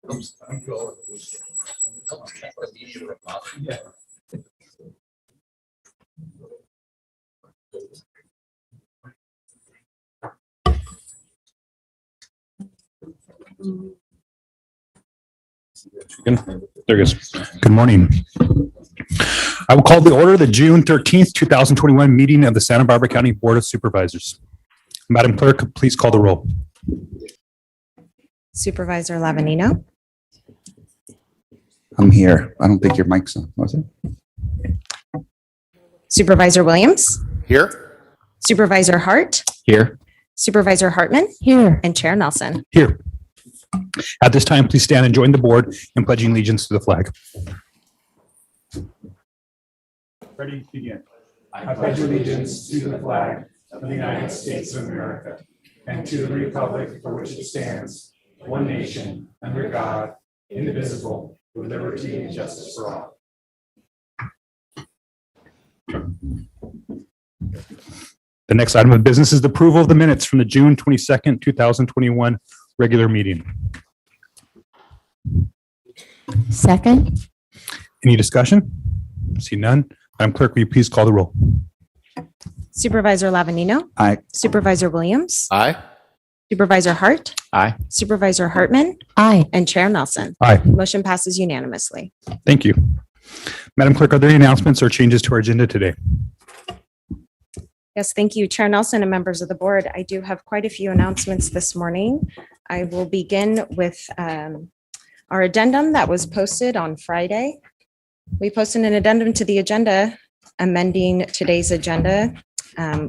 Yeah. There it is. Good morning. I will call the order the June 13th, 2021 meeting of the Santa Barbara County Board of Supervisors. Madam Clerk, please call the roll. Supervisor Lavanino, I'm here. I don't think your mic's on, was it? Supervisor Williams, Here. Supervisor Hart, Here. Supervisor Hartman, Here. and Chair Nelson. Here. At this time, please stand and join the board in pledging allegiance to the flag. Ready, begin. I pledge allegiance to the flag of the United States of America and to the republic for which it stands, one nation, under God, indivisible, with liberty and justice for all. The next item of business is the approval of the minutes from the June 22nd, 2021 regular meeting. Second. Any discussion? See none. Madam Clerk, will you please call the roll? Supervisor Lavanino, Aye. Supervisor Williams, Aye. Supervisor Hart, Aye. Supervisor Hartman, Aye. and Chair Nelson. Aye. Motion passes unanimously. Thank you. Madam Clerk, are there any announcements or changes to our agenda today? Yes, thank you, Chair Nelson and members of the board. I do have quite a few announcements this morning. I will begin with our addendum that was posted on Friday. We posted an addendum to the agenda amending today's agenda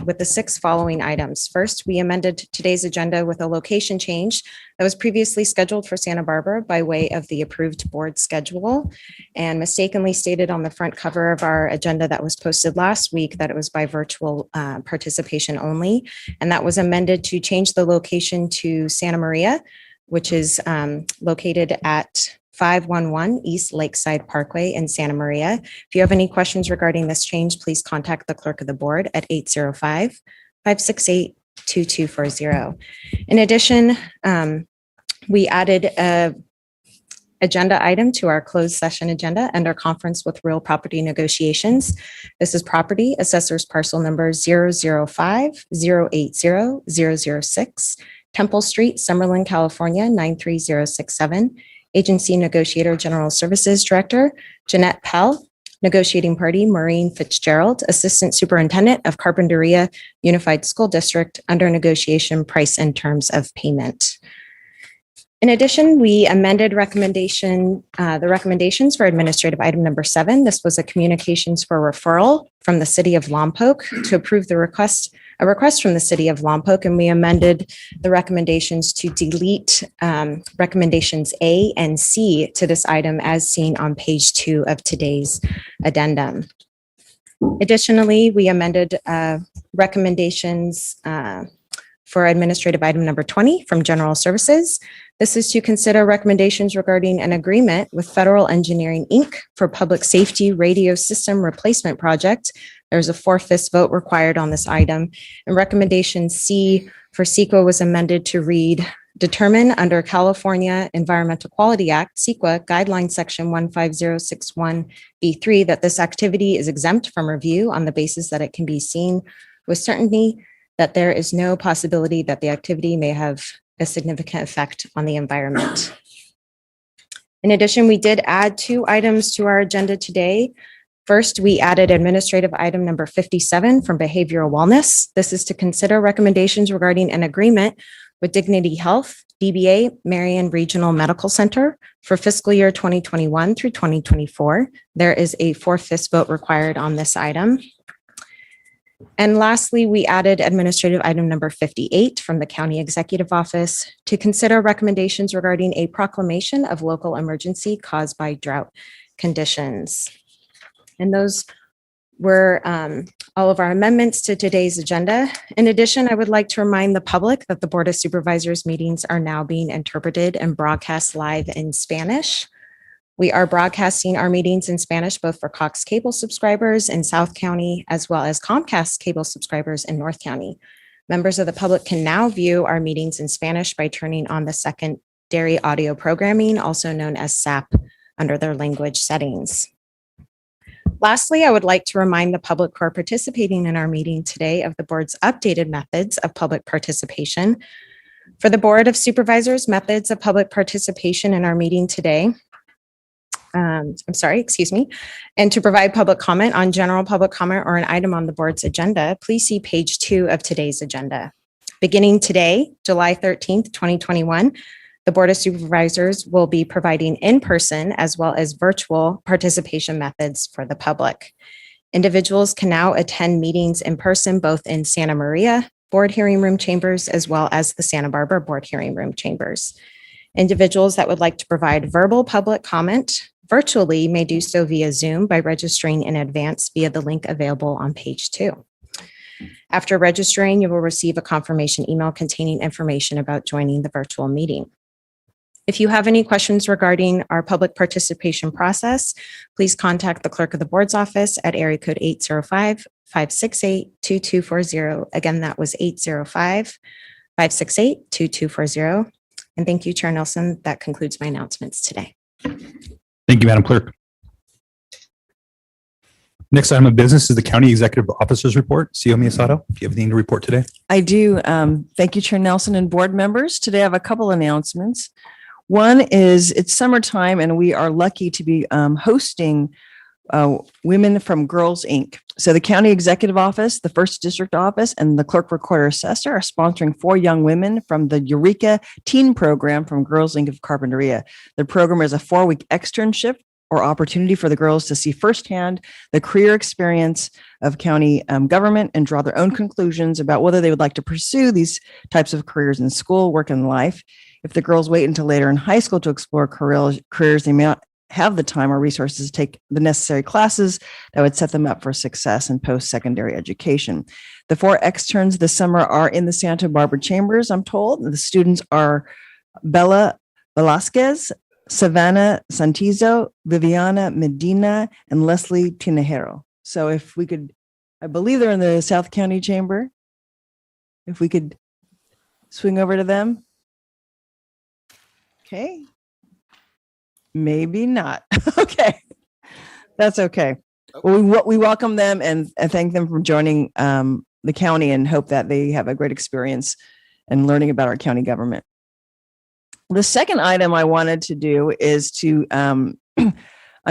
with the 6 following items. First, we amended today's agenda with a location change that was previously scheduled for Santa Barbara by way of the approved board schedule and mistakenly stated on the front cover of our agenda that was posted last week that it was by virtual participation only. And that was amended to change the location to Santa Maria, which is located at 511 East Lakeside Parkway in Santa Maria. If you have any questions regarding this change, please contact the clerk of the board at 805-568-2240. In addition, we added an agenda item to our closed session agenda under conference with real property negotiations. This is property assessors parcel number 005-080-006, Temple Street, Summerlin, California, 93067. Agency Negotiator General Services Director, Jeanette Pell. Negotiating Party, Maureen Fitzgerald, Assistant Superintendent of Carpinteria Unified School District, under negotiation, price and terms of payment. In addition, we amended the recommendations for administrative item number 7. This was a communications for referral from the City of Lompoc to approve a request from the City of Lompoc, and we amended the recommendations to delete recommendations A and C to this item as seen on page 2 of today's addendum. Additionally, we amended recommendations for administrative item number 20 from General Services. This is to consider recommendations regarding an agreement with Federal Engineering, Inc. for Public Safety Radio System Replacement Project. There's a 4/5 vote required on this item. And recommendation C for CEQA was amended to read, determine under California Environmental Quality Act, CEQA guideline section 15061B3, that this activity is exempt from review on the basis that it can be seen with certainty that there is no possibility that the activity may have a significant effect on the environment. In addition, we did add 2 items to our agenda today. First, we added administrative item number 57 from Behavioral Wellness. This is to consider recommendations regarding an agreement with Dignity Health, DBA Marion Regional Medical Center for fiscal year 2021 through 2024. There is a 4/5 vote required on this item. And lastly, we added administrative item number 58 from the County Executive Office to consider recommendations regarding a proclamation of local emergency caused by drought conditions. And those were all of our amendments to today's agenda. In addition, I would like to remind the public that the Board of Supervisors meetings are now being interpreted and broadcast live in Spanish. We are broadcasting our meetings in Spanish, both for Cox Cable subscribers in South County, as well as Comcast Cable subscribers in North County. Members of the public can now view our meetings in Spanish by turning on the second dairy audio programming, also known as SAP, under their language settings. Lastly, I would like to remind the public who are participating in our meeting today of the board's updated methods of public participation. For the Board of Supervisors, methods of public participation in our meeting today, and to provide public comment on general public comment or an item on the board's agenda, please see page 2 of today's agenda. Beginning today, July 13th, 2021, the Board of Supervisors will be providing in-person as well as virtual participation methods for the public. Individuals can now attend meetings in person, both in Santa Maria Board Hearing Room chambers, as well as the Santa Barbara Board Hearing Room chambers. Individuals that would like to provide verbal public comment virtually may do so via Zoom by registering in advance via the link available on page 2. After registering, you will receive a confirmation email containing information about joining the virtual meeting. If you have any questions regarding our public participation process, please contact the clerk of the board's office at area code 805-568-2240. Again, that was 805-568-2240. And thank you, Chair Nelson. That concludes my announcements today. Thank you, Madam Clerk. Next item of business is the County Executive Officer's Report. CEO Miyasato, if you have anything to report today. I do. Thank you, Chair Nelson and board members. Today I have a couple announcements. One is it's summertime and we are lucky to be hosting Women from Girls Inc. So the County Executive Office, the First District Office, and the Clerk Recorder Assessor are sponsoring 4 young women from the Eureka Teen Program from Girls Inc. of Carpinteria. The program is a 4-week externship or opportunity for the girls to see firsthand the career experience of county government and draw their own conclusions about whether they would like to pursue these types of careers in school, work, and life. If the girls wait until later in high school to explore careers, they may not have the time or resources to take the necessary classes that would set them up for success in post-secondary education. The 4 externs this summer are in the Santa Barbara chambers, I'm told. The students are Bella Velasquez, Savannah Santizo, Viviana Medina, and Leslie Tinajero. So if we could, I believe they're in the South County Chamber. If we could swing over to them. Okay. Maybe not. Okay. That's okay. Well, we welcome them and thank them for joining the county and hope that they have a great experience in learning about our county government. The second item I wanted to do is to, I'm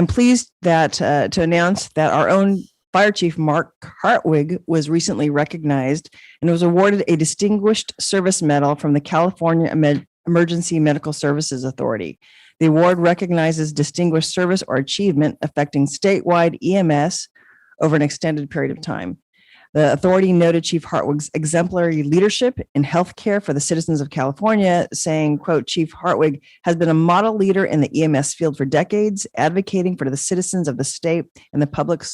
pleased that to announce that our own Fire Chief Mark Hartwig was recently recognized and was awarded a Distinguished Service Medal from the California Emergency Medical Services Authority. The award recognizes distinguished service or achievement affecting statewide EMS over an extended period of time. The authority noted Chief Hartwig's exemplary leadership in healthcare for the citizens of California, saying, quote, Chief Hartwig has been a model leader in the EMS field for decades, advocating for the citizens of the state and the public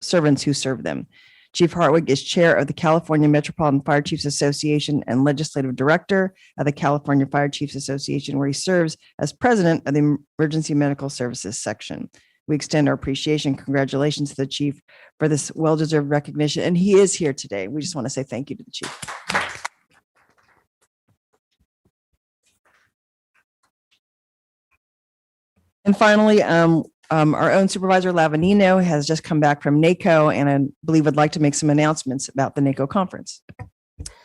servants who serve them. Chief Hartwig is chair of the California Metropolitan Fire Chiefs Association and legislative director of the California Fire Chiefs Association, where he serves as president of the Emergency Medical Services section. We extend our appreciation, congratulations to the chief for this well-deserved recognition. And he is here today. We just want to say thank you to the chief. And finally, our own Supervisor Lavanino has just come back from NACO and I believe would like to make some announcements about the NACO conference.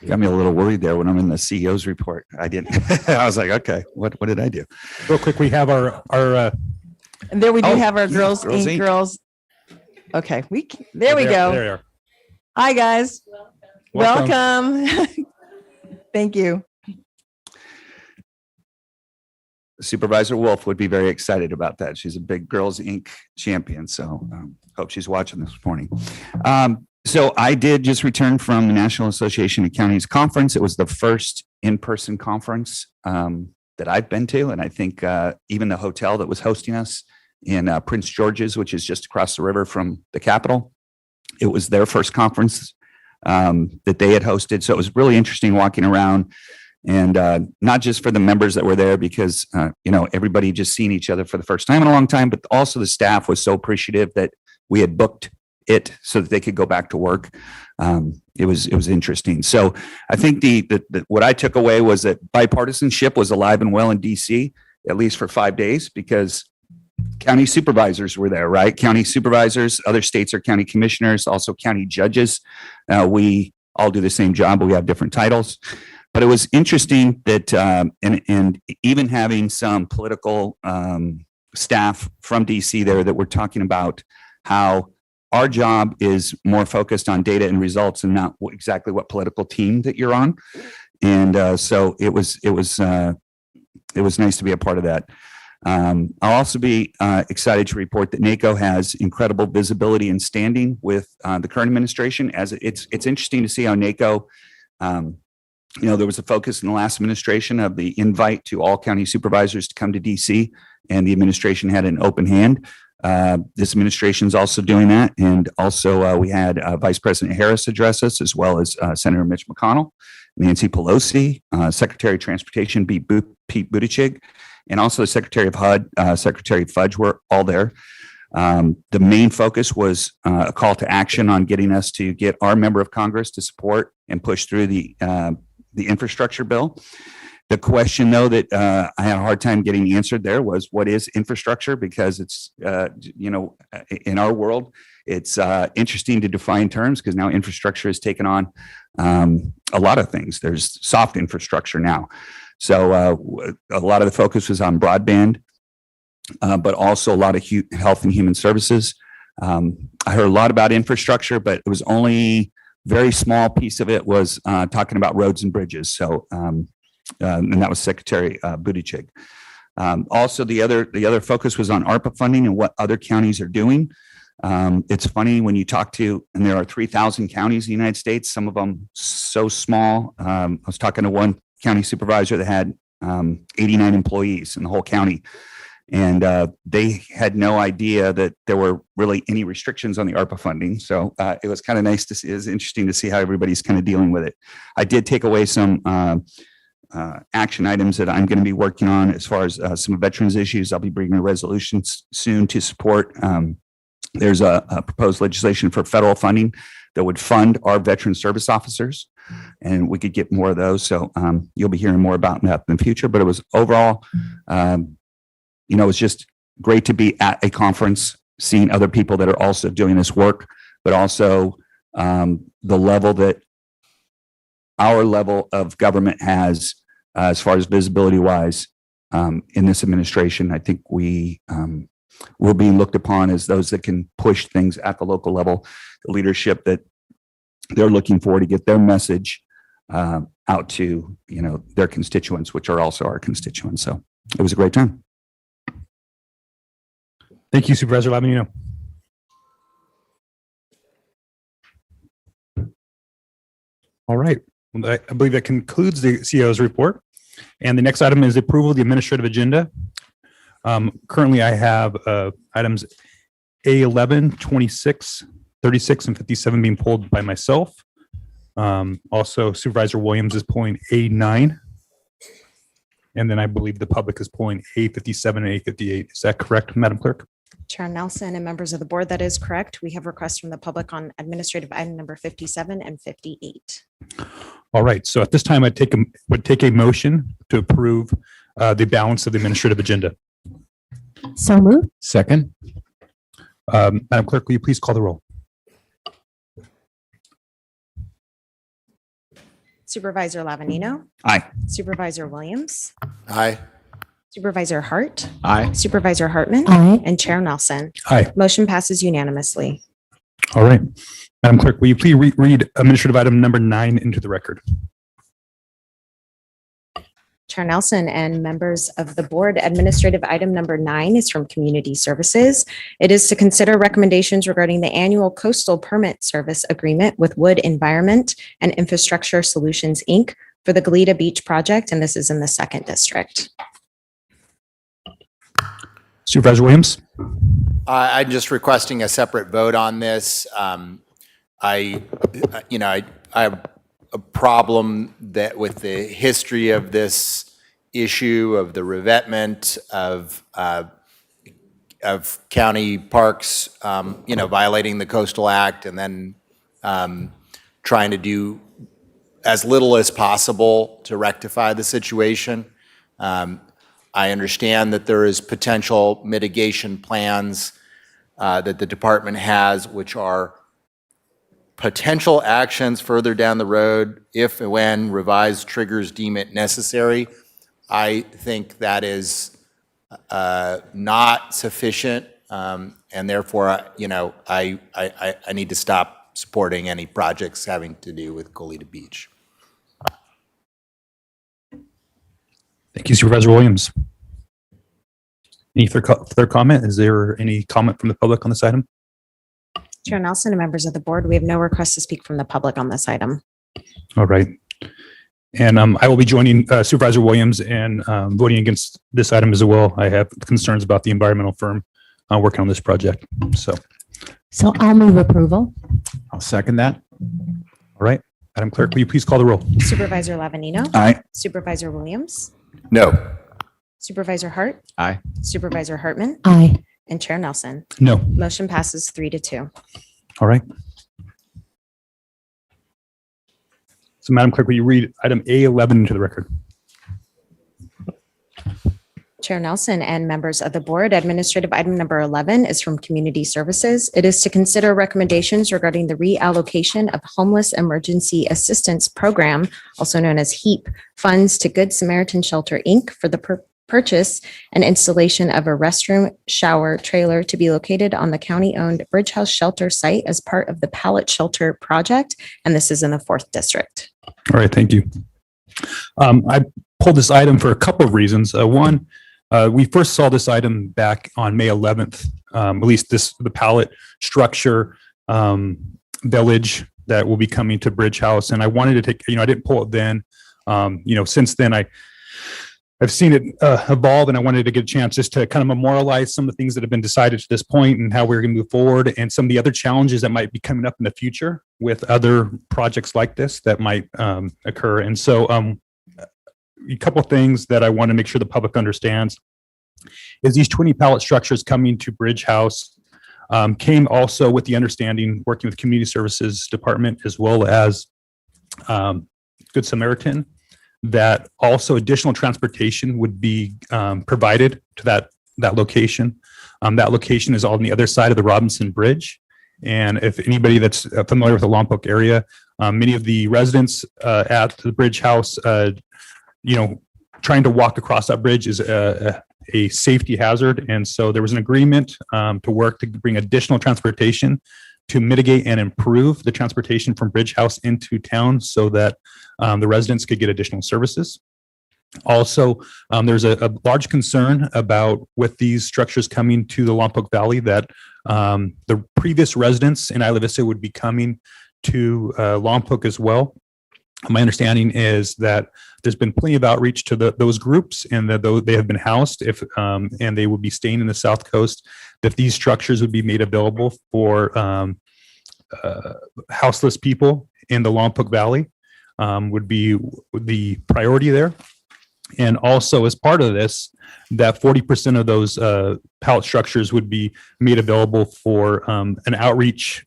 Got me a little worried there when I'm in the CEO's report. I didn't. I was like, okay, what did I do? Real quick, we have our And there we do Oh, have our yeah, Girls Girls Inc. Inc. girls. Okay, there we go. There you are. Hi, guys. Welcome. Thank you. Supervisor Wolf would be very excited about that. She's a big Girls Inc. champion, so hope she's watching this morning. So I did just return from the National Association of Counties Conference. It was the first in-person conference that I've been to, and I think even the hotel that was hosting us in Prince George's, which is just across the river from the Capitol, it was their first conference that they had hosted. So it was really interesting walking around. And not just for the members that were there because, everybody just seen each other for the first time in a long time, but also the staff was so appreciative that we had booked it so that they could go back to work. It was interesting. So I think the what I took away was that bipartisanship was alive and well in DC, at least for 5 days, because county supervisors were there, right? County supervisors, other states are county commissioners, also county judges. We all do the same job, but we have different titles. But it was interesting that, and even having some political staff from DC there that were talking about how our job is more focused on data and results and not exactly what political team that you're on. And so it was nice to be a part of that. I'll also be excited to report that NACO has incredible visibility and standing with the current administration. As it's interesting to see how NACO, there was a focus in the last administration of the invite to all county supervisors to come to DC, and the administration had an open hand. This administration is also doing that. And also we had Vice President Harris address us, as well as Senator Mitch McConnell, Nancy Pelosi, Secretary of Transportation Pete Buttigieg, and also the Secretary of HUD, Secretary Fudge were all there. The main focus was a call to action on getting us to get our member of Congress to support and push through the infrastructure bill. The question, though, that I had a hard time getting answered there was, what is infrastructure? Because it's, in our world, it's interesting to define terms, because now infrastructure has taken on a lot of things. There's soft infrastructure now. So a lot of the focus was on broadband, but also a lot of health and human services. I heard a lot about infrastructure, but it was only very small piece of it was talking about roads and bridges. So, and that was Secretary Buttigieg. Also, the other focus was on ARPA funding and what other counties are doing. It's funny when you talk to, and there are 3,000 counties in the United States, some of them so small. I was talking to one county supervisor that had 89 employees in the whole county. And they had no idea that there were really any restrictions on the ARPA funding. So it was kind of nice to see. It was interesting to see how everybody's kind of dealing with it. I did take away some action items that I'm going to be working on as far as some veterans issues. I'll be bringing a resolution soon to support. There's a proposed legislation for federal funding that would fund our veteran service officers, and we could get more of those. So you'll be hearing more about that in the future. But it was overall, it was just great to be at a conference, seeing other people that are also doing this work, but also the level that our level of government has as far as visibility wise in this administration. I think we're being looked upon as those that can push things at the local level, the leadership that they're looking for to get their message out to, their constituents, which are also our constituents. So it was a great time. Thank you, Supervisor Labanino. All right. Well, I believe that concludes the CEO's report. And the next item is approval of the administrative agenda. Currently, I have items A11, 26, 36, and 57 being pulled by myself. Also, Supervisor Williams is pulling A9. And then I believe the public is pulling A57 and A58. Is that correct, Madam Clerk? Chair Nelson and members of the board, that is correct. We have requests from the public on administrative item number 57 and 58. All right. So at this time, would take a motion to approve the balance of the administrative agenda. So moved. Second. Madam Clerk, will you please call the roll? Supervisor Labanino. Aye. Supervisor Williams. Aye. Supervisor Hart. Aye. Supervisor Hartman. Aye. And Chair Nelson. Aye. Motion passes unanimously. All right. Madam Clerk, will you please read administrative item number 9 into the record? Chair Nelson and members of the board, administrative item number 9 is from Community Services. It is to consider recommendations regarding the annual coastal permit service agreement with Wood Environment and Infrastructure Solutions, Inc. for the Goleta Beach project, and this is in the 2nd District. Supervisor Williams? I'm just requesting a separate vote on this. I have a problem that with the history of this issue of the revetment of of county parks, violating the Coastal Act and then trying to do as little as possible to rectify the situation. I understand that there is potential mitigation plans that the department has, which are potential actions further down the road if and when revised triggers deem it necessary. I think that is not sufficient, and therefore, I need to stop supporting any projects having to do with Goleta Beach. Thank you, Supervisor Williams. Any third comment? Is there any comment from the public on this item? Chair Nelson and members of the board, we have no request to speak from the public on this item. All right. And I will be joining Supervisor Williams and voting against this item as well. I have concerns about the environmental firm working on this project. So I'll move approval. I'll second that. all right. Madam Clerk, will you please call the roll? Supervisor Lavanino. Aye. Supervisor Williams. No. Supervisor Hart. Aye. Supervisor Hartman. Aye. And Chair Nelson. No. Motion passes 3-2. All right. So Madam Clerk, will you read item A11 into the record? Chair Nelson and members of the board, administrative item number 11 is from Community Services. It is to consider recommendations regarding the reallocation of Homeless Emergency Assistance Program, also known as HEAP, funds to Good Samaritan Shelter, Inc. for the purchase and installation of a restroom shower trailer to be located on the county-owned Bridge House Shelter site as part of the Pallet Shelter project, and this is in the 4th District. All right, thank you. I pulled this item for a couple of reasons. One, we first saw this item back on May 11th, at least the pallet structure village that will be coming to Bridge House. And I wanted to take, I didn't pull it then. Since then I've seen it evolve, and I wanted to get a chance just to kind of memorialize some of the things that have been decided to this point and how we're going to move forward, and some of the other challenges that might be coming up in the future with other projects like this that might occur. And so a couple of things that I want to make sure the public understands is these 20 pallet structures coming to Bridge House came also with the understanding, working with Community Services Department as well as Good Samaritan, that also additional transportation would be provided to that location. That location is on the other side of the Robinson Bridge. And if anybody that's familiar with the Lompoc area, many of the residents at the Bridge House, trying to walk across that bridge is a safety hazard. And so there was an agreement to work to bring additional transportation to mitigate and improve the transportation from Bridge House into town so that the residents could get additional services. Also, there's a large concern about with these structures coming to the Lompoc Valley that the previous residents in Isla Vista would be coming to Lompoc as well. My understanding is that there's been plenty of outreach to those groups, and that they have been housed and they would be staying in the South Coast, that these structures would be made available for houseless people in the Lompoc Valley would be the priority there. And also as part of this, that 40% of those pallet structures would be made available for an outreach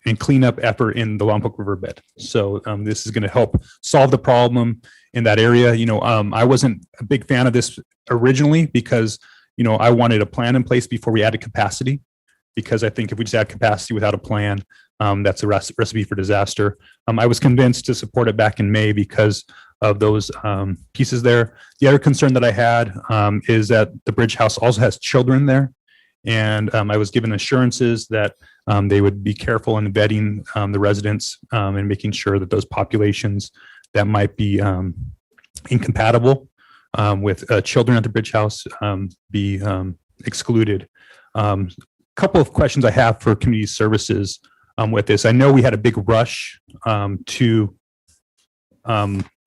and cleanup effort in the Lompoc Riverbed. So this is going to help solve the problem in that area. I wasn't a big fan of this originally because, I wanted a plan in place before we added capacity, because I think if we just add capacity without a plan, that's a recipe for disaster. I was convinced to support it back in May because of those pieces there. The other concern that I had is that the Bridge House also has children there. And I was given assurances that they would be careful in vetting the residents and making sure that those populations that might be incompatible with children at the Bridge House be excluded. Couple of questions I have for Community Services with this. I know we had a big rush to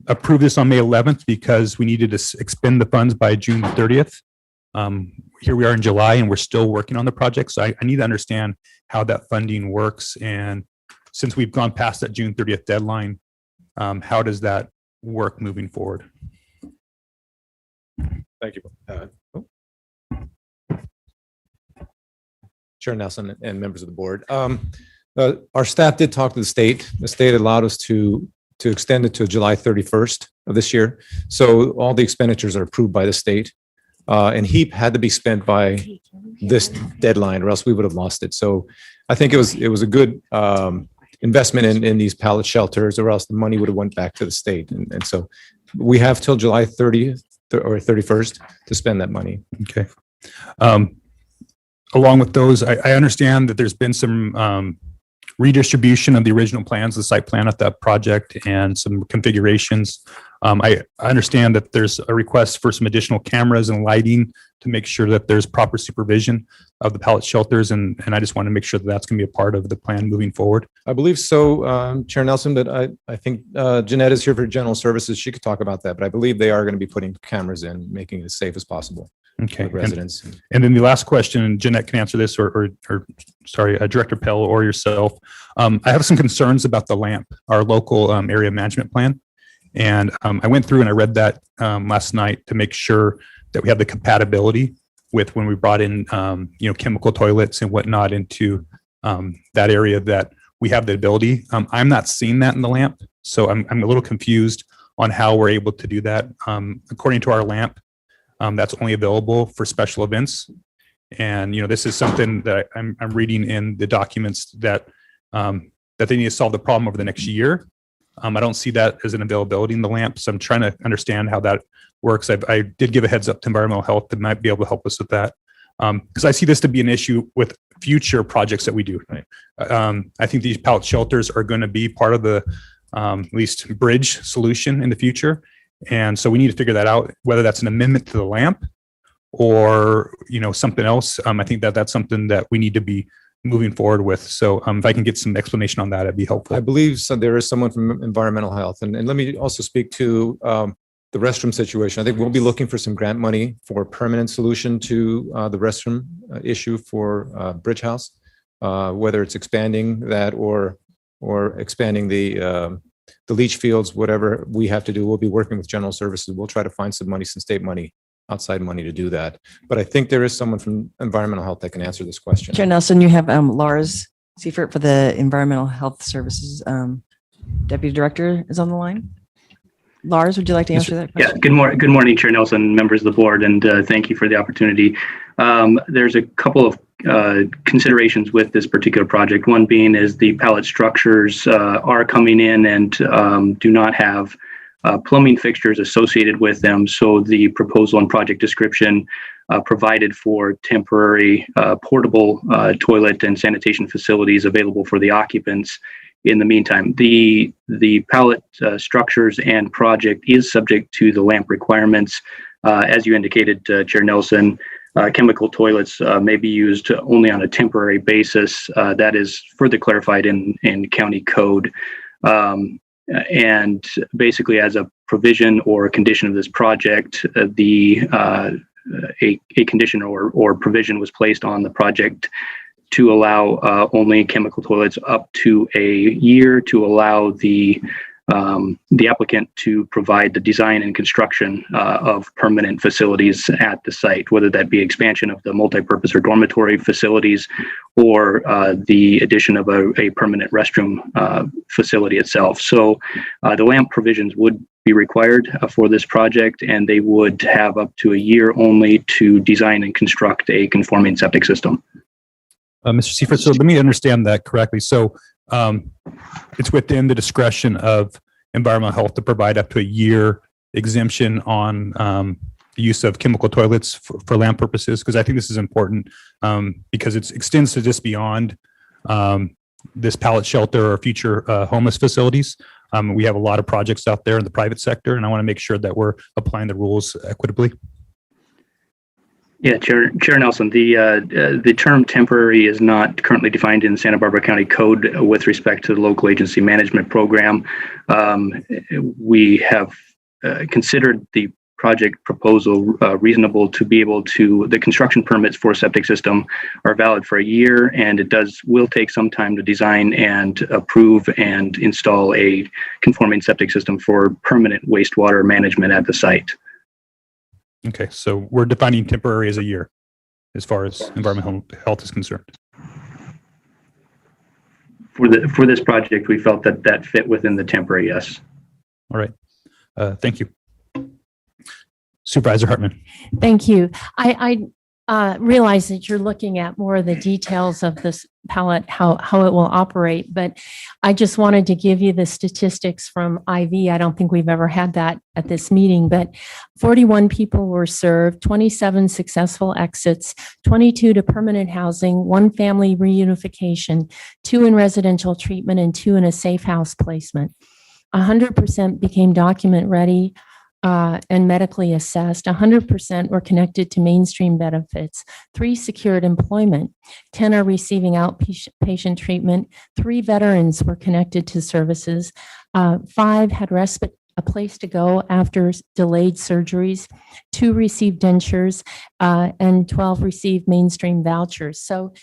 approve this on May 11th because we needed to expend the funds by June 30th. Here we are in July and we're still working on the project. So I need to understand how that funding works. And since we've gone past that June 30th deadline, how does that work moving forward? Thank you. Chair Nelson and members of the board. Our staff did talk to the state. The state allowed us to extend it to July 31st of this year. So all the expenditures are approved by the state. And HEAP had to be spent by this deadline or else we would have lost it. So I think it was a good investment in these pallet shelters, or else the money would have went back to the state. And so we have till July 30th or 31st to spend that money. Okay. Along with those, I understand that there's been some redistribution of the original plans, the site plan at that project, and some configurations. I understand that there's a request for some additional cameras and lighting to make sure that there's proper supervision of the pallet shelters. And I just want to make sure that that's going to be a part of the plan moving forward. I believe so, Chair Nelson, but I think Jeanette is here for general services. She could talk about that, but I believe they are going to be putting cameras in, making it as safe as possible Okay. for the residents. And then the last question, and Jeanette can answer this, or sorry, Director Pell or yourself. I have some concerns about the LAMP, our local area management plan. And I went through and I read that last night to make sure that we have the compatibility with when we brought in, chemical toilets and whatnot into that area, that we have the ability. I'm not seeing that in the LAMP. So I'm a little confused on how we're able to do that. According to our LAMP, that's only available for special events. And, this is something that I'm reading in the documents that they need to solve the problem over the next year. I don't see that as an availability in the LAMP. So I'm trying to understand how that works. I did give a heads up to environmental health that might be able to help us with that. Because I see this to be an issue with future projects that we do. Right? I think these pallet shelters are going to be part of the at least bridge solution in the future. And so we need to figure that out, whether that's an amendment to the LAMP or, something else. I think that's something that we need to be moving forward with. So if I can get some explanation on that, it'd be helpful. I believe so. There is someone from environmental health. And let me also speak to the restroom situation. I think we'll be looking for some grant money for a permanent solution to the restroom issue for Bridge House, whether it's expanding that or expanding the leach fields, whatever we have to do. We'll be working with general services. We'll try to find some money, some state money, outside money to do that. But I think there is someone from environmental health that can answer this question. Chair Nelson, you have Lars Seifert for the Environmental Health Services Deputy Director is on the line. Lars, would you like to answer that question? Yeah, good morning, Chair Nelson, members of the board, and thank you for the opportunity. There's a couple of considerations with this particular project. One being is the pallet structures are coming in and do not have plumbing fixtures associated with them. So the proposal and project description provided for temporary portable toilet and sanitation facilities available for the occupants. In the meantime, the pallet structures and project is subject to the LAMP requirements. As you indicated, Chair Nelson, chemical toilets may be used only on a temporary basis. That is further clarified in county code. And basically, as a provision or a condition of this project, a condition or provision was placed on the project to allow only chemical toilets up to a year, to allow the applicant to provide the design and construction of permanent facilities at the site, whether that be expansion of the multipurpose or dormitory facilities or the addition of a permanent restroom facility itself. So the LAMP provisions would be required for this project, and they would have up to a year only to design and construct a conforming septic system. Mr. Seifert, so let me understand that correctly. So it's within the discretion of environmental health to provide up to a year exemption on the use of chemical toilets for LAMP purposes, because I think this is important because it extends to just beyond this pallet shelter or future homeless facilities. We have a lot of projects out there in the private sector, and I want to make sure that we're applying the rules equitably. Yeah, Chair Nelson, the term temporary is not currently defined in Santa Barbara County Code with respect to the local agency management program. We have considered the project proposal reasonable to be able to, the construction permits for a septic system are valid for a year, and it will take some time to design and approve and install a conforming septic system for permanent wastewater management at the site. Okay, so we're defining temporary as a year as far as environmental health is concerned. for this project, we felt that that fit within the temporary, yes. All right. Thank you. Supervisor Hartman. Thank you. I realize that you're looking at more of the details of this pallet, how it will operate, but I just wanted to give you the statistics from IV. I don't think we've ever had that at this meeting, but 41 people were served, 27 successful exits, 22 to permanent housing, 1 family reunification, 2 in residential treatment, and 2 in a safe house placement. 100% became document ready and medically assessed. 100% were connected to mainstream benefits. 3 secured employment. 10 are receiving outpatient treatment. 3 veterans were connected to services. 5 had respite, a place to go after delayed surgeries. 2 received dentures, and 12 received mainstream vouchers. So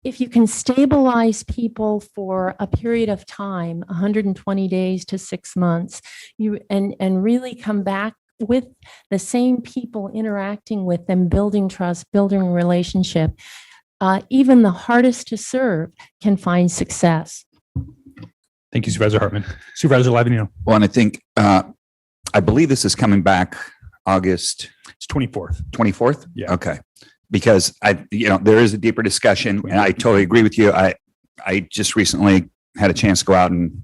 if you can stabilize people for a period of time, 120 days to 6 months, and really come back with the same people interacting with them, building trust, building a relationship, even the hardest to serve can find success. Thank you, Supervisor Hartman. Supervisor Lavanino. Well, and I think, I believe this is coming back August It's 24th. 24th? Yeah. Okay. Because there is a deeper discussion, and I totally agree with you. I just recently had a chance to go out and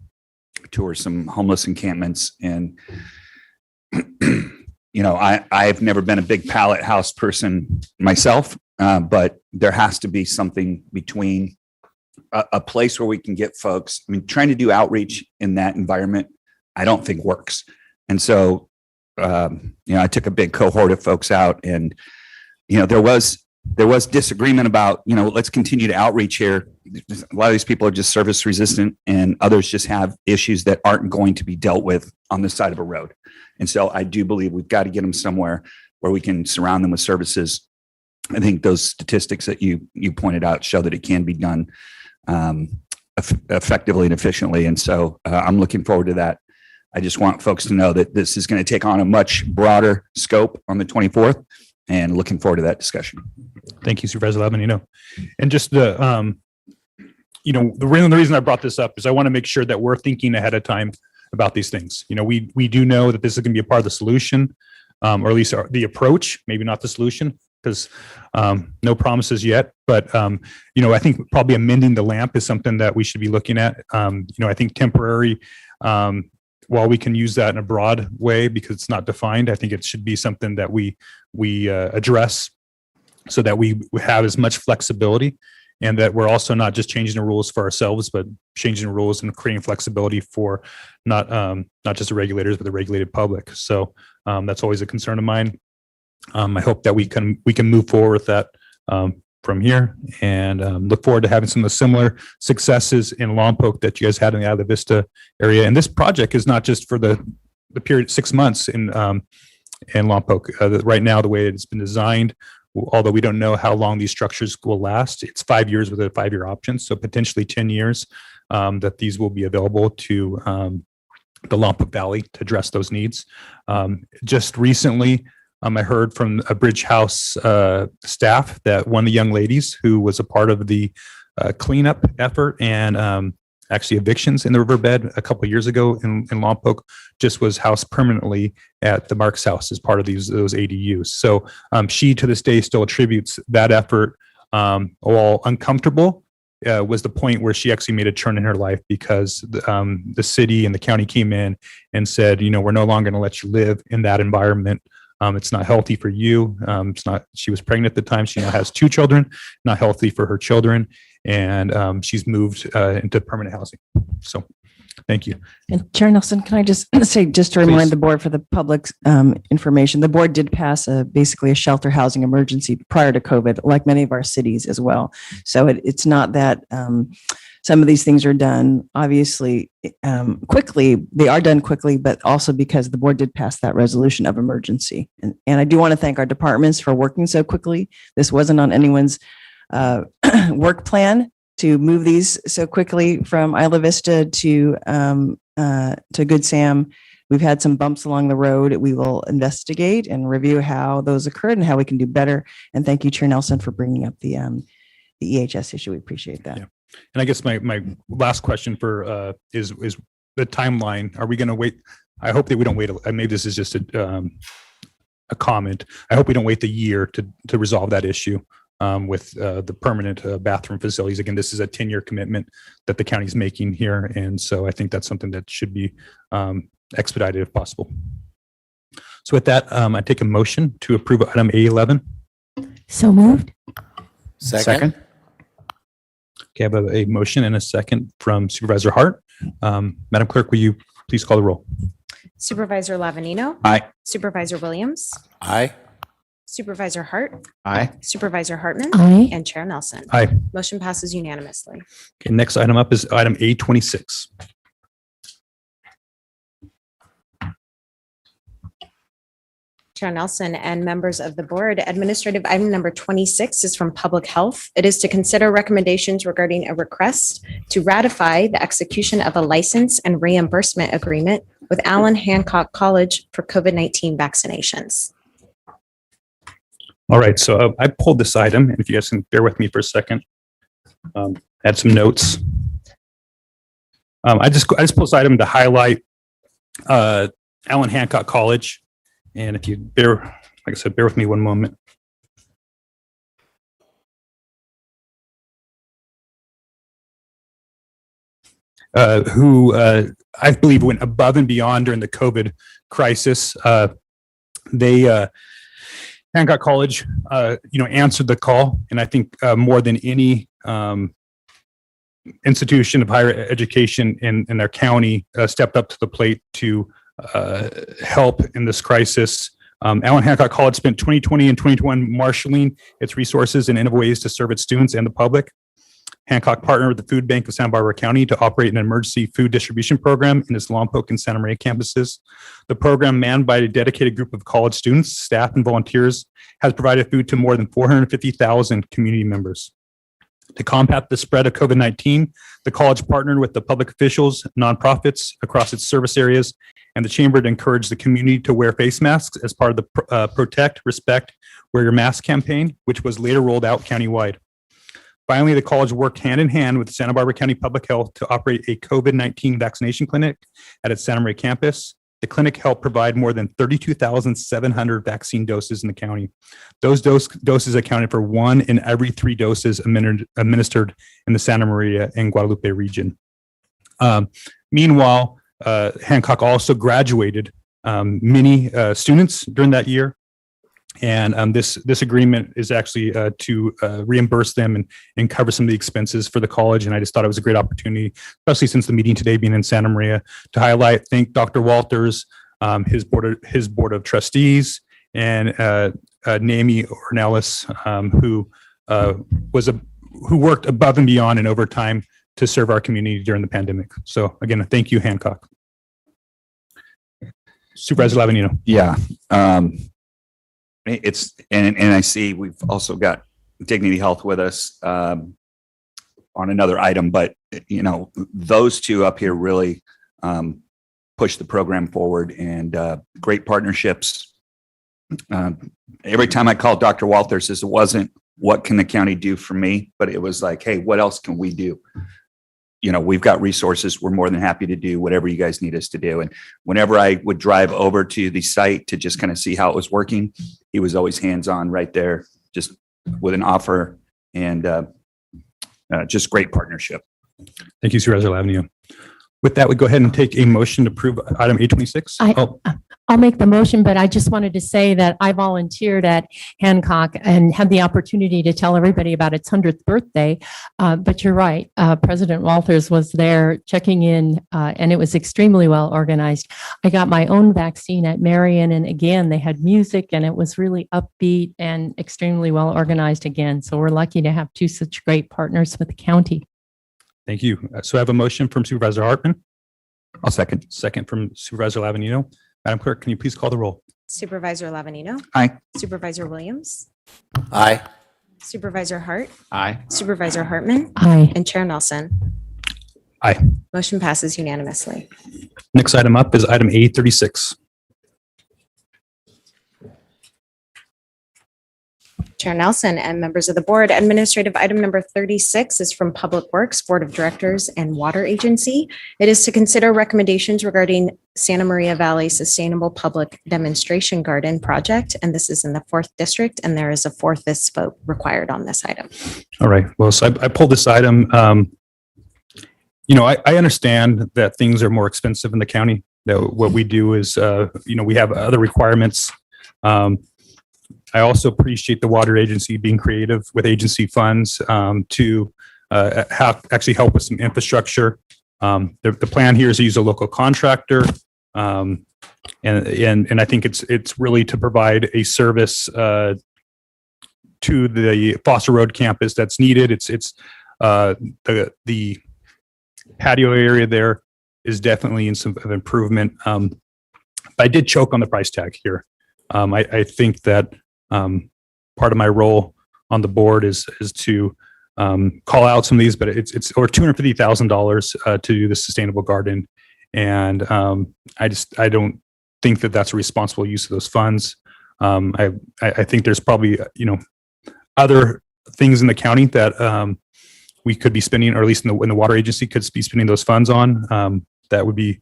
tour some homeless encampments, and I've never been a big pallet house person myself, but there has to be something between a place where we can get folks. I mean, trying to do outreach in that environment, I don't think works. And so, I took a big cohort of folks out, and there was disagreement about, let's continue to outreach here. A lot of these people are just service resistant, and others just have issues that aren't going to be dealt with on the side of a road. And so I do believe we've got to get them somewhere where we can surround them with services. I think those statistics that you pointed out show that it can be done effectively and efficiently. And so I'm looking forward to that. I just want folks to know that this is going to take on a much broader scope on the 24th. And looking forward to that discussion. Thank you, Supervisor Lavanino. And just the reason I brought this up is I want to make sure that we're thinking ahead of time about these things. We do know that this is going to be a part of the solution, or at least the approach, maybe not the solution, because no promises yet. But I think probably amending the LAMP is something that we should be looking at. I think temporary. While we can use that in a broad way because it's not defined, I think it should be something that we address so that we have as much flexibility, and that we're also not just changing the rules for ourselves, but changing the rules and creating flexibility for not just the regulators, but the regulated public. So that's always a concern of mine. I hope that we can move forward with that from here, and look forward to having some of the similar successes in Lompoc that you guys had in the Isla Vista area. And this project is not just for the period 6 months in Lompoc. Right now, the way it's been designed, although we don't know how long these structures will last, it's 5 years with a 5-year option. So potentially 10 years that these will be available to the Lompoc Valley to address those needs. Just recently, I heard from a Bridge House staff that one of the young ladies who was a part of the cleanup effort and actually evictions in the riverbed a couple of years ago in Lompoc just was housed permanently at the Marks House as part of those ADUs. So she to this day still attributes that effort, while uncomfortable, was the point where she actually made a turn in her life because the city and the county came in and said, we're no longer going to let you live in that environment. It's not healthy for you. It's not. She was pregnant at the time. She now has 2 children. Not healthy for her children, and she's moved into permanent housing. So, thank you. And Chair Nelson, can I just say, just to remind the board for the public's information, the board did pass basically a shelter housing emergency prior to COVID, like many of our cities as well. So it's not that some of these things are done obviously quickly. They are done quickly, but also because the board did pass that resolution of emergency. And I do want to thank our departments for working so quickly. This wasn't on anyone's work plan to move these so quickly from Isla Vista to Good Sam. We've had some bumps along the road. We will investigate and review how those occurred and how we can do better. And thank you, Chair Nelson, for bringing up the the EHS issue. We appreciate that. Yeah. And I guess my last question for is the timeline. Are we going to wait? I hope that we don't wait. Maybe this is just a comment. I hope we don't wait the year to resolve that issue with the permanent bathroom facilities. Again, this is a 10-year commitment that the county is making here. And so I think that's something that should be expedited if possible. So with that, I take a motion to approve item A11. So moved. Second? Okay, I have a motion and a second from Supervisor Hart. Madam Clerk, will you please call the roll? Supervisor Lavanino. Aye. Supervisor Williams. Aye. Supervisor Hart. Aye. Supervisor Hartman. Aye. And Chair Nelson. Aye. Motion passes unanimously. Okay, next item up is item A26. Chair Nelson and members of the board, administrative item number 26 is from Public Health. It is to consider recommendations regarding a request to ratify the execution of a license and reimbursement agreement with Allen Hancock College for COVID-19 vaccinations. All right, so I pulled this item, and if you guys can bear with me for a second, add some notes. I just pulled this item to highlight Allen Hancock College. And if you like I said, bear with me one moment. Who I believe went above and beyond during the COVID crisis. Hancock College, answered the call, and I think more than any institution of higher education in their county stepped up to the plate to help in this crisis. Allen Hancock College spent 2020 and 2021 marshaling its resources and innovative ways to serve its students and the public. Hancock partnered with the Food Bank of Santa Barbara County to operate an emergency food distribution program in its Lompoc and Santa Maria campuses. The program, manned by a dedicated group of college students, staff, and volunteers, has provided food to more than 450,000 community members. To combat the spread of COVID-19, the college partnered with the public officials, nonprofits across its service areas, and the chamber to encourage the community to wear face masks as part of the Protect, Respect, Wear Your Mask campaign, which was later rolled out countywide. Finally, the college worked hand in hand with Santa Barbara County Public Health to operate a COVID-19 vaccination clinic at its Santa Maria campus. The clinic helped provide more than 32,700 vaccine doses in the county. Those doses accounted for 1 in every 3 doses administered in the Santa Maria and Guadalupe region. Meanwhile, Hancock also graduated many students during that year. And this agreement is actually to reimburse them and cover some of the expenses for the college. And I just thought it was a great opportunity, especially since the meeting today being in Santa Maria, to thank Dr. Walters, his board of trustees, and Naomi Ornelas, who worked above and beyond and overtime to serve our community during the pandemic. So again, thank you, Hancock. Supervisor Lavanino. Yeah. It's and I see we've also got Dignity Health with us on another item, but those two up here really push the program forward, and great partnerships. Every time I called Dr. Walters, it wasn't what can the county do for me, but it was like, hey, what else can we do? We've got resources. We're more than happy to do whatever you guys need us to do. And whenever I would drive over to the site to just kind of see how it was working, he was always hands-on right there, just with an offer, and just great partnership. Thank you, Supervisor Lavanio. With that, we go ahead and take a motion to approve item 826. I'll make the motion, but I just wanted to say that I volunteered at Hancock and had the opportunity to tell everybody about its 100th birthday. But you're right, President Walters was there checking in, and it was extremely well organized. I got my own vaccine at Marion, and again, they had music, and it was really upbeat and extremely well organized again. So we're lucky to have 2 such great partners with the county. Thank you. So I have a motion from Supervisor Hartman. I'll second. Second from Supervisor Lavanino. Madam Clerk, can you please call the roll? Supervisor Lavanino. Aye. Supervisor Williams. Aye. Supervisor Hart. Aye. Supervisor Hartman. Aye. And Chair Nelson. Aye. Motion passes unanimously. Next item up is item A36. Chair Nelson and members of the board. Administrative item number 36 is from Public Works, Board of Directors, and Water Agency. It is to consider recommendations regarding Santa Maria Valley Sustainable Public Demonstration Garden project, and this is in the 4th District, and there is a 4/5 vote required on this item. All right. Well, so I pulled this item. I understand that things are more expensive in the county. That what we do is, we have other requirements. I also appreciate the water agency being creative with agency funds to actually help with some infrastructure. The plan here is to use a local contractor, and I think it's really to provide a service to the Foster Road campus that's needed. It's the patio area there is definitely in some of improvement. But I did choke on the price tag here. I think that part of my role on the board is to call out some of these, but it's over $250,000 to do the sustainable garden, and I don't think that that's a responsible use of those funds. I think there's probably other things in the county that we could be spending, or at least in the water agency could be spending those funds on that would be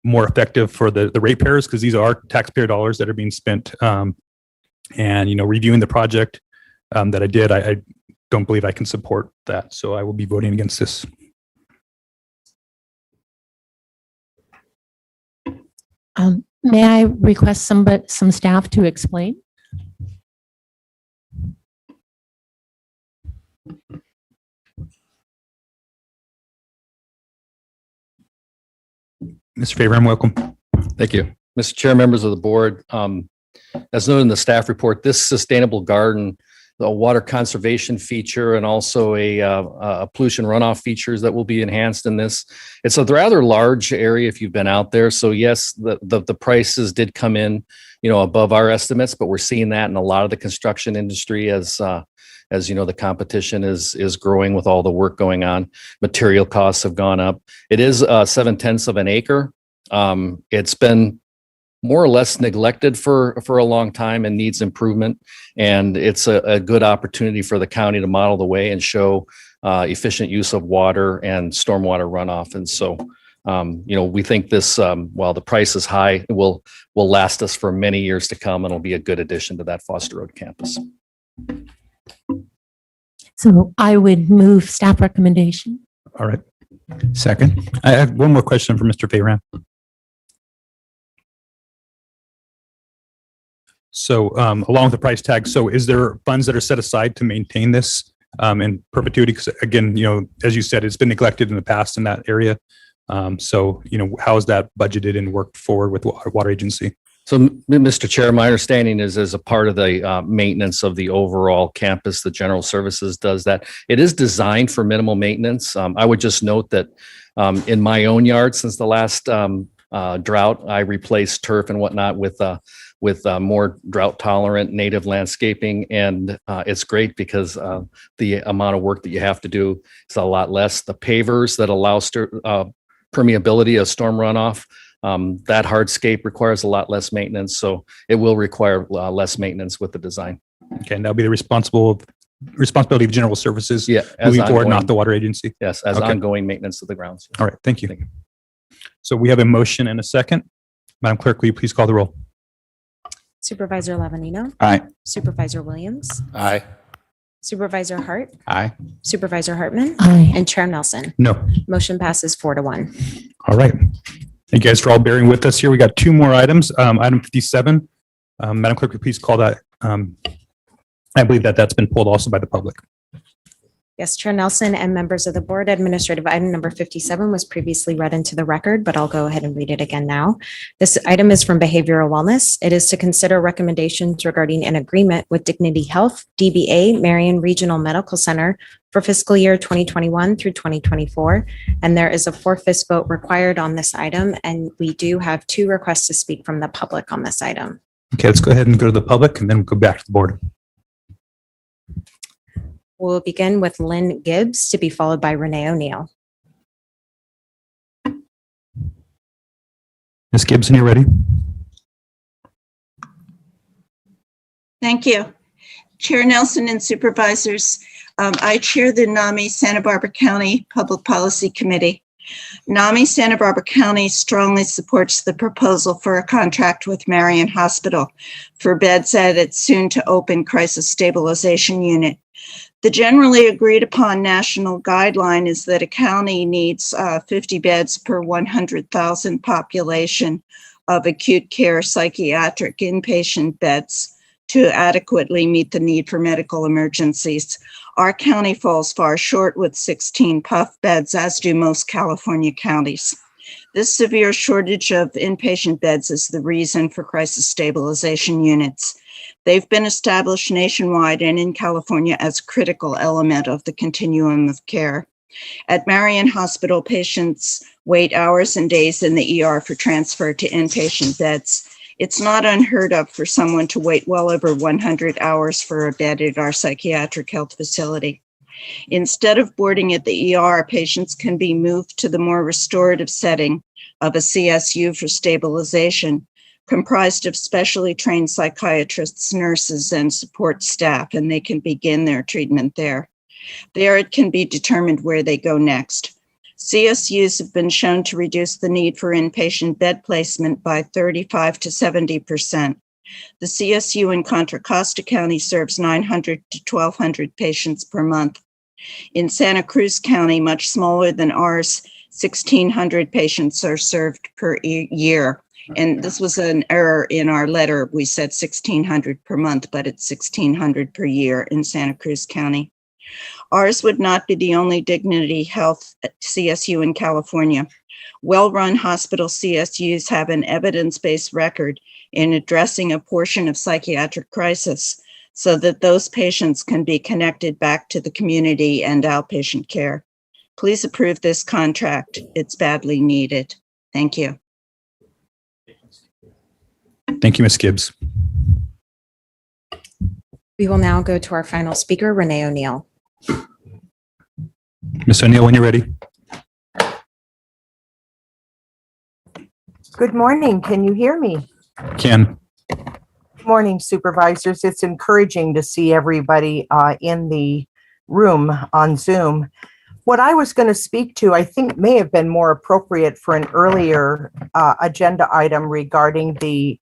more effective for the ratepayers, because these are taxpayer dollars that are being spent. And reviewing the project that I did, I don't believe I can support that. So I will be voting against this. May I request some staff to explain? Mr. Favorham, welcome. Thank you. Mr. Chair, members of the board, as noted in the staff report, this sustainable garden, the water conservation feature, and also a pollution runoff features that will be enhanced in this. It's a rather large area if you've been out there. So yes, the prices did come in, above our estimates, but we're seeing that in a lot of the construction industry as the competition is growing with all the work going on. Material costs have gone up. It is 7/10 of an acre. It's been more or less neglected for a long time and needs improvement. And it's a good opportunity for the county to model the way and show efficient use of water and stormwater runoff. And so, we think this, while the price is high, it will last us for many years to come, and it'll be a good addition to that Foster Road campus. So I would move staff recommendation. All right. Second. I have one more question for Mr. Favorham. So along with the price tag, so is there funds that are set aside to maintain this in perpetuity? Because again, as you said, it's been neglected in the past in that area. So how is that budgeted and worked forward with water agency? So, Mr. Chair, my understanding is as a part of the maintenance of the overall campus, the general services does that. It is designed for minimal maintenance. I would just note that in my own yard, since the last drought, I replaced turf and whatnot with more drought tolerant native landscaping. And it's great because the amount of work that you have to do is a lot less. The pavers that allow permeability of storm runoff, that hardscape requires a lot less maintenance. So it will require less maintenance with the design. Okay, and that'll be the responsibility of general services as moving forward, ongoing- not the water agency. Yes, as Okay. ongoing maintenance of the grounds. All right, thank you. Thank you. So we have a motion and a second. Madam Clerk, will you please call the roll? Supervisor Lavanino, Aye. Supervisor Williams, Aye. Supervisor Hart, Aye. Supervisor Hartman, Aye. and Chair Nelson. No. Motion passes 4-1. All right. Thank you guys for all bearing with us here. We got two more items. Item 57. Madam Clerk, will you please call that? I believe that's been pulled also by the public. Yes, Chair Nelson and members of the board, administrative item number 57 was previously read into the record, but I'll go ahead and read it again now. This item is from Behavioral Wellness. It is to consider recommendations regarding an agreement with Dignity Health, DBA, Marion Regional Medical Center for fiscal year 2021 through 2024. And there is a 4/5 vote required on this item. And we do have 2 requests to speak from the public on this item. Okay, let's go ahead and go to the public and then we'll go back to the board. We'll begin with Lynn Gibbs to be followed by Renee O'Neill. Ms. Gibson, you ready? Thank you. Chair Nelson and Supervisors, I chair the NAMI Santa Barbara County Public Policy Committee. NAMI Santa Barbara County strongly supports the proposal for a contract with Marion Hospital for beds at its soon-to-open crisis stabilization unit. The generally agreed upon national guideline is that a county needs 50 beds per 100,000 population of acute care psychiatric inpatient beds to adequately meet the need for medical emergencies. Our county falls far short with 16 PUF beds, as do most California counties. This severe shortage of inpatient beds is the reason for crisis stabilization units. They've been established nationwide and in California as a critical element of the continuum of care. At Marion Hospital, patients wait hours and days in the ER for transfer to inpatient beds. It's not unheard of for someone to wait well over 100 hours for a bed at our psychiatric health facility. Instead of boarding at the ER, patients can be moved to the more restorative setting of a CSU for stabilization, comprised of specially trained psychiatrists, nurses, and support staff, and they can begin their treatment there. There it can be determined where they go next. CSUs have been shown to reduce the need for inpatient bed placement by 35 to 70%. The CSU in Contra Costa County serves 900 to 1,200 patients per month. In Santa Cruz County, much smaller than ours, 1,600 patients are served per year. And this was an error in our letter. We said 1,600 per month, but it's 1,600 per year in Santa Cruz County. Ours would not be the only Dignity Health CSU in California. Well-run hospital CSUs have an evidence-based record in addressing a portion of psychiatric crisis so that those patients can be connected back to the community and outpatient care. Please approve this contract. It's badly needed. Thank you. Thank you, Ms. Gibbs. We will now go to our final speaker, Renee O'Neill. Ms. O'Neill, when you're ready. Good morning. Can you hear me? Ken. Good morning, supervisors. It's encouraging to see everybody in the room on Zoom. What I was going to speak to, I think may have been more appropriate for an earlier agenda item regarding the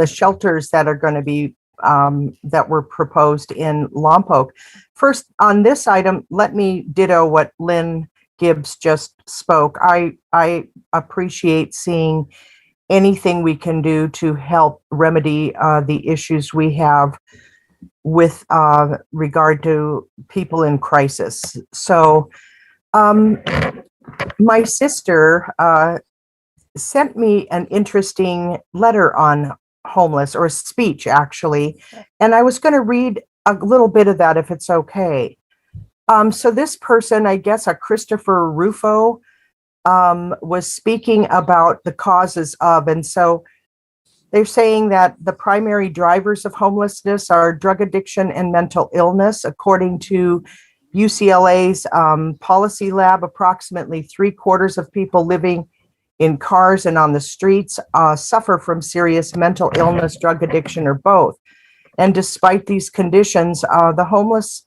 shelters that are going to be that were proposed in Lompoc. First, on this item, let me ditto what Lynn Gibbs just spoke. I appreciate seeing anything we can do to help remedy the issues we have with regard to people in crisis. So my sister sent me an interesting letter on homeless, or speech actually, and I was going to read a little bit of that if it's okay. So this person, I guess a Christopher Rufo, was speaking about the causes of, and so they're saying that the primary drivers of homelessness are drug addiction and mental illness. According to UCLA's policy lab, approximately 3/4 of people living in cars and on the streets suffer from serious mental illness, drug addiction, or both. And despite these conditions, the homeless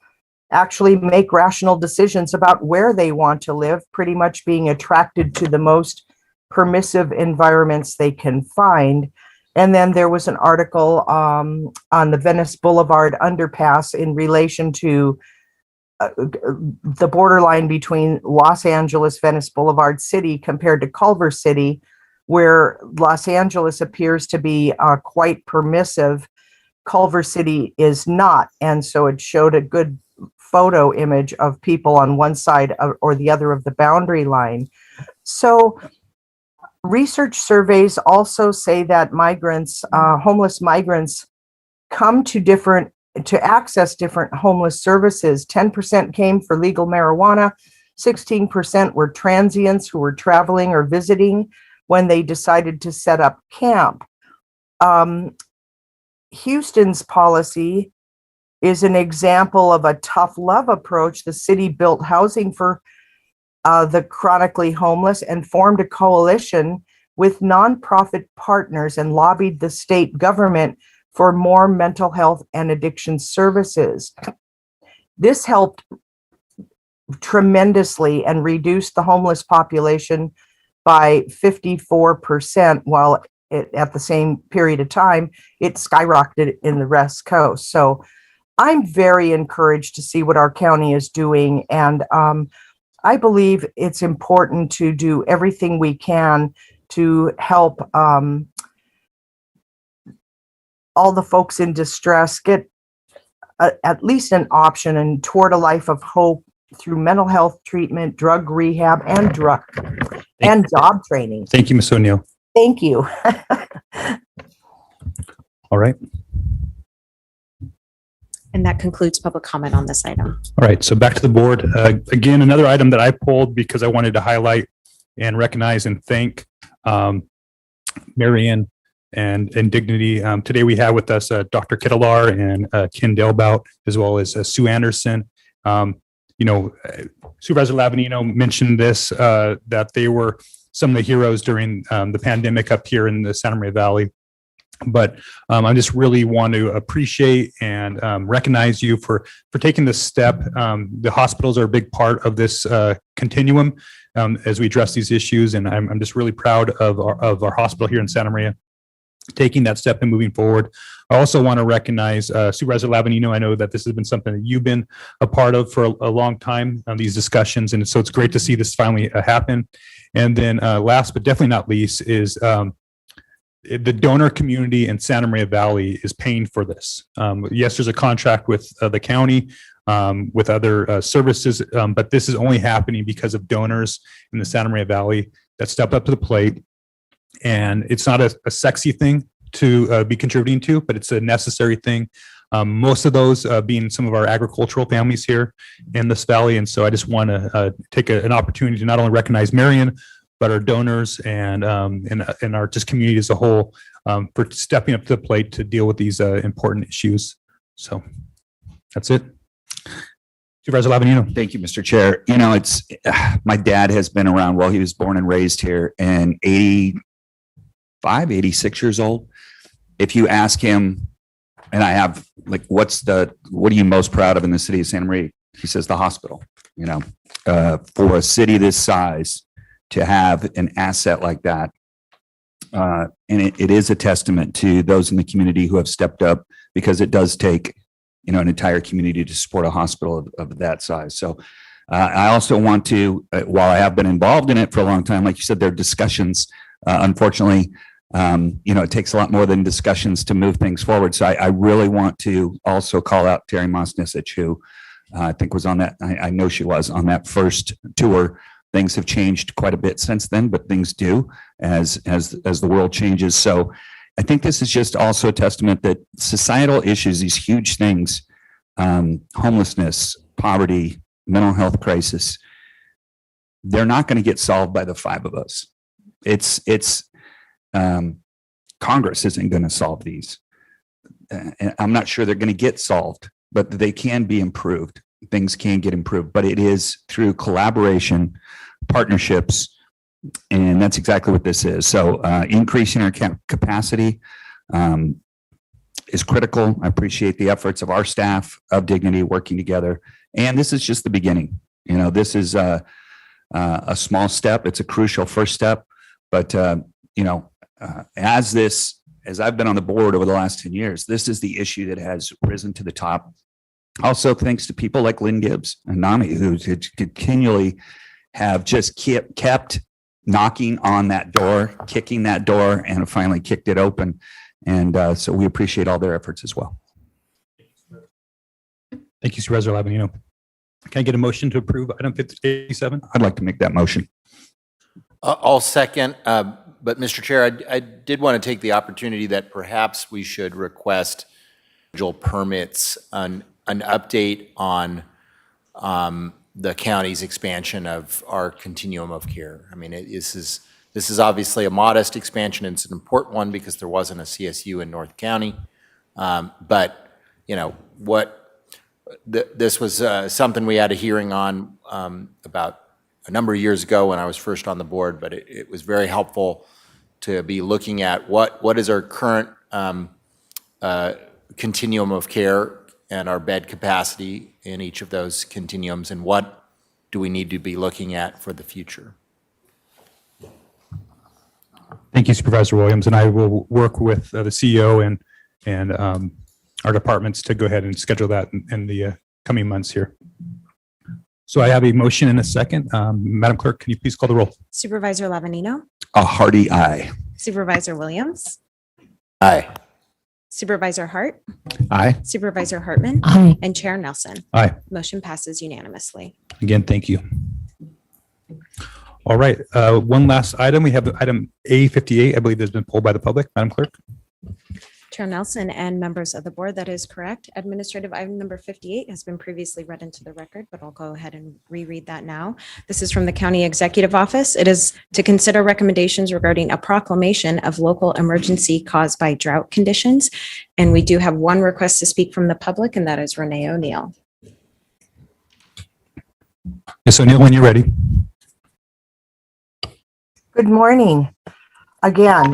actually make rational decisions about where they want to live, pretty much being attracted to the most permissive environments they can find. And then there was an article on the Venice Boulevard underpass in relation to the borderline between Los Angeles, Venice Boulevard City compared to Culver City, where Los Angeles appears to be quite permissive. Culver City is not. And so it showed a good photo image of people on one side or the other of the boundary line. So research surveys also say that migrants, homeless migrants, come to access different homeless services. 10% came for legal marijuana, 16% were transients who were traveling or visiting when they decided to set up camp. Houston's policy is an example of a tough love approach. The city built housing for the chronically homeless and formed a coalition with nonprofit partners and lobbied the state government for more mental health and addiction services. This helped tremendously and reduced the homeless population by 54%, while at the same period of time, it skyrocketed in the West Coast. So I'm very encouraged to see what our county is doing. And I believe it's important to do everything we can to help all the folks in distress get at least an option and toward a life of hope through mental health treatment, drug rehab, and job training. Thank you, Ms. O'Neill. Thank you. All right. And that concludes public comment on this item. All right, so back to the board. Again, another item that I pulled because I wanted to highlight and recognize and thank Marianne and Dignity. Today we have with us Dr. Kittlar and Ken Delbout, as well as Sue Anderson. Supervisor Lavanino mentioned this, that they were some of the heroes during the pandemic up here in the Santa Maria Valley. But I just really want to appreciate and recognize you for taking this step. The hospitals are a big part of this continuum as we address these issues, and I'm just really proud of our hospital here in Santa Maria taking that step and moving forward. I also want to recognize Supervisor Lavanino. I know that this has been something that you've been a part of for a long time, these discussions, and so it's great to see this finally happen. And then last but definitely not least is the donor community in Santa Maria Valley is paying for this. Yes, there's a contract with the county, with other services, but this is only happening because of donors in the Santa Maria Valley that step up to the plate. And it's not a sexy thing to be contributing to, but it's a necessary thing. Most of those being some of our agricultural families here in this valley. And so I just want to take an opportunity to not only recognize Marion, but our donors and our just community as a whole for stepping up to the plate to deal with these important issues. So that's it. Supervisor Lavanino. Thank you, Mr. Chair. It's my dad has been around. Well, he was born and raised here, and 86 years old. If you ask him, and I have what are you most proud of in the city of Santa Maria? He says the hospital. For a city this size to have an asset like that, and it is a testament to those in the community who have stepped up, because it does take an entire community to support a hospital of that size. So I also want to, while I have been involved in it for a long time, like you said, there are discussions. Unfortunately, it takes a lot more than discussions to move things forward. So I really want to also call out Terry Mosnisich, who I think was on that. I know she was on that first tour. Things have changed quite a bit since then, but things do as the world changes. So I think this is just also a testament that societal issues, these huge things, homelessness, poverty, mental health crisis, they're not going to get solved by the five of us. Congress isn't going to solve these. I'm not sure they're going to get solved, but they can be improved. Things can get improved, but it is through collaboration, partnerships, and that's exactly what this is. So increasing our capacity is critical. I appreciate the efforts of our staff of Dignity working together, and this is just the beginning. This is a small step. It's a crucial first step, but as I've been on the board over the last 10 years, this is the issue that has risen to the top. Also, thanks to people like Lynn Gibbs and NAMI, who continually have just kept knocking on that door, kicking that door, and finally kicked it open. And so we appreciate all their efforts as well. Thank you, Supervisor Lavanino. Can I get a motion to approve item 57? I'd like to make that motion. I'll second. But Mr. Chair, I did want to take the opportunity that perhaps we should request permits, an update on the county's expansion of our continuum of care. I mean, this is obviously a modest expansion. It's an important one because there wasn't a CSU in North County. But this was something we had a hearing on about a number of years ago when I was first on the board, but it was very helpful to be looking at what is our current continuum of care and our bed capacity in each of those continuums, and what do we need to be looking at for the future? Thank you, Supervisor Williams, and I will work with the CEO and our departments to go ahead and schedule that in the coming months here. So I have a motion and a second. Madam Clerk, can you please call the roll? Supervisor Lavanino, A hearty aye. Supervisor Williams, Aye. Supervisor Hart, Aye. Supervisor Hartman, Aye. and Chair Nelson. Aye. Motion passes unanimously. Again, thank you. All right, one last item. We have item A58. I believe has been pulled by the public. Madam Clerk? Chair Nelson and members of the board, that is correct. Administrative item number 58 has been previously read into the record, but I'll go ahead and reread that now. This is from the County Executive Office. It is to consider recommendations regarding a proclamation of local emergency caused by drought conditions. And we do have one request to speak from the public, and that is Renee O'Neill. Ms. O'Neill, when you're ready. Good morning. Again,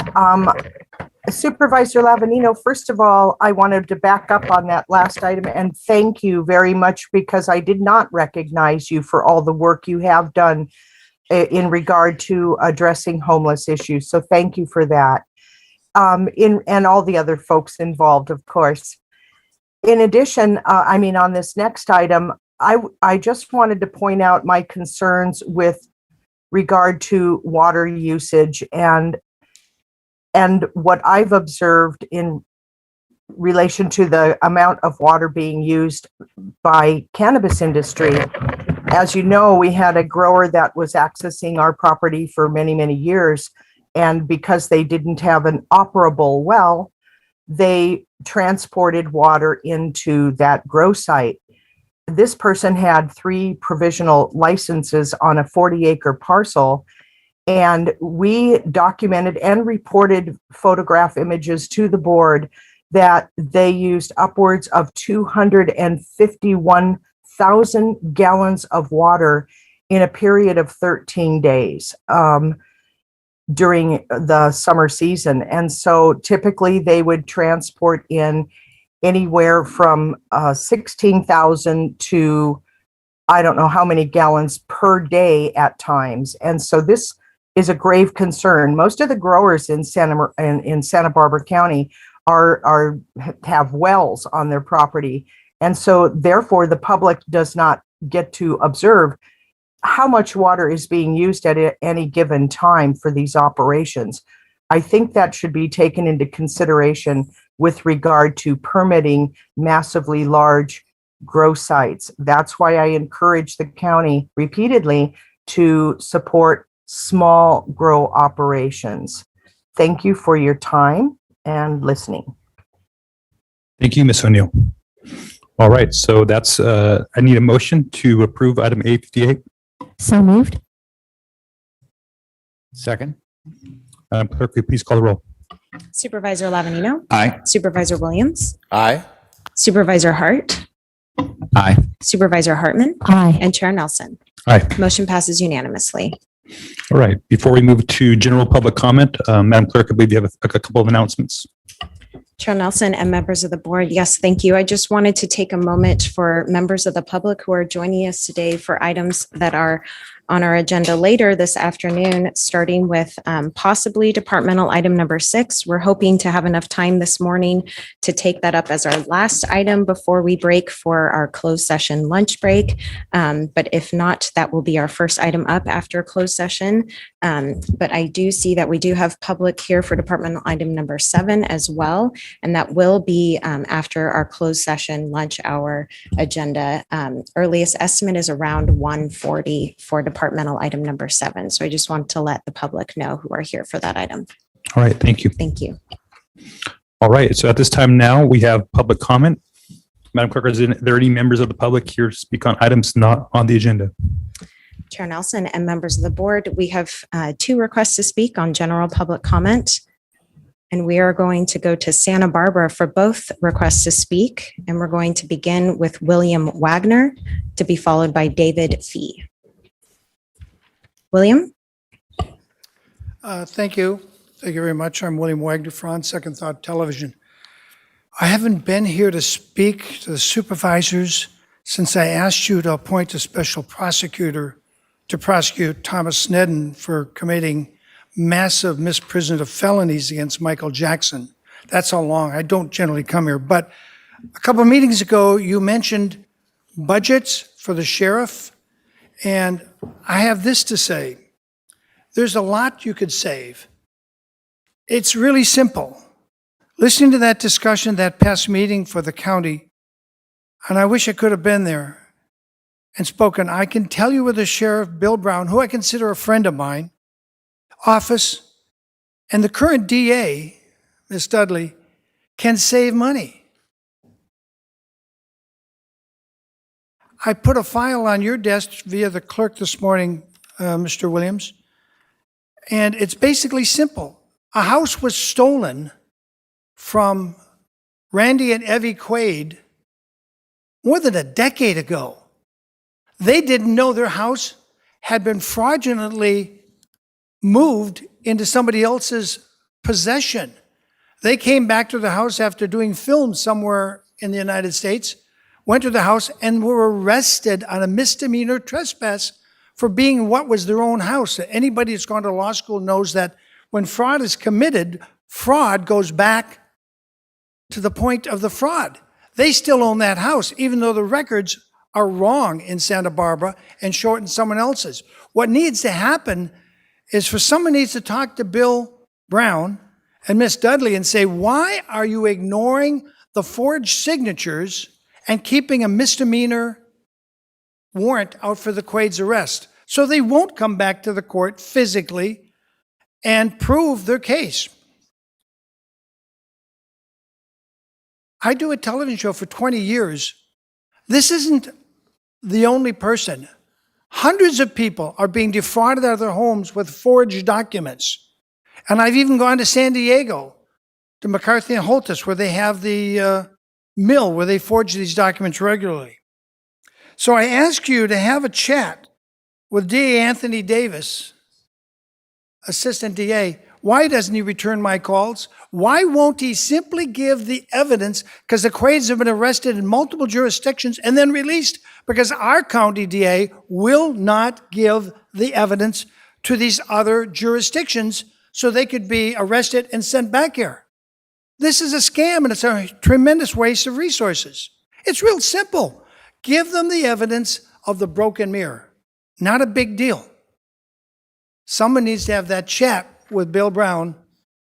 Supervisor Lavanino, first of all, I wanted to back up on that last item and thank you very much because I did not recognize you for all the work you have done in regard to addressing homeless issues. So thank you for that. And all the other folks involved, of course. In addition, on this next item, I just wanted to point out my concerns with regard to water usage and what I've observed in relation to the amount of water being used by cannabis industry. As you know, we had a grower that was accessing our property for many, many years. And because they didn't have an operable well, they transported water into that grow site. This person had 3 provisional licenses on a 40-acre parcel. And we documented and reported photograph images to the board that they used upwards of 251,000 gallons of water in a period of 13 days during the summer season. And so typically they would transport in anywhere from 16,000 to I don't know how many gallons per day at times. And so this is a grave concern. Most of the growers in Santa Barbara County have wells on their property. And so therefore the public does not get to observe how much water is being used at any given time for these operations. I think that should be taken into consideration with regard to permitting massively large grow sites. That's why I encourage the county repeatedly to support small grow operations. Thank you for your time and listening. Thank you, Ms. O'Neill. All right, so that's, I need a motion to approve item A58. So moved. Second. Madam Clerk, will you please call the roll? Supervisor Lavanino, Aye. Supervisor Williams, Aye. Supervisor Hart, Aye. Supervisor Hartman, Aye. and Chair Nelson. Aye. Motion passes unanimously. All right, before we move to general public comment, Madam Clerk, I believe you have a couple of announcements. Chair Nelson and members of the board, yes, thank you. I just wanted to take a moment for members of the public who are joining us today for items that are on our agenda later this afternoon, starting with possibly departmental item number 6. We're hoping to have enough time this morning to take that up as our last item before we break for our closed session lunch break. But if not, that will be our first item up after closed session. But I do see that we do have public here for departmental item number 7 as well. And that will be after our closed session lunch hour agenda. Earliest estimate is around 1:40 for departmental item number 7. So I just want to let the public know who are here for that item. All right, thank you. Thank you. All right, so at this time now, we have public comment. Madam Clerk, are there any members of the public here to speak on items not on the agenda? Chair Nelson and members of the board, we have 2 requests to speak on general public comment. And we are going to go to Santa Barbara for both requests to speak. And we're going to begin with William Wagner to be followed by David Fee. William? Thank you. Thank you very much. I'm William Wagner from Second Thought Television. I haven't been here to speak to the supervisors since I asked you to appoint a special prosecutor to prosecute Thomas Snedden for committing massive misprision of felonies against Michael Jackson. That's how long. I don't generally come here. But a couple of meetings ago, you mentioned budgets for the sheriff. And I have this to say. There's a lot you could save. It's really simple. Listening to that discussion, that past meeting for the county, and I wish I could have been there and spoken. I can tell you with the Sheriff Bill Brown, who I consider a friend of mine, office, and the current DA, Ms. Dudley, can save money. I put a file on your desk via the clerk this morning, Mr. Williams, and it's basically simple. A house was stolen from Randy and Evie Quaid more than a decade ago. They didn't know their house had been fraudulently moved into somebody else's possession. They came back to the house after doing film somewhere in the United States, went to the house and were arrested on a misdemeanor trespass for being what was their own house. Anybody that's gone to law school knows that when fraud is committed, fraud goes back to the point of the fraud. They still own that house, even though the records are wrong in Santa Barbara and short in someone else's. What needs to happen is for someone needs to talk to Bill Brown and Miss Dudley and say, why are you ignoring the forged signatures and keeping a misdemeanor warrant out for the Quaid's arrest? So they won't come back to the court physically and prove their case. I do a television show for 20 years. This isn't the only person. Hundreds of people are being defrauded out of their homes with forged documents. And I've even gone to San Diego, to McCarthy and Holtis, where they have the mill where they forge these documents regularly. So I ask you to have a chat with DA Anthony Davis, Assistant DA. Why doesn't he return my calls? Why won't he simply give the evidence? Because the Quaids have been arrested in multiple jurisdictions and then released because our county DA will not give the evidence to these other jurisdictions so they could be arrested and sent back here. This is a scam and it's a tremendous waste of resources. It's real simple. Give them the evidence of the broken mirror. Not a big deal. Someone needs to have that chat with Bill Brown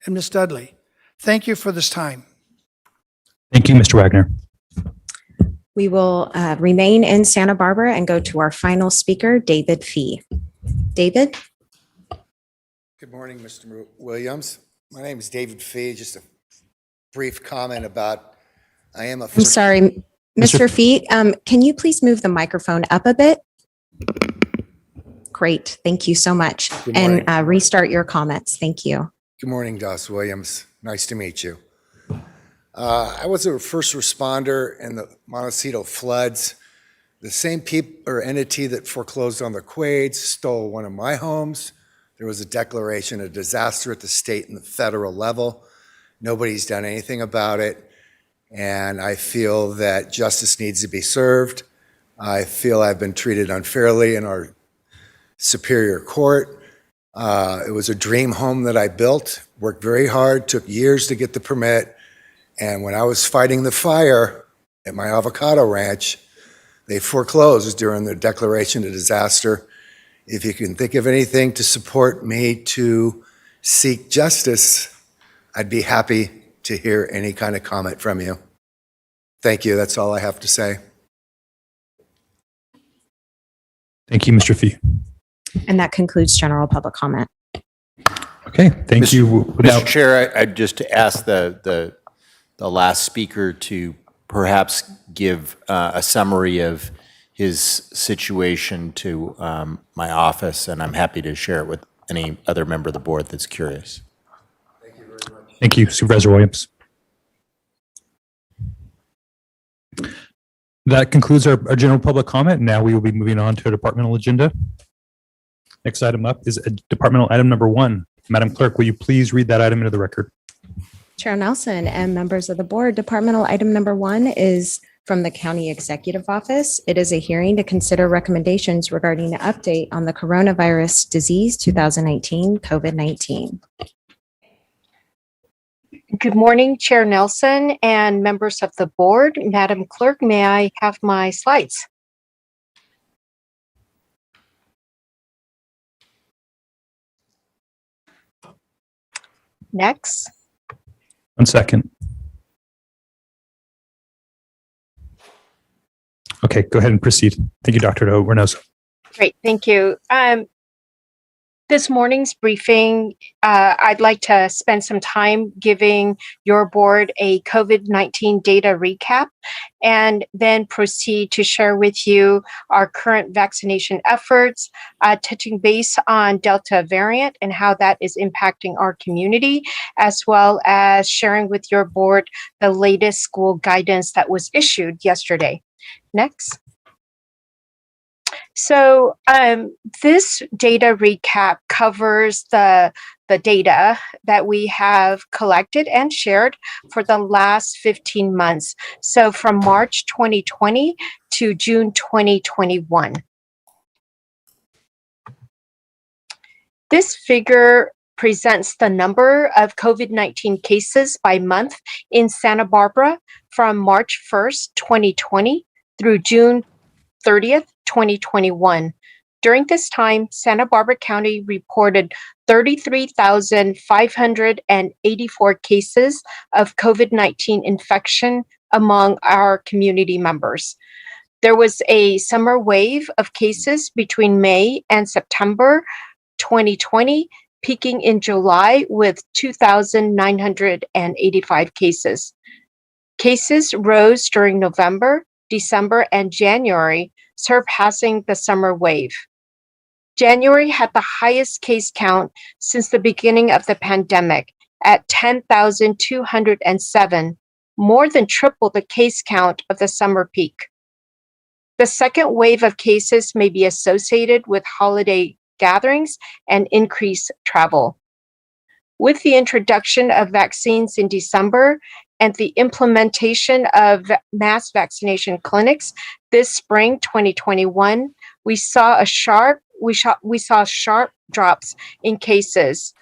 and Miss Dudley. Thank you for this time. Thank you, Mr. Wagner. We will remain in Santa Barbara and go to our final speaker, David Fee. David? Good morning, Mr. Williams. My name is David Fee. Just a brief comment about, I am a... I'm sorry, Mr. Fee, can you please move the microphone up a bit? Great, thank you so much. And restart your comments, thank you. Good morning, Doss Williams. Nice to meet you. I was a first responder in the Montecito floods. The same people or entity that foreclosed on the Quaids stole one of my homes. There was a declaration of disaster at the state and the federal level. Nobody's done anything about it. And I feel that justice needs to be served. I feel I've been treated unfairly in our Superior Court. It was a dream home that I built, worked very hard, took years to get the permit. And when I was fighting the fire at my avocado ranch, they foreclosed during the declaration of disaster. If you can think of anything to support me to seek justice, I'd be happy to hear any kind of comment from you. Thank you. That's all I have to say. Thank you, Mr. Fee. And that concludes general public comment. Okay, thank you. Mr. Chair, I'd just ask the last speaker to perhaps give a summary of his situation to my office, and I'm happy to share it with any other member of the board that's curious. Thank you very much. Thank you, Supervisor Williams. That concludes our general public comment. Now we will be moving on to a departmental agenda. Next item up is departmental item number 1. Madam Clerk, will you please read that item into the record? Chair Nelson and members of the board, departmental item number 1 is from the County Executive Office. It is a hearing to consider recommendations regarding an update on the coronavirus disease 2019 COVID-19. Good morning, Chair Nelson and members of the board. Madam Clerk, may I have my slides? Next. 1 second. Okay, go ahead and proceed. Thank you, Dr. Reynoso. Great, thank you. This morning's briefing, I'd like to spend some time giving your board a COVID-19 data recap and then proceed to share with you our current vaccination efforts, touching base on Delta variant and how that is impacting our community, as well as sharing with your board the latest school guidance that was issued yesterday. Next. So this data recap covers the data that we have collected and shared for the last 15 months. So from March 2020 to June 2021. This figure presents the number of COVID-19 cases by month in Santa Barbara from March 1st, 2020 through June 30th, 2021. During this time, Santa Barbara County reported 33,584 cases of COVID-19 infection among our community members. There was a summer wave of cases between May and September 2020, peaking in July with 2,985 cases. Cases rose during November, December, and January, surpassing the summer wave. January had the highest case count since the beginning of the pandemic at 10,207, more than triple the case count of the summer peak. The second wave of cases may be associated with holiday gatherings and increased travel. With the introduction of vaccines in December and the implementation of mass vaccination clinics this spring 2021, we saw sharp drops in cases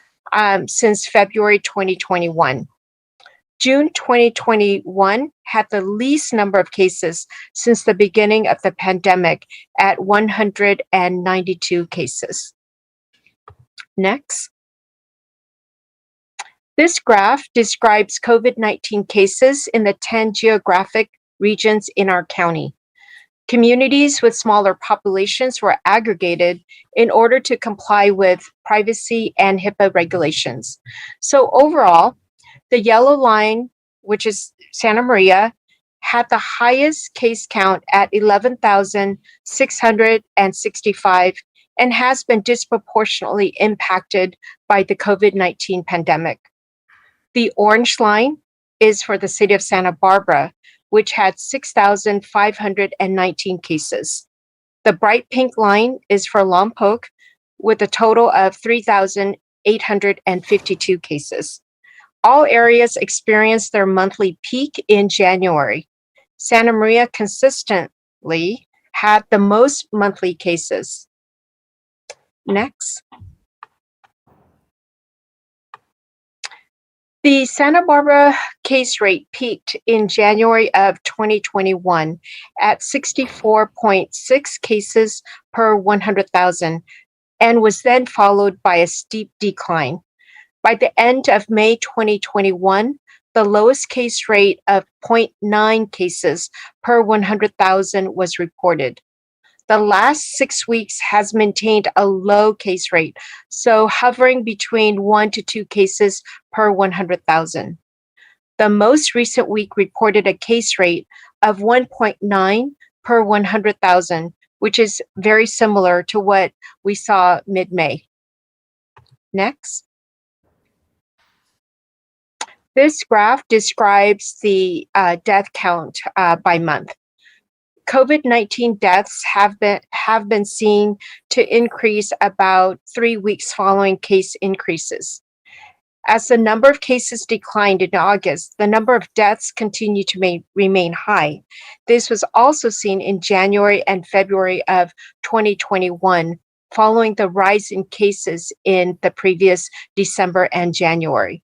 since February 2021. June 2021 had the least number of cases since the beginning of the pandemic at 192 cases. Next. This graph describes COVID-19 cases in the 10 geographic regions in our county. Communities with smaller populations were aggregated in order to comply with privacy and HIPAA regulations. So overall, the yellow line, which is Santa Maria, had the highest case count at 11,665 and has been disproportionately impacted by the COVID-19 pandemic. The orange line is for the city of Santa Barbara, which had 6,519 cases. The bright pink line is for Lompoc, with a total of 3,852 cases. All areas experienced their monthly peak in January. Santa Maria consistently had the most monthly cases. Next. The Santa Barbara case rate peaked in January of 2021 at 64.6 cases per 100,000 and was then followed by a steep decline. By the end of May 2021, the lowest case rate of 0.9 cases per 100,000 was reported. The last 6 weeks has maintained a low case rate, so hovering between 1 to 2 cases per 100,000. The most recent week reported a case rate of 1.9 per 100,000, which is very similar to what we saw mid-May. Next. This graph describes the death count by month. COVID-19 deaths have been seen to increase about 3 weeks following case increases. As the number of cases declined in August, the number of deaths continued to remain high. This was also seen in January and February of 2021, following the rise in cases in the previous December and January.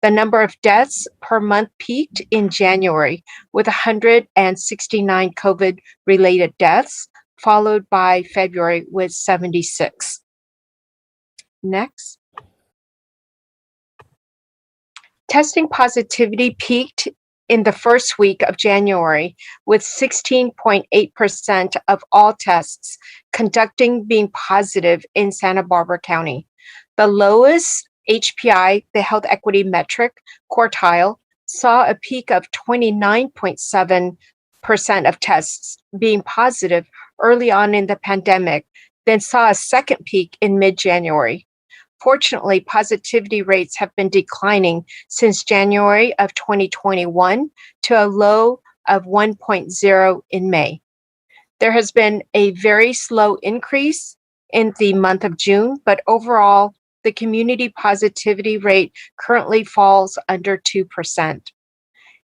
The number of deaths per month peaked in January with 169 COVID-related deaths, followed by February with 76. Next. Testing positivity peaked in the first week of January, with 16.8% of all tests conducting being positive in Santa Barbara County. The lowest HPI, the health equity metric quartile, saw a peak of 29.7% of tests being positive early on in the pandemic, then saw a second peak in mid-January. Fortunately, positivity rates have been declining since January of 2021 to a low of 1.0 in May. There has been a very slow increase in the month of June, but overall, the community positivity rate currently falls under 2%.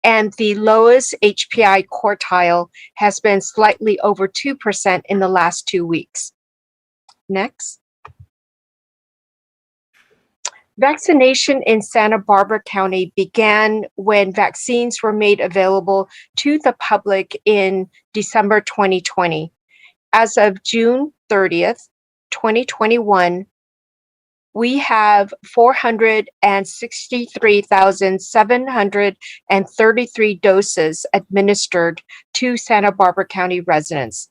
And the lowest HPI quartile has been slightly over 2% in the last 2 weeks. Next. Vaccination in Santa Barbara County began when vaccines were made available to the public in December 2020. As of June 30th, 2021, we have 463,733 doses administered to Santa Barbara County residents.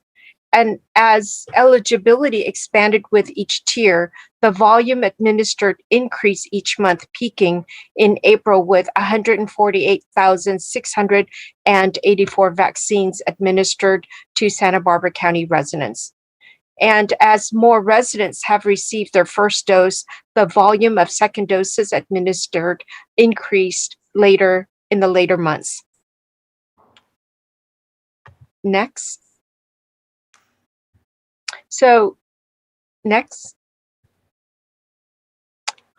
And as eligibility expanded with each tier, the volume administered increased each month, peaking in April with 148,684 vaccines administered to Santa Barbara County residents. And as more residents have received their first dose, the volume of second doses administered increased later in the later months. Next. So, next.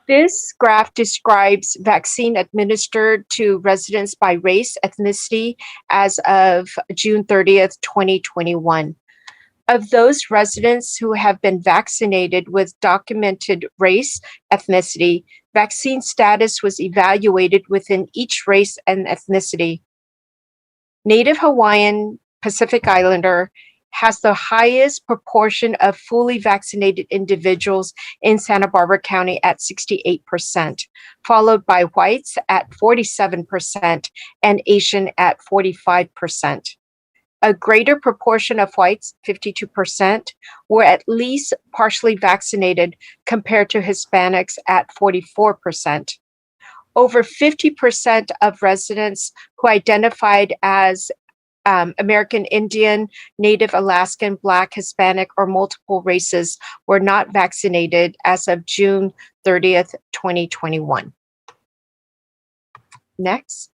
This graph describes vaccine administered to residents by race, ethnicity as of June 30th, 2021. Of those residents who have been vaccinated with documented race, ethnicity, vaccine status was evaluated within each race and ethnicity. Native Hawaiian, Pacific Islander, has the highest proportion of fully vaccinated individuals in Santa Barbara County at 68%, followed by whites at 47% and Asian at 45%. A greater proportion of whites, 52%, were at least partially vaccinated compared to Hispanics at 44%. Over 50% of residents who identified as American Indian, Native Alaskan, Black, Hispanic, or multiple races were not vaccinated as of June 30th, 2021. Next.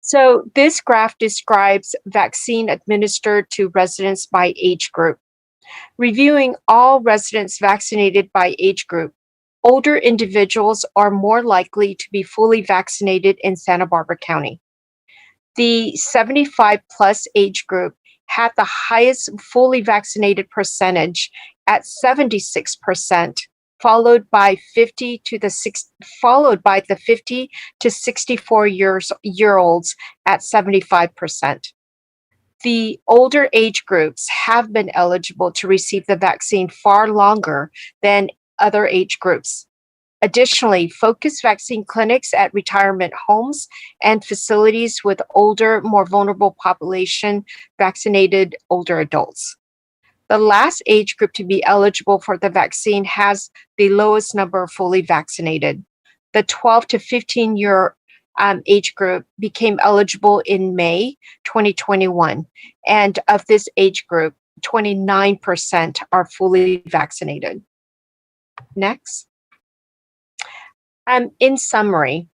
So this graph describes vaccine administered to residents by age group. Reviewing all residents vaccinated by age group, older individuals are more likely to be fully vaccinated in Santa Barbara County. The 75 plus age group had the highest fully vaccinated percentage at 76%, followed by the 50 to 64-year-olds at 75%. The older age groups have been eligible to receive the vaccine far longer than other age groups. Additionally, focused vaccine clinics at retirement homes and facilities with older, more vulnerable population vaccinated older adults. The last age group to be eligible for the vaccine has the lowest number of fully vaccinated. The 12 to 15-year age group became eligible in May 2021. And of this age group, 29% are fully vaccinated. Next. In summary,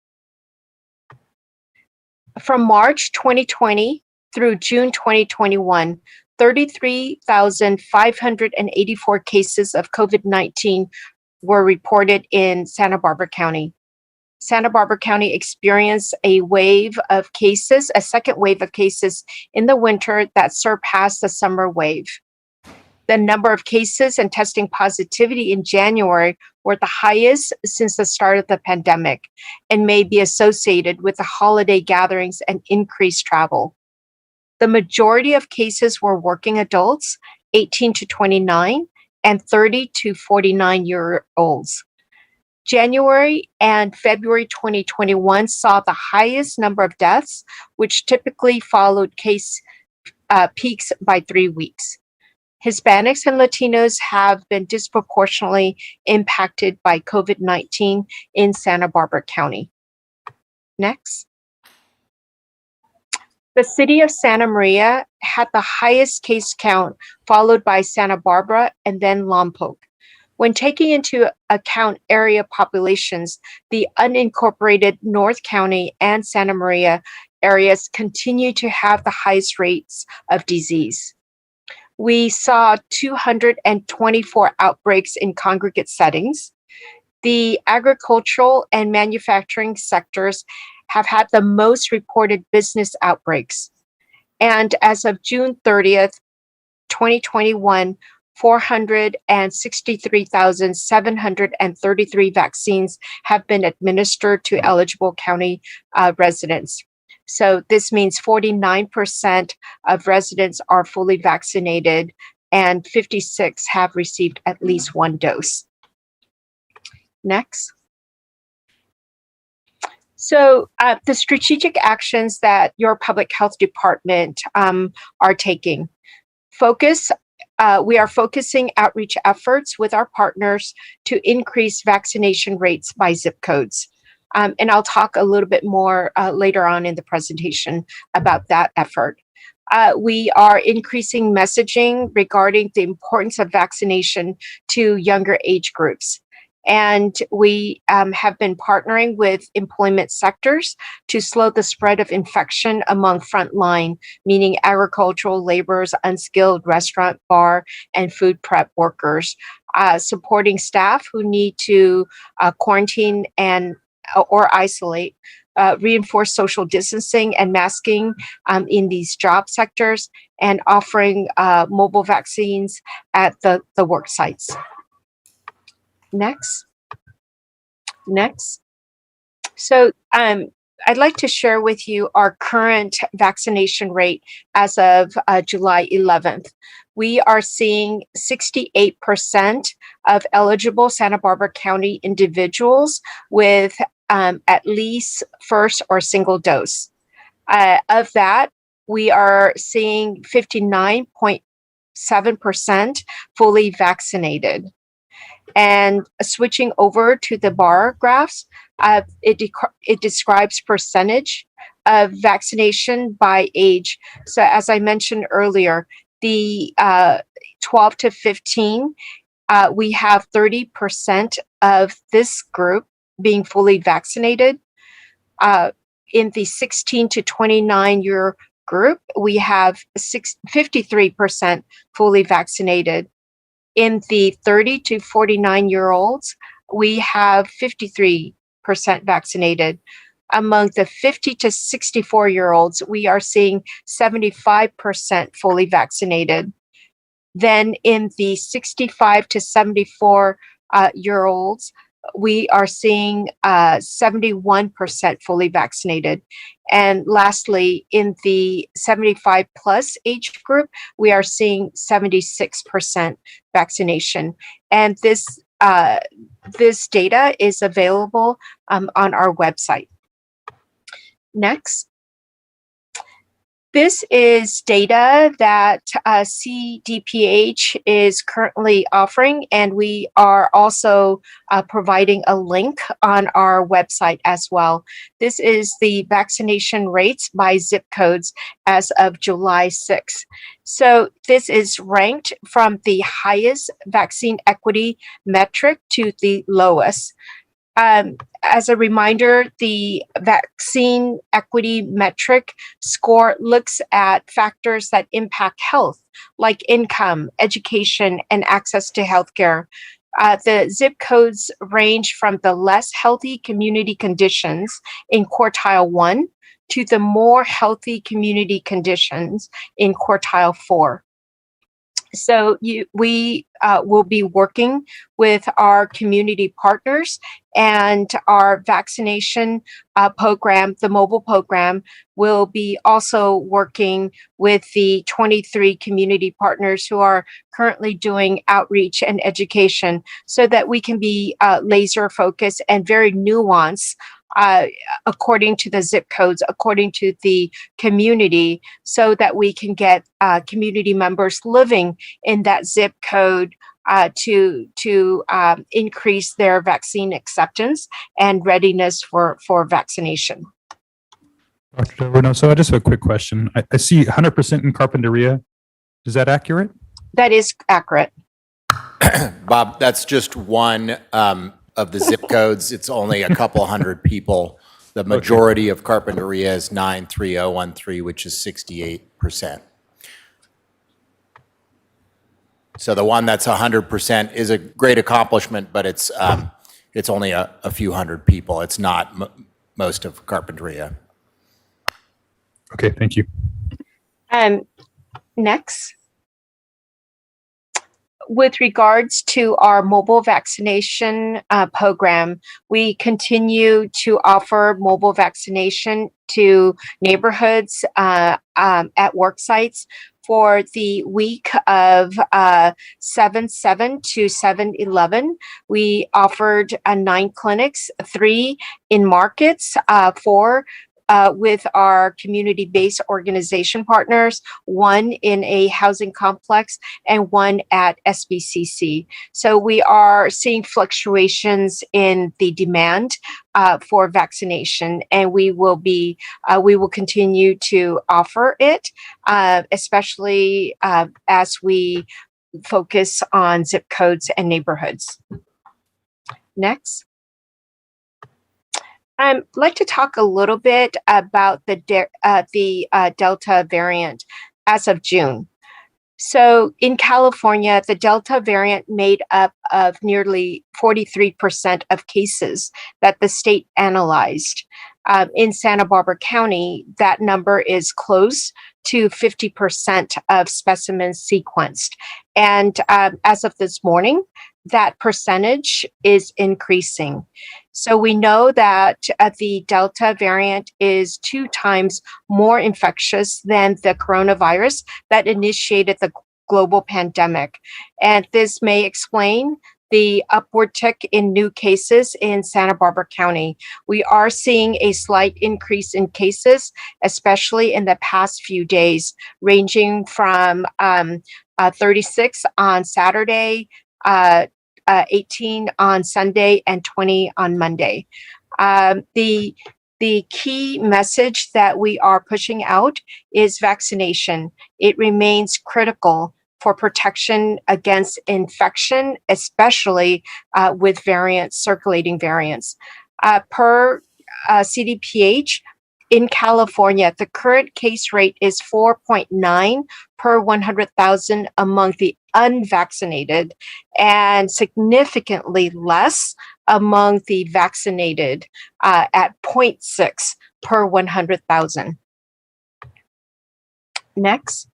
from March 2020 through June 2021, 33,584 cases of COVID-19 were reported in Santa Barbara County. Santa Barbara County experienced a second wave of cases in the winter that surpassed the summer wave. The number of cases and testing positivity in January were the highest since the start of the pandemic and may be associated with the holiday gatherings and increased travel. The majority of cases were working adults, 18 to 29, and 30 to 49-year-olds. January and February 2021 saw the highest number of deaths, which typically followed case peaks by 3 weeks. Hispanics and Latinos have been disproportionately impacted by COVID-19 in Santa Barbara County. Next. The city of Santa Maria had the highest case count, followed by Santa Barbara and then Lompoc. When taking into account area populations, the unincorporated North County and Santa Maria areas continue to have the highest rates of disease. We saw 224 outbreaks in congregate settings. The agricultural and manufacturing sectors have had the most reported business outbreaks. And as of June 30th, 2021, 463,733 vaccines have been administered to eligible county residents. So this means 49% of residents are fully vaccinated and 56 have received at least one dose. Next. So the strategic actions that your public health department are taking. We are focusing outreach efforts with our partners to increase vaccination rates by zip codes. And I'll talk a little bit more later on in the presentation about that effort. We are increasing messaging regarding the importance of vaccination to younger age groups. And we have been partnering with employment sectors to slow the spread of infection among frontline, meaning agricultural laborers, unskilled restaurant, bar, and food prep workers, supporting staff who need to quarantine or isolate, reinforce social distancing and masking in these job sectors, and offering mobile vaccines at the work sites. Next. So I'd like to share with you our current vaccination rate as of July 11th. We are seeing 68% of eligible Santa Barbara County individuals with at least first or single dose. Of that, we are seeing 59.7% fully vaccinated. And switching over to the bar graphs, it describes percentage of vaccination by age. So as I mentioned earlier, the 12 to 15, we have 30% of this group being fully vaccinated. In the 16 to 29-year group, we have 53% fully vaccinated. In the 30 to 49-year-olds, we have 53% vaccinated. Among the 50 to 64-year-olds, we are seeing 75% fully vaccinated. Then in the 65 to 74-year-olds, we are seeing 71% fully vaccinated. And lastly, in the 75 plus age group, we are seeing 76% vaccination. And this data is available on our website. Next. This is data that CDPH is currently offering, and we are also providing a link on our website as well. This is the vaccination rates by zip codes as of July 6th. So this is ranked from the highest vaccine equity metric to the lowest. As a reminder, the vaccine equity metric score looks at factors that impact health, like income, education, and access to healthcare. The zip codes range from the less healthy community conditions in quartile 1 to the more healthy community conditions in quartile 4. So we will be working with our community partners, and our vaccination program, the mobile program, will be also working with the 23 community partners who are currently doing outreach and education, so that we can be laser focused and very nuanced according to the zip codes, according to the community, so that we can get community members living in that zip code to increase their vaccine acceptance and readiness for vaccination. Dr. Del Bruno, so I just have a quick question. I see 100% in Carpinteria. Is that accurate? That is accurate. Bob, that's just one of the zip codes. It's only a couple hundred people. The majority of Carpinteria is 93013, which is 68%. So the one that's 100% is a great accomplishment, but it's only a few hundred people. It's not most of Carpinteria. Okay, thank you. Next. With regards to our mobile vaccination program, we continue to offer mobile vaccination to neighborhoods at work sites. For the week of 7/7 to 7/11, we offered 9 clinics, 3 in markets, 4 with our community-based organization partners, 1 in a housing complex, and 1 at SBCC. So we are seeing fluctuations in the demand for vaccination, and we will continue to offer it, especially as we focus on zip codes and neighborhoods. Next. I'd like to talk a little bit about the Delta variant as of June. So in California, the Delta variant made up of nearly 43% of cases that the state analyzed. In Santa Barbara County, that number is close to 50% of specimens sequenced. And as of this morning, that percentage is increasing. So we know that the Delta variant is 2 times more infectious than the coronavirus that initiated the global pandemic. And this may explain the upward tick in new cases in Santa Barbara County. We are seeing a slight increase in cases, especially in the past few days, ranging from 36 on Saturday, 18 on Sunday, and 20 on Monday. The key message that we are pushing out is vaccination. It remains critical for protection against infection, especially with circulating variants. Per CDPH, in California, the current case rate is 4.9 per 100,000 among the unvaccinated, and significantly less among the vaccinated at 0.6 per 100,000. Next.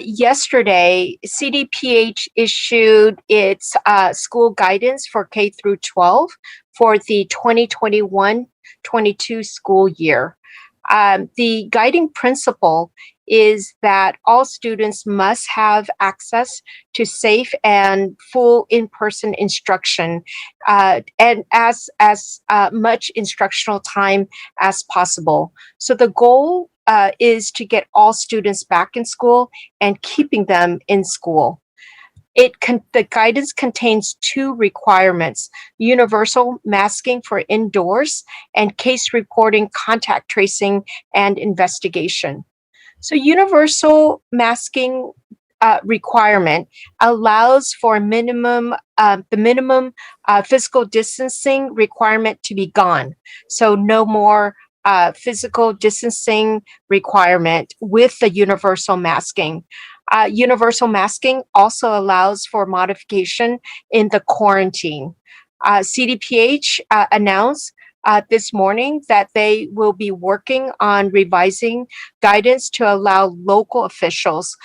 Yesterday, CDPH issued its school guidance for K through 12 for the 2021-22 school year. The guiding principle is that all students must have access to safe and full in-person instruction, and as much instructional time as possible. So the goal is to get all students back in school and keeping them in school. The guidance contains 2 requirements: universal masking for indoors and case reporting, contact tracing, and investigation. So universal masking requirement allows for the minimum physical distancing requirement to be gone. So no more physical distancing requirement with the universal masking. Universal masking also allows for modification in the quarantine. CDPH announced this morning that they will be working on revising guidance to allow local officials,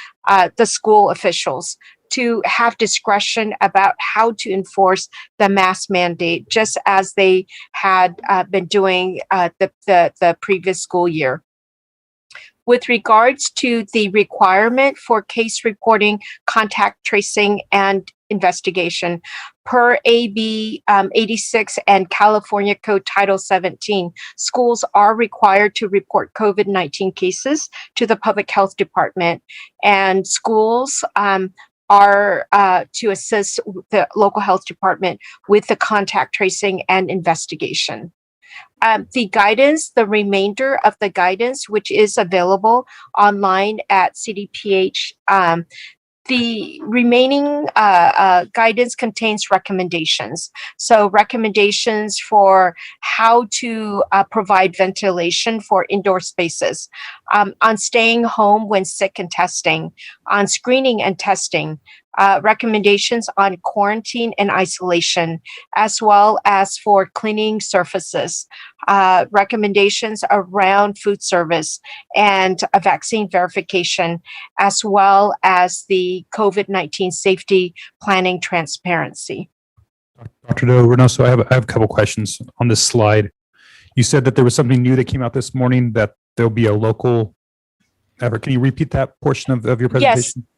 the school officials, to have discretion about how to enforce the mask mandate, just as they had been doing the previous school year. With regards to the requirement for case reporting, contact tracing, and investigation, per AB 86 and California Code Title 17, schools are required to report COVID-19 cases to the Public Health Department, and schools are to assist the local health department with the contact tracing and investigation. The guidance, the remainder of the guidance, which is available online at CDPH, the remaining guidance contains recommendations. So recommendations for how to provide ventilation for indoor spaces, on staying home when sick and testing, on screening and testing, recommendations on quarantine and isolation, as well as for cleaning surfaces, recommendations around food service and a vaccine verification, as well as the COVID-19 safety planning transparency. Dr. Do Reynoso, I have a couple questions on this slide. You said that there was something new that came out this morning, that there'll be a local effort. Can you repeat that portion of your presentation? Yes.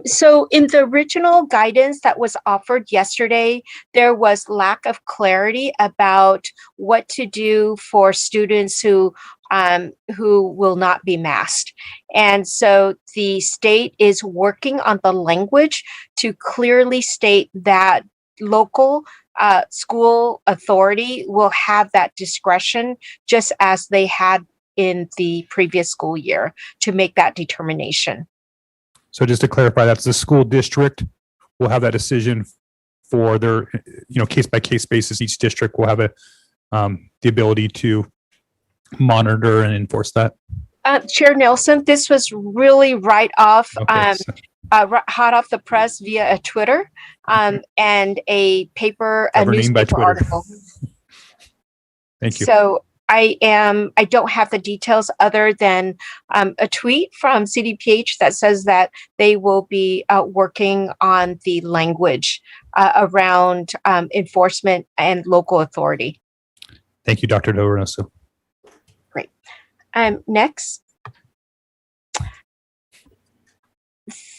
So in the original guidance that was offered yesterday, there was lack of clarity about what to do for students who will not be masked. And so the state is working on the language to clearly state that local school authority will have that discretion, just as they had in the previous school year, to make that determination. So just to clarify, that's the school district will have that decision for their, case by case basis. Each district will have the ability to monitor and enforce that. Chair Nelson, this was really right off, Okay, hot off the press via a Twitter and a newspaper article. Thank you. So I don't have the details other than a tweet from CDPH that says that they will be working on the language around enforcement and local authority. Thank you, Dr. Do Reynoso. Great. Next.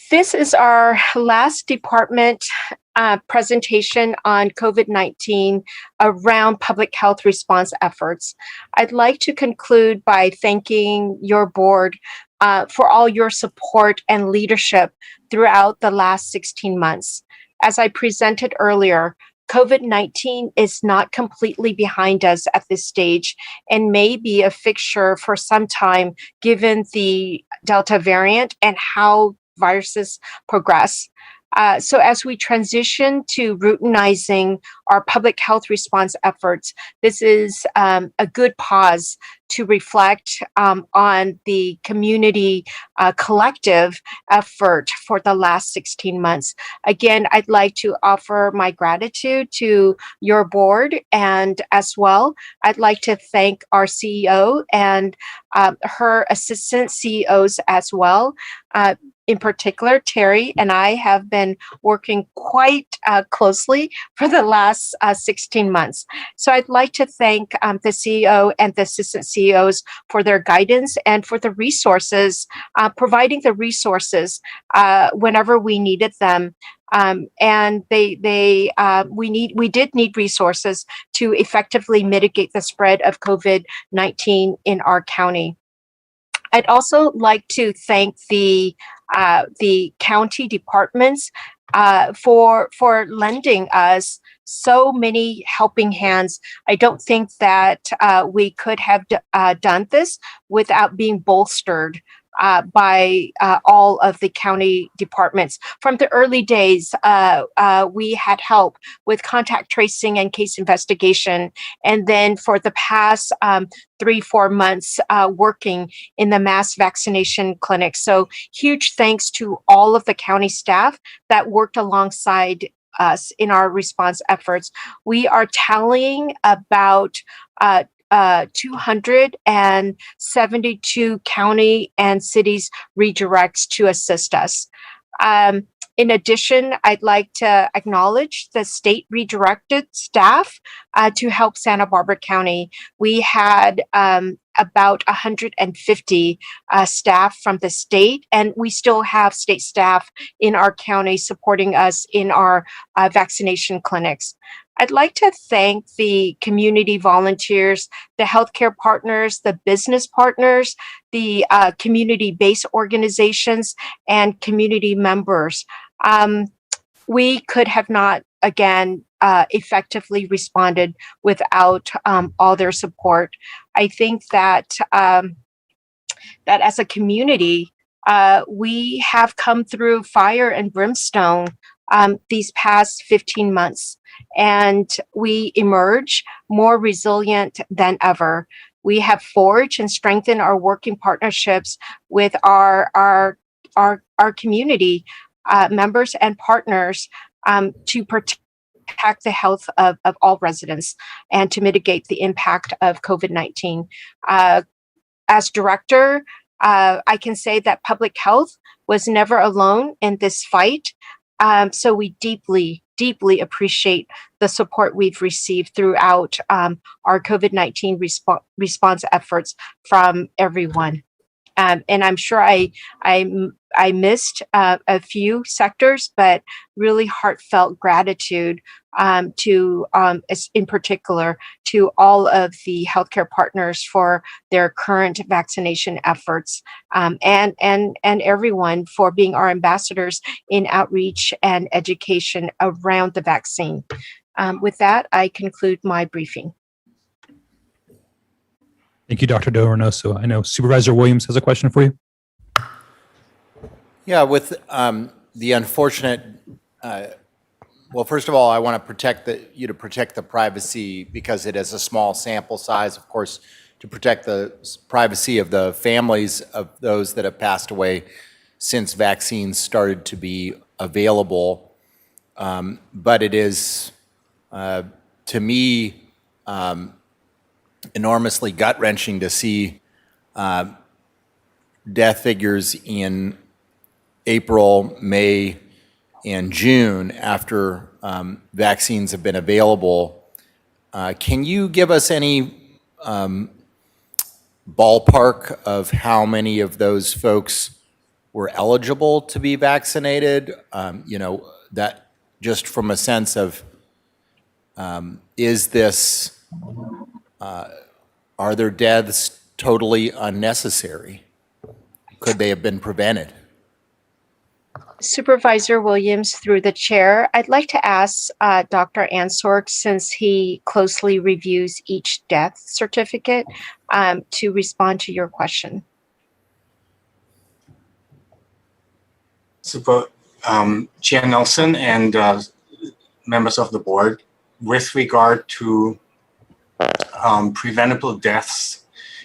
This is our last department presentation on COVID-19 around public health response efforts. I'd like to conclude by thanking your board for all your support and leadership throughout the last 16 months. As I presented earlier, COVID-19 is not completely behind us at this stage and may be a fixture for some time given the Delta variant and how viruses progress. So as we transition to routinizing our public health response efforts, this is a good pause to reflect on the community collective effort for the last 16 months. Again, I'd like to offer my gratitude to your board, and as well, I'd like to thank our CEO and her assistant CEOs as well. In particular, Terry and I have been working quite closely for the last 16 months. So I'd like to thank the CEO and the assistant CEOs for their guidance and for the resources, providing the resources whenever we needed them. And we did need resources to effectively mitigate the spread of COVID-19 in our county. I'd also like to thank the county departments for lending us so many helping hands. I don't think that we could have done this without being bolstered by all of the county departments. From the early days, we had help with contact tracing and case investigation. And then for the past 3-4 months, working in the mass vaccination clinic. So huge thanks to all of the county staff that worked alongside us in our response efforts. We are tallying about 272 county and cities redirects to assist us. In addition, I'd like to acknowledge the state redirected staff to help Santa Barbara County. We had about 150 staff from the state, and we still have state staff in our county supporting us in our vaccination clinics. I'd like to thank the community volunteers, the healthcare partners, the business partners, the community-based organizations, and community members. We could have not, again, effectively responded without all their support. I think that that as a community, we have come through fire and brimstone these past 15 months, and we emerge more resilient than ever. We have forged and strengthened our working partnerships with our community members and partners to protect the health of all residents and to mitigate the impact of COVID-19. As director, I can say that public health was never alone in this fight. So we deeply, deeply appreciate the support we've received throughout our COVID-19 response efforts from everyone. And I'm sure I missed a few sectors, but really heartfelt gratitude to, in particular, to all of the healthcare partners for their current vaccination efforts, and everyone for being our ambassadors in outreach and education around the vaccine. With that, I conclude my briefing. Thank you, Dr. Del Reynoso. I know Supervisor Williams has a question for you. Yeah, with the unfortunate, well, first of all, I want to protect you to protect the privacy because it is a small sample size, of course, to protect the privacy of the families of those that have passed away since vaccines started to be available. But it is, to me, enormously gut-wrenching to see death figures in April, May, and June after vaccines have been available. Can you give us any ballpark of how many of those folks were eligible to be vaccinated? You know, that just from a sense of, is this, are their deaths totally unnecessary? Could they have been prevented? Supervisor Williams, through the chair, I'd like to ask Dr. Ansork, since he closely reviews each death certificate, to respond to your question. Chair Nelson and members of the board, with regard to preventable deaths,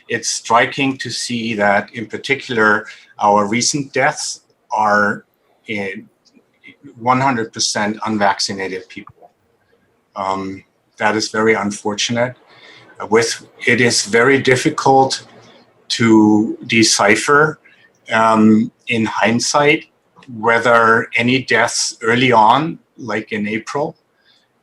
it's striking to see that in particular, our recent deaths are in 100% unvaccinated people. That is very unfortunate. It is very difficult to decipher in hindsight whether any deaths early on, like in April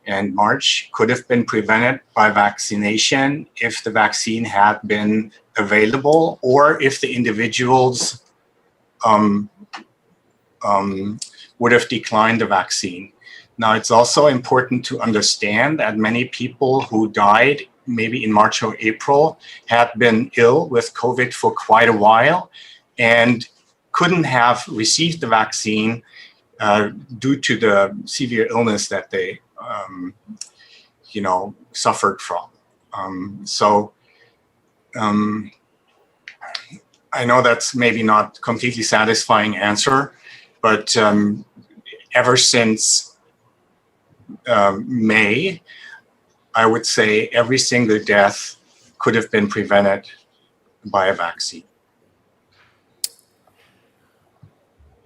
and March, could have been prevented by vaccination if the vaccine had been available, or if the individuals would have declined the vaccine. Now, it's also important to understand that many people who died maybe in March or April had been ill with COVID for quite a while and couldn't have received the vaccine due to the severe illness that they, suffered from. I know that's maybe not completely satisfying answer, but ever since May, I would say every single death could have been prevented by a vaccine.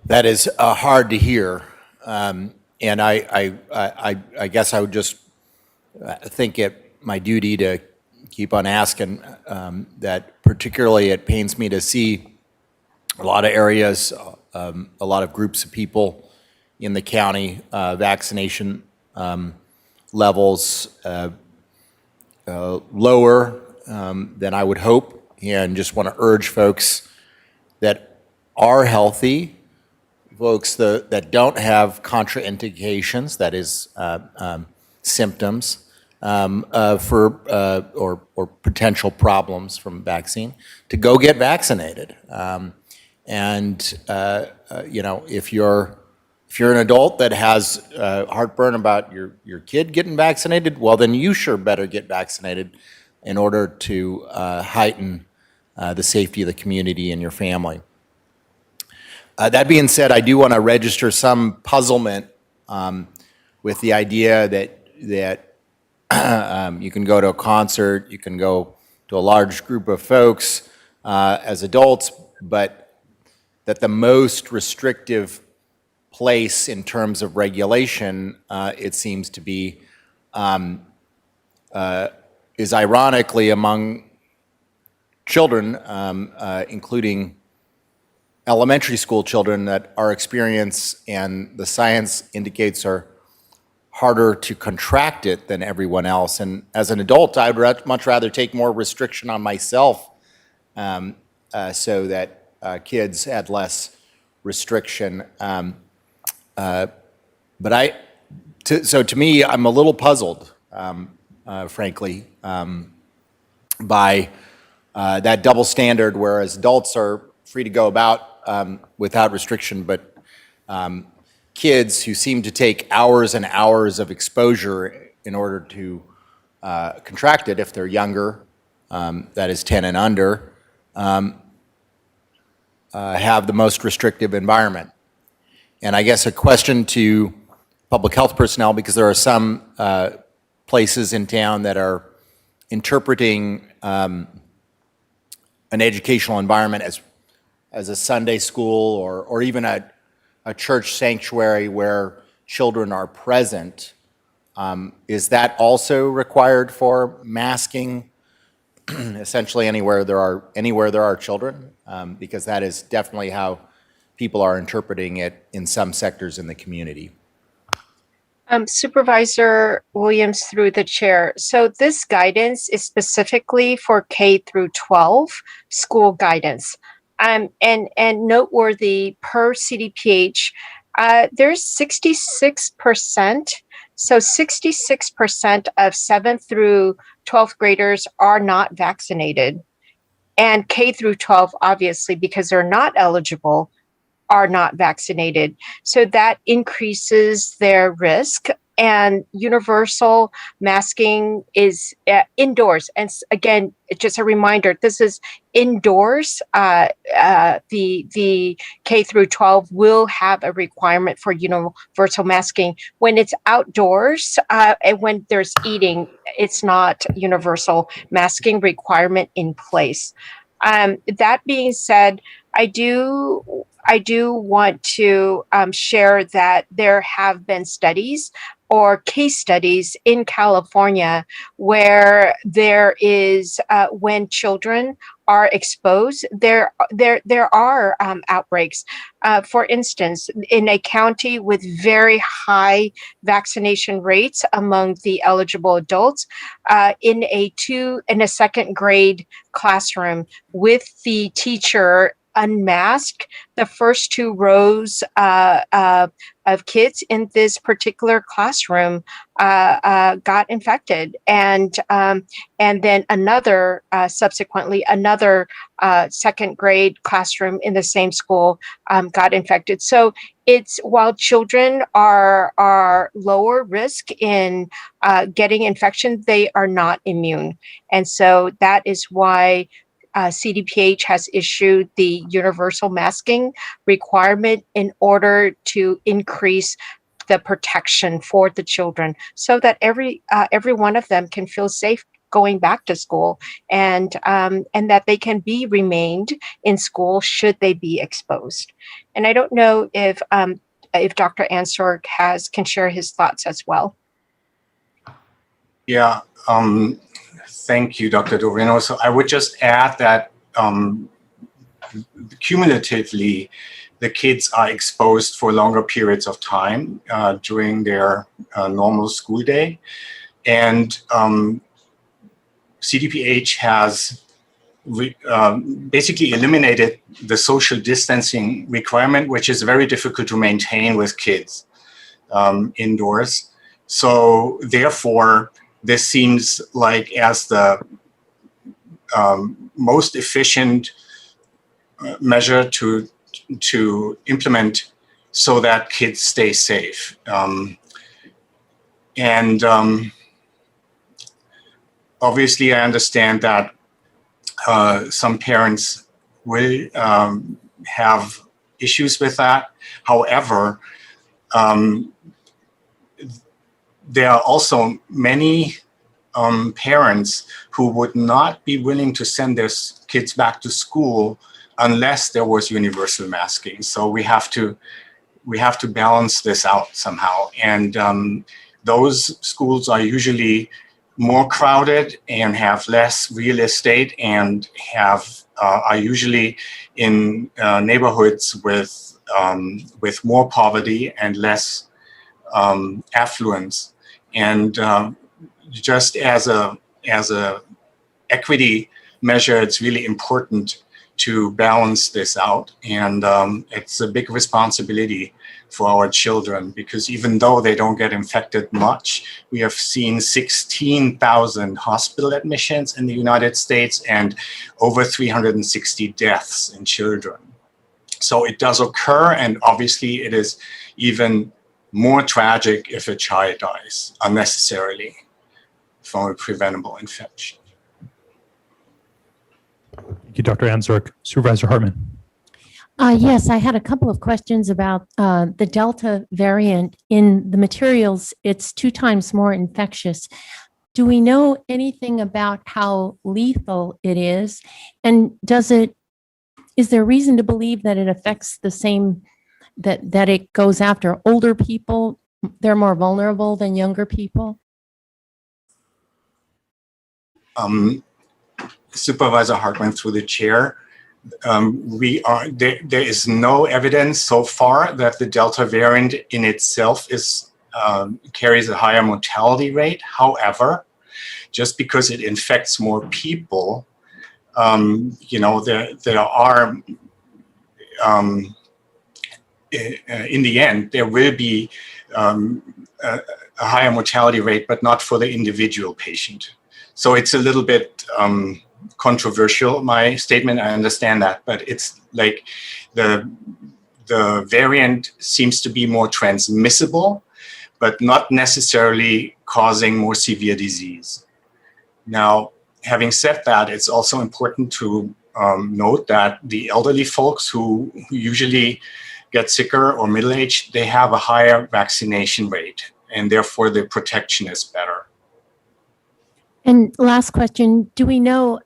That is hard to hear. And I guess I would just think it my duty to keep on asking that particularly it pains me to see a lot of areas, a lot of groups of people in the county, vaccination levels lower than I would hope. And just want to urge folks that are healthy, folks that don't have contraindications, that is symptoms or potential problems from vaccine, to go get vaccinated. If you're an adult that has heartburn about your kid getting vaccinated, well, then you sure better get vaccinated in order to heighten the safety of the community and your family. That being said, I do want to register some puzzlement with the idea that you can go to a concert, you can go to a large group of folks as adults, but that the most restrictive place in terms of regulation, it seems to be, is ironically among children, including elementary school children that our experience and the science indicates are harder to contract it than everyone else. And as an adult, I would much rather take more restriction on myself so that kids had less restriction. So to me, I'm a little puzzled, frankly, by that double standard, whereas adults are free to go about without restriction, but kids who seem to take hours and hours of exposure in order to contract it if they're younger, that is 10 and under, have the most restrictive environment. And I guess a question to public health personnel, because there are some places in town that are interpreting an educational environment as a Sunday school or even a church sanctuary where children are present. Is that also required for masking essentially anywhere there are children? Because that is definitely how people are interpreting it in some sectors in the community. Supervisor Williams, through the chair. So this guidance is specifically for K through 12 school guidance. And noteworthy, per CDPH, there's 66%. So 66% of 7th through 12th graders are not vaccinated. And K through 12, obviously, because they're not eligible, are not vaccinated. So that increases their risk. And universal masking is indoors. And again, just a reminder, this is indoors. The K through 12 will have a requirement for universal masking. When it's outdoors and when there's eating, it's not universal masking requirement in place. That being said, I do want to share that there have been studies or case studies in California where there is when children are exposed, there are outbreaks. For instance, in a county with very high vaccination rates among the eligible adults, in a second grade classroom with the teacher unmasked, the first 2 rows of kids in this particular classroom got infected, and then subsequently another second grade classroom in the same school got infected. So while children are lower risk in getting infection, they are not immune, and so that is why CDPH has issued the universal masking requirement in order to increase the protection for the children so that every one of them can feel safe going back to school and that they can be remained in school should they be exposed. And I don't know if Dr. Ansorg can share his thoughts as well. Yeah, thank you, Dr. Dorino. So I would just add that cumulatively, the kids are exposed for longer periods of time during their normal school day. And CDPH has basically eliminated the social distancing requirement, which is very difficult to maintain with kids indoors. So therefore, this seems like as the most efficient measure to implement so that kids stay safe. Obviously, I understand that some parents will have issues with that. However, there are also many parents who would not be willing to send their kids back to school unless there was universal masking. So we have to balance this out somehow. And those schools are usually more crowded and have less real estate and are usually in neighborhoods with more poverty and less affluence. And just as a equity measure, it's really important to balance this out. And it's a big responsibility for our children, because even though they don't get infected much, we have seen 16,000 hospital admissions in the United States and over 360 deaths in children. So it does occur, and obviously it is even more tragic if a child dies unnecessarily from a preventable infection. Thank you, Dr. Ansorg. Supervisor Hartman. Yes, I had a couple of questions about the Delta variant. In the materials, it's 2 times more infectious. Do we know anything about how lethal it is? And is there reason to believe that it affects the same, that it goes after older people? They're more vulnerable than younger people? Supervisor Hartman, through the chair, there is no evidence so far that the Delta variant in itself carries a higher mortality rate. However, just because it infects more people, there are in the end there will be a higher mortality rate, but not for the individual patient. So it's a little bit controversial, my statement, I understand that, but it's like the variant seems to be more transmissible, but not necessarily causing more severe disease. Now, having said that, it's also important to note that the elderly folks who usually get sicker or middle-aged, they have a higher vaccination rate, and therefore the protection is better. And last question, do we know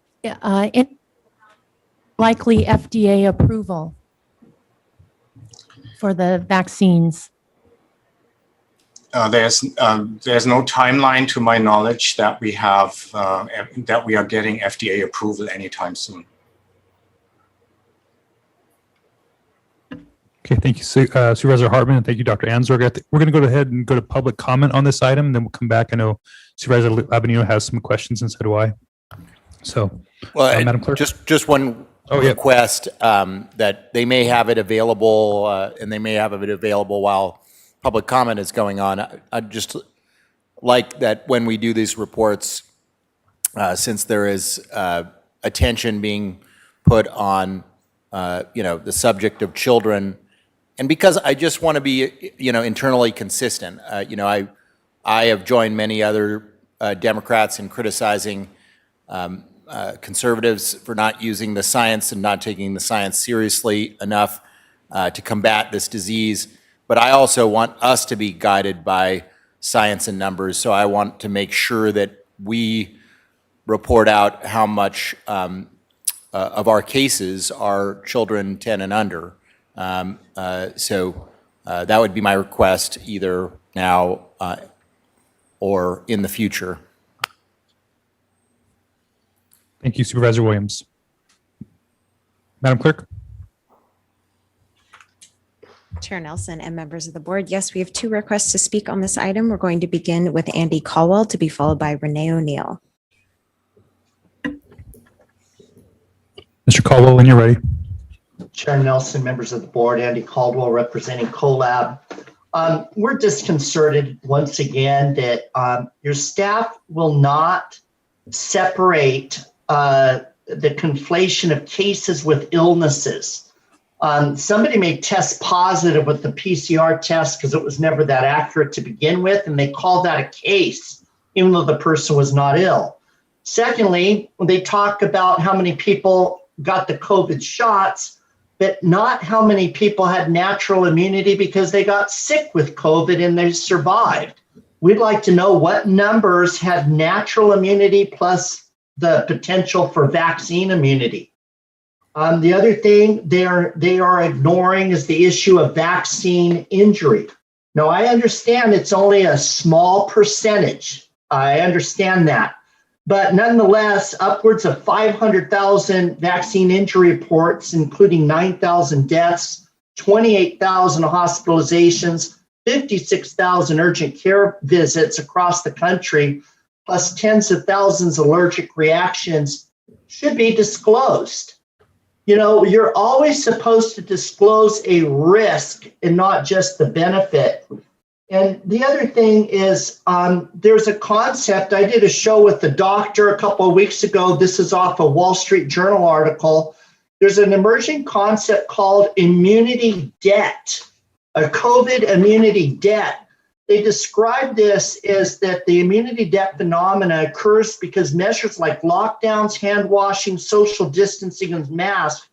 likely FDA approval for the vaccines? There's no timeline to my knowledge that we have that we are getting FDA approval anytime soon. Okay, thank you, Supervisor Hartman, and thank you, Dr. Ansorg. We're going to go ahead and go to public comment on this item, and then we'll come back. I know Supervisor Labanino has some questions, and so do I. So, Madam Clerk. Just one request that they may have it available, and they may have it available while public comment is going on. I'd just like that when we do these reports, since there is attention being put on, the subject of children, and because I just want to be, internally consistent. I have joined many other Democrats in criticizing conservatives for not using the science and not taking the science seriously enough to combat this disease. But I also want us to be guided by science and numbers. So I want to make sure that we report out how much of our cases are children 10 and under. So that would be my request either now or in the future. Thank you, Supervisor Williams. Madam Clerk? Chair Nelson and members of the board, yes, we have 2 requests to speak on this item. We're going to begin with Andy Caldwell to be followed by Renee O'Neill. Mr. Caldwell, when you're ready. Chair Nelson, members of the board, Andy Caldwell representing CoLab. We're disconcerted once again that your staff will not separate the conflation of cases with illnesses. Somebody may test positive with the PCR test because it was never that accurate to begin with, and they call that a case, even though the person was not ill. Secondly, they talk about how many people got the COVID shots, but not how many people had natural immunity because they got sick with COVID and they survived. We'd like to know what numbers had natural immunity plus the potential for vaccine immunity. The other thing they are ignoring is the issue of vaccine injury. Now, I understand it's only a small percentage. I understand that. But nonetheless, upwards of 500,000 vaccine injury reports, including 9,000 deaths, 28,000 hospitalizations, 56,000 urgent care visits across the country, plus tens of thousands of allergic reactions should be disclosed. You know, you're always supposed to disclose a risk and not just the benefit. And the other thing is there's a concept. I did a show with the doctor a couple of weeks ago. This is off a Wall Street Journal article. There's an emerging concept called immunity debt, a COVID immunity debt. They describe this as that the immunity debt phenomena occurs because measures like lockdowns, hand washing, social distancing, and masks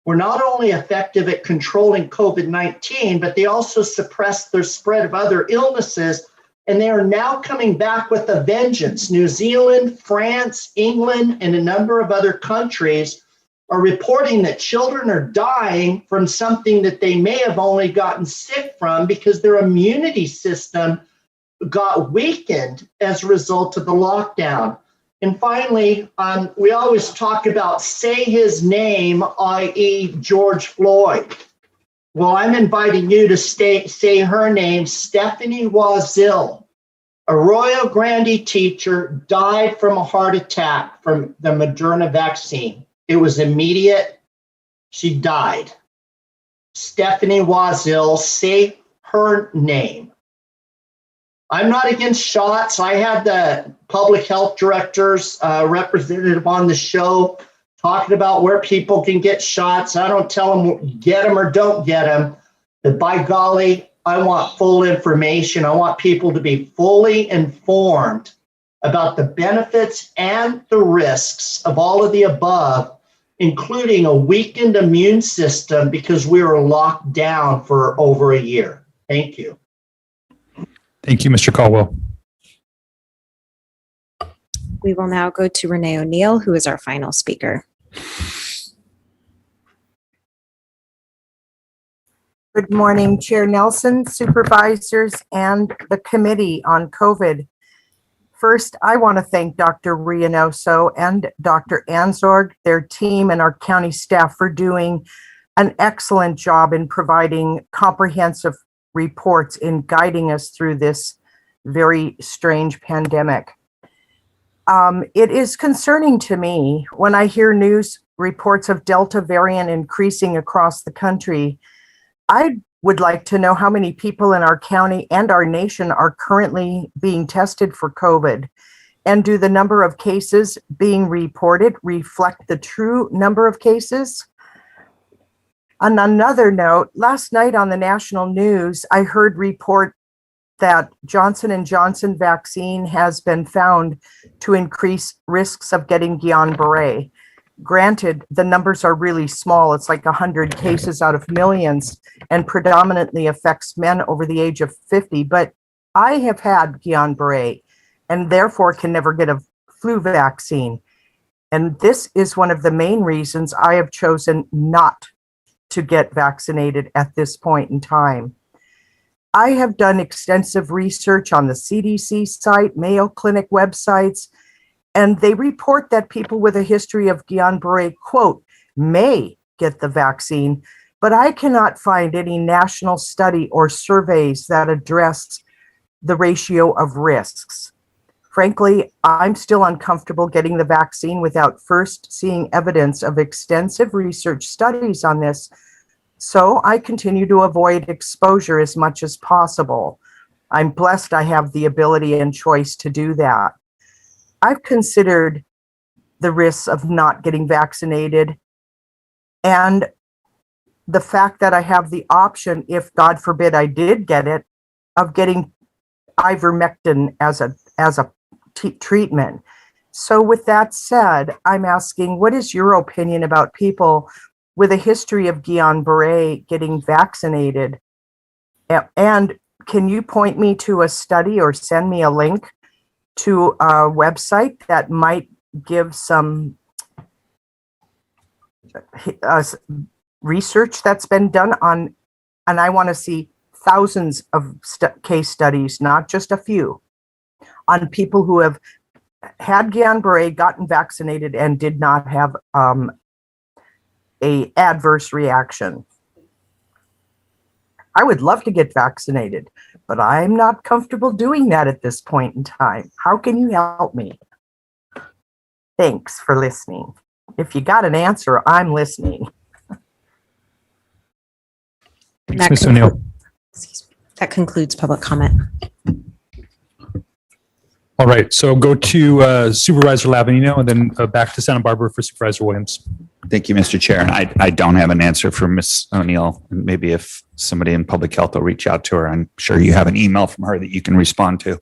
were not only effective at controlling COVID-19, but they also suppressed the spread of other illnesses, and they are now coming back with a vengeance. New Zealand, France, England, and a number of other countries are reporting that children are dying from something that they may have only gotten sick from because their immunity system got weakened as a result of the lockdown. And finally, we always talk about say his name, i.e. George Floyd. Well, I'm inviting you to say her name, Stephanie Wazil, a Royal Grande teacher, died from a heart attack from the Moderna vaccine. It was immediate. She died. Stephanie Wazil, say her name. I'm not against shots. I had the public health director's representative on the show talking about where people can get shots. I don't tell them get them or don't get them. But by golly, I want full information. I want people to be fully informed about the benefits and the risks of all of the above, including a weakened immune system because we were locked down for over a year. Thank you. Thank you, Mr. Caldwell. We will now go to Renee O'Neill, who is our final speaker. Good morning, Chair Nelson, supervisors, and the committee on COVID. First, I want to thank Dr. Rianoso and Dr. Anzorg, their team, and our county staff for doing an excellent job in providing comprehensive reports in guiding us through this very strange pandemic. It is concerning to me when I hear news reports of Delta variant increasing across the country. I would like to know how many people in our county and our nation are currently being tested for COVID. And do the number of cases being reported reflect the true number of cases? On another note, last night on the national news, I heard report that Johnson & Johnson vaccine has been found to increase risks of getting Guillain-Barré. Granted, the numbers are really small. It's like 100 cases out of millions and predominantly affects men over the age of 50. But I have had Guillain-Barré and therefore can never get a flu vaccine. And this is one of the main reasons I have chosen not to get vaccinated at this point in time. I have done extensive research on the CDC site, Mayo Clinic websites, and they report that people with a history of Guillain-Barré, quote, may get the vaccine, but I cannot find any national study or surveys that address the ratio of risks. Frankly, I'm still uncomfortable getting the vaccine without first seeing evidence of extensive research studies on this, so I continue to avoid exposure as much as possible. I'm blessed I have the ability and choice to do that. I've considered the risks of not getting vaccinated and the fact that I have the option, if God forbid I did get it, of getting ivermectin as a treatment. So with that said, I'm asking, what is your opinion about people with a history of Guillain-Barré getting vaccinated? And can you point me to a study or send me a link to a website that might give some research that's been done on, and I want to see thousands of case studies, not just a few, on people who have had Guillain-Barré, gotten vaccinated, and did not have a adverse reaction. I would love to get vaccinated, but I'm not comfortable doing that at this point in time. How can you help me? Thanks for listening. If you got an answer, I'm listening. Thanks, Ms. O'Neill. That concludes public comment. All right, so go to Supervisor Lavanino and then back to Santa Barbara for Supervisor Williams. Thank you, Mr. Chair. And I don't have an answer for Ms. O'Neill. Maybe if somebody in public health will reach out to her, I'm sure you have an email from her that you can respond to.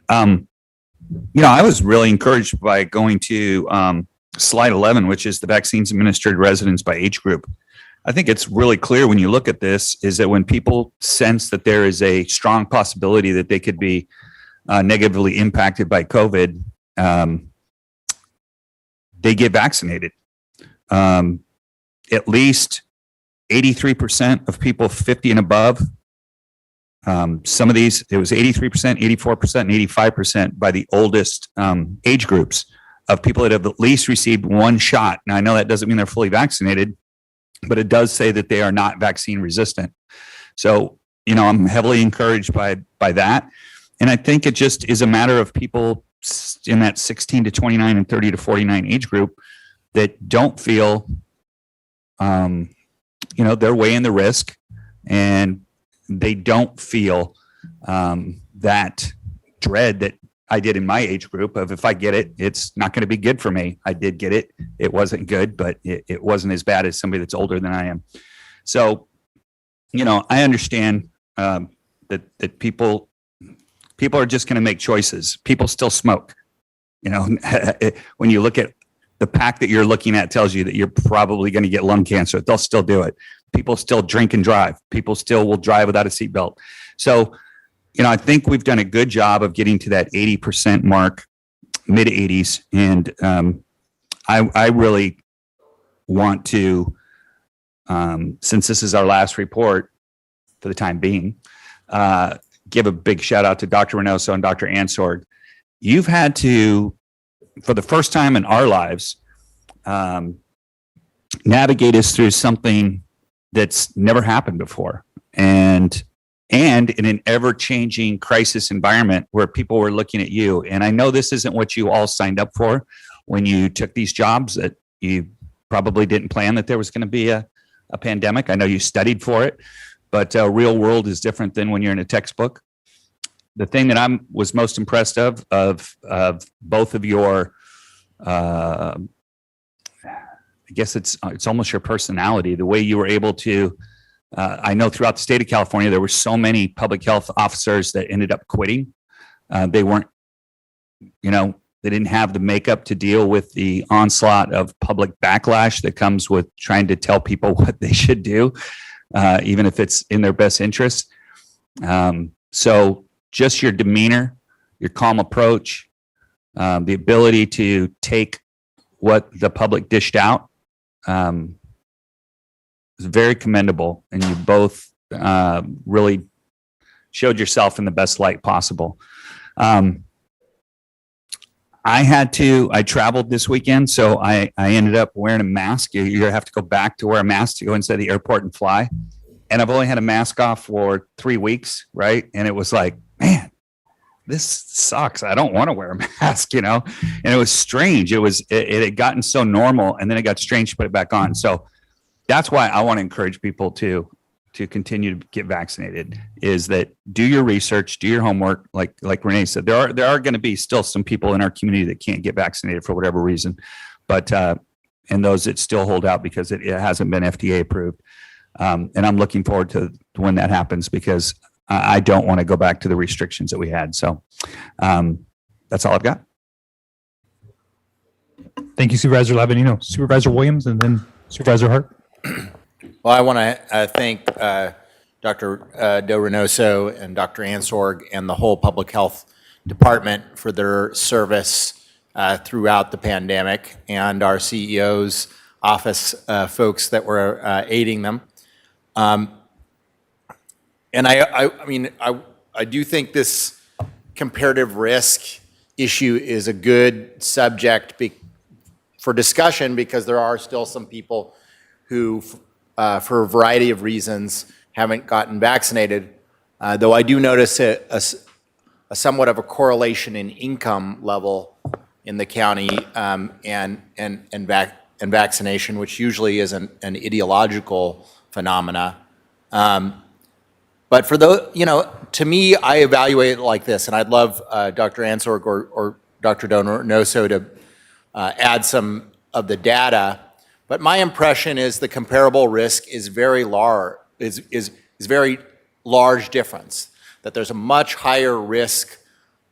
I was really encouraged by going to slide 11, which is the vaccines administered to residents by age group. I think it's really clear when you look at this is that when people sense that there is a strong possibility that they could be negatively impacted by COVID, they get vaccinated. At least 83% of people 50 and above. Some of these, it was 83%, 84%, and 85% by the oldest age groups of people that have at least received one shot. Now, I know that doesn't mean they're fully vaccinated, but it does say that they are not vaccine resistant. So, I'm heavily encouraged by that. And I think it just is a matter of people in that 16 to 29 and 30 to 49 age group that don't feel, they're weighing the risk and they don't feel that dread that I did in my age group of if I get it, it's not going to be good for me. I did get it. It wasn't good, but it wasn't as bad as somebody that's older than I am. So, I understand that people are just going to make choices. People still smoke. When you look at the pack that you're looking at tells you that you're probably going to get lung cancer. They'll still do it. People still drink and drive. People still will drive without a seatbelt. So, I think we've done a good job of getting to that 80% mark, mid 80s. And I really want to, since this is our last report for the time being, give a big shout out to Dr. Reynoso and Dr. Ansord. You've had to, for the first time in our lives, navigate us through something that's never happened before. And in an ever-changing crisis environment where people were looking at you. And I know this isn't what you all signed up for when you took these jobs, that you probably didn't plan that there was going to be a pandemic. I know you studied for it, but real world is different than when you're in a textbook. The thing that I was most impressed of both of your, I guess it's almost your personality, the way you were able to I know throughout the state of California, there were so many public health officers that ended up quitting. They weren't, they didn't have the makeup to deal with the onslaught of public backlash that comes with trying to tell people what they should do, even if it's in their best interest. So just your demeanor, your calm approach, the ability to take what the public dished out is very commendable. And you both really showed yourself in the best light possible. I traveled this weekend, so I ended up wearing a mask. You have to go back to wear a mask to go inside the airport and fly. And I've only had a mask off for 3 weeks, right? And it was like, man, this sucks. I don't want to wear a mask, And it was strange. It had gotten so normal, and then it got strange to put it back on. So that's why I want to encourage people to continue to get vaccinated, is that do your research, do your homework. Like Renee said, there are going to be still some people in our community that can't get vaccinated for whatever reason, but and those that still hold out because it hasn't been FDA approved. And I'm looking forward to when that happens, because I don't want to go back to the restrictions that we had. So that's all I've got. Thank you, Supervisor Lavanino. Supervisor Williams, and then Supervisor Hart. Well, I want to thank Dr. Do Reynoso and Dr. Ansorg and the whole public health department for their service throughout the pandemic, and our CEO's office folks that were aiding them. And I do think this comparative risk issue is a good subject for discussion, because there are still some people who, for a variety of reasons, haven't gotten vaccinated. Though I do notice a somewhat of a correlation in income level in the county and vaccination, which usually is an ideological phenomena. But for those, to me, I evaluate it like this, and I'd love Dr. Ansorg or Dr. Donoso to add some of the data. But my impression is the comparable risk is very large, is very large difference. That there's a much higher risk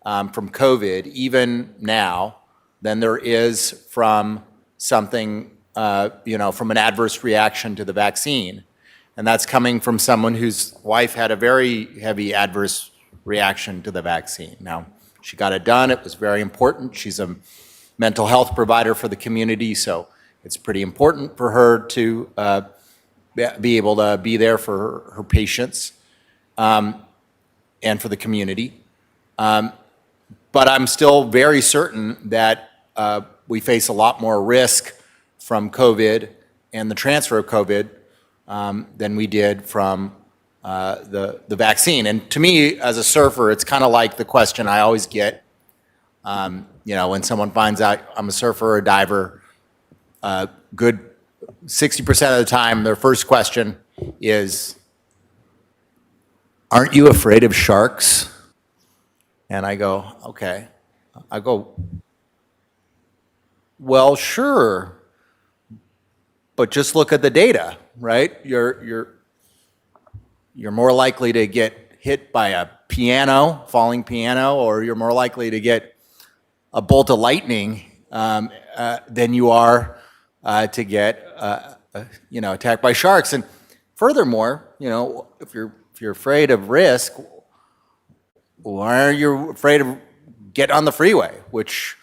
from COVID, even now, than there is from something, from an adverse reaction to the vaccine. And that's coming from someone whose wife had a very heavy adverse reaction to the vaccine. Now, she got it done. It was very important. She's a mental health provider for the community, so it's pretty important for her to be able to be there for her patients and for the community. But I'm still very certain that we face a lot more risk from COVID and the transfer of COVID than we did from the vaccine. And to me, as a surfer, it's kind of like the question I always get, when someone finds out I'm a surfer or a diver. Good 60% of the time, their first question is, "Aren't you afraid of sharks?" And I go, "Okay." I go, "Well, sure, but just look at the data, right? You're more likely to get hit by a falling piano, or you're more likely to get a bolt of lightning than you are to get attacked by sharks." And furthermore, if you're afraid of risk, why are you afraid of getting on the freeway, which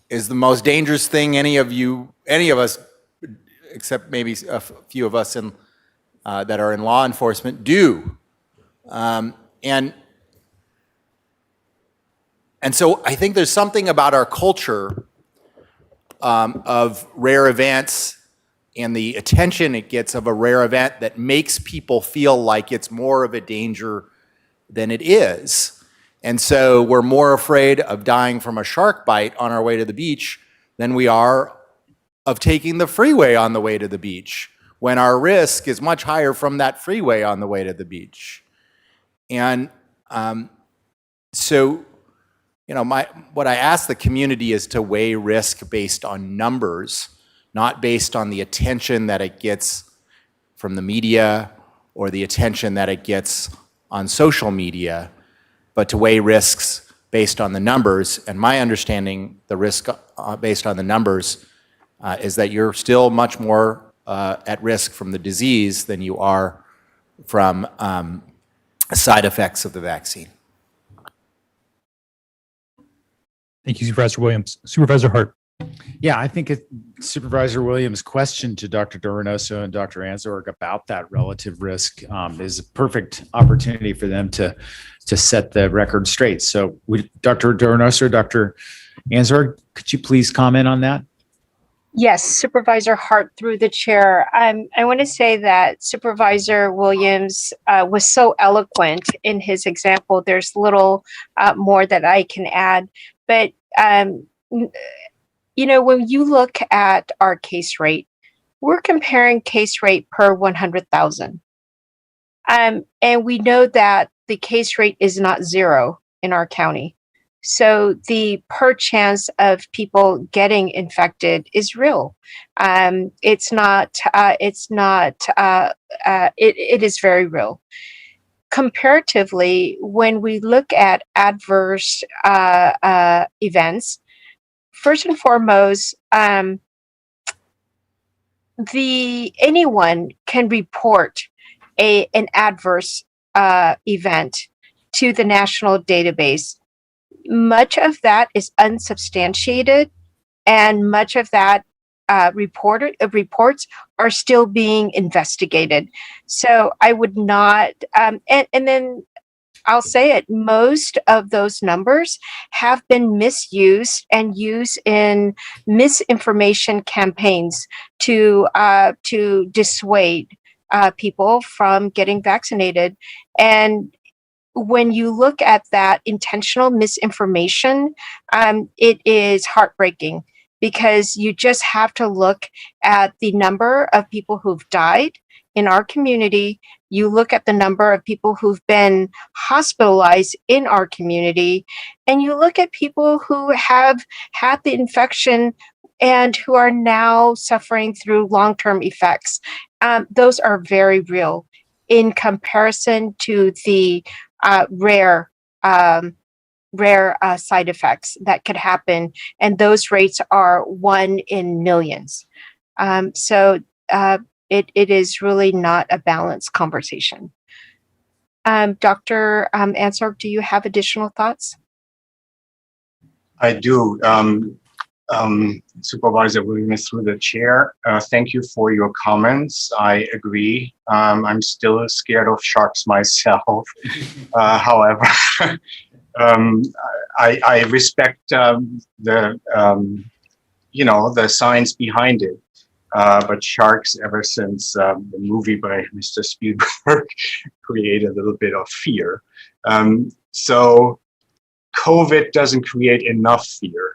is the most dangerous thing any of us, except maybe a few of us that are in law enforcement, do. And so I think there's something about our culture of rare events and the attention it gets of a rare event that makes people feel like it's more of a danger than it is. And so we're more afraid of dying from a shark bite on our way to the beach than we are of taking the freeway on the way to the beach, when our risk is much higher from that freeway on the way to the beach. And so, what I ask the community is to weigh risk based on numbers, not based on the attention that it gets from the media or the attention that it gets on social media, but to weigh risks based on the numbers. And my understanding, the risk based on the numbers is that you're still much more at risk from the disease than you are from side effects of the vaccine. Thank you, Supervisor Williams. Supervisor Hart. Yeah, I think Supervisor Williams' question to Dr. Doronoso and Dr. Anzorg about that relative risk is a perfect opportunity for them to set the record straight. So Dr. Doronoso, Dr. Anzorg, could you please comment on that? Yes, Supervisor Hart through the chair. I want to say that Supervisor Williams was so eloquent in his example. There's little more that I can add, but you know, when you look at our case rate, we're comparing case rate per 100,000. And we know that the case rate is not zero in our county. So the per chance of people getting infected is real. It is very real. Comparatively, when we look at adverse events, first and foremost, anyone can report an adverse event to the national database. Much of that is unsubstantiated, and much of that reports are still being investigated. So I would not, and then I'll say it, most of those numbers have been misused and used in misinformation campaigns to dissuade people from getting vaccinated. And when you look at that intentional misinformation, it is heartbreaking, because you just have to look at the number of people who've died in our community. You look at the number of people who've been hospitalized in our community, and you look at people who have had the infection and who are now suffering through long-term effects. Those are very real in comparison to the rare side effects that could happen, and those rates are 1 in millions. It is really not a balanced conversation. Dr. Anzorg, do you have additional thoughts? I do. Supervisor Williams, through the chair, thank you for your comments. I agree. I'm still scared of sharks myself. However, I respect the science behind it. But sharks, ever since the movie by Mr. Spielberg, create a little bit of fear. So COVID doesn't create enough fear.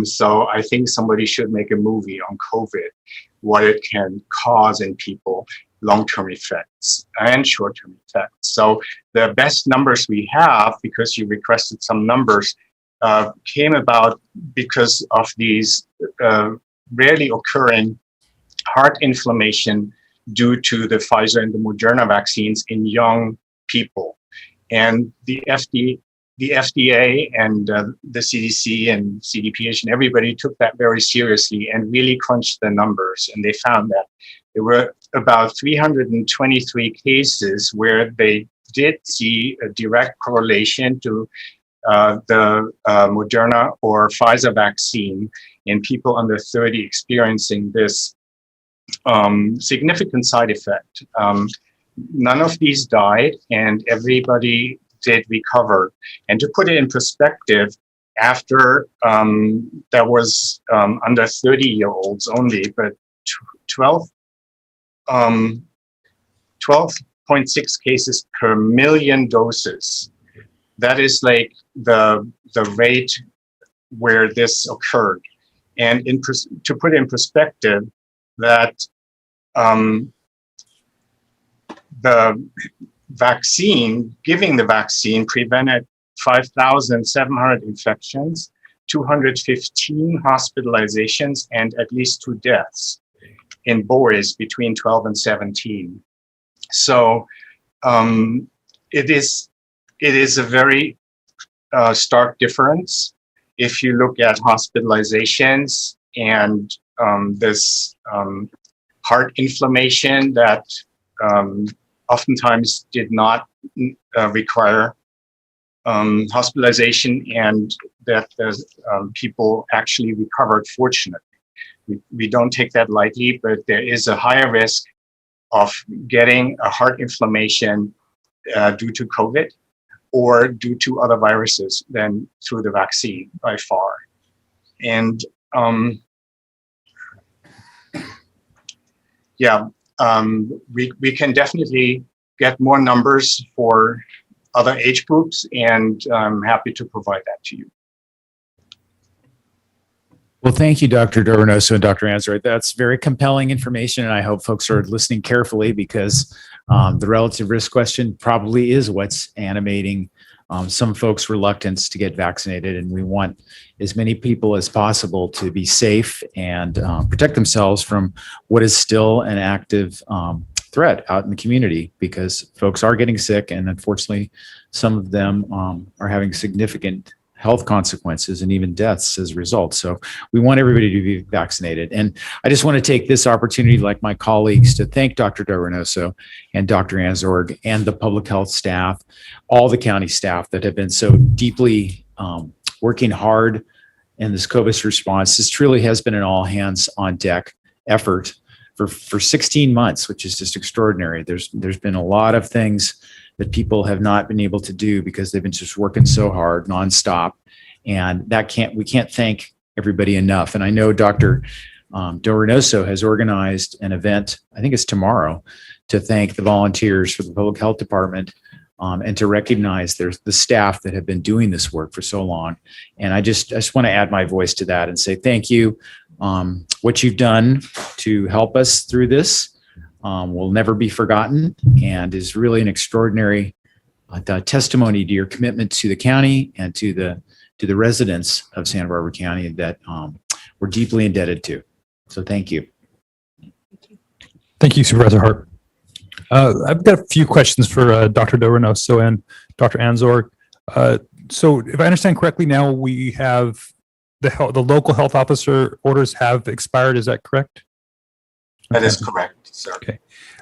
So I think somebody should make a movie on COVID, what it can cause in people, long-term effects and short-term effects. So the best numbers we have, because you requested some numbers, came about because of these rarely occurring heart inflammation due to the Pfizer and the Moderna vaccines in young people. And the FDA and the CDC and CDPH and everybody took that very seriously and really crunched the numbers. And they found that there were about 323 cases where they did see a direct correlation to the Moderna or Pfizer vaccine in people under 30 experiencing this significant side effect. None of these died, and everybody did recover. And to put it in perspective, after that was under 30-year-olds only, but 12.6 cases per million doses. That is like the rate where this occurred. And to put it in perspective, that the vaccine, giving the vaccine prevented 5,700 infections, 215 hospitalizations, and at least 2 deaths in boys between 12 and 17. So it is a very stark difference if you look at hospitalizations and this heart inflammation that oftentimes did not require hospitalization, and that people actually recovered, fortunately. We don't take that lightly, but there is a higher risk of getting a heart inflammation due to COVID or due to other viruses than through the vaccine by far. And we can definitely get more numbers for other age groups, and I'm happy to provide that to you. Well, thank you, Dr. Dorenoso and Dr. Answer. That's very compelling information, and I hope folks are listening carefully, because the relative risk question probably is what's animating some folks' reluctance to get vaccinated, and we want as many people as possible to be safe and protect themselves from what is still an active threat out in the community, because folks are getting sick, and unfortunately, some of them are having significant health consequences and even deaths as a result. So we want everybody to be vaccinated. And I just want to take this opportunity, like my colleagues, to thank Dr. Dorenoso and Dr. Anzorg and the public health staff, all the county staff that have been so deeply working hard in this COVID response. This truly has been an all hands on deck effort for 16 months, which is just extraordinary. There's been a lot of things that people have not been able to do because they've been just working so hard nonstop, and we can't thank everybody enough. And I know Dr. Dorenoso has organized an event, I think it's tomorrow, to thank the volunteers for the public health department and to recognize there's the staff that have been doing this work for so long. And I just want to add my voice to that and say thank you. What you've done to help us through this will never be forgotten, and is really an extraordinary testimony to your commitment to the county and to the residents of Santa Barbara County that we're deeply indebted to. So thank you. Thank you, Supervisor Hart. I've got a few questions for Dr. Dorenoso and Dr. Anzorg. So if I understand correctly, now we have the local health officer orders have expired. Is that correct? That is correct, sir. Okay.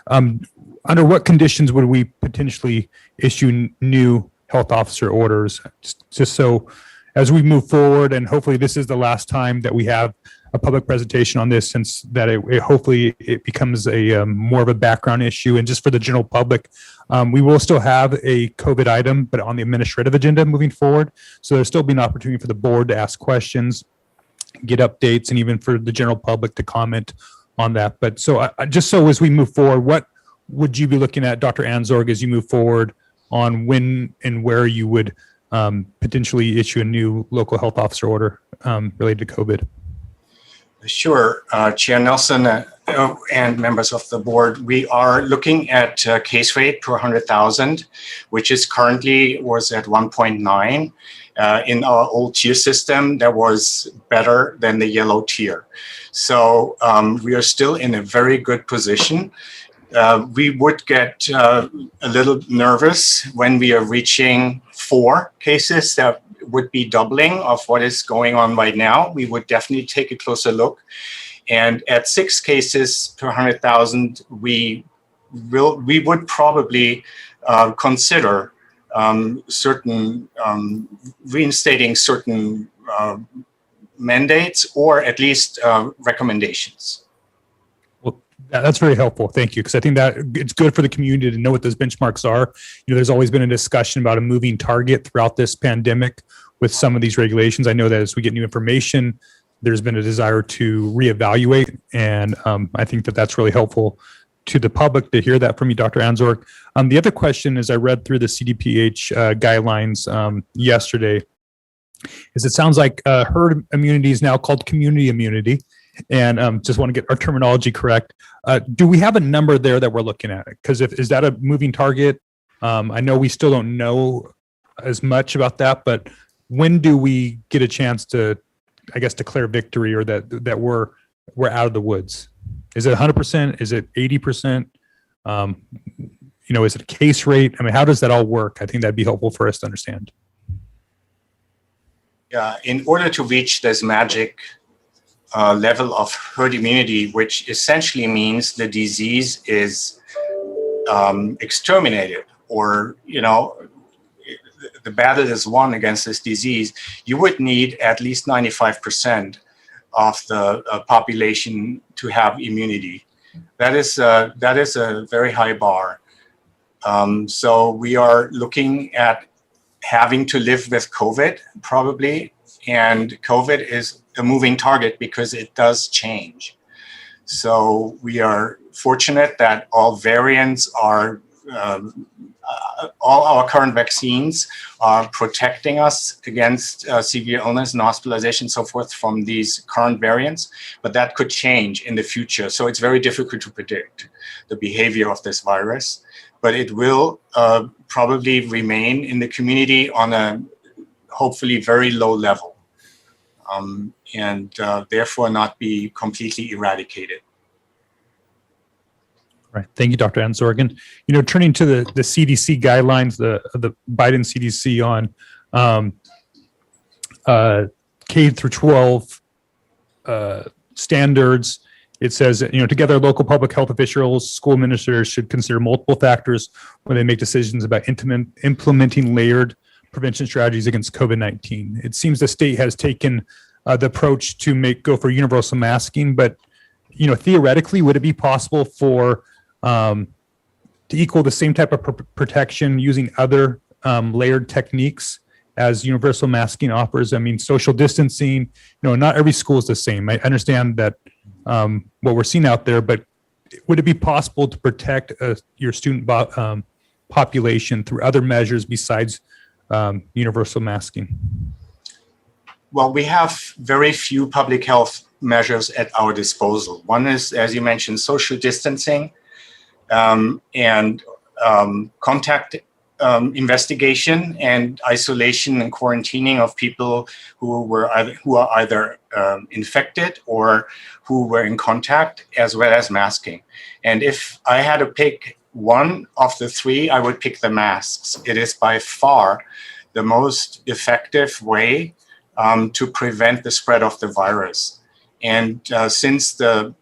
Under what conditions would we potentially issue new health officer orders? Just so as we move forward, and hopefully this is the last time that we have a public presentation on this, since that hopefully it becomes a more of a background issue. And just for the general public, we will still have a COVID item, but on the administrative agenda moving forward. So there'll still be an opportunity for the board to ask questions, get updates, and even for the general public to comment on that. But so just so as we move forward, what would you be looking at, Dr. Anzorg, as you move forward on when and where you would potentially issue a new local health officer order related to COVID? Sure, Chair Nelson and members of the board, we are looking at case rate per 100,000, which is currently was at 1.9. In our old tier system, that was better than the yellow tier. So we are still in a very good position. We would get a little nervous when we are reaching 4 cases. That would be doubling of what is going on right now. We would definitely take a closer look. And at 6 cases per 100,000, we would probably consider reinstating certain mandates, or at least recommendations. Well, that's very helpful. Thank you. Because I think that it's good for the community to know what those benchmarks are. There's always been a discussion about a moving target throughout this pandemic with some of these regulations. I know that as we get new information, there's been a desire to reevaluate. And I think that that's really helpful to the public to hear that from you, Dr. Anzorg. The other question is, I read through the CDPH guidelines yesterday, is it sounds like herd immunity is now called community immunity. And just want to get our terminology correct. Do we have a number there that we're looking at? Because is that a moving target? I know we still don't know as much about that, but when do we get a chance to, I guess, declare victory, or that we're out of the woods? Is it 100%? Is it 80%? is it a case rate? I mean, how does that all work? I think that'd be helpful for us to understand. Yeah, in order to reach this magic level of herd immunity, which essentially means the disease is exterminated, or the battle is won against this disease, you would need at least 95% of the population to have immunity. That is a very high bar. So we are looking at having to live with COVID probably, and COVID is a moving target because it does change. So we are fortunate that all variants are, all our current vaccines are protecting us against severe illness and hospitalization, so forth, from these current variants, but that could change in the future. So it's very difficult to predict the behavior of this virus, but it will probably remain in the community on a hopefully very low level, and therefore not be completely eradicated. Right. Thank you, Dr. Ansorg. Turning to the CDC guidelines, the Biden CDC on K through 12 standards, it says, together local public health officials, school administrators should consider multiple factors when they make decisions about implementing layered prevention strategies against COVID-19. It seems the state has taken the approach to go for universal masking, but theoretically, would it be possible for to equal the same type of protection using other layered techniques as universal masking offers? I mean, social distancing, not every school is the same. I understand that what we're seeing out there, but would it be possible to protect your student population through other measures besides universal masking? Well, we have very few public health measures at our disposal. One is, as you mentioned, social distancing, and contact investigation and isolation and quarantining of people who are either infected or who were in contact, as well as masking. And if I had to pick one of the three, I would pick the masks. It is by far the most effective way to prevent the spread of the virus. And since the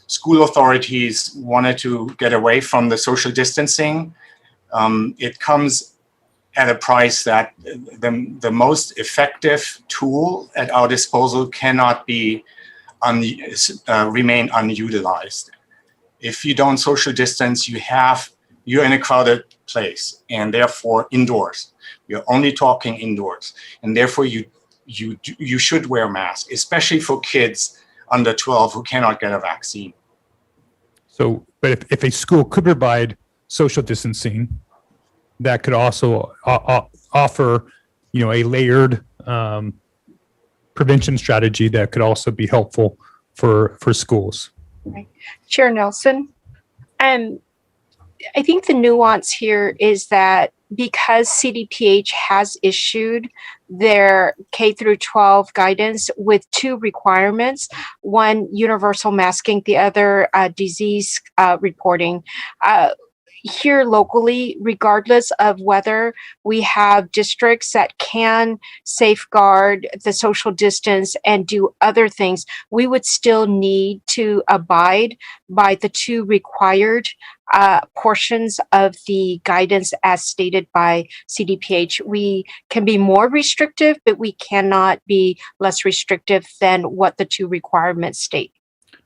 school authorities wanted to get away from the social distancing, it comes at a price that the most effective tool at our disposal cannot be remain unutilized. If you don't social distance, you're in a crowded place, and therefore indoors. You're only talking indoors, and therefore you should wear a mask, especially for kids under 12 who cannot get a vaccine. So, but if a school could provide social distancing, that could also offer, a layered prevention strategy that could also be helpful for schools. Right. Chair Nelson, I think the nuance here is that because CDPH has issued their K through 12 guidance with two requirements, one universal masking, the other disease reporting, here locally, regardless of whether we have districts that can safeguard the social distance and do other things, we would still need to abide by the two required portions of the guidance as stated by CDPH. We can be more restrictive, but we cannot be less restrictive than what the two requirements state.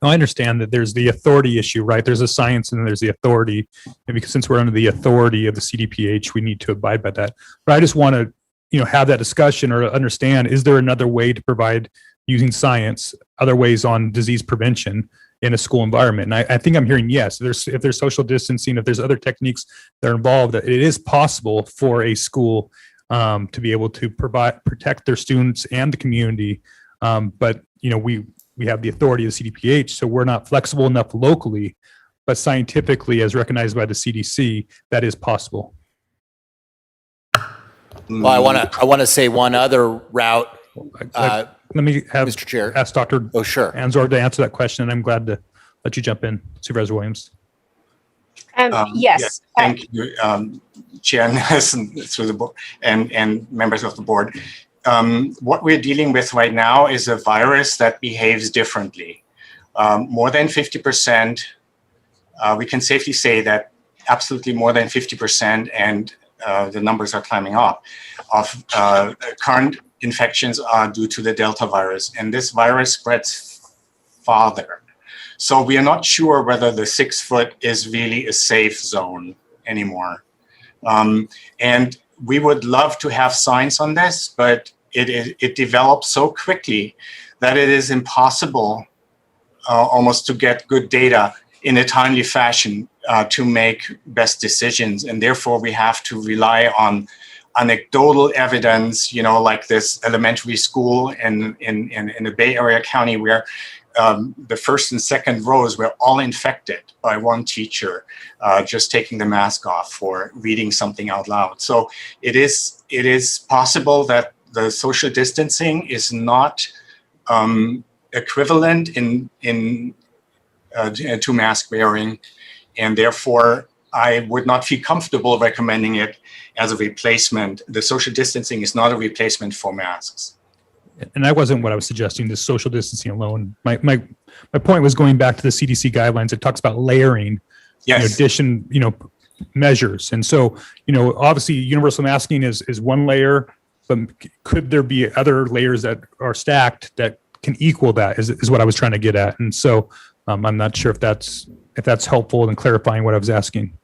Now, I understand that there's the authority issue, right? There's a science and then there's the authority. And because since we're under the authority of the CDPH, we need to abide by that. But I just want to, have that discussion or understand, is there another way to provide using science, other ways on disease prevention in a school environment? And I think I'm hearing yes. If there's social distancing, if there's other techniques that are involved, it is possible for a school to be able to protect their students and the community. But we have the authority of the CDPH, so we're not flexible enough locally, but scientifically, as recognized by the CDC, that is possible. Well, I want to say one other route. Let me have Mr. Chair. ask Dr. Sure. Ansorg to answer that question, and I'm glad to let you jump in, Supervisor Williams. Yes. Thank you, Chair Nelson, through the board and members of the board. What we're dealing with right now is a virus that behaves differently. More than 50%, we can safely say that absolutely more than 50%, and the numbers are climbing up, of current infections are due to the Delta virus. And this virus spreads farther. So we are not sure whether the 6 foot is really a safe zone anymore. And we would love to have science on this, but it develops so quickly that it is impossible almost to get good data in a timely fashion to make best decisions. And therefore we have to rely on anecdotal evidence, like this elementary school in the Bay Area County where the first and second rows were all infected by one teacher just taking the mask off for reading something out loud. So it is possible that the social distancing is not equivalent to mask wearing, and therefore I would not feel comfortable recommending it as a replacement. The social distancing is not a replacement for masks. And that wasn't what I was suggesting, the social distancing alone. My point was going back to the CDC guidelines. It talks about layering, yes, addition, measures. And so, obviously universal masking is one layer, but could there be other layers that are stacked that can equal that is what I was trying to get at. And so I'm not sure if that's helpful in clarifying what I was asking.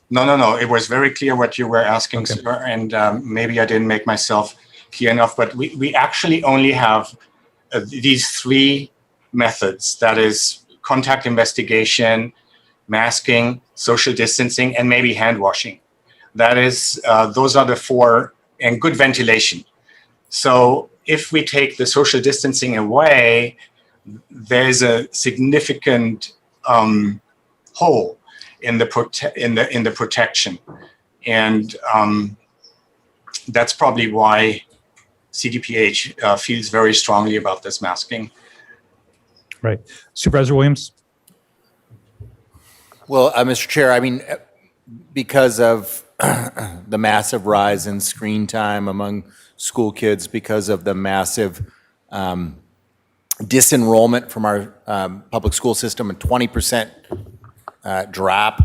No. It was very clear what you were asking, okay, sir. And maybe I didn't make myself clear enough, but we actually only have these 3 methods. That is contact investigation, masking, social distancing, and maybe hand washing. That is, those are the 4, and good ventilation. So if we take the social distancing away, there's a significant hole in the protection, and that's probably why CDPH feels very strongly about this masking. Right, Supervisor Williams. Well, Mr. Chair, I mean, because of the massive rise in screen time among school kids, because of the massive disenrollment from our public school system, and 20% drop,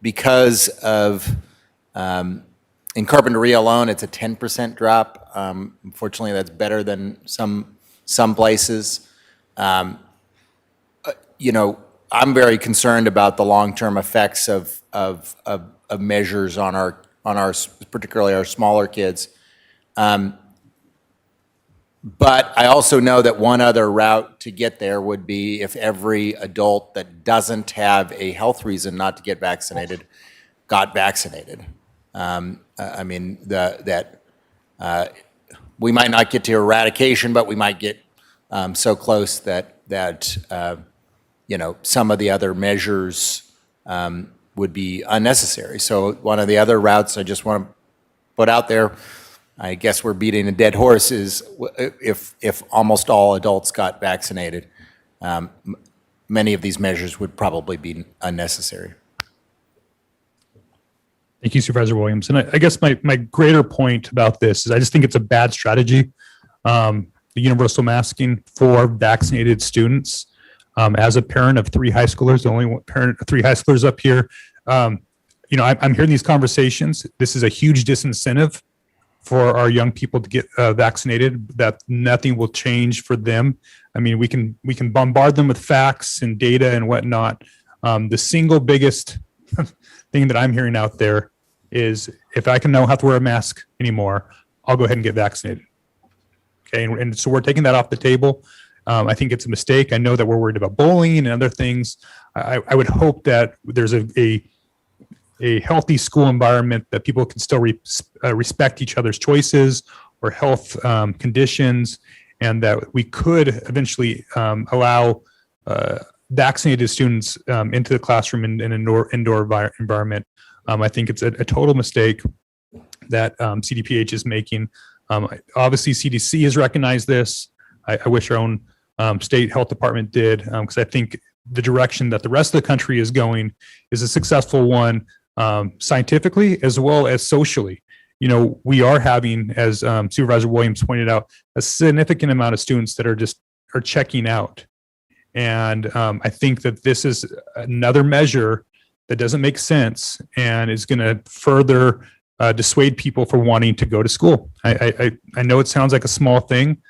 because of in Carpinteria alone, it's a 10% drop. Unfortunately, that's better than some places. I'm very concerned about the long-term effects of measures on our particularly our smaller kids. But I also know that one other route to get there would be if every adult that doesn't have a health reason not to get vaccinated got vaccinated. I mean, we might not get to eradication, but we might get so close that some of the other measures would be unnecessary. So one of the other routes I just want to put out there, I guess we're beating a dead horse, is if almost all adults got vaccinated, many of these measures would probably be unnecessary. Thank you, Supervisor Williams. And I guess my greater point about this is I just think it's a bad strategy, the universal masking for vaccinated students. As a parent of 3 high schoolers, the only parent of 3 high schoolers up here, I'm hearing these conversations. This is a huge disincentive for our young people to get vaccinated, that nothing will change for them. I mean, we can bombard them with facts and data and whatnot. The single biggest thing that I'm hearing out there is if I can know how to wear a mask anymore, I'll go ahead and get vaccinated. Okay, and so we're taking that off the table. I think it's a mistake. I know that we're worried about bullying and other things. I would hope that there's a healthy school environment that people can still respect each other's choices or health conditions, and that we could eventually allow vaccinated students into the classroom in an indoor environment. I think it's a total mistake that CDPH is making. Obviously, CDC has recognized this. I wish our own state health department did, because I think the direction that the rest of the country is going is a successful one, scientifically as well as socially. You know, we are having, as Supervisor Williams pointed out, a significant amount of students that are checking out. And I think that this is another measure that doesn't make sense and is going to further dissuade people from wanting to go to school. I know it sounds like a small thing,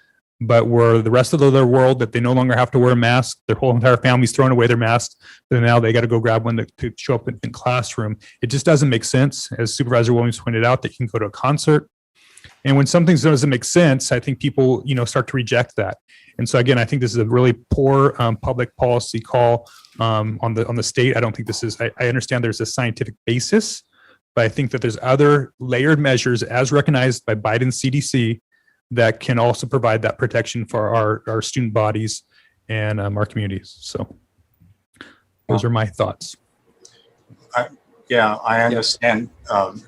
but where the rest of the world that they no longer have to wear a mask, their whole entire family's throwing away their masks, then now they got to go grab one to show up in the classroom. It just doesn't make sense. As Supervisor Williams pointed out, they can go to a concert. And when something doesn't make sense, I think people, start to reject that. And so again, I think this is a really poor public policy call on the state. I don't think this is, I understand there's a scientific basis, but I think that there's other layered measures as recognized by Biden's CDC that can also provide that protection for our student bodies and our communities. So those are my thoughts. Yeah, I understand.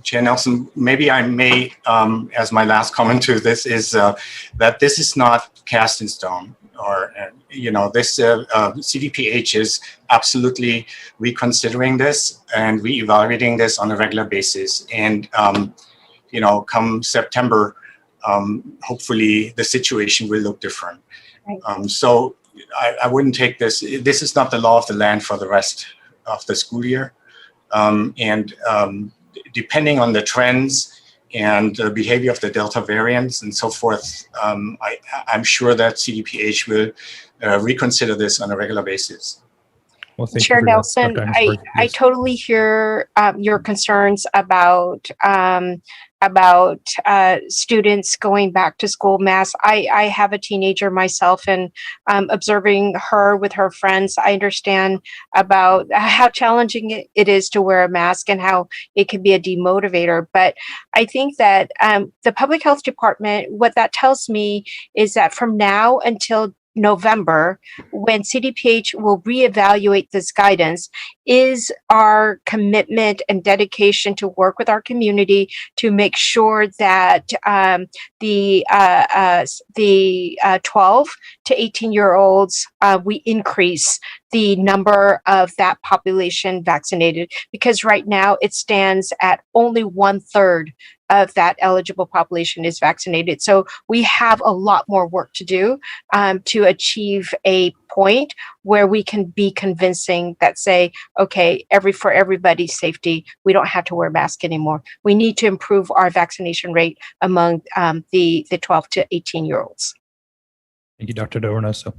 Chair Nelson, maybe I may, as my last comment to this is that this is not cast in stone, or, this CDPH is absolutely reconsidering this and reevaluating this on a regular basis. And, come September, hopefully the situation will look different. Right. So I wouldn't take this is not the law of the land for the rest of the school year. Depending on the trends and the behavior of the Delta variants and so forth, I'm sure that CDPH will reconsider this on a regular basis. Well, thank Chair you for Nelson, that, Dr. I Yes. totally hear your concerns about students going back to school masks. I have a teenager myself, and observing her with her friends, I understand about how challenging it is to wear a mask and how it can be a demotivator. But I think that the public health department, what that tells me is that from now until November, when CDPH will reevaluate this guidance, is our commitment and dedication to work with our community to make sure that the 12 to 18-year-olds, we increase the number of that population vaccinated, because right now it stands at only 1/3 of that eligible population is vaccinated. So we have a lot more work to do to achieve a point where we can be convincing that say, okay, for everybody's safety, we don't have to wear masks anymore. We need to improve our vaccination rate among the 12 to 18-year-olds. Thank you, Dr. Dovernoso.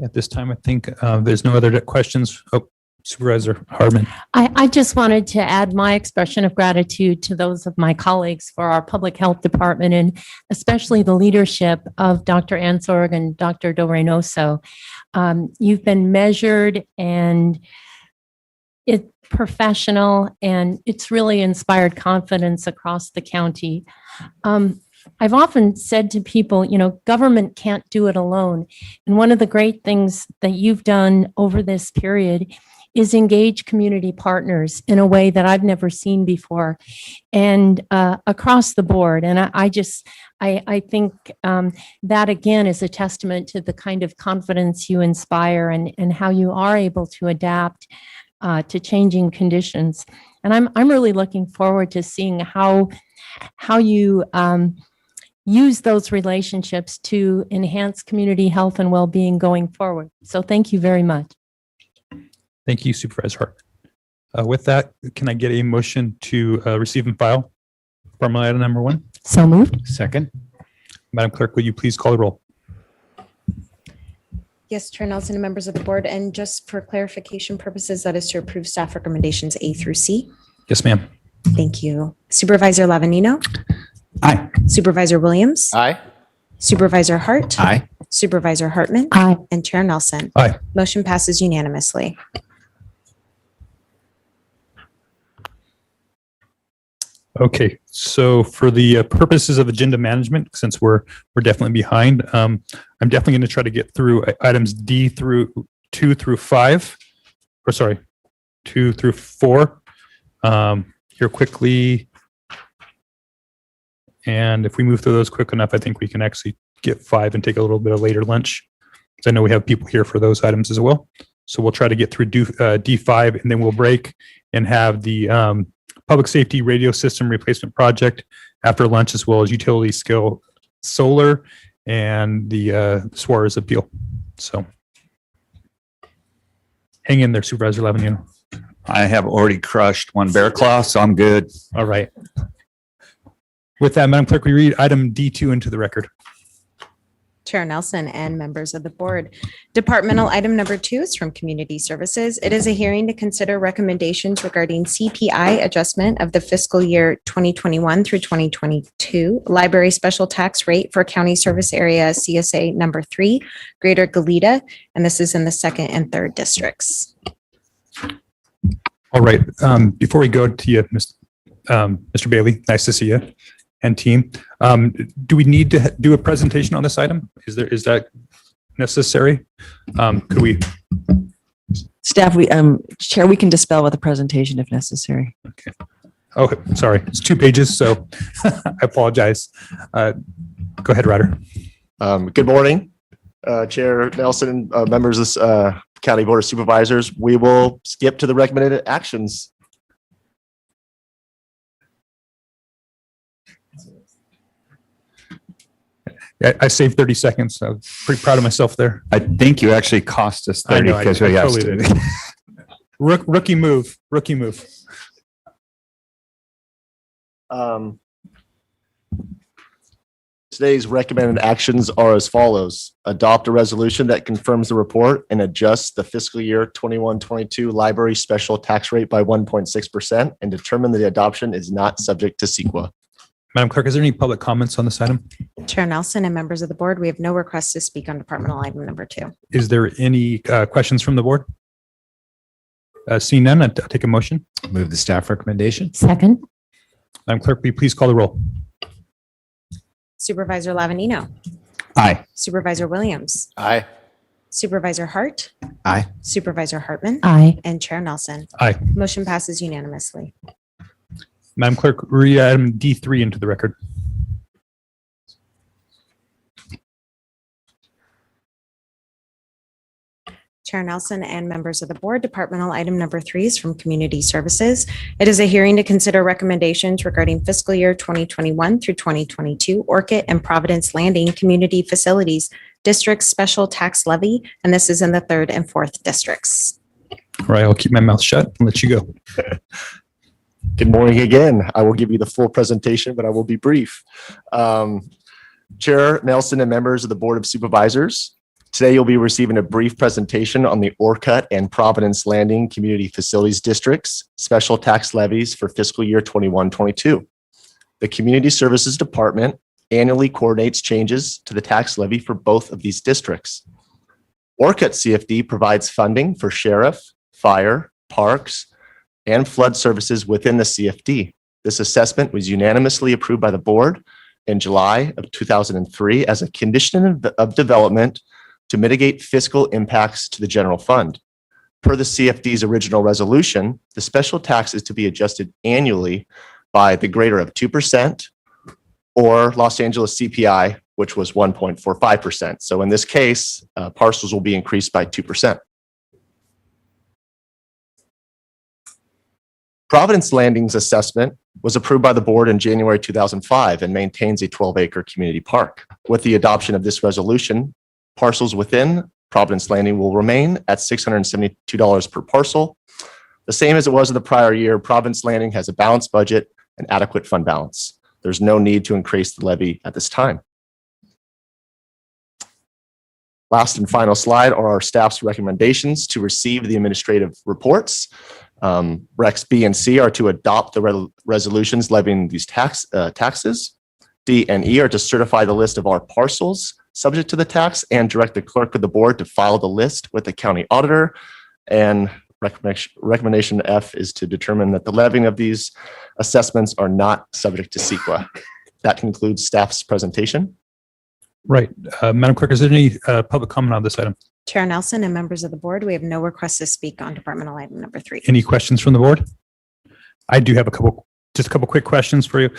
At this time, I think there's no other questions. Oh, Supervisor Hardman. I just wanted to add my expression of gratitude to those of my colleagues for our public health department, and especially the leadership of Dr. Ansorg and Dr. Do Reynoso. You've been measured and it's professional, and it's really inspired confidence across the county. I've often said to people, government can't do it alone. And one of the great things that you've done over this period is engage community partners in a way that I've never seen before, and across the board. And I think that again is a testament to the kind of confidence you inspire and how you are able to adapt to changing conditions. And I'm really looking forward to seeing how you use those relationships to enhance community health and well-being going forward. So thank you very much. Thank you, Supervisor Hart. With that, can I get a motion to receive and file formal item number 1? So moved. Second. Madam Clerk, will you please call the roll? Yes, Chair Nelson and members of the board. And just for clarification purposes, that is to approve staff recommendations A through C. Yes, ma'am. Thank you. Supervisor Lavanino. Aye. Supervisor Williams. Aye. Supervisor Hart. Aye. Supervisor Hartman. Aye. And Chair Nelson. Aye. Motion passes unanimously. Okay, so for the purposes of agenda management, since we're definitely behind, I'm definitely going to try to get through items D through 2 through 5, or sorry, 2 through 4 here quickly. And if we move through those quick enough, I think we can actually get 5 and take a little bit of later lunch. I know we have people here for those items as well. So we'll try to get through D5 and then we'll break and have the public safety radio system replacement project after lunch, as well as utility scale solar and the Suarez appeal. So hang in there, Supervisor Levin. I have already crushed one bear claw, so I'm good. All right. With that, Madam Clerk, we read item D2 into the record. Chair Nelson and members of the board. Departmental item number 2 is from Community Services. It is a hearing to consider recommendations regarding CPI adjustment of the fiscal year 2021 through 2022 library special tax rate for County Service Area CSA number 3, Greater Goleta, and this is in the 2nd and 3rd districts. All right. Before we go to you, Mr. Bailey, nice to see you and team. Do we need to do a presentation on this item? Is that necessary? Could we? Staff, Chair, we can dispel with a presentation if necessary. Okay. Oh, sorry. It's 2 pages, so I apologize. Go ahead, Ryder. Good morning, Chair Nelson, members of this County Board of Supervisors. We will skip to the recommended actions. I saved 30 seconds. So I'm pretty proud of myself there. I think you actually cost us 30 because we asked it. Rookie move. Today's recommended actions are as follows. Adopt a resolution that confirms the report and adjusts the fiscal year 21-22 library special tax rate by 1.6% and determine that the adoption is not subject to CEQA. Madam Clerk, is there any public comments on this item? Chair Nelson and members of the board, we have no requests to speak on departmental item number 2. Is there any questions from the board? Seeing none, I'll take a motion. Move the staff recommendation. Second. Madam Clerk, will you please call the roll? Supervisor Lavanino. Aye. Supervisor Williams. Aye. Supervisor Hart. Aye. Supervisor Hartman. Aye. And Chair Nelson. Aye. Motion passes unanimously. Madam Clerk, read item D3 into the record. Chair Nelson and members of the board, departmental item number 3 is from Community Services. It is a hearing to consider recommendations regarding fiscal year 2021 through 2022 Orchid and Providence Landing Community Facilities District Special Tax Levy, and this is in the 3rd and 4th districts. All right, I'll keep my mouth shut and let you go. Good morning again. I will give you the full presentation, but I will be brief. Chair Nelson and members of the Board of Supervisors, today you'll be receiving a brief presentation on the Orcutt and Providence Landing Community Facilities Districts special tax levies for fiscal year 21-22. The Community Services Department annually coordinates changes to the tax levy for both of these districts. Orcutt CFD provides funding for sheriff, fire, parks, and flood services within the CFD. This assessment was unanimously approved by the board in July of 2003 as a condition of development to mitigate fiscal impacts to the general fund. Per the CFD's original resolution, the special tax is to be adjusted annually by the greater of 2% or Los Angeles CPI, which was 1.45%. So in this case, parcels will be increased by 2%. Providence Landing's assessment was approved by the board in January 2005 and maintains a 12-acre community park. With the adoption of this resolution, parcels within Providence Landing will remain at $672 per parcel. The same as it was in the prior year, Providence Landing has a balanced budget and adequate fund balance. There's no need to increase the levy at this time. Last and final slide are our staff's recommendations to receive the administrative reports. Recs B and C are to adopt the resolutions levying these taxes. D and E are to certify the list of our parcels subject to the tax and direct the clerk of the board to file the list with the county auditor. And recommendation F is to determine that the levying of these assessments are not subject to CEQA. That concludes staff's presentation. Right. Madam Clerk, is there any public comment on this item? Chair Nelson and members of the board, we have no requests to speak on departmental item number 3. Any questions from the board? I do have a couple quick questions for you.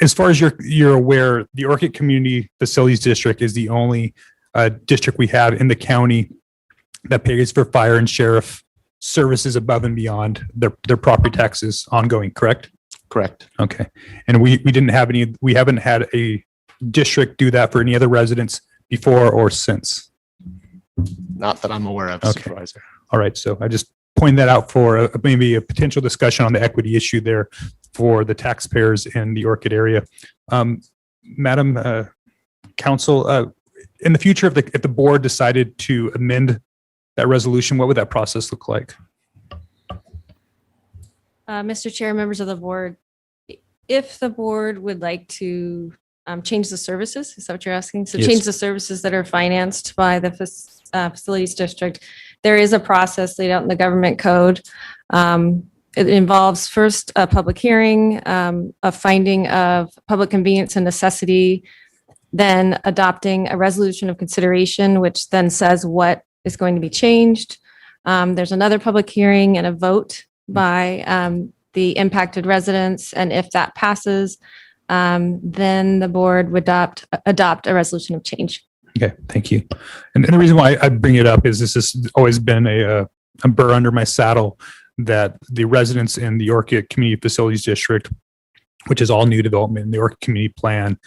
As far as you're aware, the Orchid Community Facilities District is the only district we have in the county that pays for fire and sheriff services above and beyond their property taxes ongoing, correct? Correct. Okay. And we haven't had a district do that for any other residents before or since. Not that I'm aware of, Okay. Supervisor. All right. So I just point that out for maybe a potential discussion on the equity issue there for the taxpayers in the Orchid area. Madam Council, in the future, if the board decided to amend that resolution, what would that process look like? Mr. Chair, members of the board, if the board would like to change the services, is that what you're asking? So Yes. change the services that are financed by the facilities district. There is a process laid out in the government code. It involves first a public hearing, a finding of public convenience and necessity, then adopting a resolution of consideration, which then says what is going to be changed. There's another public hearing and a vote by the impacted residents. And if that passes, then the would adopt a resolution of change. Okay, thank you. And the reason why I bring it up is this has always been a burr under my saddle that the residents in the Orchid Community Facilities District, which is all new development in the Orchid Community Plan,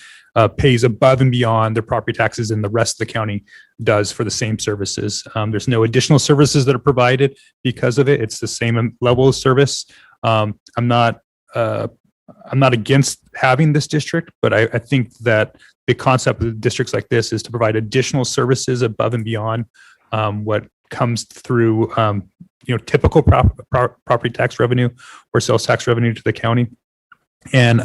pays above and beyond their property taxes and the rest of the county does for the same services. There's no additional services that are provided because of it. It's the same level of service. I'm not against having this district, but I think that the concept of districts like this is to provide additional services above and beyond what comes through typical property tax revenue or sales tax revenue to the county. And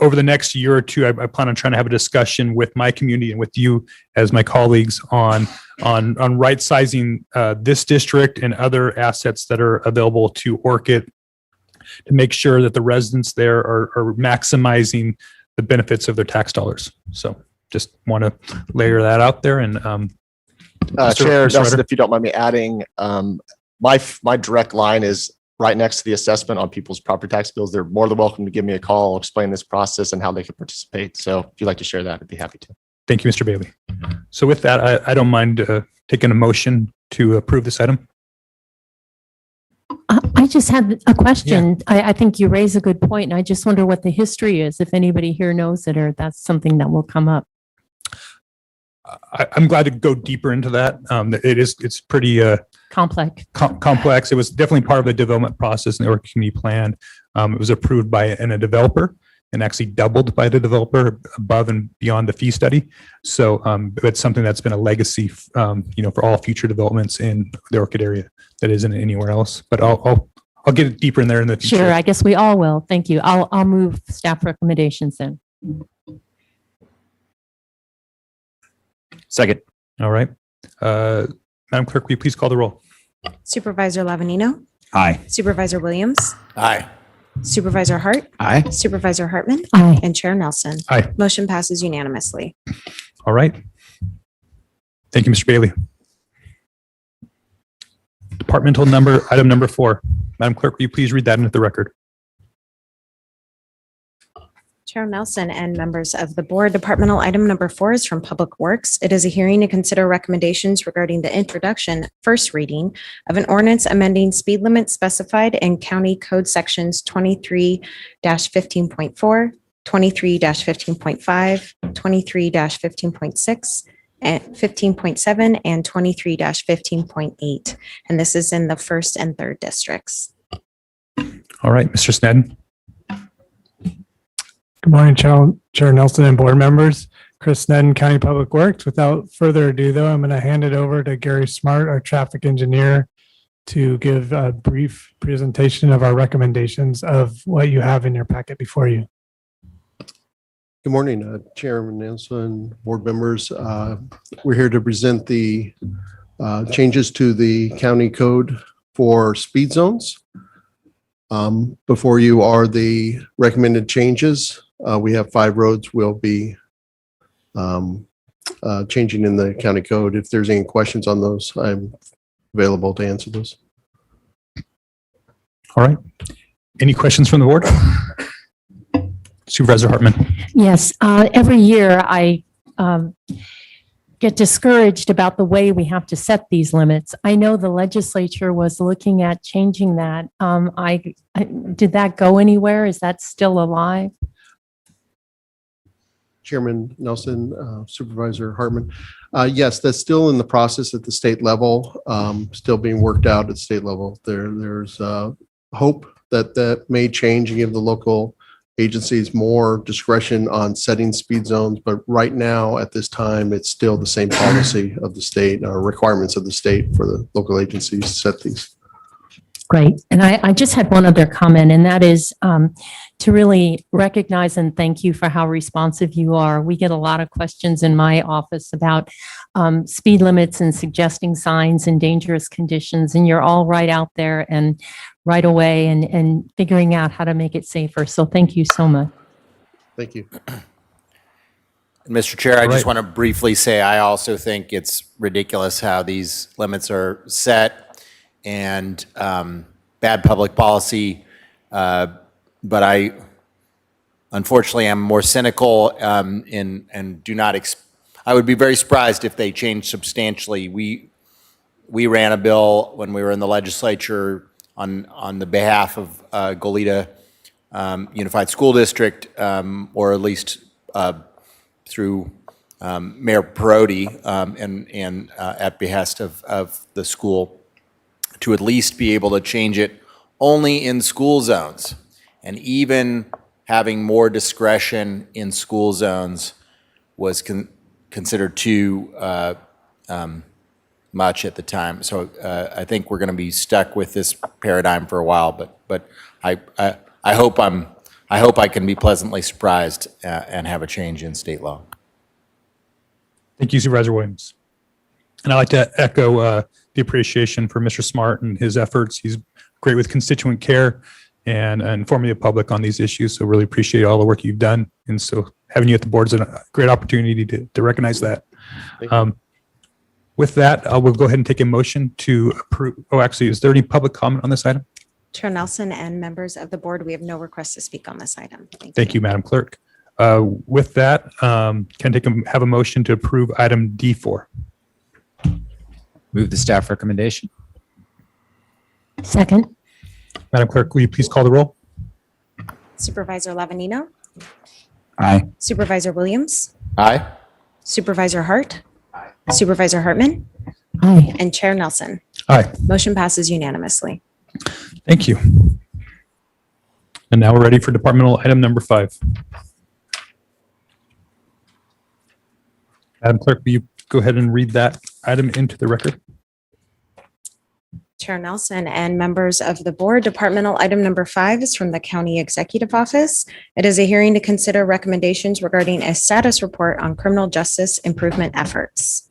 over the next year or two, I plan on trying to have a discussion with my community and with you as my colleagues on right sizing this district and other assets that are available to Orchid to make sure that the residents there are maximizing the benefits of their tax dollars. So just want to layer that out there. And Chair Mr. Nelson, Ryder? if you don't mind me adding, my direct line is right next to the assessment on people's property tax bills. They're more than welcome to give me a call, explain this process and how they can participate. So if you'd like to share that, I'd be happy to. Thank you, Mr. Bailey. So with that, I don't mind taking a motion to approve this item. I just had a question. I think you raise a good point, and I just wonder what the history is, if anybody here knows it, or that's something that will come up. I'm glad to go deeper into that. It's pretty Complex. complex. It was definitely part of the development process in the Orchid Community Plan. It was approved by a developer and actually doubled by the developer above and beyond the fee study. So it's something that's been a legacy, for all future developments in the Orchid area that isn't anywhere else. But I'll get deeper in there in the future. Sure, I guess we all will. Thank you. I'll move staff recommendations then. Second. All right. Madam Clerk, will you please call the roll? Supervisor Lavanino, Aye. Supervisor Williams, Aye. Supervisor Hart, Aye. Supervisor Hartman, Aye. and Chair Nelson. Aye. Motion passes unanimously. All right. Thank you, Mr. Bailey. Departmental item number 4. Madam Clerk, will you please read that into the record? Chair Nelson and members of the board, departmental item number 4 is from Public Works. It is a hearing to consider recommendations regarding the introduction, first reading of an ordinance amending speed limits specified in County Code Sections 23-15.4, 23-15.5, 23-15.6, and 15.7, and 23-15.8. And this is in the 1st and 3rd districts. All right, Mr. Snedden. Good morning, Chair Nelson and board members. Chris Snedden, County Public Works. Without further ado, though, I'm going to hand it over to Gary Smart, our traffic engineer, to give a brief presentation of our recommendations of what you have in your packet before you. Good morning, Chairman Nelson, board members. We're here to present the changes to the county code for speed zones. Before you are the recommended changes. We have 5 roads we'll be changing in the county code. If there's any questions on those, I'm available to answer those. All right. Any questions from the board? Supervisor Hartman. Yes, every year I get discouraged about the way we have to set these limits. I know the legislature was looking at changing that. Did that go anywhere? Is that still alive? Chairman Nelson, Supervisor Hartman. Yes, that's still in the process at the state level, still being worked out at the state level. There's hope that that may change and give the local agencies more discretion on setting speed zones. But right now, at this time, it's still the same policy of the state, or requirements of the state for the local agencies to set these. Great. And I just had one other comment, and that is to really recognize and thank you for how responsive you are. We get a lot of questions in my office about speed limits and suggesting signs and dangerous conditions, and you're all right out there and right away and figuring out how to make it safer. So thank you so much. Thank you. Mr. Chair, I just want to briefly say I also think it's ridiculous how these limits are set and bad public policy. But I unfortunately am more cynical and do not. I would be very surprised if they changed substantially. We ran a bill when we were in the legislature on the behalf of Goleta Unified School District, or at least through Mayor Perotti and at behest of the school, to at least be able to change it only in school zones. And even having more discretion in school zones was considered too much at the time. So I think we're going to be stuck with this paradigm for a while. But I hope I can be pleasantly surprised and have a change in state law. Thank you, Supervisor Williams. And I'd like to echo the appreciation for Mr. Smart and his efforts. He's great with constituent care and informing the public on these issues. So really appreciate all the work you've done. And so having you at the board is a great opportunity to recognize that. With that, we'll go ahead and take a motion to approve. Oh, actually, is there any public comment on this item? Chair Nelson and members of the board, we have no requests to speak on this item. Thank you, Madam Clerk. With that, can I have a motion to approve item D4? Move the staff recommendation. Second. Madam Clerk, will you please call the roll? Supervisor Lavanino, Aye. Supervisor Williams, Aye. Supervisor Hart, Supervisor Hartman, Aye. and Chair Nelson. Aye. Motion passes unanimously. Thank you. And now we're ready for departmental item number 5. Madam Clerk, will you go ahead and read that item into the record? Chair Nelson and members of the board, departmental item number 5 is from the County Executive Office. It is a hearing to consider recommendations regarding a status report on criminal justice improvement efforts.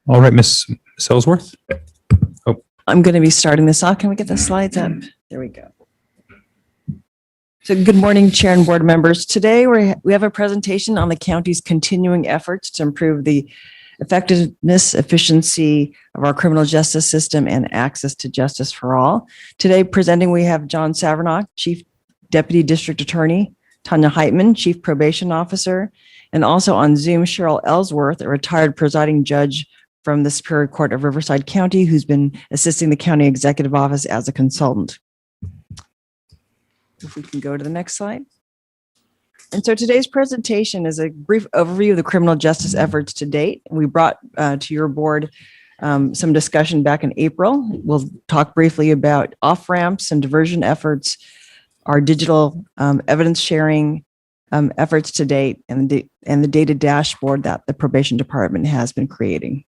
All right, Ms. Ellsworth. I'm going to be starting this off. Can we get the slides up? There we go. So good morning, Chair and board members. Today we have a presentation on the county's continuing efforts to improve the effectiveness, efficiency of our criminal justice system and access to justice for all. Today presenting, we have John Savernock, Chief Deputy District Attorney, Tanya Heitman, Chief Probation Officer, and also on Zoom, Cheryl Ellsworth, a retired presiding judge from the Superior Court of Riverside County, who's been assisting the County Executive Office as a consultant. If we can go to the next slide. And so today's presentation is a brief overview of the criminal justice efforts to date. We brought to your board some discussion back in April. We'll talk briefly about off-ramps and diversion efforts, our digital evidence sharing efforts to date, and the data dashboard that the probation department has been creating.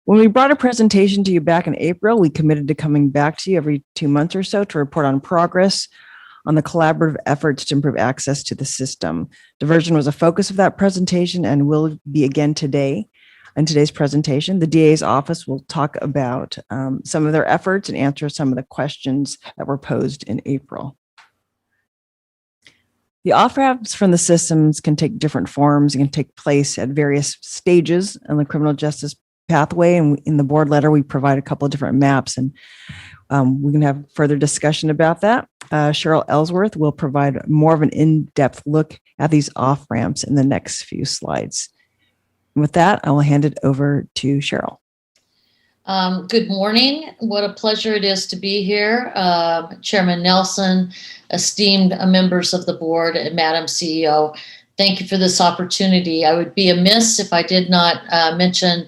When we brought a presentation to you back in April, we committed to coming back to you every 2 months or so to report on progress on the collaborative efforts to improve access to the system. Diversion was a focus of that presentation and will be again today. In today's presentation, the DA's office will talk about some of their efforts and answer some of the questions that were posed in April. The off-ramps from the systems can take different forms and can take place at various stages in the criminal justice pathway. And in the board letter, we provide a couple of different maps, and we can have further discussion about that. Cheryl Ellsworth will provide more of an in-depth look at these off-ramps in the next few slides. With that, I will hand it over to Cheryl. Good morning. What a pleasure it is to be here. Chairman Nelson, esteemed members of the board, and Madam CEO, thank you for this opportunity. I would be amiss if I did not mention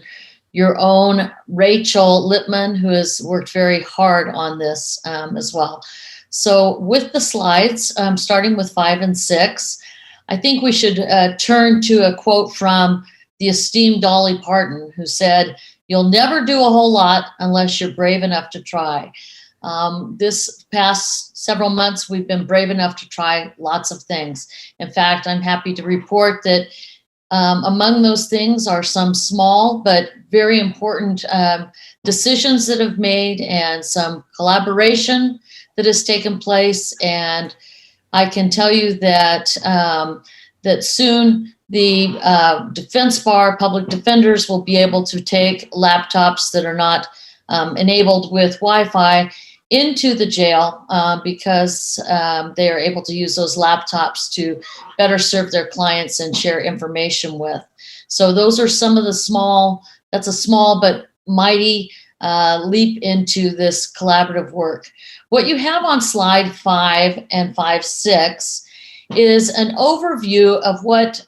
your own Rachel Lippman, who has worked very hard on this as well. So with the slides, starting with 5 and 6, I think we should turn to a quote from the esteemed Dolly Parton, who said, "You'll never do a whole lot unless you're brave enough to try." This past several months, we've been brave enough to try lots of things. In fact, I'm happy to report that among those things are some small but very important decisions that have made, and some collaboration that has taken place. And I can tell you that that soon the defense bar, public defenders, will be able to take laptops that are not enabled with Wi-Fi into the jail because they are able to use those laptops to better serve their clients and share information with. So those are some of the that's a small but mighty leap into this collaborative work. What you have on slide 5 and 5-6 is an overview of what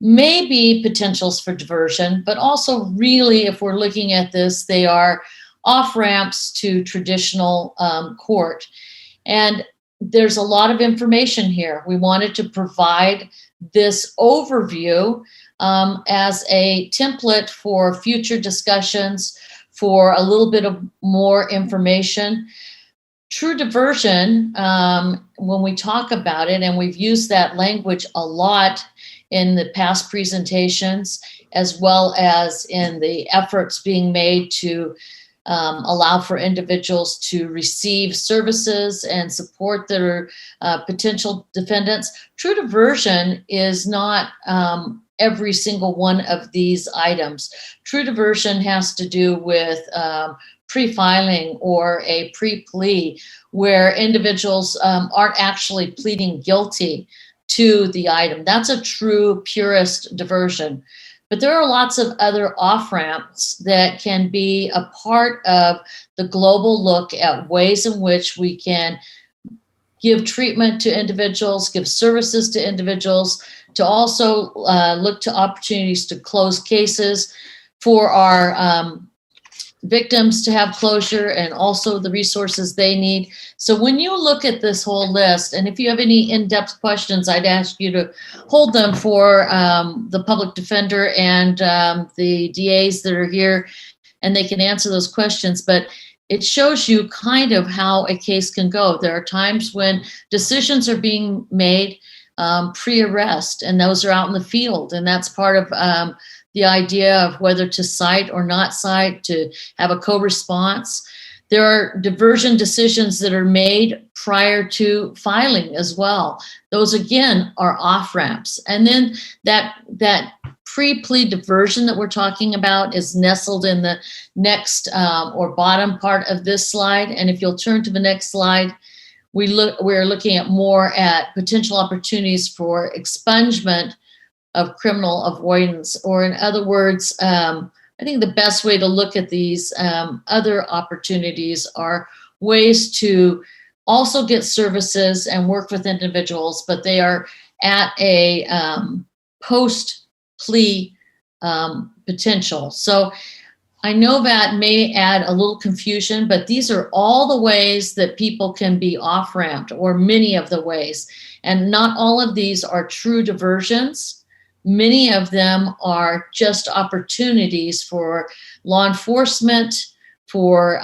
may be potentials for diversion, but also really, if we're looking at this, they are off-ramps to traditional court. And there's a lot of information here. We wanted to provide this overview as a template for future discussions, for a little bit of more information. True diversion, when we talk about it, and we've used that language a lot in the past presentations, as well as in the efforts being made to allow for individuals to receive services and support their potential defendants. True diversion is not every single one of these items. True diversion has to do with pre-filing or a pre-plea, where individuals aren't actually pleading guilty to the item. That's a true purist diversion. But there are lots of other off-ramps that can be a part of the global look at ways in which we can give treatment to individuals, give services to individuals, to also look to opportunities to close cases for our victims to have closure, and also the resources they need. So when you look at this whole list, and if you have any in-depth questions, I'd ask you to hold them for the public defender and the DAs that are here, and they can answer those questions. But it shows you kind of how a case can go. There are times when decisions are being made pre-arrest, and those are out in the field, and that's part of the idea of whether to cite or not cite, to have a co-response. There are diversion decisions that are made prior to filing as well. Those, again, are off-ramps. And then that pre-plea diversion that we're talking about is nestled in the next or bottom part of this slide. And if you'll turn to the next slide, we're looking at more at potential opportunities for expungement of criminal avoidance, or in other words, I think the best way to look at these other opportunities are ways to also get services and work with individuals, but they are at a post-plea potential. So I know that may add a little confusion, but these are all the ways that people can be off-ramped, or many of the ways. And not all of these are true diversions. Many of them are just opportunities for law enforcement, for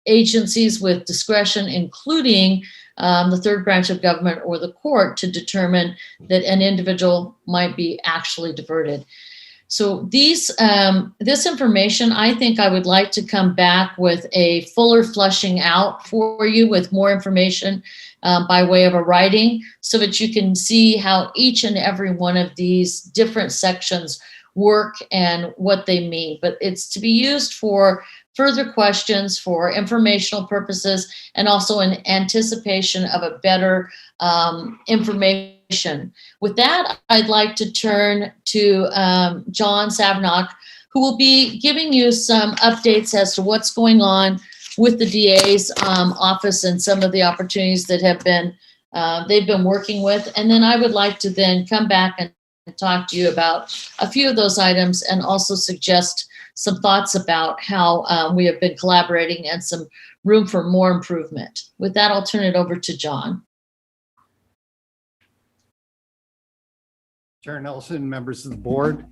agencies with discretion, including the third branch of government or the court, to determine that an individual might be actually diverted. So this information, I think I would like to come back with a fuller fleshing out for you with more information by way of a writing so that you can see how each and every one of these different sections work and what they mean. But it's to be used for further questions, for informational purposes, and also in anticipation of a better information. With that, I'd like to turn to John Savnock, who will be giving you some updates as to what's going on with the DA's office and some of the opportunities that have been they've been working with. And then I would like to then come back and talk to you about a few of those items and also suggest some thoughts about how we have been collaborating and some room for more improvement. With that, I'll turn it over to John. Chair Nelson, members of the board.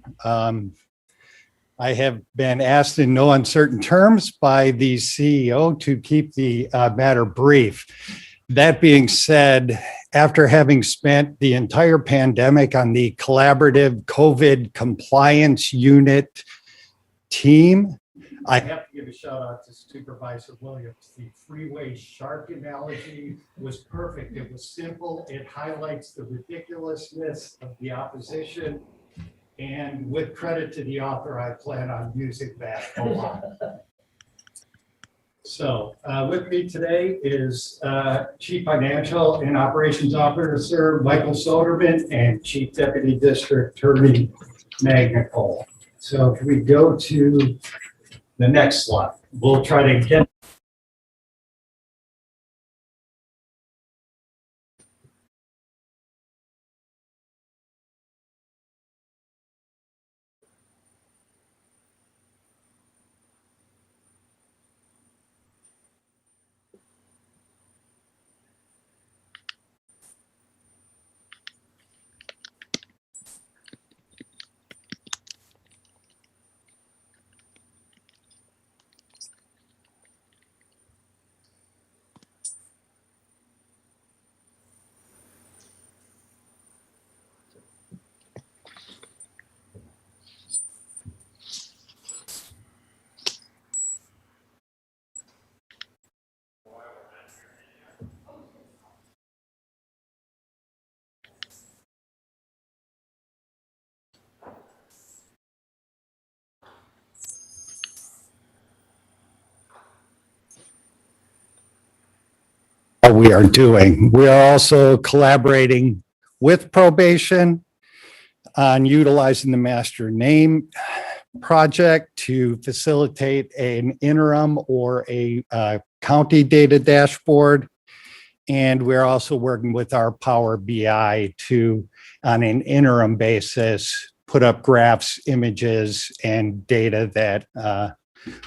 I have been asked in no uncertain terms by the CEO to keep the matter brief. That being said, after having spent the entire pandemic on the collaborative COVID compliance unit team, I have to give a shout out to Supervisor Williams. The freeway shark analogy was perfect. It was simple. It highlights the ridiculousness of the opposition. And with credit to the author, I plan on using that a lot. So with me today is Chief Financial and Operations Officer Michael Soderman and Chief Deputy District Attorney Meg Nicole. So can we go to the next slide? We'll try to get what we are doing. We are also collaborating with probation on utilizing the master name project to facilitate an interim or a county data dashboard. And we're also working with our Power BI to, on an interim basis, put up graphs, images, and data that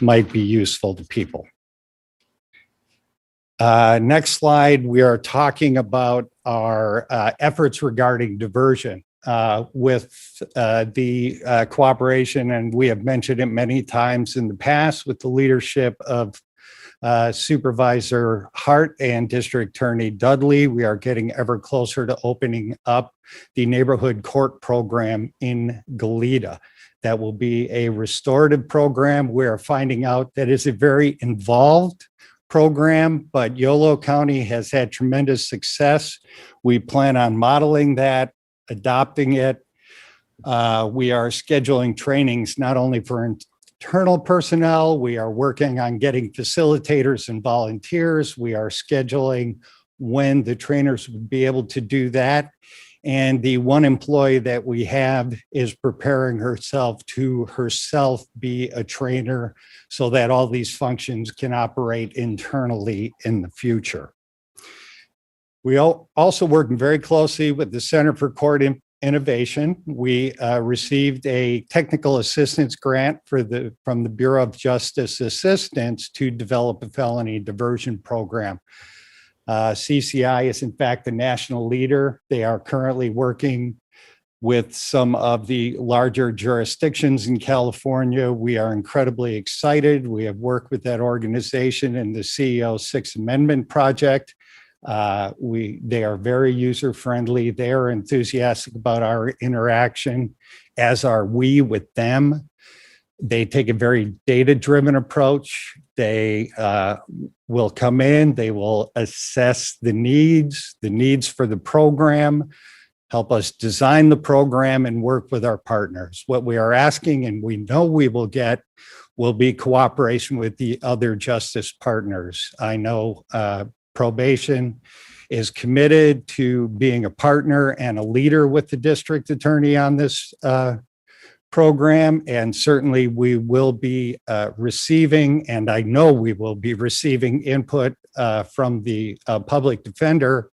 might be useful to people. Next slide, we are talking about our efforts regarding diversion with the cooperation, and we have mentioned it many times in the past with the leadership of Supervisor Hart and District Attorney Dudley. We are getting ever closer to opening up the neighborhood court program in Goleta. That will be a restorative program. We're finding out that it's a very involved program, but Yolo County has had tremendous success. We plan on modeling that, adopting it. We are scheduling trainings not only for internal personnel, we are working on getting facilitators and volunteers. We are scheduling when the trainers would be able to do that. And the one employee that we have is preparing herself to be a trainer so that all these functions can operate internally in the future. We also working very closely with the Center for Court Innovation. We received a technical assistance grant from the Bureau of Justice Assistance to develop a felony diversion program. CCI is in fact the national leader. They are currently working with some of the larger jurisdictions in California. We are incredibly excited. We have worked with that organization in the CEO's Sixth Amendment Project. They are very user friendly. They are enthusiastic about our interaction, as are we with them. They take a very data-driven approach. They will come in, they will assess the needs for the program, help us design the program, and work with our partners. What we are asking, and we know we will get, will be cooperation with the other justice partners. I know probation is committed to being a partner and a leader with the district attorney on this program, and certainly we will be receiving, and I know we will be receiving input from the public defender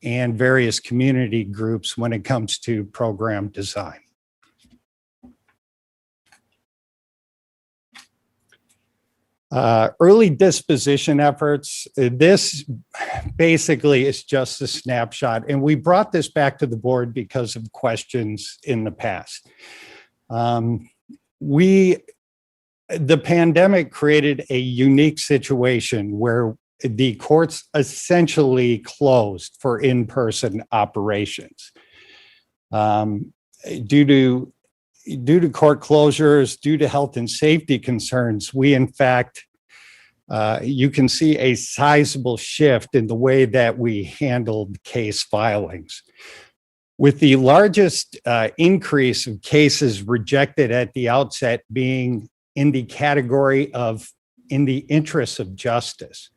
and various community groups when it comes to program design. Early disposition efforts. This basically is just a snapshot, and we brought this back to the board because of questions in the past. The pandemic created a unique situation where the courts essentially closed for in-person operations. Due to court closures, due to health and safety concerns, we in fact, you can see a sizable shift in the way that we handled case filings. With the largest increase of cases rejected at the outset being in the category of in the interest of justice.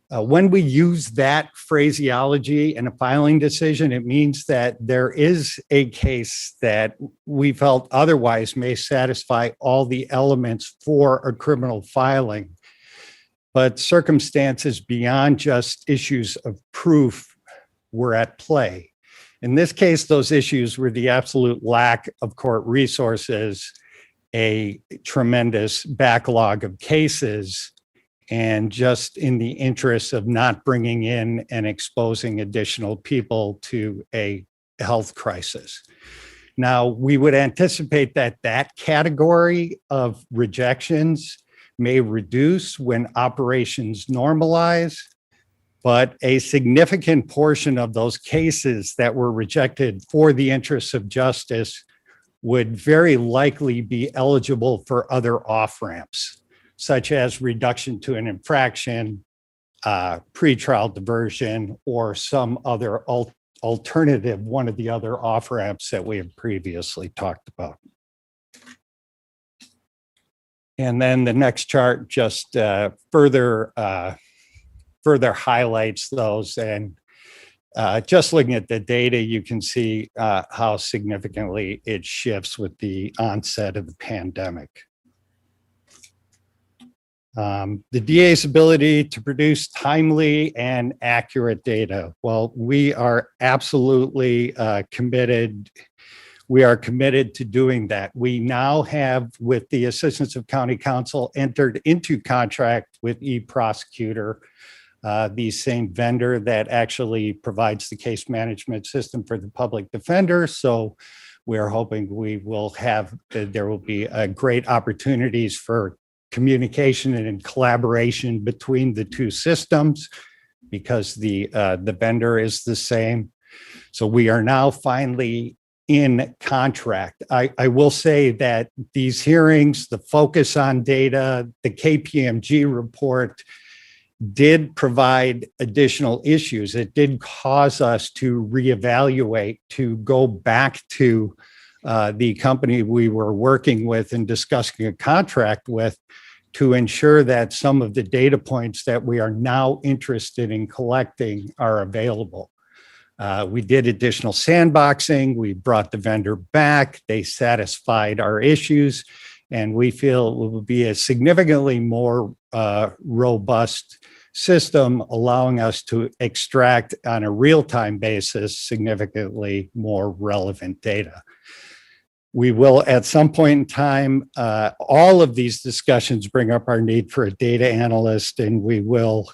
When we use that phraseology in a filing decision, it means that there is a case that we felt otherwise may satisfy all the elements for a criminal filing, but circumstances beyond just issues of proof were at play. In this case, those issues were the absolute lack of court resources, a tremendous backlog of cases, and just in the interest of not bringing in and exposing additional people to a health crisis. Now, we would anticipate that that category of rejections may reduce when operations normalize, but a significant portion of those cases that were rejected for the interests of justice would very likely be eligible for other off-ramps, such as reduction to an infraction, pretrial diversion, or some other alternative, one of the other off-ramps that we have previously talked about. And then the next chart just further highlights those. And just looking at the data, you can see how significantly it shifts with the onset of the pandemic. The DA's ability to produce timely and accurate data. Well, we are absolutely committed. We are committed to doing that. We now have, with the assistance of County Counsel, entered into contract with eProsecutor, the same vendor that actually provides the case management system for the public defender. So we're hoping we will have, there will be great opportunities for communication and collaboration between the two systems because the vendor is the same. So we are now finally in contract. I will say that these hearings, the focus on data, the KPMG report did provide additional issues. It did cause us to reevaluate, to go back to the company we were working with and discussing a contract with to ensure that some of the data points that we are now interested in collecting are available. We did additional sandboxing. We brought the vendor back. They satisfied our issues, and we feel it will be a significantly more robust system, allowing us to extract on a real-time basis significantly more relevant data. We will, at some point in time, all of these discussions bring up our need for a data analyst, and we will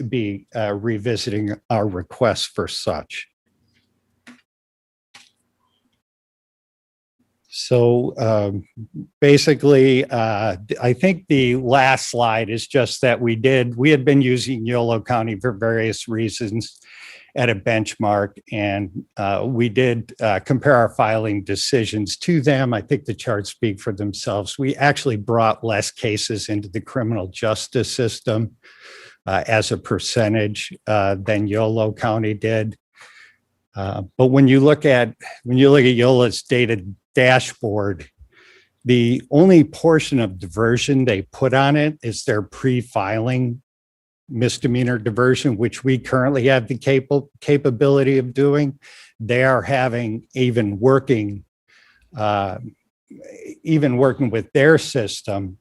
be revisiting our requests for such. So basically, I think the last slide is just that we had been using Yolo County for various reasons at a benchmark, and we did compare our filing decisions to them. I think the charts speak for themselves. We actually brought less cases into the criminal justice system as a percentage than Yolo County did. But when you look at Yolo's data dashboard, the only portion of diversion they put on it is their pre-filing misdemeanor diversion, which we currently have the capability of doing. They are having even working with their system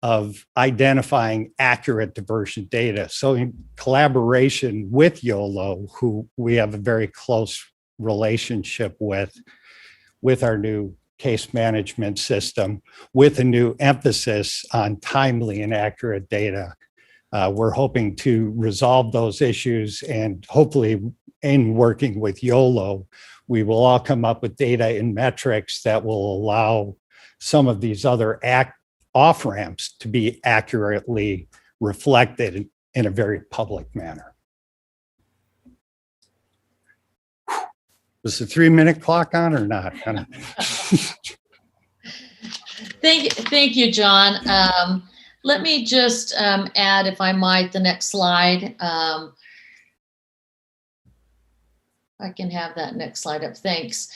of identifying accurate diversion data. So in collaboration with YOLO, who we have a very close relationship with our new case management system, with a new emphasis on timely and accurate data, we're hoping to resolve those issues, and hopefully in working with YOLO, we will all come up with data and metrics that will allow some of these other off-ramps to be accurately reflected in a very public manner. Was the 3-minute clock on or not? Thank you, John. Let me just add, if I might, the next slide. I can have that next slide up. Thanks.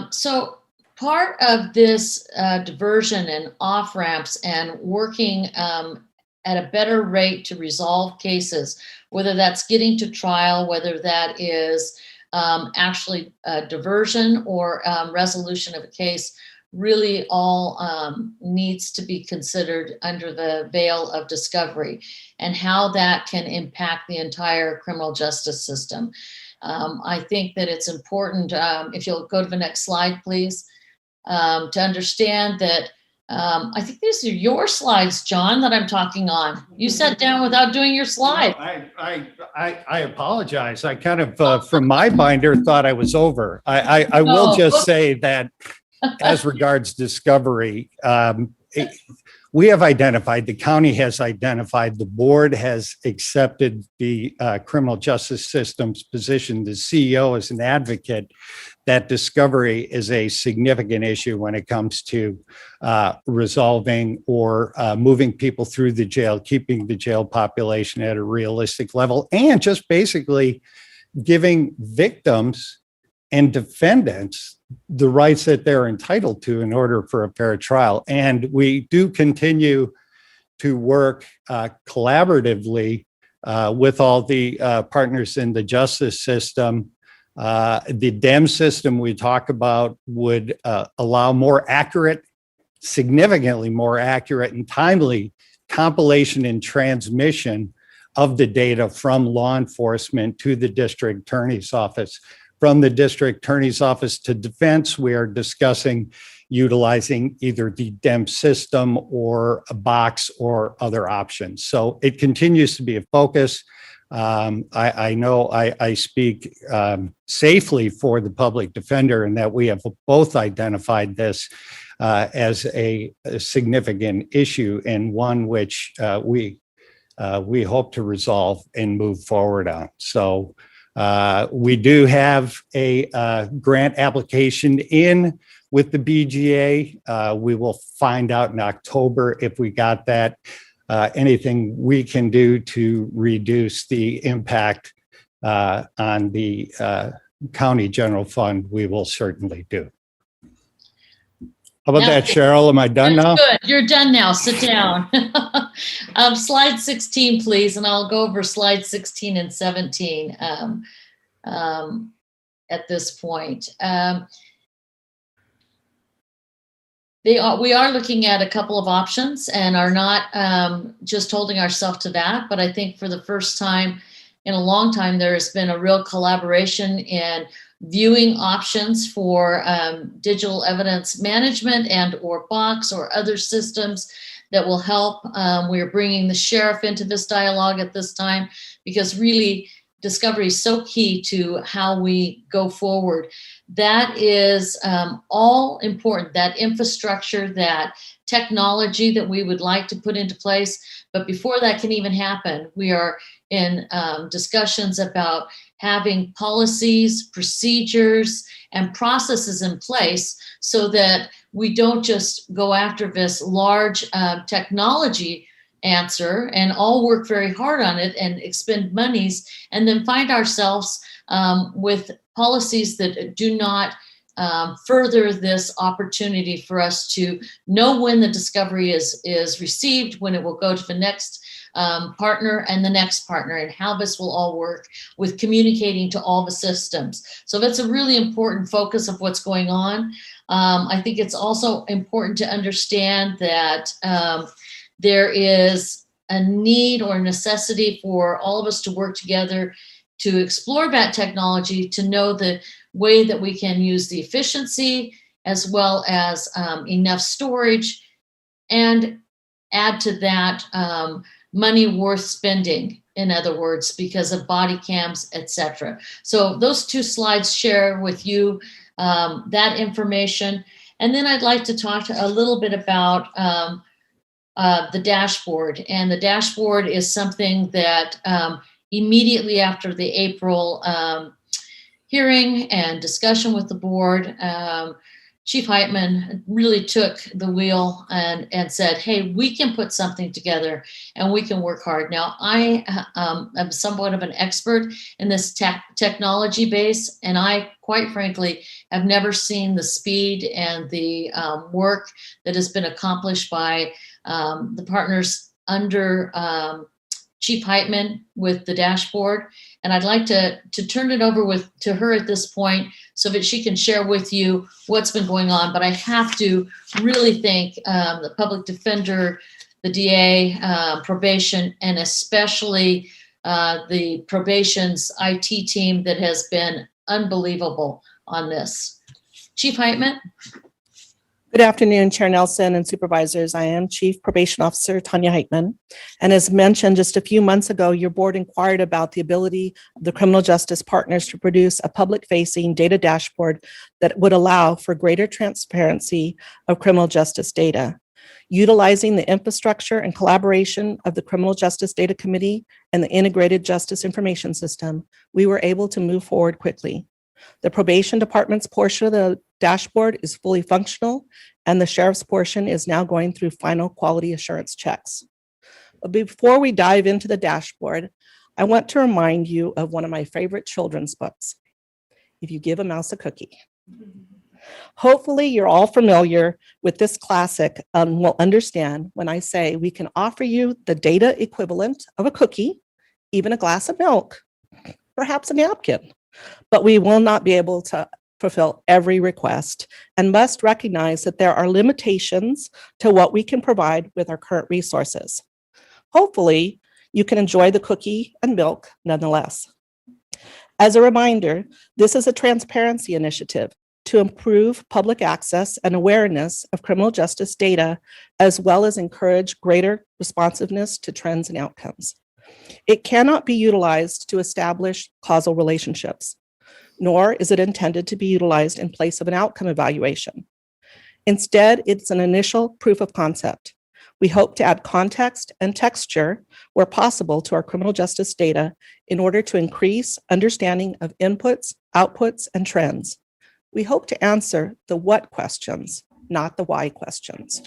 So part of this diversion and off-ramps and working at a better rate to resolve cases, whether that's getting to trial, whether that is actually diversion or resolution of a case, really all needs to be considered under the veil of discovery and how that can impact the entire criminal justice system. I think that it's important, if you'll go to the next slide, please, to understand that I think these are your slides, John, that I'm talking on. You sat down without doing your slide. I apologize. I kind of, from my binder, thought I was over. I will just say that as regards discovery, we have identified, the county has identified, the board has accepted the criminal justice system's position, the CEO as an advocate, that discovery is a significant issue when it comes to resolving or moving people through the jail, keeping the jail population at a realistic level, and just basically giving victims and defendants the rights that they're entitled to in order for a fair trial. And we do continue to work collaboratively with all the partners in the justice system. The DEM system we talk about would allow more accurate, significantly more accurate and timely compilation and transmission of the data from law enforcement to the district attorney's office. From the district attorney's office to defense, we are discussing utilizing either the DEM system or a box or other options. So it continues to be a focus. I know I speak safely for the public defender in that we have both identified this as a significant issue and one which we hope to resolve and move forward on. So we do have a grant application in with the BGA. We will find out in October if we got that. Anything we can do to reduce the impact on the county general fund, we will certainly do. How about that, Cheryl? Am I done now? Good. You're done now. Sit down. Slide 16, please, and I'll go over slide 16 and 17 at this point. We are looking at a couple of options and are not just holding ourselves to that, but I think for the first time in a long time, there has been a real collaboration in viewing options for digital evidence management and or box or other systems that will help. We're bringing the sheriff into this dialogue at this time because really discovery is so key to how we go forward. that is all important, that infrastructure, that technology that we would like to put into place. But before that can even happen, we are in discussions about having policies, procedures, and processes in place so that we don't just go after this large technology answer and all work very hard on it and expend monies and then find ourselves with policies that do not further this opportunity for us to know when the discovery is received, when it will go to the next partner and the next partner, and how this will all work with communicating to all the systems. So that's a really important focus of what's going on. I think it's also important to understand that there is a need or necessity for all of us to work together to explore that technology, to know the way that we can use the efficiency as well as enough storage, and add to that money worth spending, in other words, because of body cams, etc. So those two slides share with you that information. And then I'd like to talk a little bit about the dashboard. And the dashboard is something that immediately after the April hearing and discussion with the board, Chief Heitman really took the wheel and said, hey, we can put something together and we can work hard. Now, I am somewhat of an expert in this technology base, and I, quite frankly, have never seen the speed and the work that has been accomplished by the partners under Chief Heitman with the dashboard. And I'd like to turn it over to her at this point so that she can share with you what's been going on. But I have to really thank the public defender, the DA, probation, and especially the probation's IT team that has been unbelievable on this. Chief Heitman. Good afternoon, Chair Nelson and Supervisors. I am Chief Probation Officer Tanya Heitman. And as mentioned just a few months ago, your board inquired about the ability of the criminal justice partners to produce a public-facing data dashboard that would allow for greater transparency of criminal justice data. Utilizing the infrastructure and collaboration of the Criminal Justice Data Committee and the Integrated Justice Information System, we were able to move forward quickly. The probation department's portion of the dashboard is fully functional, and the sheriff's portion is now going through final quality assurance checks. But before we dive into the dashboard, I want to remind you of one of my favorite children's books, If You Give a Mouse a Cookie. Hopefully, you're all familiar with this classic and will understand when I say we can offer you the data equivalent of a cookie, even a glass of milk, perhaps a napkin. But we will not be able to fulfill every request and must recognize that there are limitations to what we can provide with our current resources. Hopefully, you can enjoy the cookie and milk nonetheless. As a reminder, this is a transparency initiative to improve public access and awareness of criminal justice data, as well as encourage greater responsiveness to trends and outcomes. It cannot be utilized to establish causal relationships, nor is it intended to be utilized in place of an outcome evaluation. Instead, it's an initial proof of concept. We hope to add context and texture where possible to our criminal justice data in order to increase understanding of inputs, outputs, and trends. We hope to answer the what questions, not the why questions.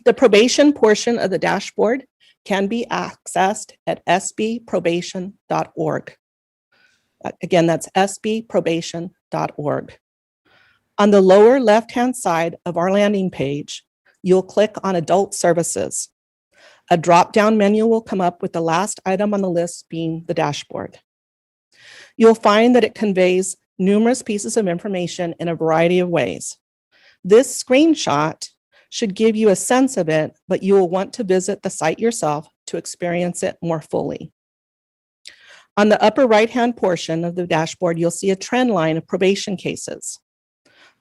The probation portion of the dashboard can be accessed at sbprobation.org. Again, that's sbprobation.org. On the lower left-hand side of our landing page, you'll click on Adult Services. A drop-down menu will come up with the last item on the list being the dashboard. You'll find that it conveys numerous pieces of information in a variety of ways. This screenshot should give you a sense of it, but you will want to visit the site yourself to experience it more fully. On the upper right-hand portion of the dashboard, you'll see a trend line of probation cases.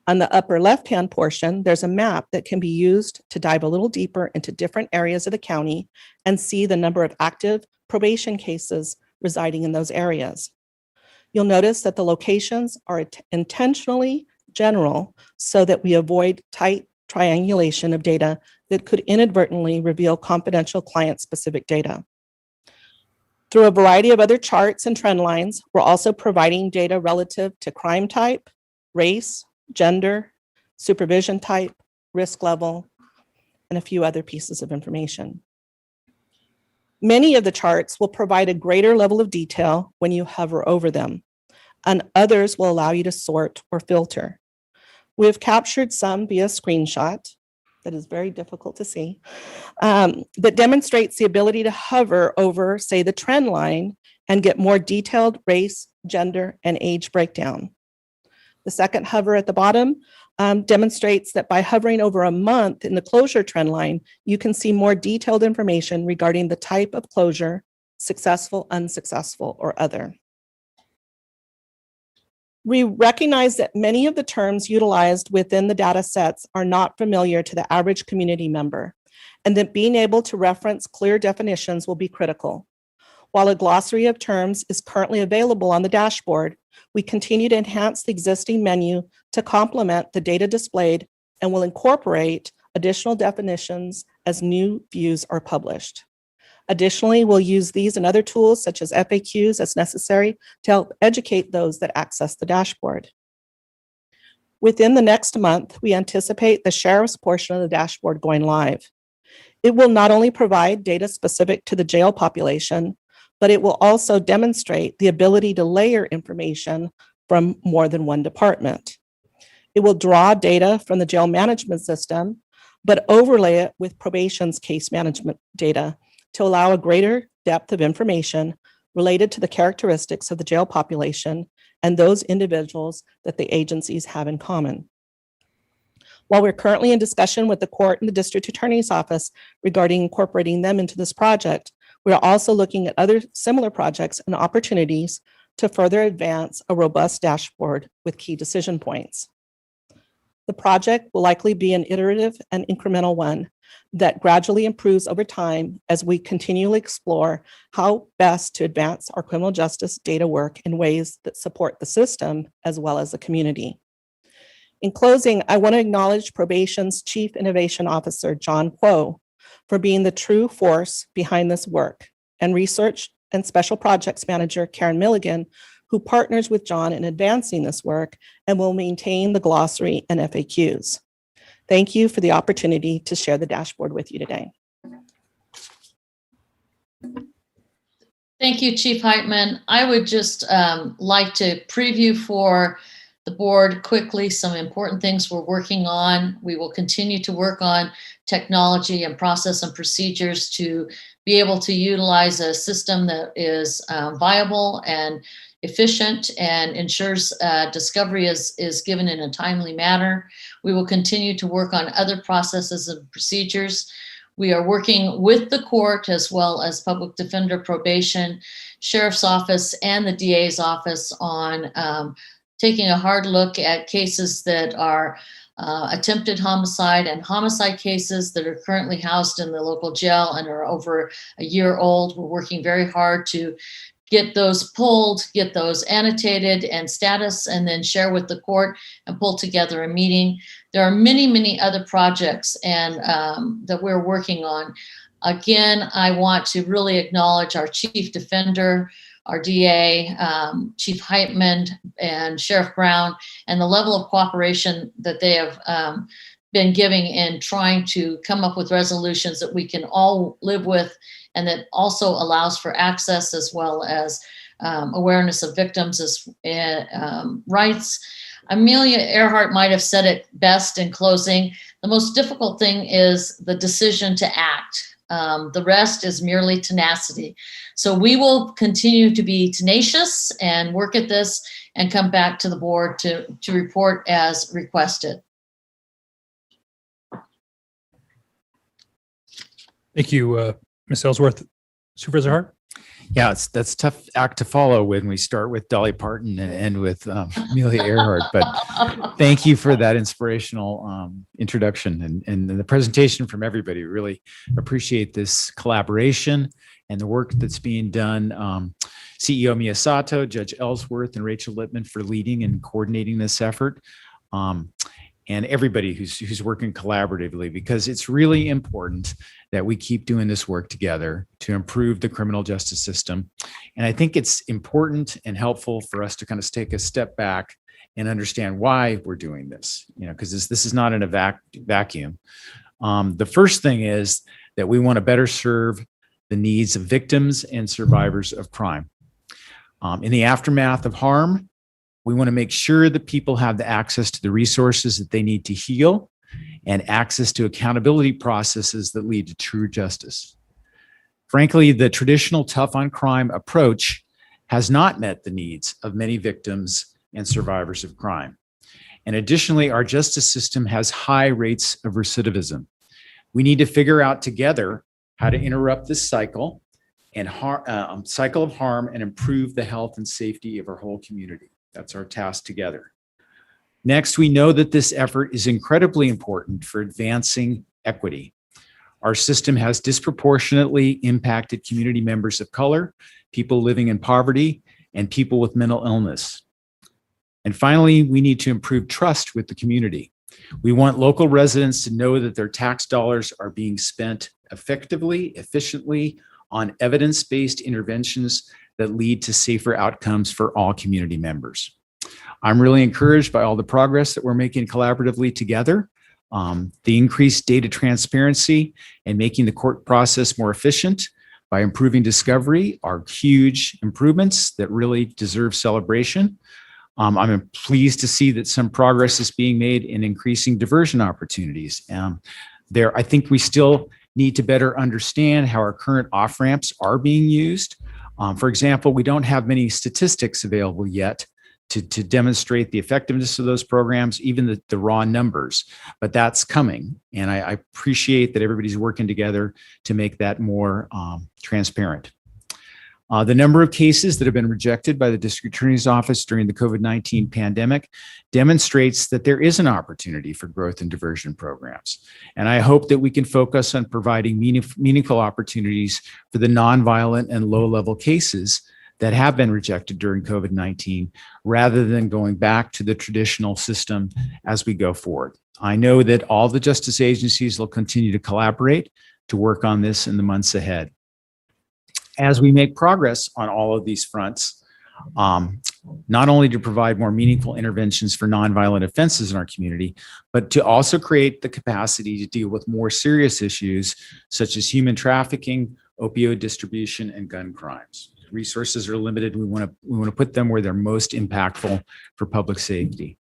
On the upper left-hand portion, there's a map that can be used to dive a little deeper into different areas of the county and see the number of active probation cases residing in those areas. You'll notice that the locations are intentionally general so that we avoid tight triangulation of data that could inadvertently reveal confidential client-specific data. Through a variety of other charts and trend lines, we're also providing data relative to crime type, race, gender, supervision type, risk level, and a few other pieces of information. Many of the charts will provide a greater level of detail when you hover over them, and others will allow you to sort or filter. We have captured some via screenshot that is very difficult to see, that demonstrates the ability to hover over, say, the trend line and get more detailed race, gender, and age breakdown. The second hover at the bottom demonstrates that by hovering over a month in the closure trend line, you can see more detailed information regarding the type of closure, successful, unsuccessful, or other. We recognize that many of the terms utilized within the data sets are not familiar to the average community member, and that being able to reference clear definitions will be critical. While a glossary of terms is currently available on the dashboard, we continue to enhance the existing menu to complement the data displayed and will incorporate additional definitions as new views are published. Additionally, we'll use these and other tools such as FAQs as necessary to help educate those that access the dashboard. Within the next month, we anticipate the sheriff's portion of the dashboard going live. It will not only provide data specific to the jail population, but it will also demonstrate the ability to layer information from more than one department. It will draw data from the jail management system, but overlay it with probation's case management data to allow a greater depth of information related to the characteristics of the jail population and those individuals that the agencies have in common. While we're currently in discussion with the court and the district attorney's office regarding incorporating them into this project, we are also looking at other similar projects and opportunities to further advance a robust dashboard with key decision points. The project will likely be an iterative and incremental one that gradually improves over time as we continually explore how best to advance our criminal justice data work in ways that support the system as well as the community. In closing, I want to acknowledge Probation's Chief Innovation Officer, John Kuo, for being the true force behind this work, and Research and Special Projects Manager, Karen Milligan, who partners with John in advancing this work and will maintain the glossary and FAQs. Thank you for the opportunity to share the dashboard with you today. Thank you, Chief Heitman. I would just like to preview for the board quickly some important things we're working on. We will continue to work on technology and process and procedures to be able to utilize a system that is viable and efficient and ensures discovery is given in a timely manner. We will continue to work on other processes and procedures. We are working with the court as well as public defender, probation, sheriff's office, and the DA's office on taking a hard look at cases that are attempted homicide and homicide cases that are currently housed in the local jail and are over a year old. We're working very hard to get those pulled, get those annotated and status, and then share with the court and pull together a meeting. There are many, many other projects and that we're working on. Again, I want to really acknowledge our chief defender, our DA, Chief Heitman, and Sheriff Brown, and the level of cooperation that they have been giving in trying to come up with resolutions that we can all live with, and that also allows for access as well as awareness of victims' rights. Amelia Earhart might have said it best in closing. The most difficult thing is the decision to act. The rest is merely tenacity. So we will continue to be tenacious and work at this and come back to the board to report as requested. Thank you, Ms. Ellsworth. Supervisor Hart? Yeah, that's a tough act to follow when we start with Dolly Parton and end with Amelia Earhart. But thank you for that inspirational introduction and the presentation from everybody. Really appreciate this collaboration and the work that's being done. CEO Miyasato, Judge Ellsworth, and Rachel Lippman for leading and coordinating this effort. And everybody who's working collaboratively, because it's really important that we keep doing this work together to improve the criminal justice system. And I think it's important and helpful for us to kind of take a step back and understand why we're doing this, because this is not in a vacuum. The first thing is that we want to better serve the needs of victims and survivors of crime. In the aftermath of harm, we want to make sure that people have the access to the resources that they need to heal and access to accountability processes that lead to true justice. Frankly, the traditional tough on crime approach has not met the needs of many victims and survivors of crime. And additionally, our justice system has high rates of recidivism. We need to figure out together how to interrupt this cycle and cycle of harm and improve the health and safety of our whole community. That's our task together. Next, we know that this effort is incredibly important for advancing equity. Our system has disproportionately impacted community members of color, people living in poverty, and people with mental illness. And finally, we need to improve trust with the community. We want local residents to know that their tax dollars are being spent effectively, efficiently on evidence-based interventions that lead to safer outcomes for all community members. I'm really encouraged by all the progress that we're making collaboratively together. The increased data transparency and making the court process more efficient by improving discovery are huge improvements that really deserve celebration. I'm pleased to see that some progress is being made in increasing diversion opportunities. I think we still need to better understand how our current off-ramps are being used. For example, we don't have many statistics available yet to demonstrate the effectiveness of those programs, even the raw numbers, but that's coming. And I appreciate that everybody's working together to make that more transparent. The number of cases that have been rejected by the district attorney's office during the COVID-19 pandemic demonstrates that there is an opportunity for growth in diversion programs. And I hope that we can focus on providing meaningful opportunities for the nonviolent and low-level cases that have been rejected during COVID-19, rather than going back to the traditional system as we go forward. I know that all the justice agencies will continue to collaborate to work on this in the months ahead. As we make progress on all of these fronts, not only to provide more meaningful interventions for nonviolent offenses in our community, but to also create the capacity to deal with more serious issues such as human trafficking, opioid distribution, and gun crimes. Resources are limited. We want to put them where they're most impactful for public safety.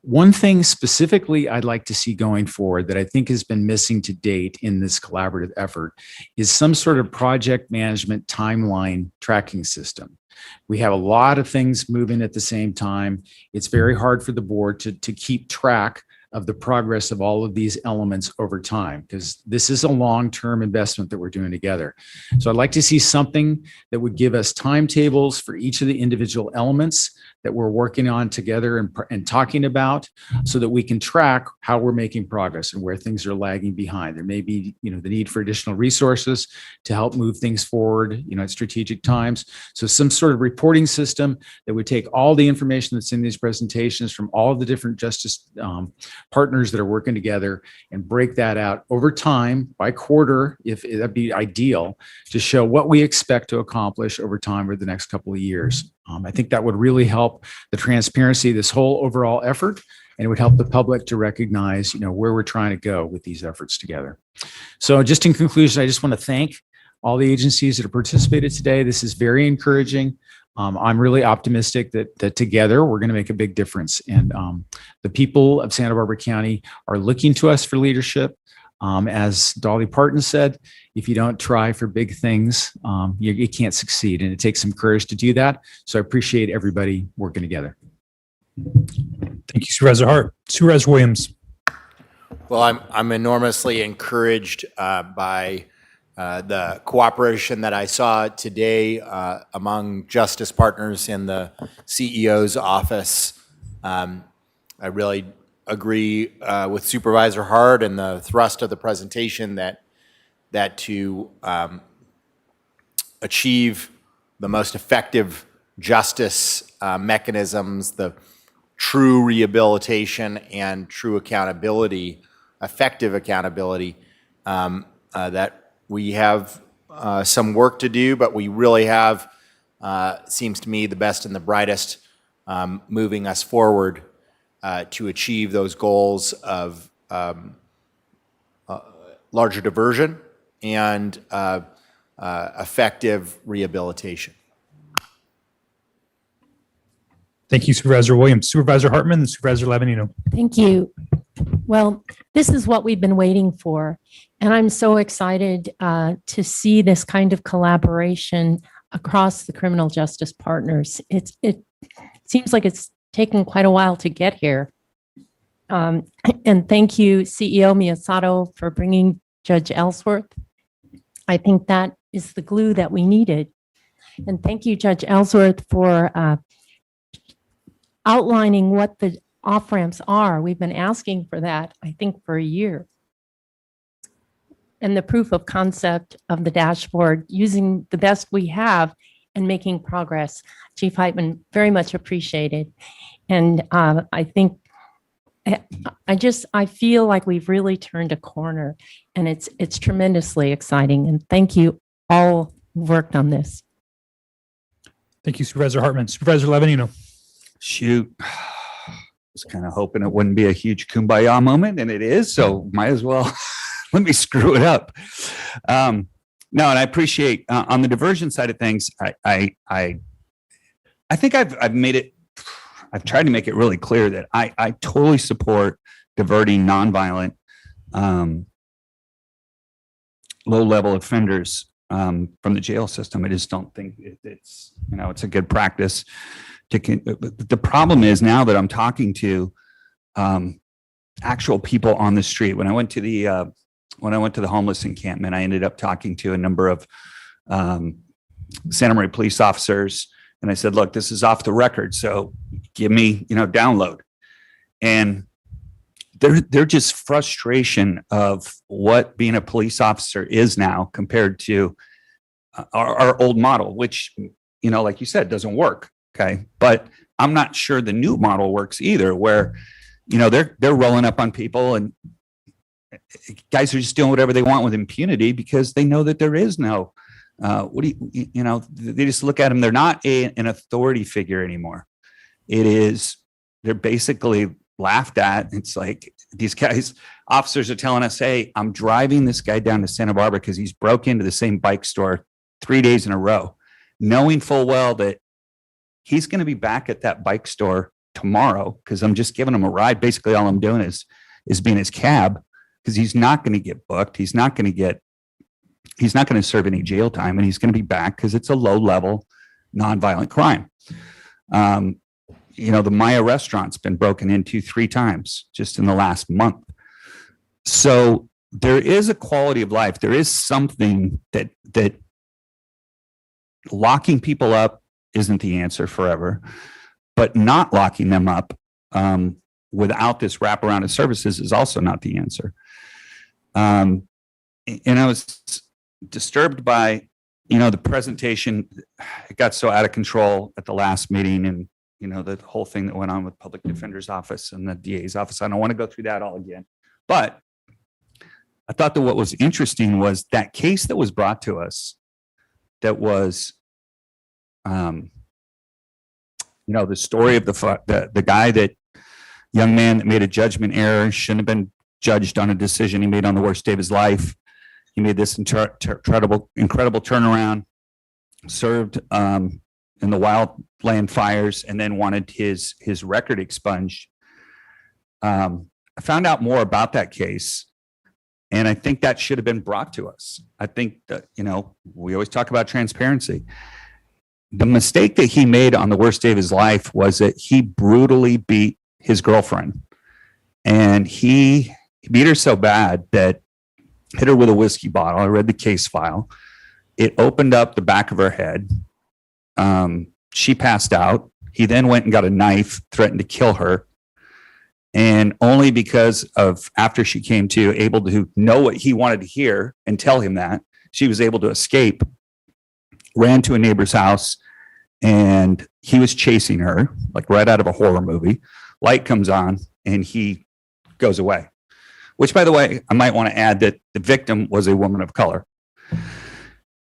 One thing specifically I'd like to see going forward that I think has been missing to date in this collaborative effort is some sort of project management timeline tracking system. We have a lot of things moving at the same time. It's very hard for the board to keep track of the progress of all of these elements over time, because this is a long-term investment that we're doing together. So I'd like to see something that would give us timetables for each of the individual elements that we're working on together and talking about, so that we can track how we're making progress and where things are lagging behind. There may be, the need for additional resources to help move things forward, at strategic times. So some sort of reporting system that would take all the information that's in these presentations from all of the different justice partners that are working together and break that out over time by quarter, if that'd be ideal, to show what we expect to accomplish over time over the next couple of years. I think that would really help the transparency of this whole overall effort, and it would help the public to recognize, where we're trying to go with these efforts together. So just in conclusion, I just want to thank all the agencies that have participated today. This is very encouraging. I'm really optimistic that together we're going to make a big difference. And the people of Santa Barbara County are looking to us for leadership. As Dolly Parton said, if you don't try for big things, you can't succeed. And it takes some courage to do that. So I appreciate everybody working together. Thank you, Supervisor Hart. Supervisor Williams. Well, I'm enormously encouraged by the cooperation that I saw today among justice partners in the CEO's office. I really agree with Supervisor Hart and the thrust of the presentation that to achieve the most effective justice mechanisms, the true rehabilitation and true accountability, effective accountability, that we have some work to do, but we really have, seems to me, the best and the brightest moving us forward to achieve those goals of larger diversion and effective rehabilitation. Thank you, Supervisor Williams. Supervisor Hartman and Supervisor Lavanino. Thank you. Well, this is what we've been waiting for. And I'm so excited to see this kind of collaboration across the criminal justice partners. It seems like it's taken quite a while to get here. And thank you, CEO Miyasato, for bringing Judge Ellsworth. I think that is the glue that we needed. And thank you, Judge Ellsworth, for outlining what the off-ramps are. We've been asking for that, I think, for a year. And the proof of concept of the dashboard, using the best we have and making progress. Chief Heitman, very much appreciated. And I think, I feel like we've really turned a corner, and it's tremendously exciting. And thank you all who worked on this. Thank you, Supervisor Hartman. Supervisor Lavanino. Shoot. I was kind of hoping it wouldn't be a huge kumbaya moment, and it is, so might as well let me screw it up. No, and I appreciate on the diversion side of things, I think I've made it, I've tried to make it really clear that I totally support diverting nonviolent, low-level offenders from the jail system. I just don't think it's, it's a good practice. The problem is now that I'm talking to actual people on the street. When I went to the homeless encampment, I ended up talking to a number of Santa Maria police officers, and I said, "Look, this is off the record, so give me, download." And they're just frustration of what being a police officer is now compared to our old model, which, like you said, doesn't work. Okay. But I'm not sure the new model works either, where, they're rolling up on people and guys are just doing whatever they want with impunity because they know that there is no, they just look at them. They're not an authority figure anymore. They're basically laughed at. It's like these officers are telling us, "Hey, I'm driving this guy down to Santa Barbara because he's broke into the same bike store 3 days in a row," knowing full well that he's going to be back at that bike store tomorrow because I'm just giving him a ride. Basically, all I'm doing is being his cab, because he's not going to get booked. He's not going to serve any jail time, and he's going to be back because it's a low-level, nonviolent crime. The Maya restaurant's been broken into 3 times just in the last month. So there is a quality of life. There is something that locking people up isn't the answer forever, but not locking them up without this wraparound of services is also not the answer. And I was disturbed by, the presentation. It got so out of control at the last meeting, and, the whole thing that went on with Public Defender's Office and the DA's office. I don't want to go through that all again, but I thought that what was interesting was that case that was brought to us that was, the story of the guy, that young man that made a judgment error, shouldn't have been judged on a decision he made on the worst day of his life. He made this incredible turnaround, served in the wildland fires, and then wanted his record expunged. I found out more about that case, and I think that should have been brought to us. I think that, we always talk about transparency. The mistake that he made on the worst day of his life was that he brutally beat his girlfriend, and he beat her so bad that hit her with a whiskey bottle. I read the case file. It opened up the back of her head. She passed out. He then went and got a knife, threatened to kill her. And only because of, after she came to, able to know what he wanted to hear and tell him that, she was able to escape ran to a neighbor's house, and he was chasing her, like right out of a horror movie. Light comes on, and he goes away. Which, by the way, I might want to add that the victim was a woman of color.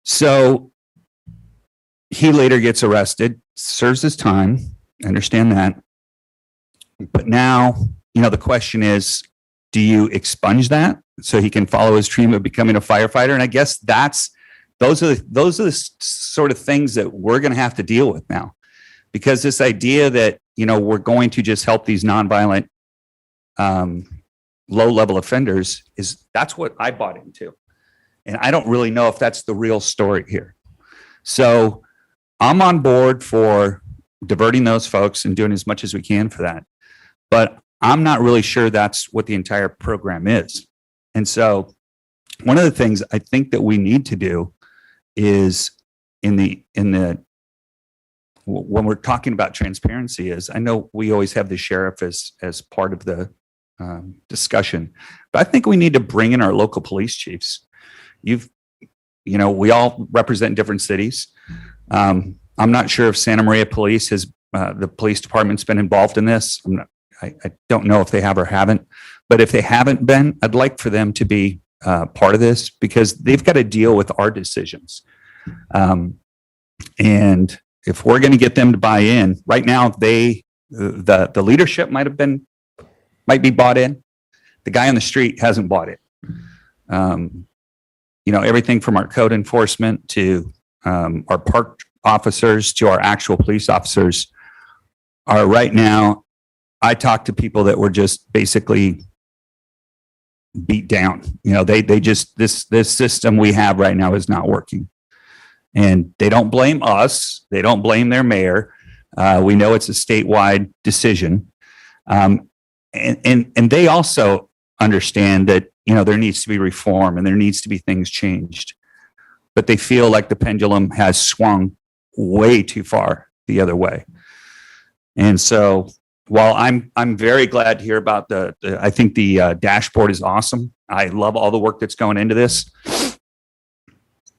So he later gets arrested, serves his time. I understand that. But now, the question is, do you expunge that so he can follow his dream of becoming a firefighter? And I guess those are the sort of things that we're going to have to deal with now, because this idea that, we're going to just help these nonviolent, low-level offenders that's what I bought into. And I don't really know if that's the real story here. So I'm on board for diverting those folks and doing as much as we can for that. But I'm not really sure that's what the entire program is. And so one of the things I think that we need to do is when we're talking about transparency is, I know we always have the sheriff as part of the discussion, but I think we need to bring in our local police chiefs. We all represent different cities. I'm not sure if Santa Maria Police the police department's been involved in this. I don't know if they have or haven't, but if they haven't been, I'd like for them to be part of this, because they've got to deal with our decisions. And if we're going to get them to buy in, right now, the leadership might be bought in. The guy on the street hasn't bought it. Everything from our code enforcement to our park officers to our actual police officers are right now. I talked to people that were just basically beat down. They just, this system we have right now is not working. And they don't blame us. They don't blame their mayor. We know it's a statewide decision. And they also understand that, there needs to be reform and there needs to be things changed. But they feel like the pendulum has swung way too far the other way. And so while I'm very glad to hear about I think the dashboard is awesome. I love all the work that's going into this.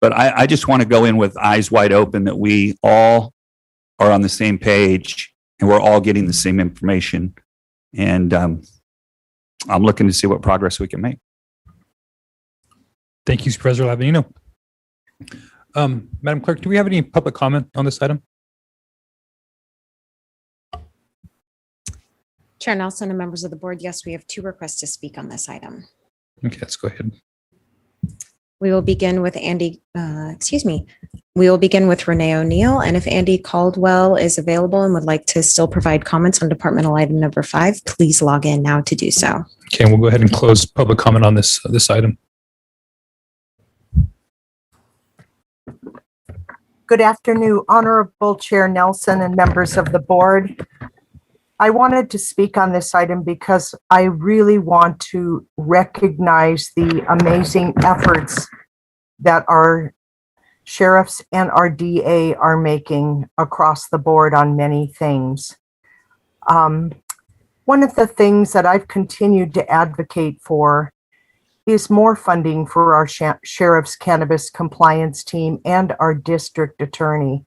But I just want to go in with eyes wide open that we all are on the same page and we're all getting the same information. And I'm looking to see what progress we can make. Thank you, Supervisor Lavanino. Madam Clerk, do we have any public comment on this item? Chair Nelson and members of the board, yes, we have 2 requests to speak on this item. Okay, let's go ahead. We will begin with We will begin with Renee O'Neill, and if Andy Caldwell is available and would like to still provide comments on departmental item number 5, please log in now to do so. Okay, we'll go ahead and close public comment on this item. Good afternoon, Honorable Chair Nelson and members of the board. I wanted to speak on this item because I really want to recognize the amazing efforts that our sheriffs and our DA are making across the board on many things. One of the things that I've continued to advocate for is more funding for our sheriff's cannabis compliance team and our district attorney.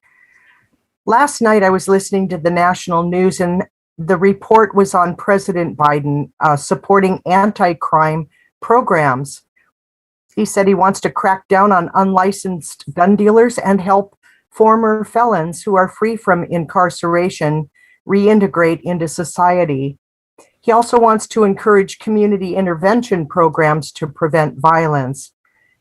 Last night, I was listening to the national news, and the report was on President Biden supporting anti-crime programs. He said he wants to crack down on unlicensed gun dealers and help former felons who are free from incarceration reintegrate into society. He also wants to encourage community intervention programs to prevent violence.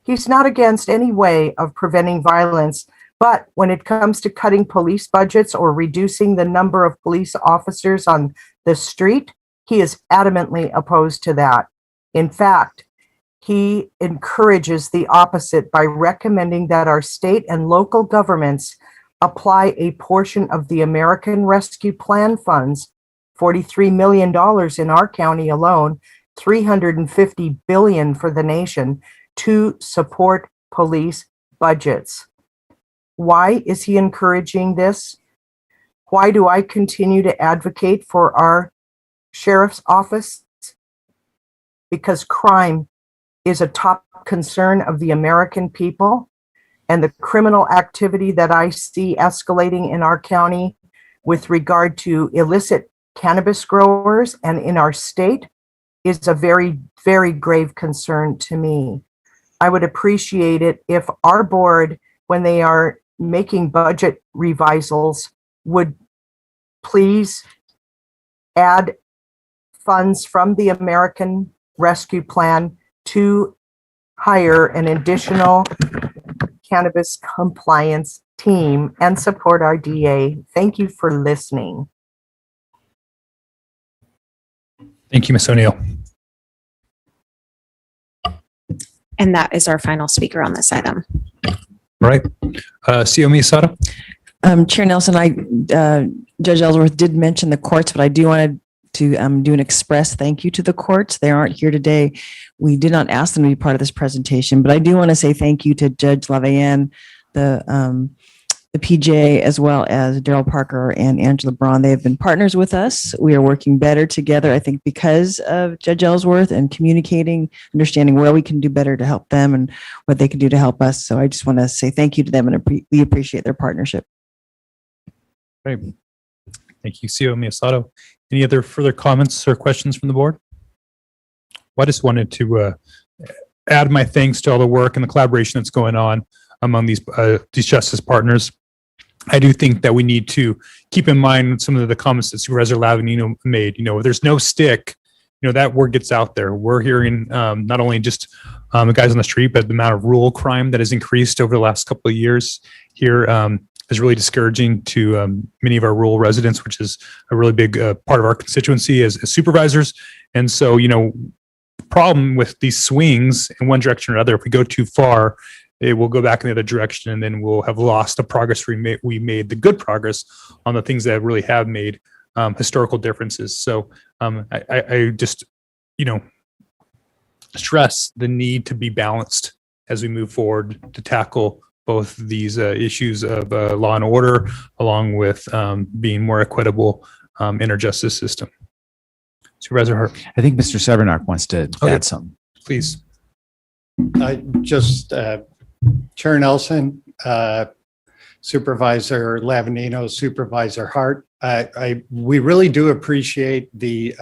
He's not against any way of preventing violence, but when it comes to cutting police budgets or reducing the number of police officers on the street, he is adamantly opposed to that. In fact, he encourages the opposite by recommending that our state and local governments apply a portion of the American Rescue Plan funds, $43 million in our county alone, $350 billion for the nation, to support police budgets. Why is he encouraging this? Why do I continue to advocate for our sheriff's office? Because crime is a top concern of the American people, and the criminal activity that I see escalating in our county with regard to illicit cannabis growers and in our state is a very, very grave concern to me. I would appreciate it if our board, when they are making budget revisals, would please add funds from the American Rescue Plan to hire an additional cannabis compliance team and support our DA. Thank you for listening. Thank you, Ms. O'Neill. And that is our final speaker on this item. All right. CO Miyasada? Chair Nelson, Judge Ellsworth did mention the courts, but I do want to do an express thank you to the courts. They aren't here today. We did not ask them to be part of this presentation, but I do want to say thank you to Judge Lavayan, the PJ, as well as Daryl Parker and Angela Braun. They have been partners with us. We are working better together, I think, because of Judge Ellsworth and communicating, understanding where we can do better to help them and what they can do to help us. So I just want to say thank you to them, and we appreciate their partnership. Great. Thank you, CO Miyasato. Any other further comments or questions from the board? Well, I just wanted to add my thanks to all the work and the collaboration that's going on among these justice partners. I do think that we need to keep in mind some of the comments that Supervisor Lavanino made. There's no stick, that word gets out there. We're hearing not only just the guys on the street, but the amount of rural crime that has increased over the last couple of years here is really discouraging to many of our rural residents, which is a really big part of our constituency as supervisors. And so, the problem with these swings in one direction or another, if we go too far, it will go back in the other direction, and then we'll have lost the progress we made, the good progress on the things that really have made historical differences. So I just, stress the need to be balanced as we move forward to tackle both these issues of law and order, along with being more equitable in our justice system. Supervisor Hart. I think Mr. Severnock wants to add something. Please. Chair Nelson, Supervisor Lavanino, Supervisor Hart, we really do appreciate the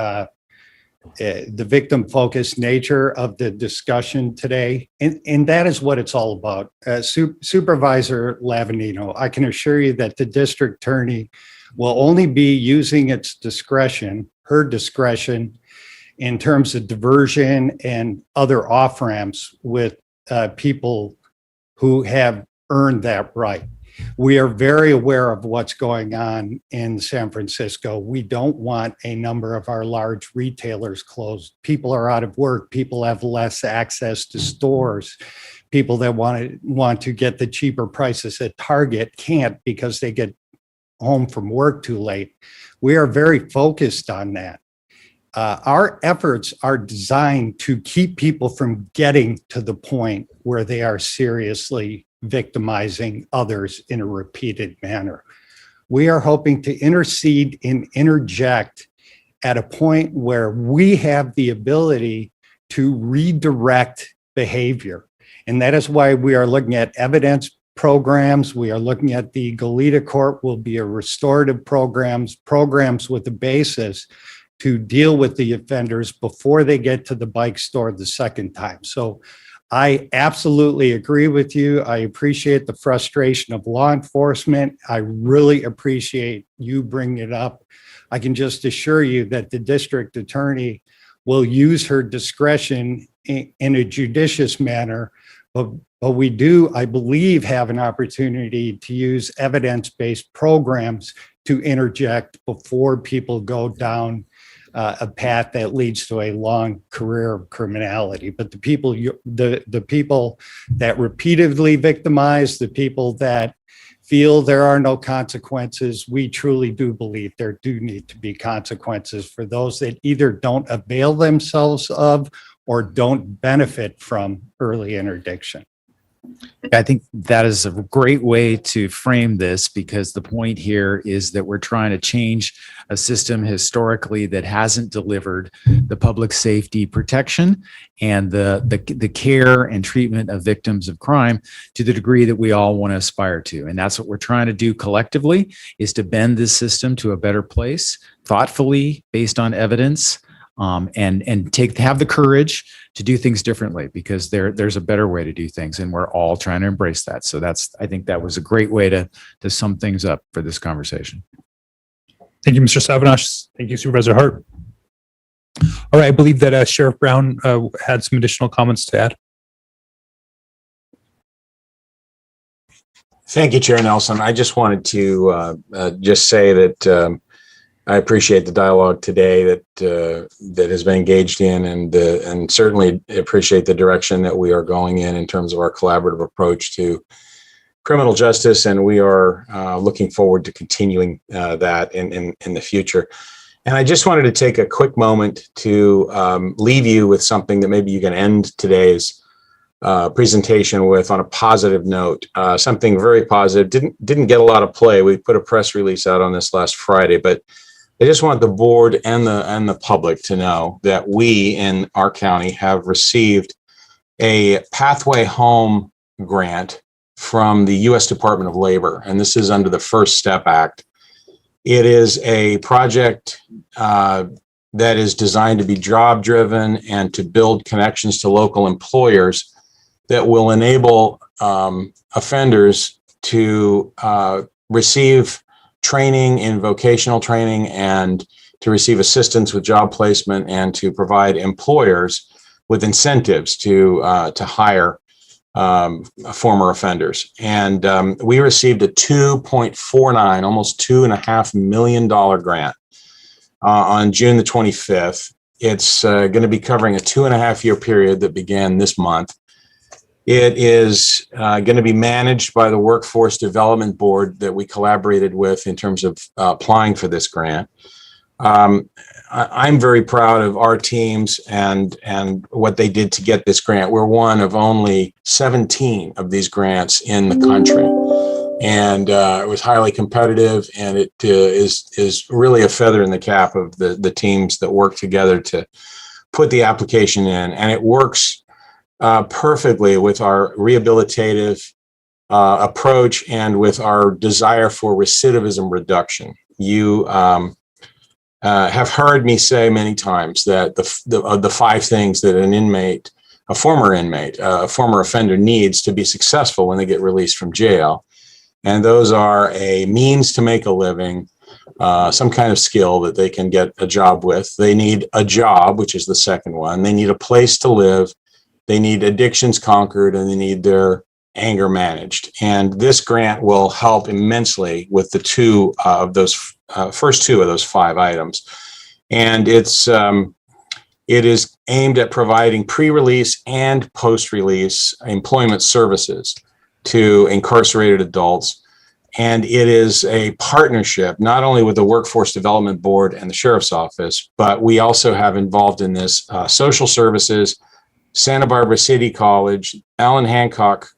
victim focused nature of the discussion today. And that is what it's all about. Supervisor Lavanino, I can assure you that the district attorney will only be using its discretion, her discretion, in terms of diversion and other off ramps with people who have earned that right. We are very aware of what's going on in San Francisco. We don't want a number of our large retailers closed. People are out of work. People have less access to stores. People that want to get the cheaper prices at Target can't because they get home from work too late. We are very focused on that. Our efforts are designed to keep people from getting to the point where they are seriously victimizing others in a repeated manner. We are hoping to intercede and interject at a point where we have the ability to redirect behavior. And that is why we are looking at evidence programs. We are looking at the Goleta Court will be a restorative programs with a basis to deal with the offenders before they get to the bike store the second time. So I absolutely agree with you. I appreciate the frustration of law enforcement. I really appreciate you bringing it up. I can just assure you that the district attorney will use her discretion in a judicious manner, but we do, I believe, have an opportunity to use evidence-based programs to interject before people go down a path that leads to a long career of criminality. But the people that repeatedly victimize, the people that feel there are no consequences, we truly do believe there do need to be consequences for those that either don't avail themselves of or don't benefit from early interdiction. I think that is a great way to frame this, because the point here is that we're trying to change a system historically that hasn't delivered the public safety protection and the care and treatment of victims of crime to the degree that we all want to aspire to. And that's what we're trying to do collectively, is to bend this system to a better place, thoughtfully, based on evidence, and have the courage to do things differently, because there's a better way to do things, and we're all trying to embrace that. So I think that was a great way to sum things up for this conversation. Thank you, Mr. Savanash. Thank you, Supervisor Hart. All right, I believe that Sheriff Brown had some additional comments to add. Thank you, Chair Nelson. I just wanted to just say that I appreciate the dialogue today that has been engaged in, and certainly appreciate the direction that we are going in terms of our collaborative approach to criminal justice, and we are looking forward to continuing that in the future. And I just wanted to take a quick moment to leave you with something that maybe you can end today's presentation with on a positive note. Something very positive. Didn't get a lot of play. We put a press release out on this last Friday, but I just want the board and the public to know that we in our county have received a Pathway Home grant from the U.S. Department of Labor, and this is under the First Step Act. It is a project that is designed to be job-driven and to build connections to local employers that will enable offenders to receive training in vocational training and to receive assistance with job placement and to provide employers with incentives to hire former offenders. And we received a $2.49, almost $2.5 million grant on June the 25th. It's going to be covering a 2.5-year period that began this month. It is going to be managed by the Workforce Development Board that we collaborated with in terms of applying for this grant. I'm very proud of our teams and what they did to get this grant. We're one of only 17 of these grants in the country, and it was highly competitive, and it is really a feather in the cap of the teams that work together to put the application in, and it works perfectly with our rehabilitative approach and with our desire for recidivism reduction. You have heard me say many times that the 5 things that an inmate, a former offender needs to be successful when they get released from jail. And those are a means to make a living, some kind of skill that they can get a job with. They need a job, which is the second one. They need a place to live. They need addictions conquered, and they need their anger managed. And this grant will help immensely with the first two of those 5 items. And it is aimed at providing pre-release and post-release employment services to incarcerated adults. And it is a partnership not only with the Workforce Development Board and the Sheriff's Office, but we also have involved in this social services, Santa Barbara City College, Allen Hancock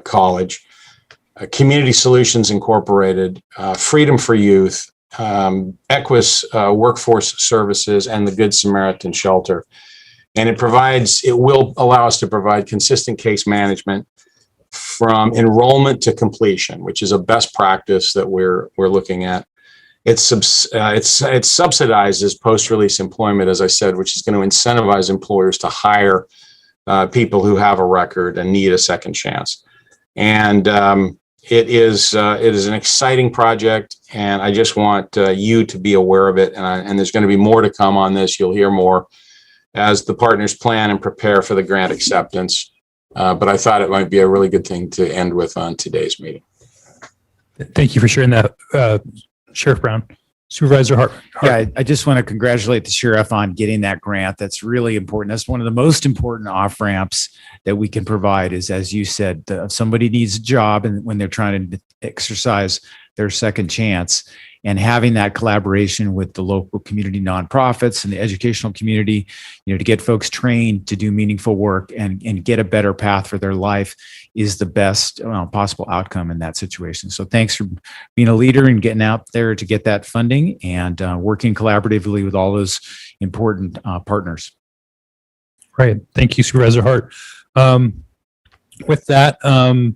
College, Community Solutions Incorporated, Freedom for Youth, Equus Workforce Services, and the Good Samaritan Shelter. And it will allow us to provide consistent case management from enrollment to completion, which is a best practice that we're looking at. It subsidizes post-release employment, as I said, which is going to incentivize employers to hire people who have a record and need a second chance. And it is an exciting project, and I just want you to be aware of it. And there's going to be more to come on this. You'll hear more as the partners plan and prepare for the grant acceptance. But I thought it might be a really good thing to end with on today's meeting. Thank you for sharing that, Sheriff Brown. Supervisor Hart. Yeah, I just want to congratulate the sheriff on getting that grant. That's really important. That's one of the most important off-ramps that we can provide is, as you said, if somebody needs a job and when they're trying to exercise their second chance. And having that collaboration with the local community nonprofits and the educational community, to get folks trained to do meaningful work and get a better path for their life is the best possible outcome in that situation. So thanks for being a leader and getting out there to get that funding and working collaboratively with all those important partners. Right. Thank you, Supervisor Hart. With that, I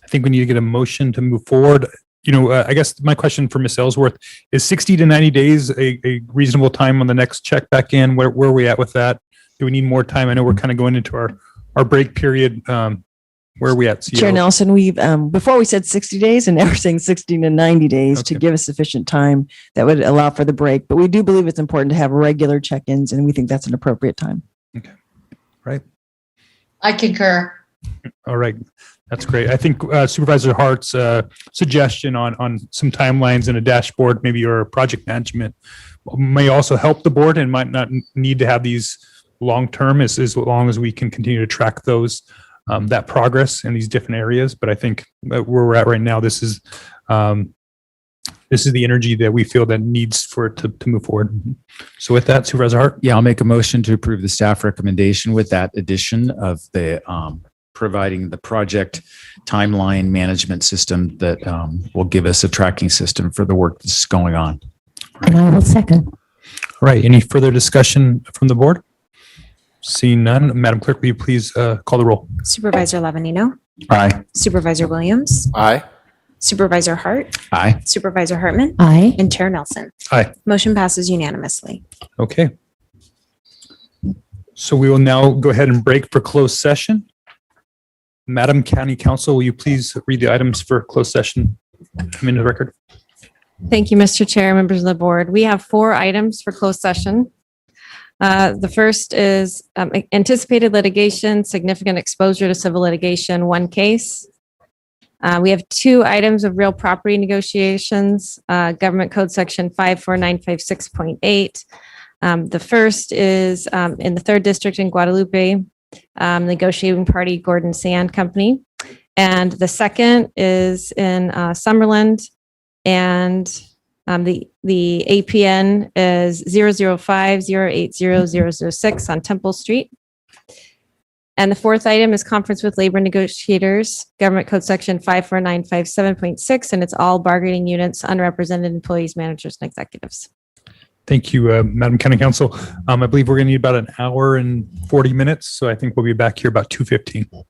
think we need to get a motion to move forward. I guess my question for Ms. Ellsworth is 60 to 90 days a reasonable time on the next check back in? Where are we at with that? Do we need more time? I know we're kind of going into our break period. Where are we at? CO? Chair Nelson, we've, before we said 60 days and now we're saying 60 to 90 days to give us sufficient time that would allow for the break. But we do believe it's important to have regular check-ins and we think that's an appropriate time. Okay. Right. I concur. All right. That's great. I think Supervisor Hart's suggestion on some timelines and a dashboard, maybe or project management, may also help the board and might not need to have these long-term as long as we can continue to track those that progress in these different areas. But I think where we're at right now, this is the energy that we feel that needs for it to move forward. So with that, Supervisor Hart. Yeah, I'll make a motion to approve the staff recommendation with that addition of the providing the project timeline management system that will give us a tracking system for the work that's going on. And I will second. All right. Any further discussion from the board? Seeing none, Madam Clerk, will you please call the roll? Supervisor Levanino. Aye. Supervisor Williams. Aye. Supervisor Hart. Aye. Supervisor Hartman. Aye. And Chair Nelson. Aye. Motion passes unanimously. Okay. So we will now go ahead and break for closed session. Madam County Counsel, will you please read the items for closed session? Come into the record. Thank you, Mr. Chair, members of the board. We have 4 items for closed session. The first is anticipated litigation, significant exposure to civil litigation, 1 case. We have 2 items of real property negotiations, Government Code Section 54956.8. The first is in the 3rd District in Guadalupe, negotiating party Gordon Sand Company. And the second is in Summerland, and the APN is 005080006 on Temple Street. And the 4th item is conference with labor negotiators, Government Code Section 54957.6, and it's all bargaining units, unrepresented employees, managers, and executives. Thank you, Madam County Counsel. I believe we're going to need about an hour and 40 minutes. So I think we'll be back here about 2:15.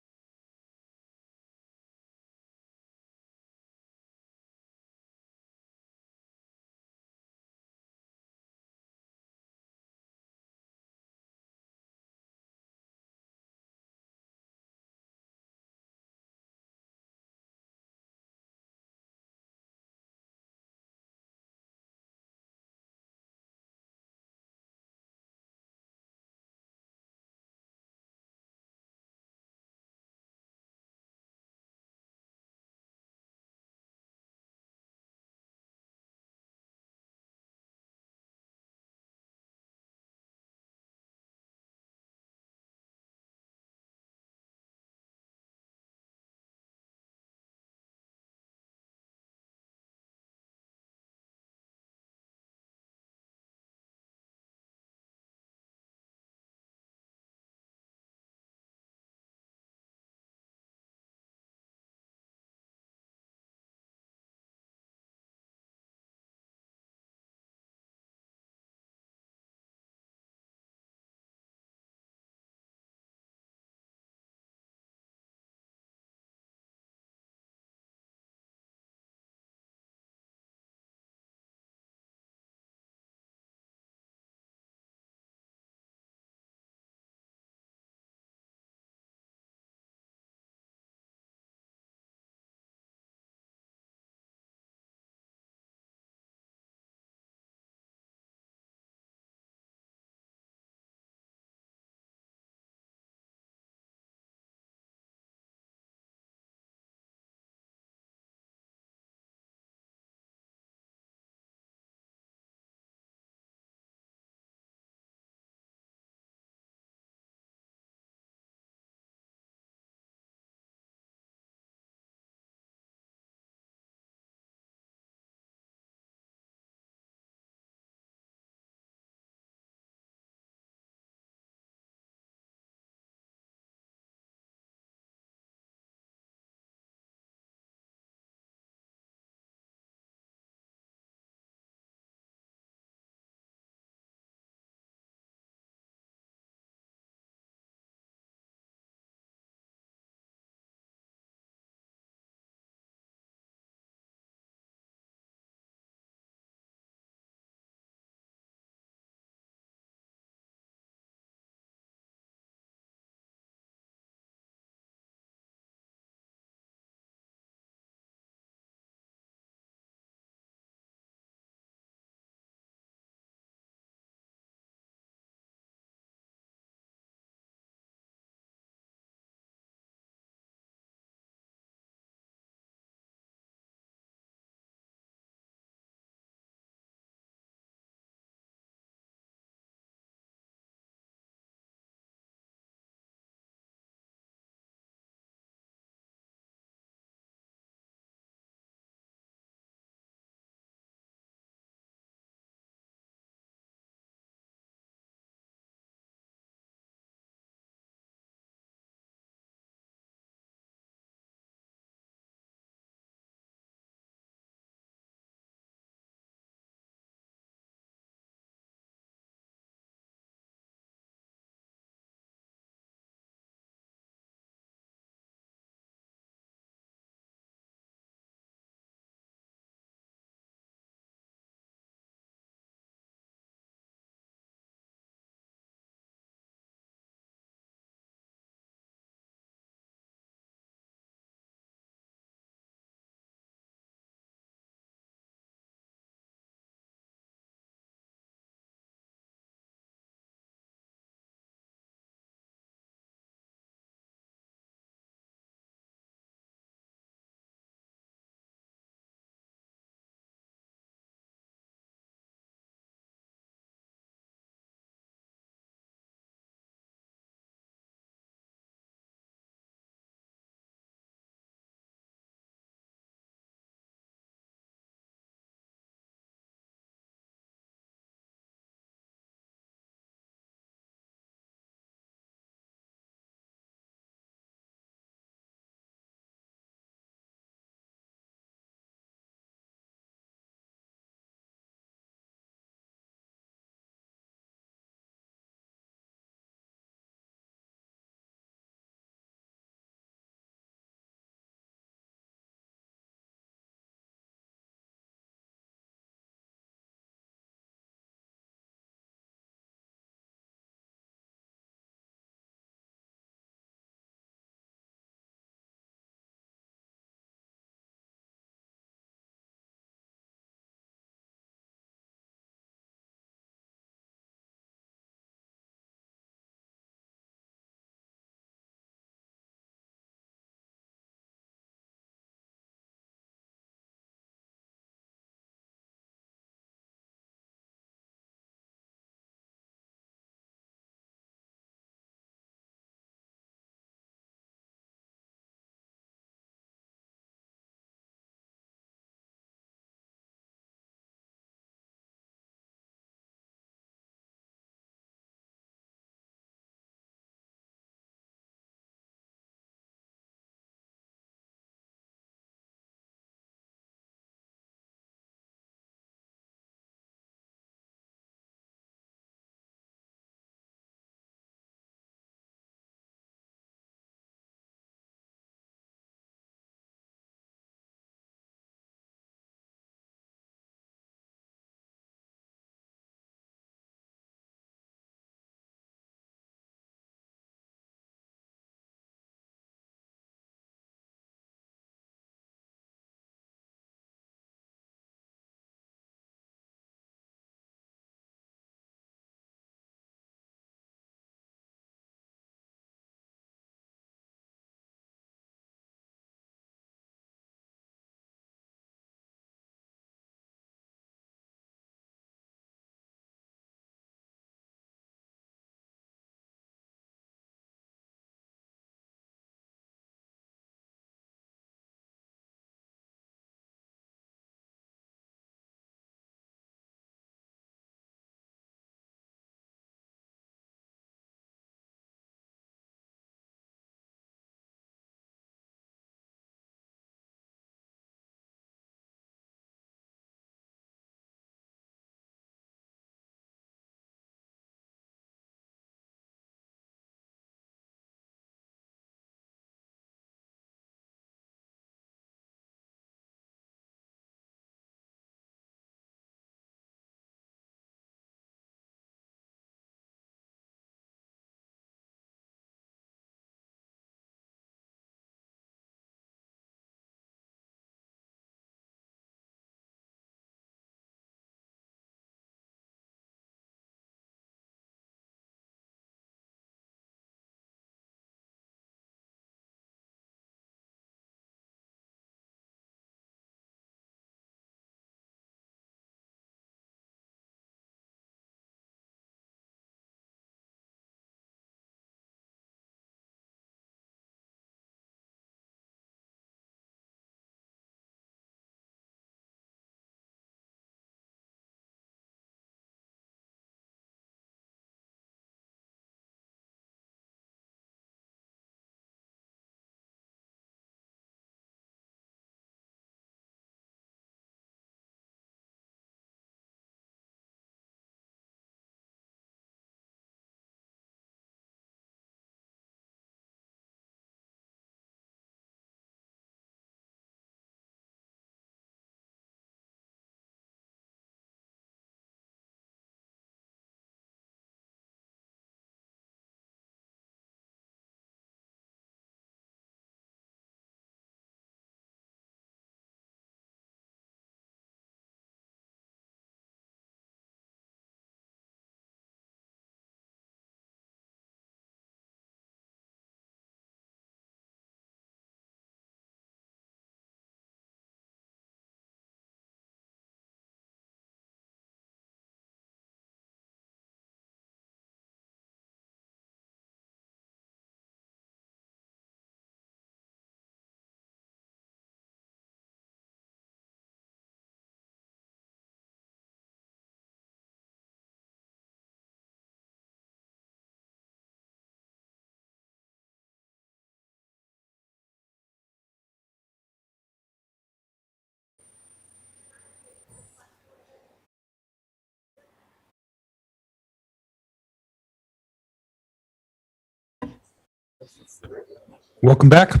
Welcome back.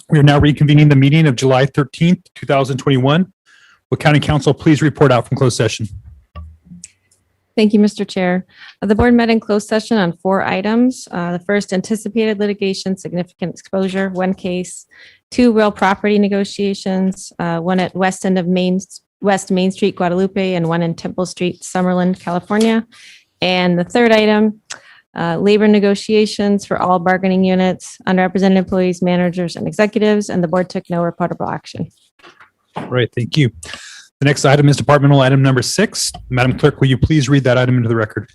We are now reconvening the meeting of July 13th, 2021. Will County Council please report out from closed session? Thank you, Mr. Chair. The board met in closed session on 4 items. The first, anticipated litigation, significant exposure, 1 case, 2 real property negotiations, 1 at west end of West Main Street, Guadalupe, and 1 in Temple Street, Summerlin, California. And the third item, labor negotiations for all bargaining units, underrepresented employees, managers, and executives, and the board took no reportable action. All right, thank you. The next item is departmental item number 6. Madam Clerk, will you please read that item into the record?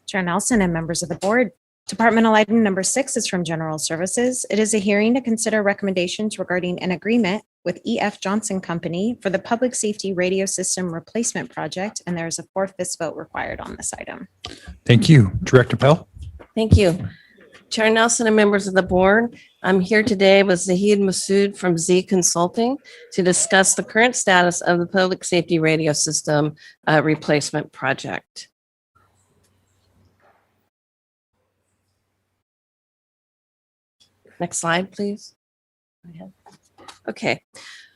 Chair Nelson and members of the board. Departmental item number 6 is from General Services. It is a hearing to consider recommendations regarding an agreement with E.F. Johnson Company for the Public Safety Radio System Replacement Project, and there is a 4/5 vote required on this item. Thank you. Director Pell? Thank you. Chair Nelson and members of the board, I'm here today with Zahid Masood from Z Consulting to discuss the current status of the Public Safety Radio System Replacement Project. Next slide, please. Okay,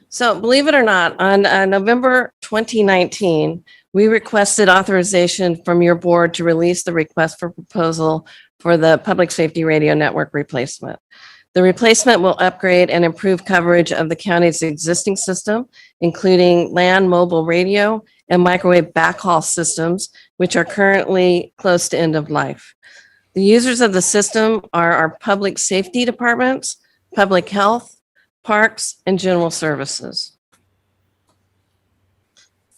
so believe it or not, on November 2019, we requested authorization from your board to release the request for proposal for the Public Safety Radio Network replacement. The replacement will upgrade and improve coverage of the county's existing system, including land mobile radio and microwave backhaul systems, which are currently close to end of life. The users of the system are our public safety departments, public health, parks, and general services.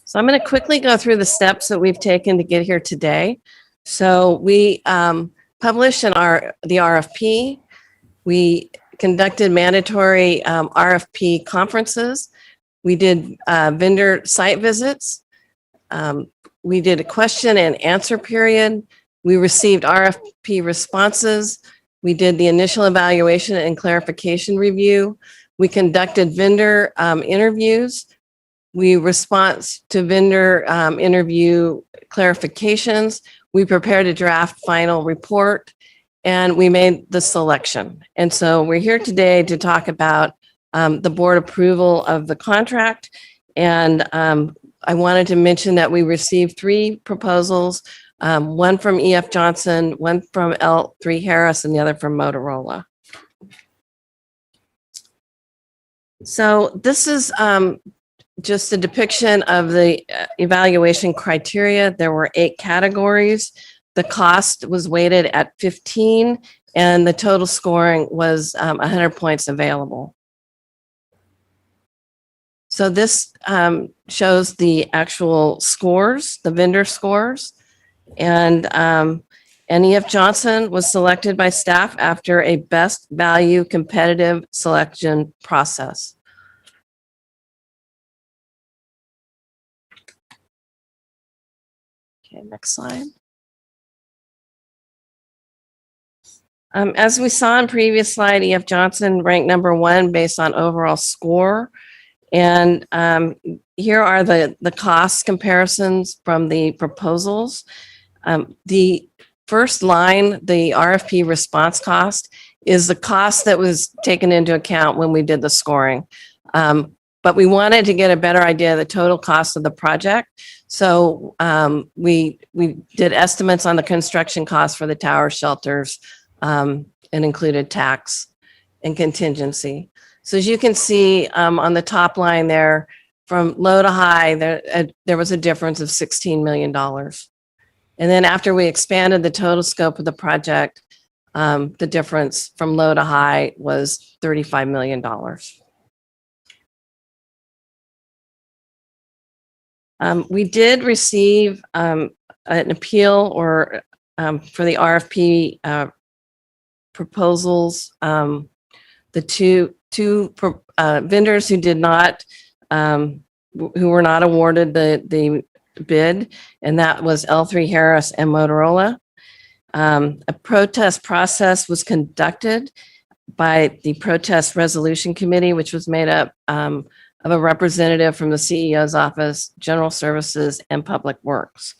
So I'm going to quickly go through the steps that we've taken to get here today. So we published the RFP. We conducted mandatory RFP conferences. We did vendor site visits. We did a question and answer period. We received RFP responses. We did the initial evaluation and clarification review. We conducted vendor interviews. We respond to vendor interview clarifications. We prepared a draft final report, and we made the selection. And so we're here today to talk about the board approval of the contract. And I wanted to mention that we received 3 proposals, one from E.F. Johnson, one from L3 Harris, and the other from Motorola. So this is just a depiction of the evaluation criteria. There were 8 categories. The cost was weighted at 15, and the total scoring was 100 points available. So this shows the actual scores, the vendor scores. And E.F. Johnson was selected by staff after a best value competitive selection process. Okay, next slide. As we saw in previous slide, E.F. Johnson ranked number 1 based on overall score. And here are the cost comparisons from the proposals. The first line, the RFP response cost, is the cost that was taken into account when we did the scoring. But we wanted to get a better idea of the total cost of the project. So we did estimates on the construction costs for the tower shelters and included tax and contingency. So as you can see on the top line there, from low to high, there was a difference of $16 million. And then after we expanded the total scope of the project, the difference from low to high was $35 million. We did receive an appeal or for the RFP proposals. The two vendors who did not, who were not awarded the bid, and that was L3 Harris and Motorola. A protest process was conducted by the Protest Resolution Committee, which was made up of a representative from the CEO's office, General Services, and Public Works.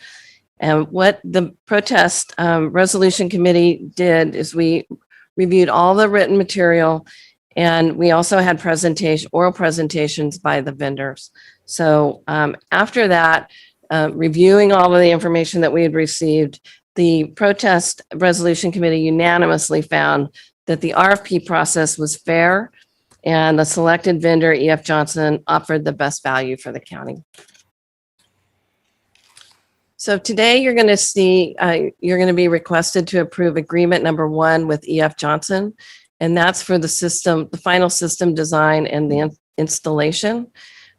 And what the protest resolution committee did is we reviewed all the written material, and we also had oral presentations by the vendors. So after that, reviewing all of the information that we had received, the protest resolution committee unanimously found that the RFP process was fair and the selected vendor, E.F. Johnson, offered the best value for the county. So today you're going to see, you're going to be requested to approve agreement number 1 with E.F. Johnson. And that's for the system, the final system design and the installation.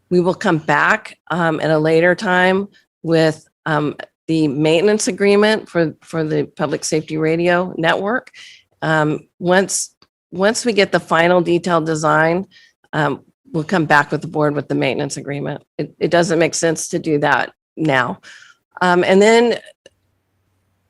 We will come back at a later time with the maintenance agreement for the public safety radio network. Once we get the final detailed design, we'll come back with the board with the maintenance agreement. It doesn't make sense to do that now. And then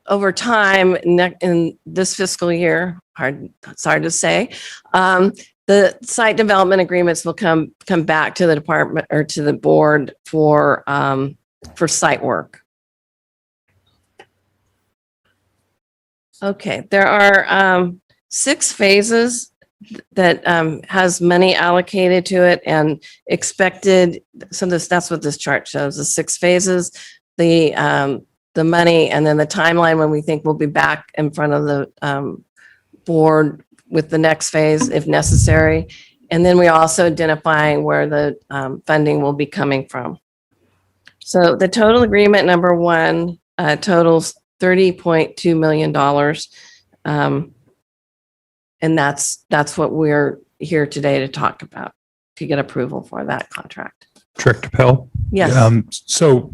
over time in this fiscal year, it's hard to say, the site development agreements will come back to the department or to the board for site work. Okay, there are 6 phases that has money allocated to it and expected. So that's what this chart shows: the 6 phases, the money, and then the timeline when we think we'll be back in front of the board with the next phase if necessary. And then we're also identifying where the funding will be coming from. So the total agreement number 1 totals $30.2 million. And that's what we're here today to talk about, to get approval for that contract. Director Pell? Yes. So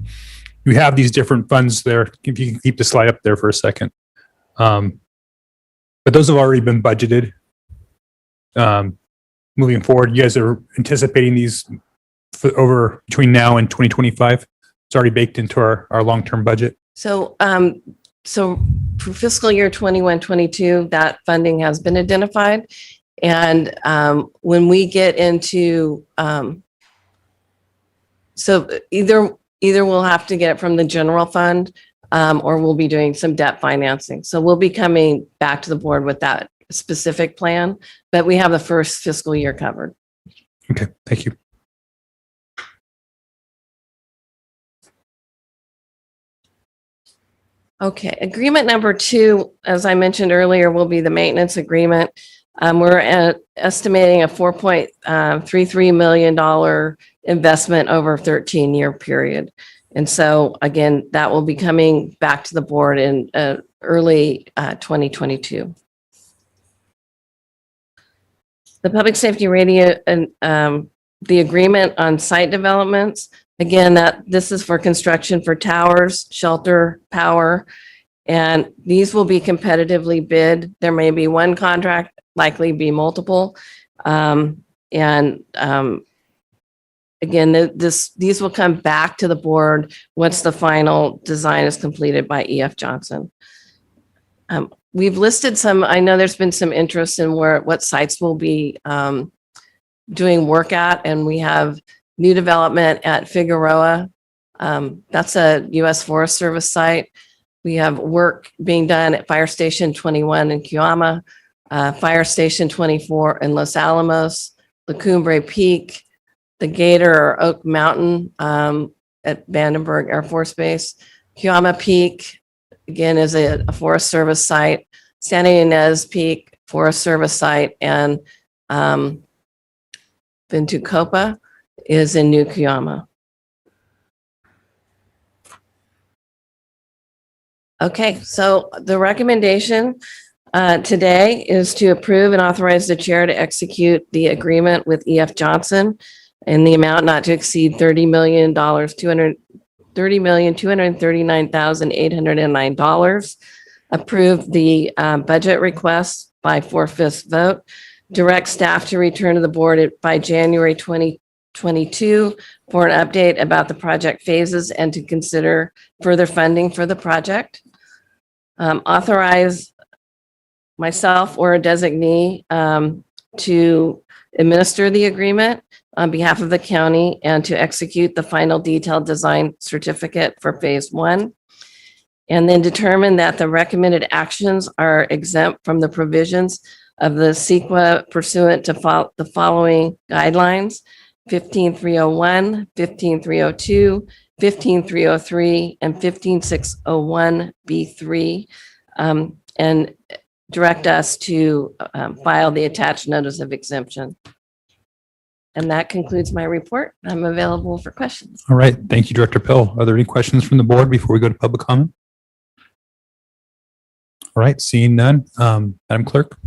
you have these different funds there. If you can keep the slide up there for a second. But those have already been budgeted. Moving forward, you guys are anticipating these over between now and 2025. It's already baked into our long-term budget. So for fiscal year 21-22, that funding has been identified. And when we get into, so either we'll have to get it from the general fund or we'll be doing some debt financing. So we'll be coming back to the board with that specific plan, but we have the first fiscal year covered. Okay, thank you. Okay, agreement number 2, as I mentioned earlier, will be the maintenance agreement. We're estimating a $4.33 million investment over a 13-year period. And so again, that will be coming back to the board in early 2022. The public safety radio and the agreement on site developments, again, this is for construction for towers, shelter, power, and these will be competitively bid. There may be one contract, likely be multiple. Again, these will come back to the board once the final design is completed by E.F. Johnson. We've listed some, I know there's been some interest in what sites we'll be doing work at, and we have new development at Figueroa. That's a U.S. Forest Service site. We have work being done at Fire Station 21 in Kiama, Fire Station 24 in Los Alamos, La Cumbre Peak, the Gator or Oak Mountain at Vandenberg Air Force Base. Kiama Peak, again, is a Forest Service site. Santa Ynez Peak, Forest Service site, and Ventucopa is in New Kiama. Okay, so the recommendation today is to approve and authorize the chair to execute the agreement with E.F. Johnson in the amount not to exceed $30,239,809. Approve the budget request by 4/5 vote. Direct staff to return to the board by January 2022 for an update about the project phases and to consider further funding for the project. Authorize myself or a designee to administer the agreement on behalf of the county and to execute the final detailed design certificate for phase 1. And then determine that the recommended actions are exempt from the provisions of the CEQA pursuant to the following guidelines: 15301, 15302, 15303, and 15601B3, and direct us to file the attached notice of exemption. And that concludes my report. I'm available for questions. All right. Thank you, Director Pill. Are there any questions from the board before we go to public comment? All right. Seeing none. Madam Clerk.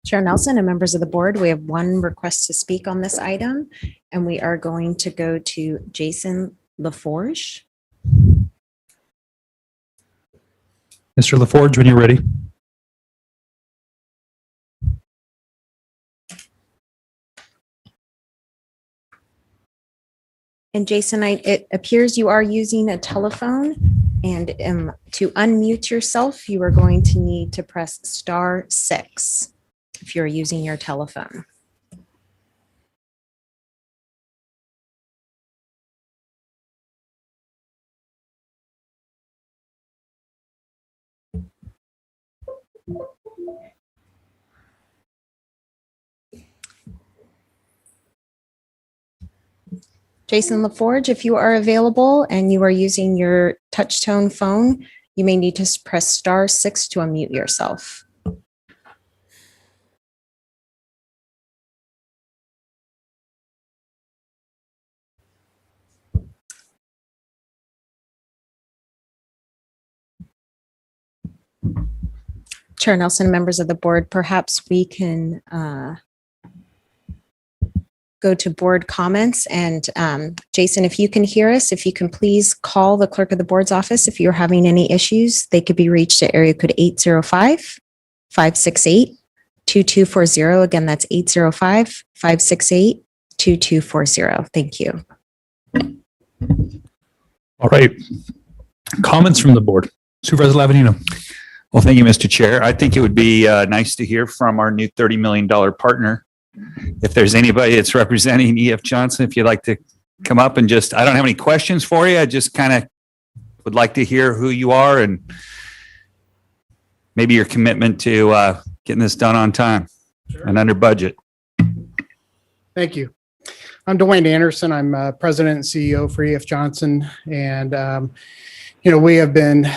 Chair Nelson and members of the board, we have one request to speak on this item, and we are going to go to Jason LaForge. Mr. LaForge, when you're ready. And Jason, it appears you are using a telephone, and to unmute yourself, you are going to need to press *6 if you're using your telephone. Jason LaForge, if you are available and you are using your touch tone phone, you may need to press *6 to unmute yourself. Chair Nelson, members of the board, perhaps we can go to board comments. And Jason, if you can hear us, if you can please call the clerk of the board's office if you're having any issues. They could be reached at area code 805-568-2240. Again, that's 805-568-2240. Thank you. All right. Comments from the board. Supervisor Lavadino. Well, thank you, Mr. Chair. I think it would be nice to hear from our new $30 million partner. If there's anybody that's representing E.F. Johnson, if you'd like to come up and I don't have any questions for you. I just kind of would like to hear who you are and maybe your commitment to getting this done on time and under budget. Thank you. I'm Dwayne Anderson. I'm President and CEO for E.F. Johnson. And, we have been,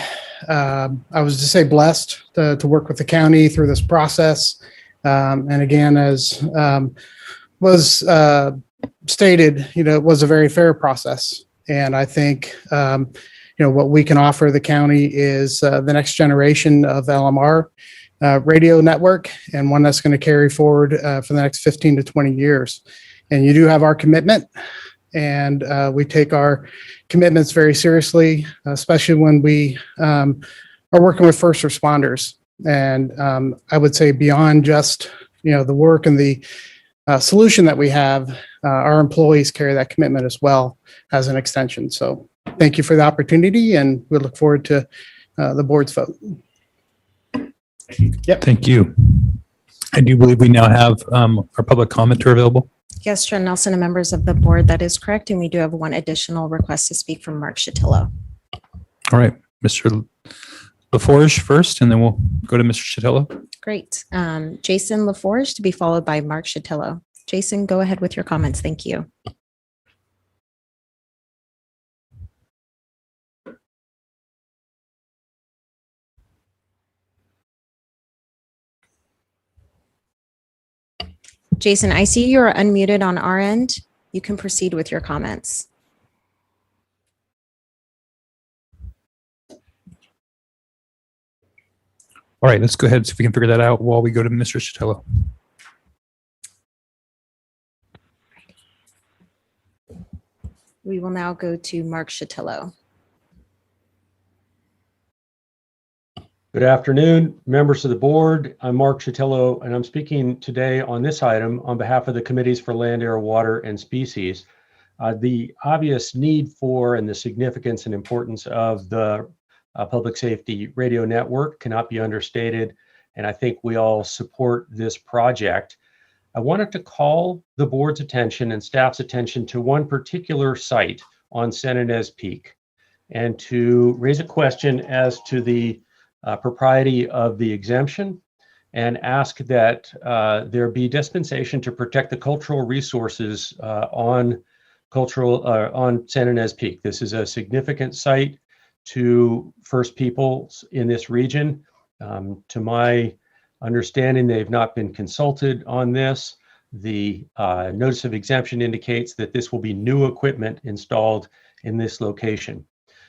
I was to say blessed to work with the county through this process. And again, as was stated, it was a very fair process. And I think, what we can offer the county is the next generation of LMR radio network, and one that's going to carry forward for the next 15 to 20 years. And you do have our commitment, and we take our commitments very seriously, especially when we are working with first responders. And I would say beyond just, the work and the solution that we have, our employees carry that commitment as well as an extension. So thank you for the opportunity, and we look forward to the board's vote. Yep. Thank you. I do believe we now have our public commenter available. Yes, Chair Nelson and members of the board, that is correct. And we do have one additional request to speak from Mark Shatillo. All right, Mr. LaForge first, and then we'll go to Mr. Shatillo. Great. Jason LaForge to be followed by Mark Shatillo. Jason, go ahead with your comments. Thank you. Jason, I see you're unmuted on our end. You can proceed with your comments. All right, let's go ahead and see if we can figure that out while we go to Mr. Shatillo. We will now go to Mark Shatillo. Good afternoon, members of the board. I'm Mark Shatillo, and I'm speaking today on this item on behalf of the Committees for Land, Air, Water, and Species. The obvious need for and the significance and importance of the public safety radio network cannot be understated, and I think we all support this project. I wanted to call the board's attention and staff's attention to one particular site on San Ynez Peak. and to raise a question as to the propriety of the exemption and ask that there be dispensation to protect the cultural resources on San Ynez Peak. This is a significant site to First Peoples in this region. To my understanding, they've not been consulted on this. The notice of exemption indicates that this will be new equipment installed in this location.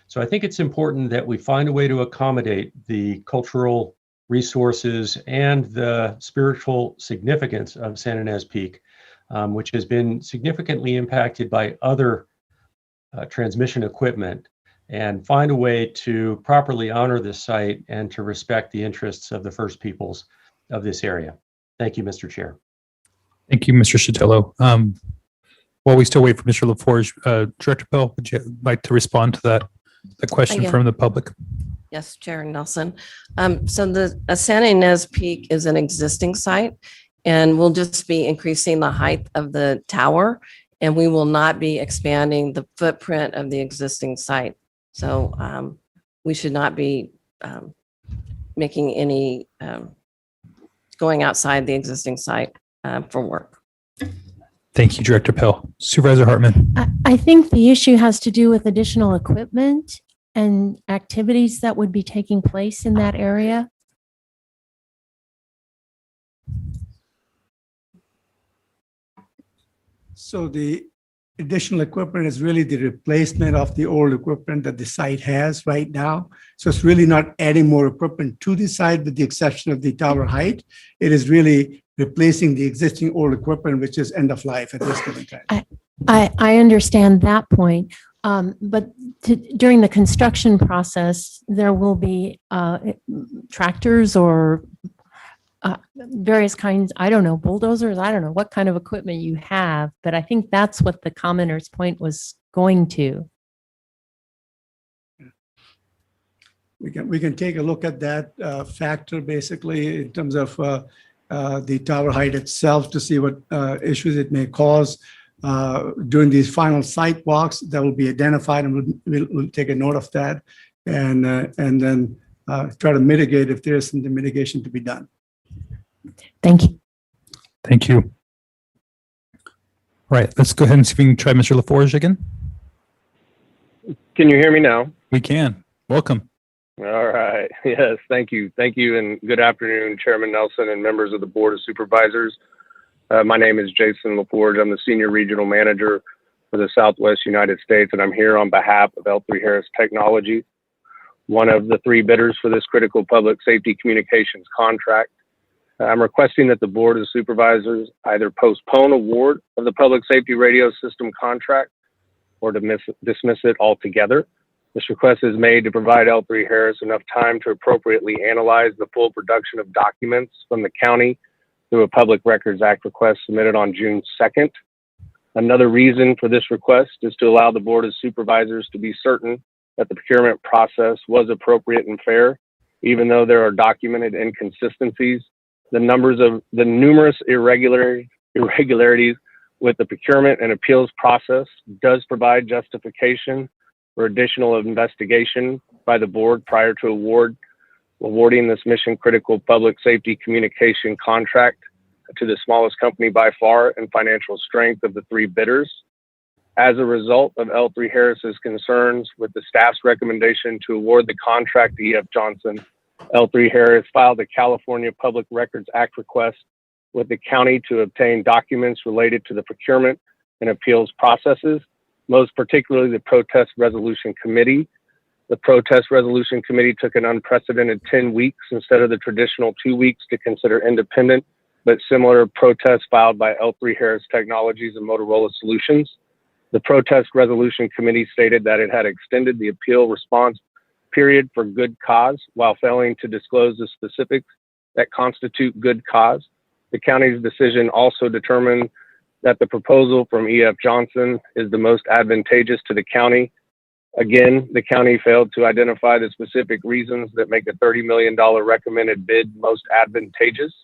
So I think it's important that we find a way to accommodate the cultural resources and the spiritual significance of San Ynez Peak, which has been significantly impacted by other transmission equipment, and find a way to properly honor this site and to respect the interests of the First Peoples of this area. Thank you, Mr. Chair. Thank you, Mr. Sotelo. While we still wait for Mr. LaForge, Director Pell, would you like to respond to that question Yeah. from the public? Yes, Chair Nelson. So the San Ynez Peak is an existing site, and we'll just be increasing the height of the tower, and we will not be expanding the footprint of the existing site. So we should not be making any going outside the existing site for work. Thank you, Director Pell. Supervisor Hartman. I think the issue has to do with additional equipment and activities that would be taking place in that area. So the additional equipment is really the replacement of the old equipment that the site has right now. So it's really not adding more equipment to the site with the exception of the tower height. It is really replacing the existing old equipment, which is end of life at this given time. I understand that point. But during the construction process, there will be tractors or various kinds, I don't know, bulldozers, I don't know what kind of equipment you have, but I think that's what the commenter's point was going to. We can take a look at that factor basically in terms of the tower height itself to see what issues it may cause. During these final site walks that will be identified, and we'll take a note of that and then try to mitigate if there is some mitigation to be done. Thank you. Thank you. All right, let's go ahead and see if we can try Mr. LaForge again. Can you hear me now? We can. Welcome. All right. Yes, thank you. Thank you, and good afternoon, Chairman Nelson and members of the Board of Supervisors. My name is Jason LaForge. I'm the Senior Regional Manager for the Southwest United States, and I'm here on behalf of L3 Harris Technologies, one of the three bidders for this critical public safety communications contract. I'm requesting that the Board of Supervisors either postpone award of the public safety radio system contract or dismiss it altogether. This request is made to provide L3 Harris enough time to appropriately analyze the full production of documents from the county through a Public Records Act request submitted on June 2nd. Another reason for this request is to allow the Board of Supervisors to be certain that the procurement process was appropriate and fair, even though there are documented inconsistencies. The numerous irregularities with the procurement and appeals process does provide justification for additional investigation by the board prior to awarding this mission critical public safety communication contract to the smallest company by far in financial strength of the three bidders. As a result of L3 Harris's concerns with the staff's recommendation to award the contract to E.F. Johnson, L3 Harris filed a California Public Records Act request with the county to obtain documents related to the procurement and appeals processes, most particularly the Protest Resolution Committee. The Protest Resolution Committee took an unprecedented 10 weeks instead of the traditional 2 weeks to consider independent but similar protests filed by L3 Harris Technologies and Motorola Solutions. The Protest Resolution Committee stated that it had extended the appeal response period for good cause while failing to disclose the specifics that constitute good cause. The county's decision also determined that the proposal from E.F. Johnson is the most advantageous to the county. Again, the county failed to identify the specific reasons that make a $30 million recommended bid most advantageous,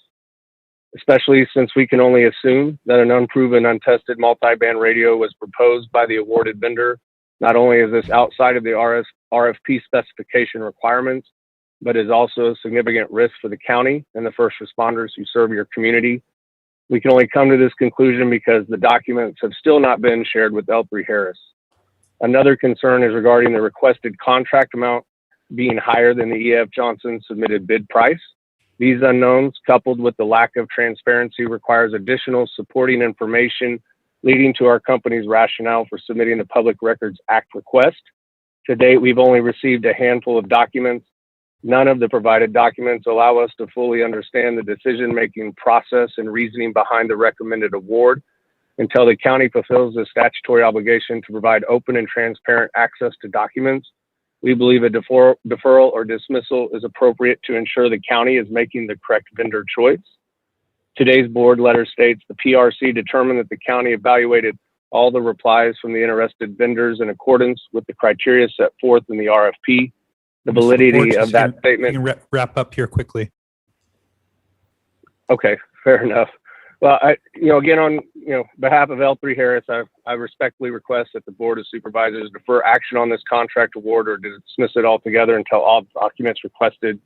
especially since we can only assume that an unproven, untested multi-band radio was proposed by the awarded vendor Not only is this outside of the RFP specification requirements, but is also a significant risk for the county and the first responders who serve your community. We can only come to this conclusion because the documents have still not been shared with L3 Harris. Another concern is regarding the requested contract amount being higher than the E.F. Johnson submitted bid price. These unknowns, coupled with the lack of transparency, requires additional supporting information, leading to our company's rationale for submitting the Public Records Act request. To date, we've only received a handful of documents. None of the provided documents allow us to fully understand the decision-making process and reasoning behind the recommended award. Until the county fulfills the statutory obligation to provide open and transparent access to documents, we believe a deferral or dismissal is appropriate to ensure the county is making the correct vendor choice. Today's board letter states the PRC determined that the county evaluated all the replies from the interested vendors in accordance with the criteria set forth in the RFP. The validity of that statement. You can wrap up here quickly. Okay, fair enough. Well, again, on behalf of L3 Harris, I respectfully request that the Board of Supervisors defer action on this contract award or dismiss it altogether until all documents requested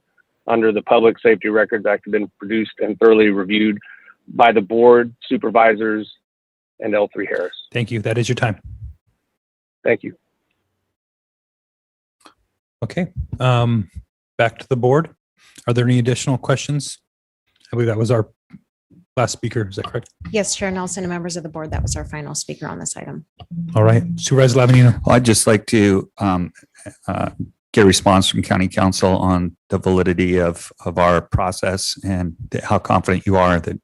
under the Public Safety Records Act have been produced and thoroughly reviewed by the Board, Supervisors, and L3 Harris. Thank you. That is your time. Thank you. Okay. Back to the board. Are there any additional questions? I believe that was our last speaker. Is that correct? Yes, Chair Nelson and members of the board, that was our final speaker on this item. All right. Supervisor Lavanino. Well, I'd just like to get a response from County Council on the validity of our process and how confident you are that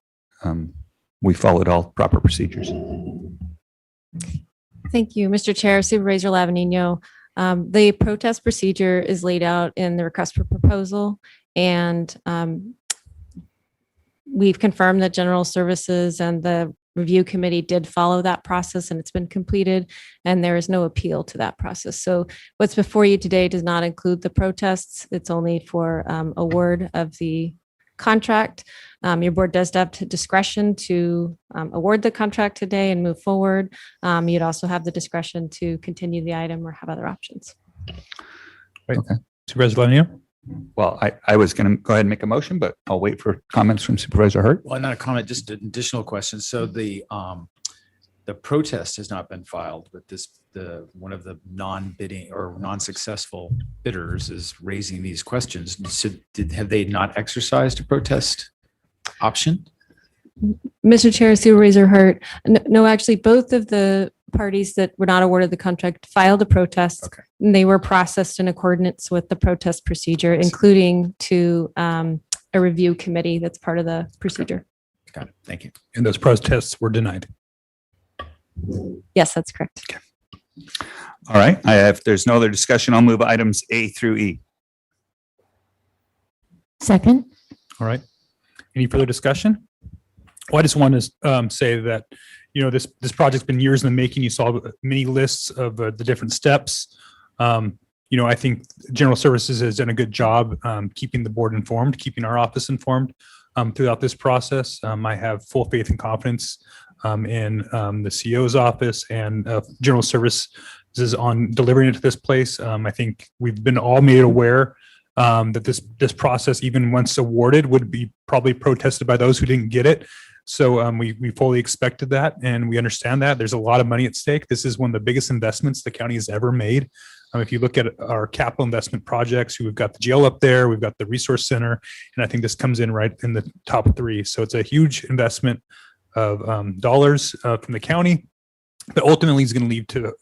we followed all proper procedures. Thank you, Mr. Chair, Supervisor Lavanino. The protest procedure is laid out in the request for proposal, and we've confirmed that General Services and the review committee did follow that process, and it's been completed, and there is no appeal to that process. So what's before you today does not include the protests. It's only for award of the contract. Your board does have discretion to award the contract today and move forward. You'd also have the discretion to continue the item or have other options. Right. Okay. Supervisor Lavanino. Well, I was going to go ahead and make a motion, but I'll wait for comments from Supervisor Hurt. Well, not a comment, just an additional question. So the protest has not been filed, but one of the non-bidding or non-successful bidders is raising these questions. So have they not exercised a protest option? Mr. Chair, Supervisor Hurt. No, actually, both of the parties that were not awarded the contract filed a protest. Okay. And they were processed in accordance with the protest procedure, including to a review committee that's part of the procedure. Got it. Thank you. And those protests were denied. Yes, that's correct. Okay. All right. If there's no other discussion, I'll move items A through E. Second. All right. Any further discussion? Well, I just want to say that, this project's been years in the making. You saw many lists of the different steps. I think General Services has done a good job keeping the board informed, keeping our office informed throughout this process. I have full faith and confidence in the CEO's office and General Services on delivering it to this place. I think we've been all made aware that this process, even once awarded, would be probably protested by those who didn't get it. So we fully expected that, and we understand that. There's a lot of money at stake. This is one of the biggest investments the county has ever made. If you look at our capital investment projects, we've got the jail up there, we've got the resource center, and I think this comes in right in the top three. So it's a huge investment of dollars from the county, but ultimately is going to lead to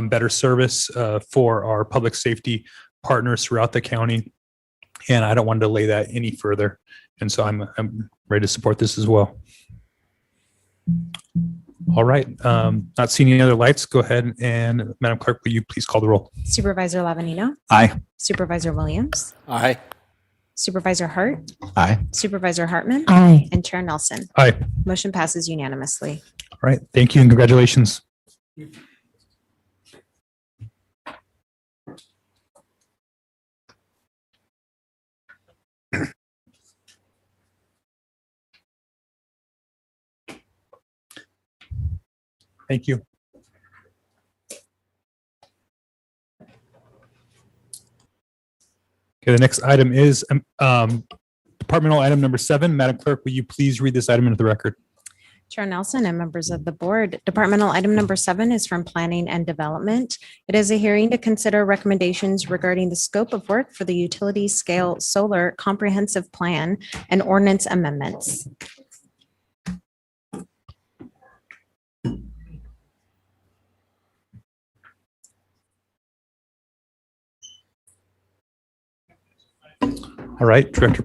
better service for our public safety partners throughout the county. And I don't want to delay that any further. And so I'm ready to support this as well. All right. Not seeing any other lights. Go ahead and Madam Clerk, will you please call the roll? Supervisor Lavanino. Aye. Supervisor Williams. Aye. Supervisor Hart. Aye. Supervisor Hartman. Aye. And Chair Nelson. Aye. Motion passes unanimously. All right. Thank you and congratulations. Thank you. Okay, the next item is departmental item number 7. Madam Clerk, will you please read this item into the record? Chair Nelson and members of the board, departmental item number 7 is from Planning and Development. It is a hearing to consider recommendations regarding the scope of work for the utility scale solar comprehensive plan and ordinance amendments. All right, Director.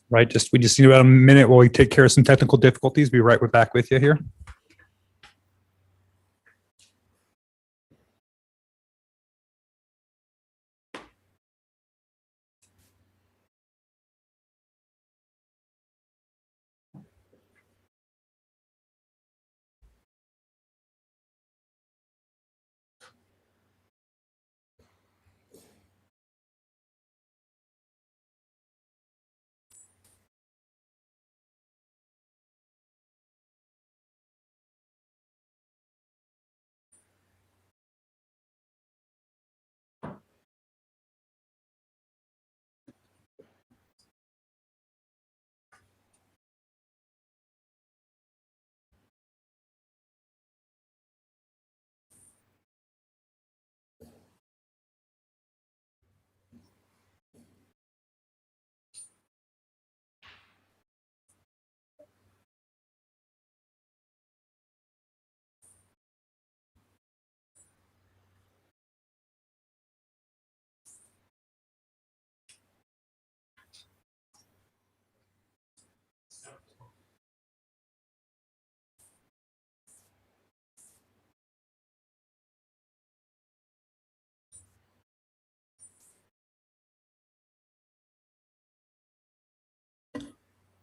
Right, we just need about a minute while we take care of some technical difficulties. Be right back with you here.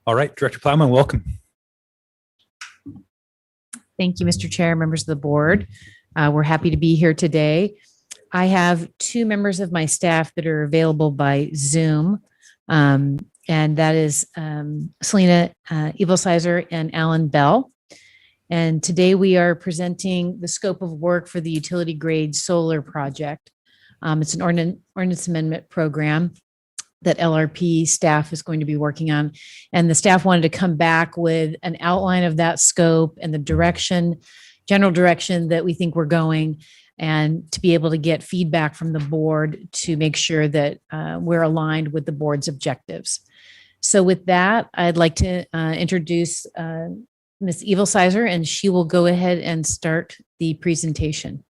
All right, Director Plowman, welcome. Thank you, Mr. Chair, members of the board. We're happy to be here today. I have 2 members of my staff that are available by Zoom, and that is Selena Evilsizer and Alan Bell. And today we are presenting the scope of work for the utility grade solar project. It's an ordinance amendment program that LRP staff is going to be working on. And the staff wanted to come back with an outline of that scope and the direction, general direction that we think we're going, and to be able to get feedback from the board to make sure that we're aligned with the board's objectives. So with that, I'd like to introduce Ms. Evilsizer, and she will go ahead and start the presentation.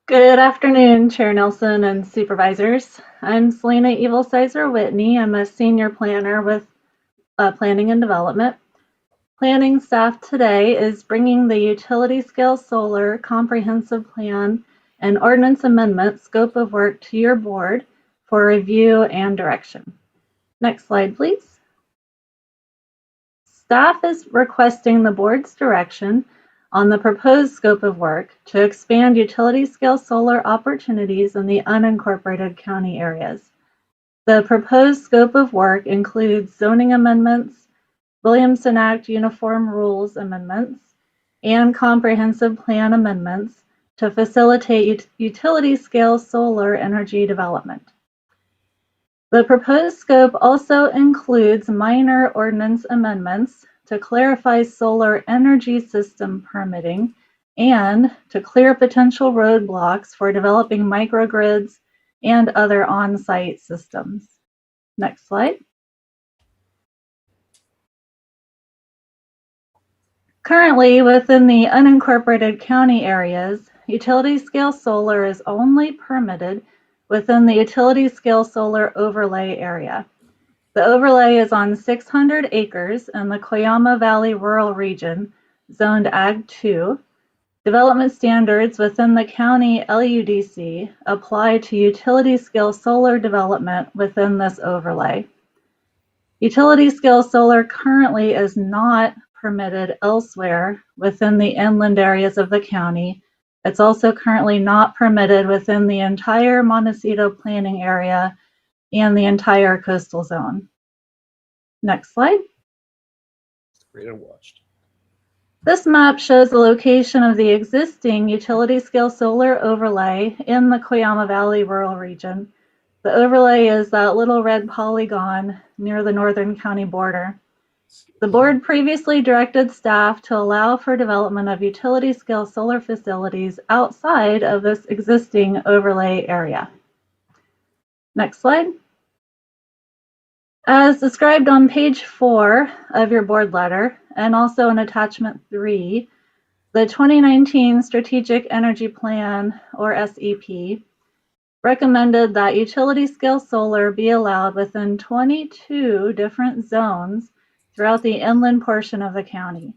Good afternoon, Chair Nelson and supervisors. I'm Selena Evilsizer Whitney. I'm a senior planner with Planning and Development. Planning staff today is bringing the utility scale solar comprehensive plan and ordinance amendment scope of work to your board for review and direction. Next slide, please. Staff is requesting the board's direction on the proposed scope of work to expand utility-scale solar opportunities in the unincorporated county areas. The proposed scope of work includes zoning amendments, Williamson Act Uniform Rules amendments, and comprehensive plan amendments to facilitate utility-scale solar energy development. The proposed scope also includes minor ordinance amendments to clarify solar energy system permitting and to clear potential roadblocks for developing microgrids and other on-site systems. Next slide. Currently, within the unincorporated county areas, utility-scale solar is only permitted within the utility-scale solar overlay area. The overlay is on 600 acres in the Coyama Valley Rural Region, zoned Ag 2. Development standards within the county LUDC apply to utility-scale solar development within this overlay. Utility scale solar currently is not permitted elsewhere within the inland areas of the county. It's also currently not permitted within the entire Montecito planning area and the entire coastal zone. Next slide. Great and watched. This map shows the location of the existing utility scale solar overlay in the Coyama Valley rural region. The overlay is that little red polygon near the northern county border. The board previously directed staff to allow for development of utility scale solar facilities outside of this existing overlay area. Next slide. As described on page 4 of your board letter, and also in attachment 3, the 2019 Strategic Energy Plan, or SEP, recommended that utility scale solar be allowed within 22 different zones throughout the inland portion of the county.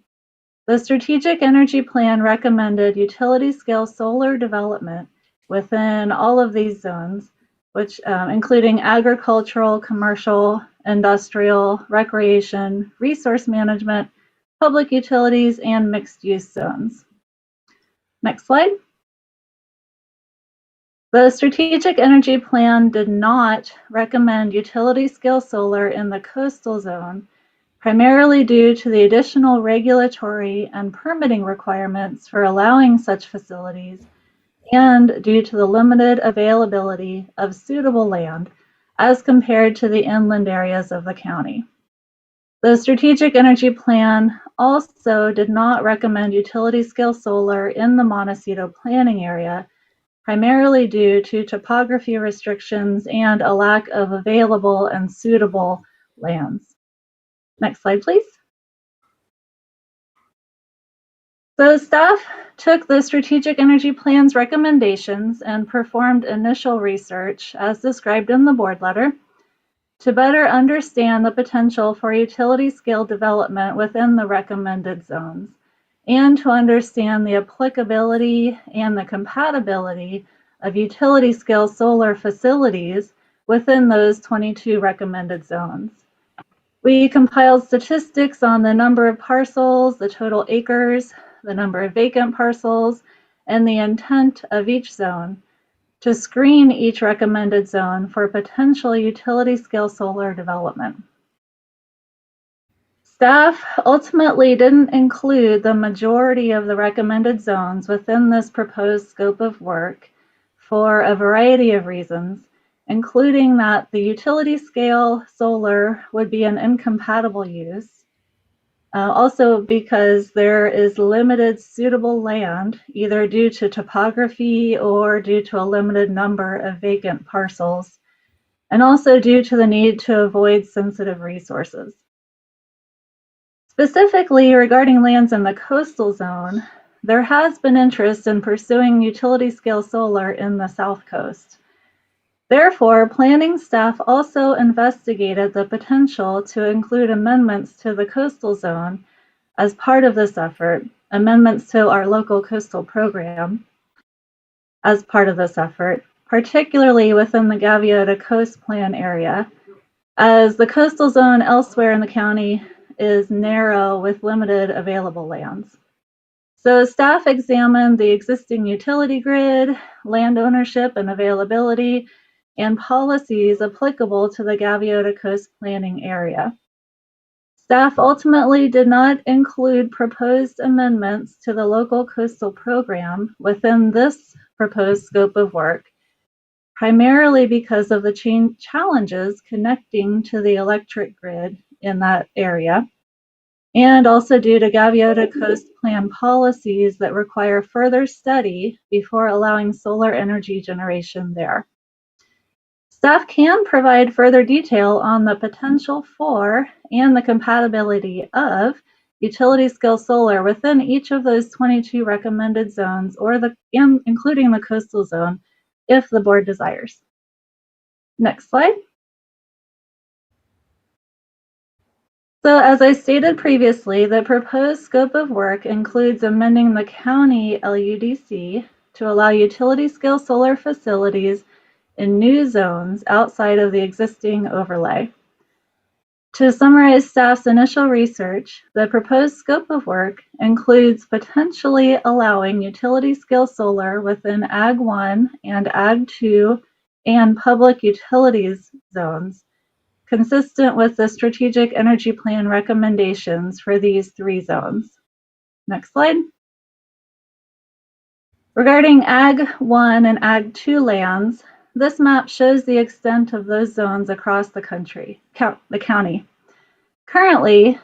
The Strategic Energy Plan recommended utility scale solar development within all of these zones, which including agricultural, commercial, industrial, recreation, resource management, public utilities, and mixed use zones. Next slide. The Strategic Energy Plan did not recommend utility scale solar in the coastal zone, primarily due to the additional regulatory and permitting requirements for allowing such facilities and due to the limited availability of suitable land as compared to the inland areas of the county. The Strategic Energy Plan also did not recommend utility scale solar in the Montecito planning area, primarily due to topography restrictions and a lack of available and suitable lands. Next slide, please. So staff took the Strategic Energy Plan's recommendations and performed initial research, as described in the board letter, to better understand the potential for utility scale development within the recommended zones, and to understand the applicability and the compatibility of utility scale solar facilities within those 22 recommended zones. We compiled statistics on the number of parcels, the total acres, the number of vacant parcels, and the intent of each zone to screen each recommended zone for potential utility scale solar development. Staff ultimately didn't include the majority of the recommended zones within this proposed scope of work for a variety of reasons, including that the utility scale solar would be an incompatible use, also because there is limited suitable land, either due to topography or due to a limited number of vacant parcels, and also due to the need to avoid sensitive resources. Specifically regarding lands in the coastal zone, there has been interest in pursuing utility scale solar in the South Coast. Therefore, planning staff also investigated the potential to include amendments to the coastal zone as part of this effort, amendments to our local coastal program as part of this effort, particularly within the Gaviota Coast Plan area, as the coastal zone elsewhere in the county is narrow with limited available lands. So staff examined the existing utility grid, land ownership and availability, and policies applicable to the Gaviota Coast planning area. Staff ultimately did not include proposed amendments to the local coastal program within this proposed scope of work, primarily because of the challenges connecting to the electric grid in that area, and also due to Gaviota Coast Plan policies that require further study before allowing solar energy generation there. Staff can provide further detail on the potential for and the compatibility of utility scale solar within each of those 22 recommended zones, or including the coastal zone, if the board desires. Next slide. So as I stated previously, the proposed scope of work includes amending the county LUDC to allow utility scale solar facilities in new zones outside of the existing overlay. To summarize staff's initial research, the proposed scope of work includes potentially allowing utility-scale solar within Ag 1 and Ag 2 and public utilities zones, consistent with the Strategic Energy Plan recommendations for these 3 zones. Next slide. Regarding Ag 1 and Ag 2 lands, this map shows the extent of those zones across the county. Currently,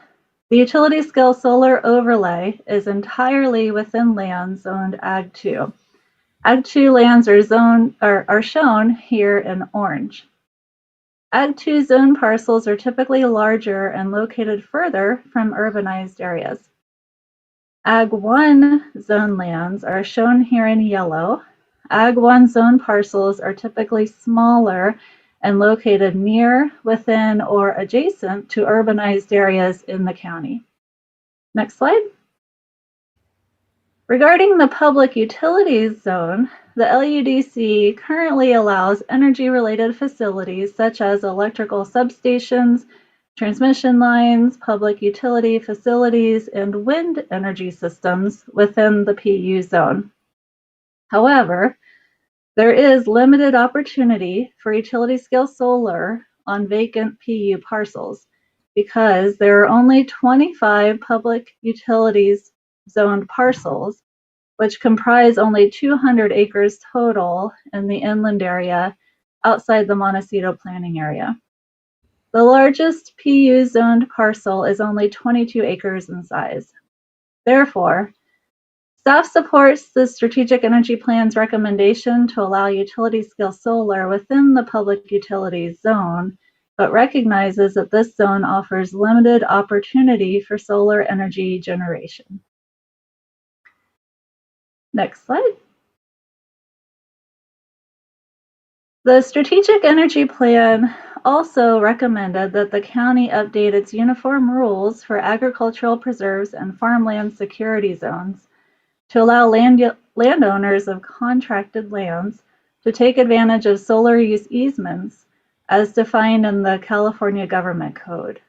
the utility-scale solar overlay is entirely within lands zoned Ag 2. Ag 2 lands are shown here in orange. Ag 2 zone parcels are typically larger and located further from urbanized areas. Ag 1 zone lands are shown here in yellow. Ag 1 zone parcels are typically smaller and located near, within, or adjacent to urbanized areas in the county. Next slide. Regarding the public utilities zone, the LUDC currently allows energy-related facilities such as electrical substations, transmission lines, public utility facilities, and wind energy systems within the PU zone. However, there is limited opportunity for utility-scale solar on vacant PU parcels because there are only 25 public utilities zoned parcels, which comprise only 200 acres total in the inland area outside the Montecito planning area. The largest PU zoned parcel is only 22 acres in size. Therefore, staff supports the Strategic Energy Plan's recommendation to allow utility-scale solar within the public utilities zone, but recognizes that this zone offers limited opportunity for solar energy generation. Next slide. The Strategic Energy Plan also recommended that the county update its uniform rules for agricultural preserves and farmland security zones to allow landowners of contracted lands to take advantage of solar use easements as defined in the California Government Code.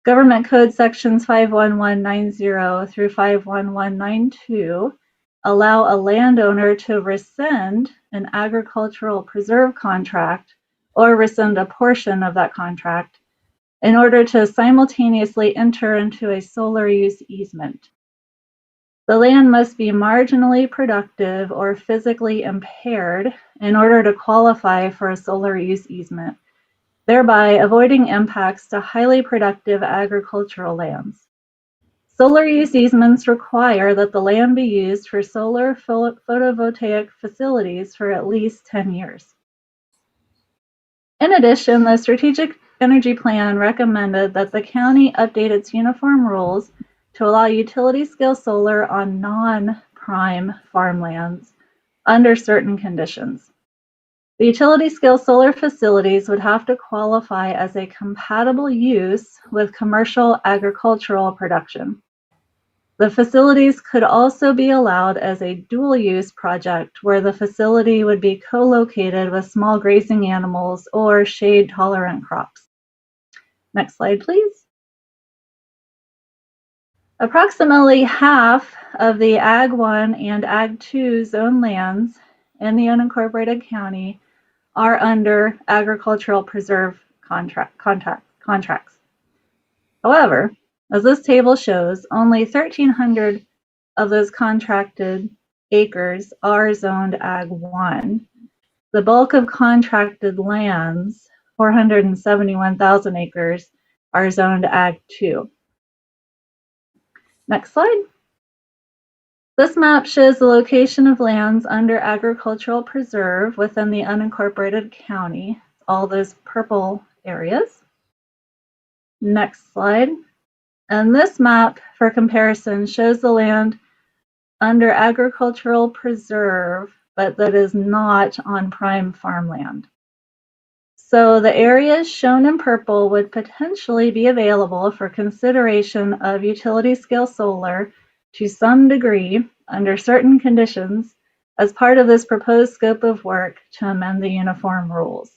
Government Code sections 51190 through 51192 allow a landowner to rescind an agricultural preserve contract or rescind a portion of that contract in order to simultaneously enter into a solar use easement. The land must be marginally productive or physically impaired in order to qualify for a solar use easement, thereby avoiding impacts to highly productive agricultural lands. Solar use easements require that the land be used for solar photovoltaic facilities for at least 10 years. In addition, the Strategic Energy Plan recommended that the county update its uniform rules to allow utility-scale solar on non-prime farmlands under certain conditions. The utility-scale solar facilities would have to qualify as a compatible use with commercial agricultural production. The facilities could also be allowed as a dual-use project where the facility would be co-located with small grazing animals or shade-tolerant crops. Next slide, please. Approximately half of the Ag 1 and Ag 2 zone lands in the unincorporated county are under agricultural preserve contracts. However, as this table shows, only 1,300 of those contracted acres are zoned Ag 1. The bulk of contracted lands, 471,000 acres, are zoned Ag 2. Next slide. This map shows the location of lands under agricultural preserve within the unincorporated county, all those purple areas. Next slide. And this map, for comparison, shows the land under agricultural preserve, but that is not on prime farmland. So the areas shown in purple would potentially be available for consideration of utility-scale solar to some degree under certain conditions as part of this proposed scope of work to amend the uniform rules.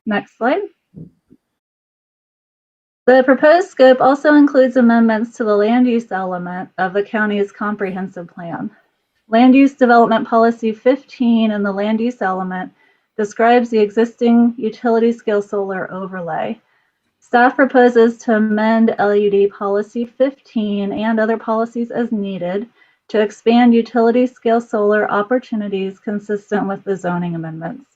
Next slide. The proposed scope also includes amendments to the land use element of the county's comprehensive plan. Land Use Development Policy 15 in the land use element describes the existing utility scale solar overlay. Staff proposes to amend LUD Policy 15 and other policies as needed to expand utility scale solar opportunities consistent with the zoning amendments.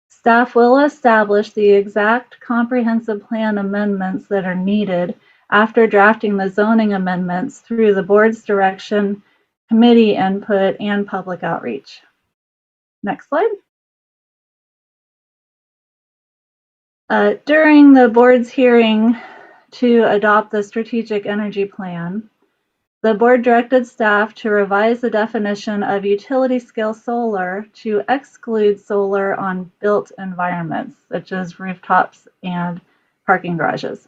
Staff will establish the exact comprehensive plan amendments that are needed after drafting the zoning amendments through the board's direction, committee input, and public outreach. Next slide. During the board's hearing to adopt the strategic energy plan, the board directed staff to revise the definition of utility scale solar to exclude solar on built environments, such as rooftops and parking garages.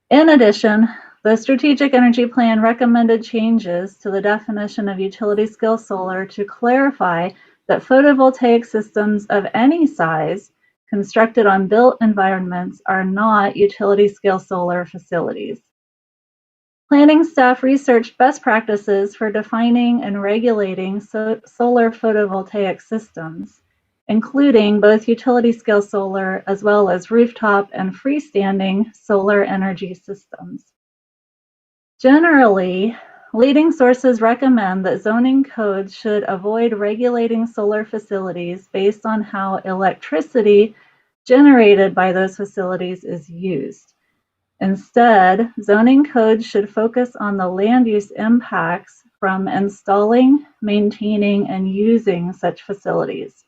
In addition, the strategic energy plan recommended changes to the definition of utility scale solar to clarify that photovoltaic systems of any size constructed on built environments are not utility scale solar facilities. Planning staff researched best practices for defining and regulating solar photovoltaic systems, including both utility scale solar as well as rooftop and freestanding solar energy systems. Generally, leading sources recommend that zoning codes should avoid regulating solar facilities based on how electricity generated by those facilities is used. Instead, zoning codes should focus on the land use impacts from installing, maintaining, and using such facilities.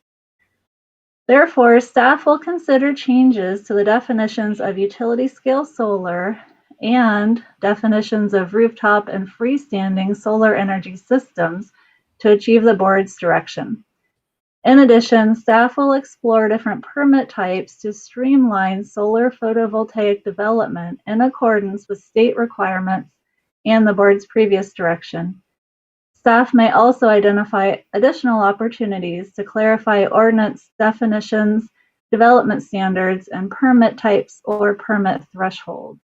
Therefore, staff will consider changes to the definitions of utility scale solar and definitions of rooftop and freestanding solar energy systems to achieve the board's direction. In addition, staff will explore different permit types to streamline solar photovoltaic development in accordance with state requirements and the board's previous direction. Staff may also identify additional opportunities to clarify ordinance definitions, development standards, and permit types or permit thresholds.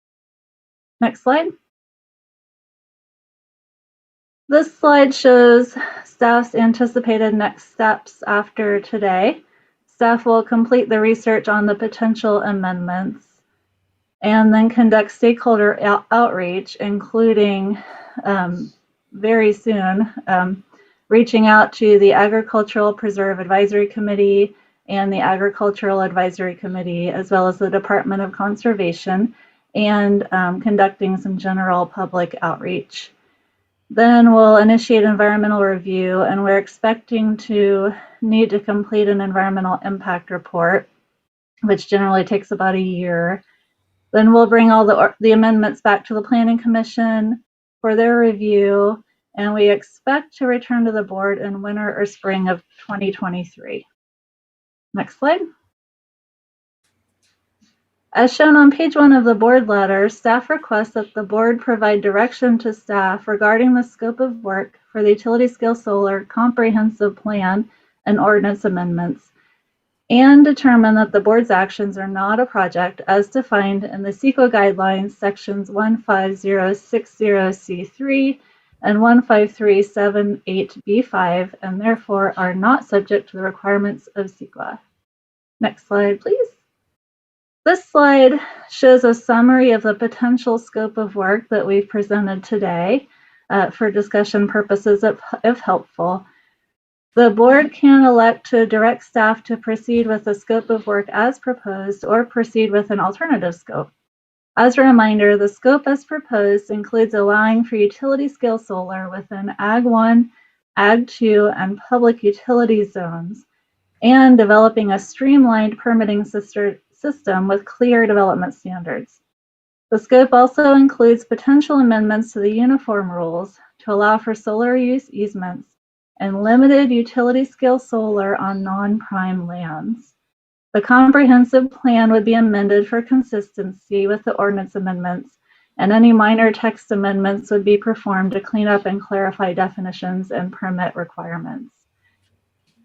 Next slide. This slide shows staff's anticipated next steps after today. Staff will complete the research on the potential amendments and then conduct stakeholder outreach, including very soon reaching out to the Agricultural Preserve Advisory Committee and the Agricultural Advisory Committee, as well as the Department of Conservation, and conducting some general public outreach. Then we'll initiate environmental review, and we're expecting to need to complete an environmental impact report, which generally takes about a year. Then we'll bring all the amendments back to the Planning Commission for their review, and we expect to return to the board in winter or spring of 2023. Next slide. As shown on page 1 of the board letter, staff requests that the board provide direction to staff regarding the scope of work for the utility scale solar comprehensive plan and ordinance amendments, and determine that the board's actions are not a project as defined in the CEQA guidelines sections 15060C3 and 15378B5, and therefore are not subject to the requirements of CEQA. Next slide, please. This slide shows a summary of the potential scope of work that we've presented today for discussion purposes if helpful. The board can elect to direct staff to proceed with the scope of work as proposed or proceed with an alternative scope. As a reminder, the scope as proposed includes allowing for utility scale solar within Ag 1, Ag 2, and public utility zones, and developing a streamlined permitting system with clear development standards. The scope also includes potential amendments to the uniform rules to allow for solar use easements and limited utility scale solar on non-prime lands. The comprehensive plan would be amended for consistency with the ordinance amendments, and any minor text amendments would be performed to clean up and clarify definitions and permit requirements.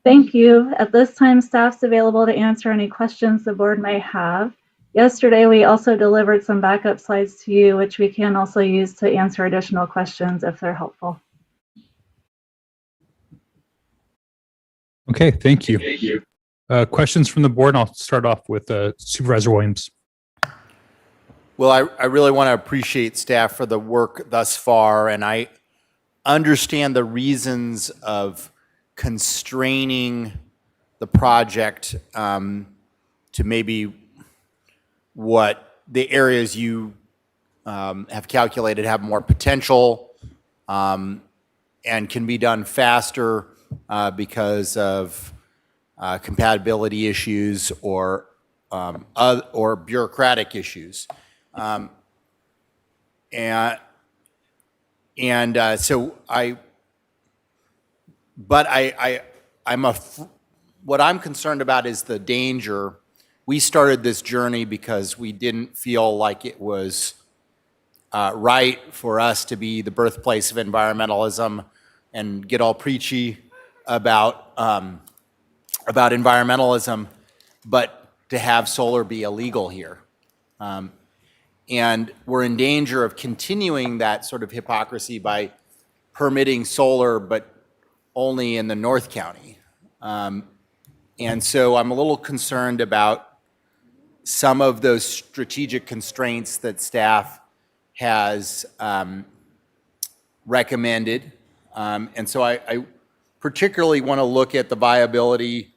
Thank you. At this time, staff's available to answer any questions the board may have. Yesterday, we also delivered some backup slides to you, which we can also use to answer additional questions if they're helpful. Okay, thank you. Questions from the board? I'll start off with Supervisor Williams. Well, I really want to appreciate staff for the work thus far, and I understand the reasons of constraining the project to maybe what the areas you have calculated have more potential and can be done faster because of compatibility issues or bureaucratic issues. What I'm concerned about is the danger. We started this journey because we didn't feel like it was right for us to be the birthplace of environmentalism and get all preachy about environmentalism, but to have solar be illegal here. And we're in danger of continuing that sort of hypocrisy by permitting solar, but only in the North County. And so I'm a little concerned about some of those strategic constraints that staff has recommended. And so I particularly want to look at the viability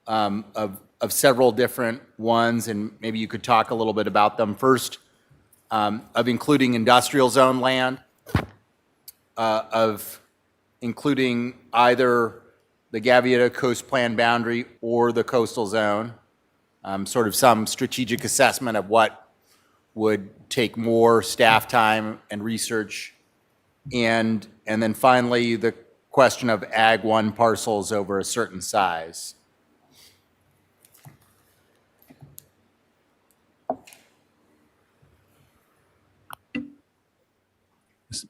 of several different ones, and maybe you could talk a little bit about them. First, of including industrial zone land, of including either the Gaviota Coast Plan boundary or the coastal zone, sort of some strategic assessment of what would take more staff time and research, and then finally the question of Ag 1 parcels over a certain size.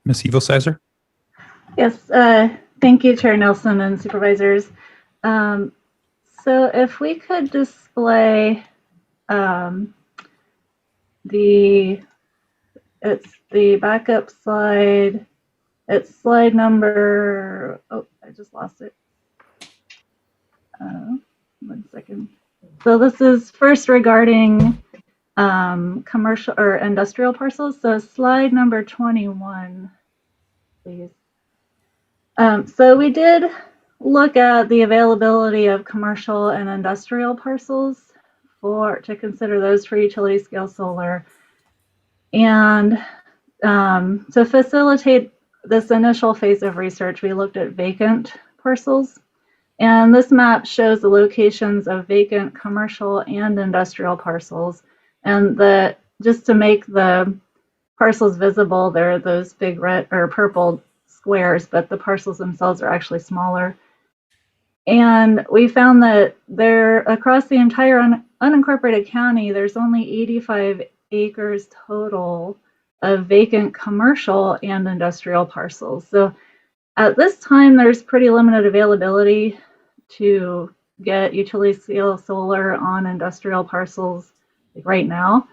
Ms. Evelsizer? Yes, thank you, Chair Nelson and Supervisors. So if we could display it's the backup slide. It's slide number, oh, I just lost it. 1 second. So this is first regarding commercial or industrial parcels. So slide number 21, please. So we did look at the availability of commercial and industrial parcels to consider those for utility scale solar. And to facilitate this initial phase of research, we looked at vacant parcels. And this map shows the locations of vacant commercial and industrial parcels. And just to make the parcels visible, there are those big red or purple squares, but the parcels themselves are actually smaller. And we found that across the entire unincorporated county, there's only 85 acres total of vacant commercial and industrial parcels. So at this time, there's pretty limited availability to get utility scale solar on industrial parcels like right now.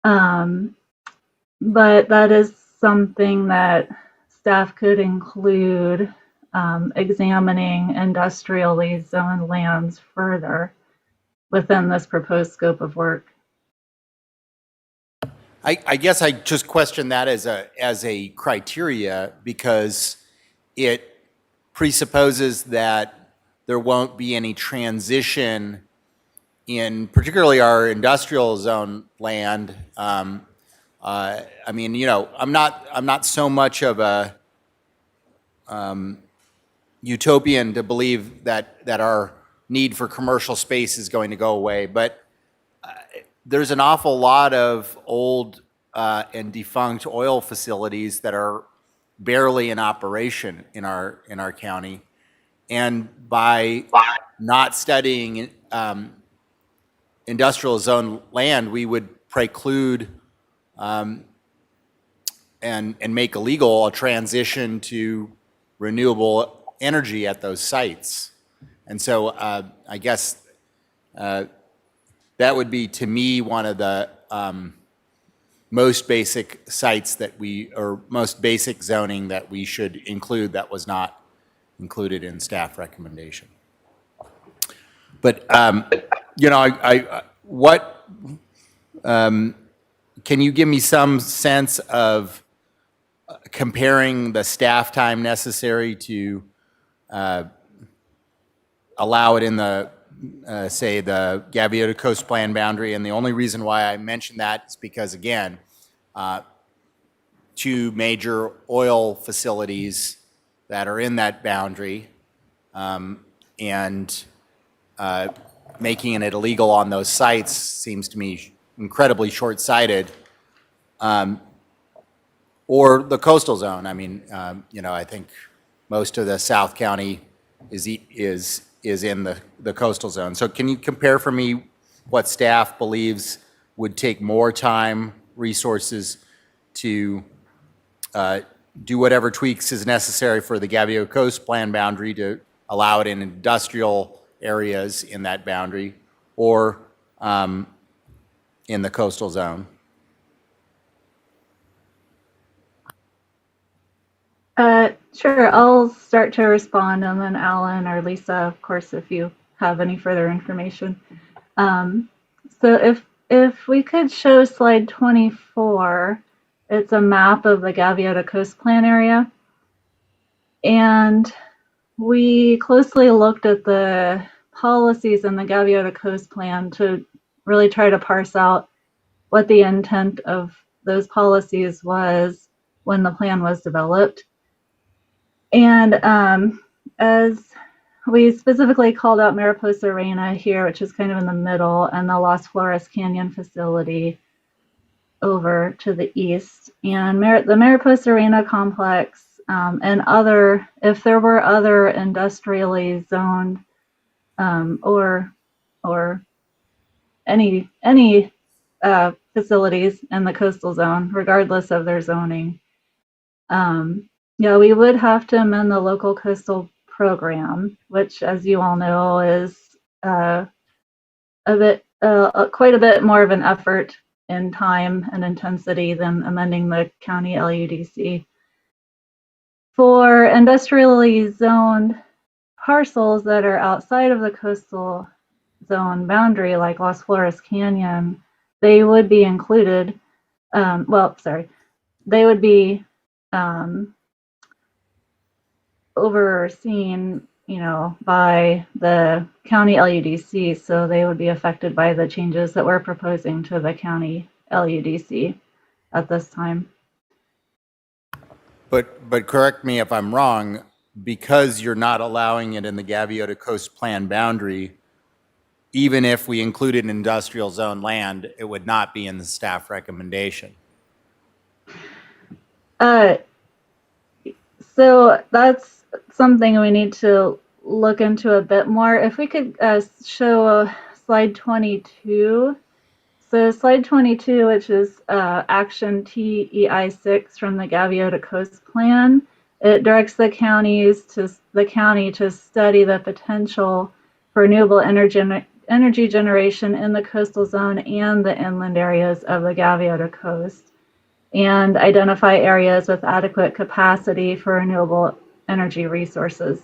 But that is something that staff could include examining industrially zoned lands further within this proposed scope of work. I guess I just question that as a criteria because it presupposes that there won't be any transition in particularly our industrial zone land. I mean, you know, I'm not so much of a utopian to believe that our need for commercial space is going to go away, but there's an awful lot of old and defunct oil facilities that are barely in operation in our county, and by not studying industrial zone land, we would preclude and make illegal a transition to renewable energy at those sites. And so I guess that would be, to me, one of the most basic sites that or most basic zoning that we should include that was not included in staff recommendation. But, can you give me some sense of comparing the staff time necessary to allow it in the, say, the Gaviota Coast Plan boundary? And the only reason why I mention that is because, again, two major oil facilities that are in that boundary, and making it illegal on those sites seems to me incredibly short-sighted. Or the coastal zone. I mean, I think most of the South County is in the coastal zone. So can you compare for me what staff believes would take more time, resources to do whatever tweaks is necessary for the Gaviota Coast Plan boundary to allow it in industrial areas in that boundary, or in the coastal zone? Sure, I'll start to respond, and then Alan or Lisa, of course, if you have any further information. So if we could show slide 24, it's a map of the Gaviota Coast Plan area. And we closely looked at the policies in the Gaviota Coast Plan to really try to parse out what the intent of those policies was when the plan was developed. And as we specifically called out Mariposa Reina here, which is kind of in the middle, and the Las Flores Canyon facility over to the east, and the Mariposa Reina complex, and if there were other industrially zoned or any facilities in the coastal zone, regardless of their zoning. We would have to amend the local coastal program, which, as you all know, is quite a bit more of an effort in time and intensity than amending the county LUDC. For industrially zoned parcels that are outside of the coastal zone boundary, like Las Flores Canyon, they would be included. They would be overseen, by the county LUDC, so they would be affected by the changes that we're proposing to the county LUDC at this time. But correct me if I'm wrong, because you're not allowing it in the Gaviota Coast Plan boundary, even if we included industrial zone land, it would not be in the staff recommendation. So that's something we need to look into a bit more. If we could show slide 22. So slide 22, which is action TEI6 from the Gaviota Coast Plan, it directs the county to study the potential for renewable energy generation in the coastal zone and the inland areas of the Gaviota Coast, and identify areas with adequate capacity for renewable energy resources,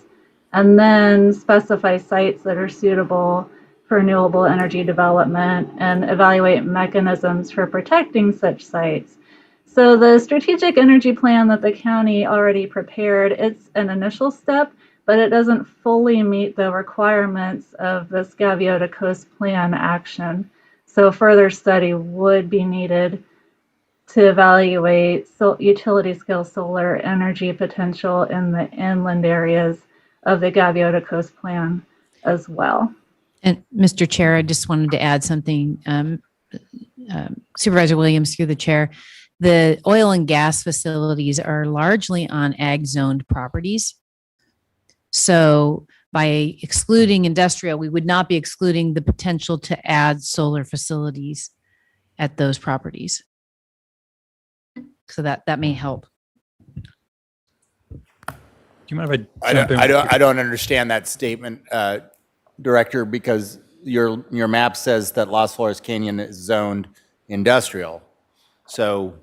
and then specify sites that are suitable for renewable energy development and evaluate mechanisms for protecting such sites. So the strategic energy plan that the county already prepared, it's an initial step, but it doesn't fully meet the requirements of this Gaviota Coast Plan action. So further study would be needed to evaluate utility scale solar energy potential in the inland areas of the Gaviota Coast Plan as well. And Mr. Chair, I just wanted to add something. Supervisor Williams, through the chair, the oil and gas facilities are largely on ag zoned properties. So by excluding industrial, we would not be excluding the potential to add solar facilities at those properties. So that may help. Do you mind if I don't understand that statement, Director, because your map says that Las Flores Canyon is zoned industrial. So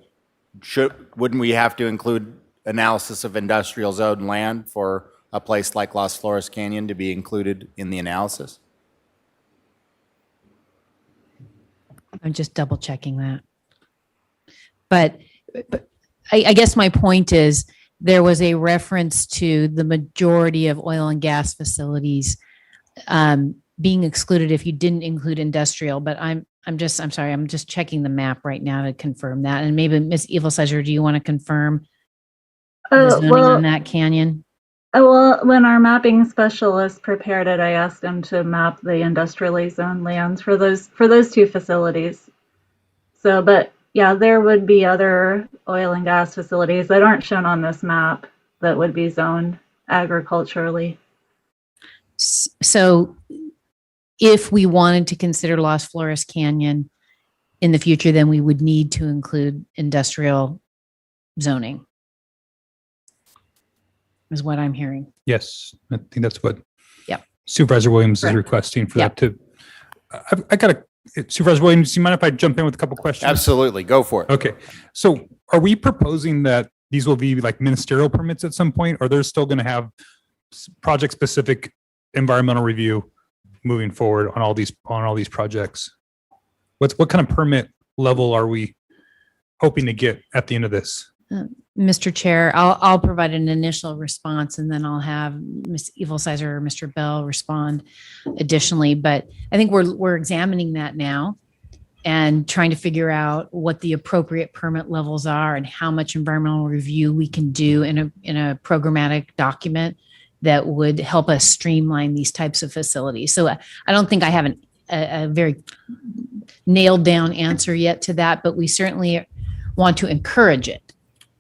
wouldn't we have to include analysis of industrial zone land for a place like Las Flores Canyon to be included in the analysis? I'm just double checking that. But I guess my point is there was a reference to the majority of oil and gas facilities being excluded if you didn't include industrial. But I'm sorry, I'm just checking the map right now to confirm that. And maybe Ms. Evilsizer, do you want to confirm the zoning on that canyon? Well, when our mapping specialist prepared it, I asked him to map the industrially zoned lands for those two facilities. So, but yeah, there would be other oil and gas facilities that aren't shown on this map that would be zoned agriculturally. So if we wanted to consider Las Flores Canyon in the future, then we would need to include industrial zoning, is what I'm hearing. Yes, I think that's what Yep. Supervisor Williams Correct. is requesting for Yep. that to. I got Supervisor Williams, do you mind if I jump in with a couple questions? Absolutely, go for it. Okay, so are we proposing that these will be like ministerial permits at some point, or they're still going to have project-specific environmental review moving forward on all these projects? What kind of permit level are we hoping to get at the end of this? Mr. Chair, I'll provide an initial response and then I'll have Ms. Evilsizer or Mr. Bell respond additionally. But I think we're examining that now and trying to figure out what the appropriate permit levels are and how much environmental review we can do in a programmatic document that would help us streamline these types of facilities. So I don't think I have a very nailed down answer yet to that, but we certainly want to encourage it.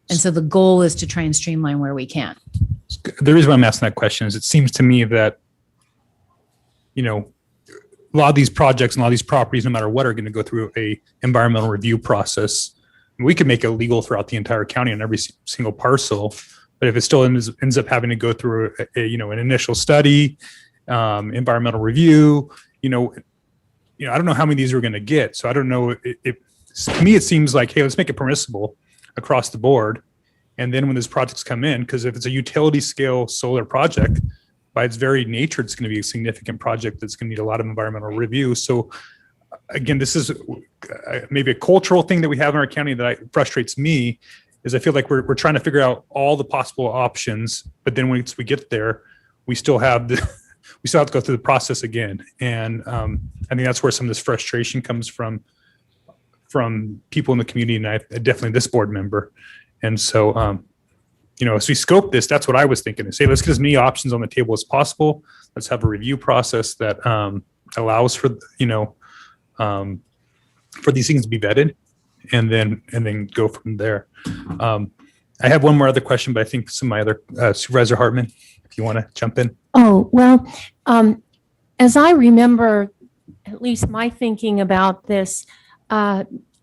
And so the goal is to try and streamline where we can. The reason why I'm asking that question is it seems to me that, a lot of these projects and a lot of these properties, no matter what, are going to go through a environmental review process. We could make it legal throughout the entire county on every single parcel, but if it still ends up having to go through an initial study, environmental review, I don't know how many of these we're going to get. So I don't know. To me, it seems like, hey, let's make it permissible across the board. And then when those projects come in, because if it's a utility scale solar project, by its very nature, it's going to be a significant project that's going to need a lot of environmental review. So again, this is maybe a cultural thing that we have in our county that frustrates me, is I feel like we're trying to figure out all the possible options, but then once we get there, we still have to go through the process again. And I think that's where some of this frustration comes from people in the community, and definitely this board member. And so, as we scope this, that's what I was thinking, is say, let's get as many options on the table as possible. Let's have a review process that allows for these things to be vetted, and then go from there. I have one more other question, but I think some of my other Supervisor Hartman, if you want to jump in. Oh, well, as I remember, at least my thinking about this,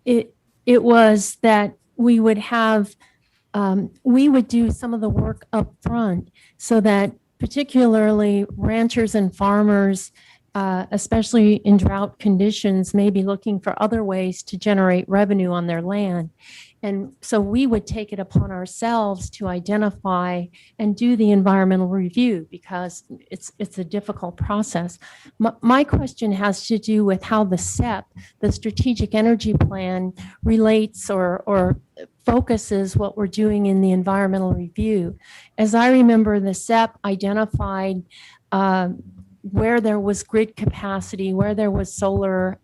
it was that we would do some of the work up front so that particularly ranchers and farmers, especially in drought conditions, may be looking for other ways to generate revenue on their land. And so we would take it upon ourselves to identify and do the environmental review, because it's a difficult process. My question has to do with how the SEP, the Strategic Energy Plan, relates or focuses what we're doing in the environmental review. As I remember, the SEP identified where there was grid capacity, where there was solar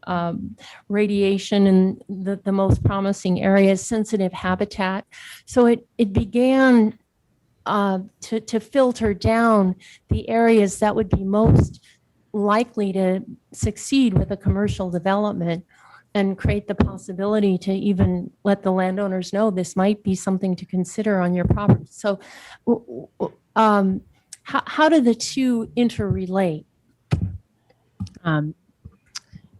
radiation in the most promising areas, sensitive habitat. So it began to filter down the areas that would be most likely to succeed with a commercial development, and create the possibility to even let the landowners know this might be something to consider on your property. So how do the two interrelate?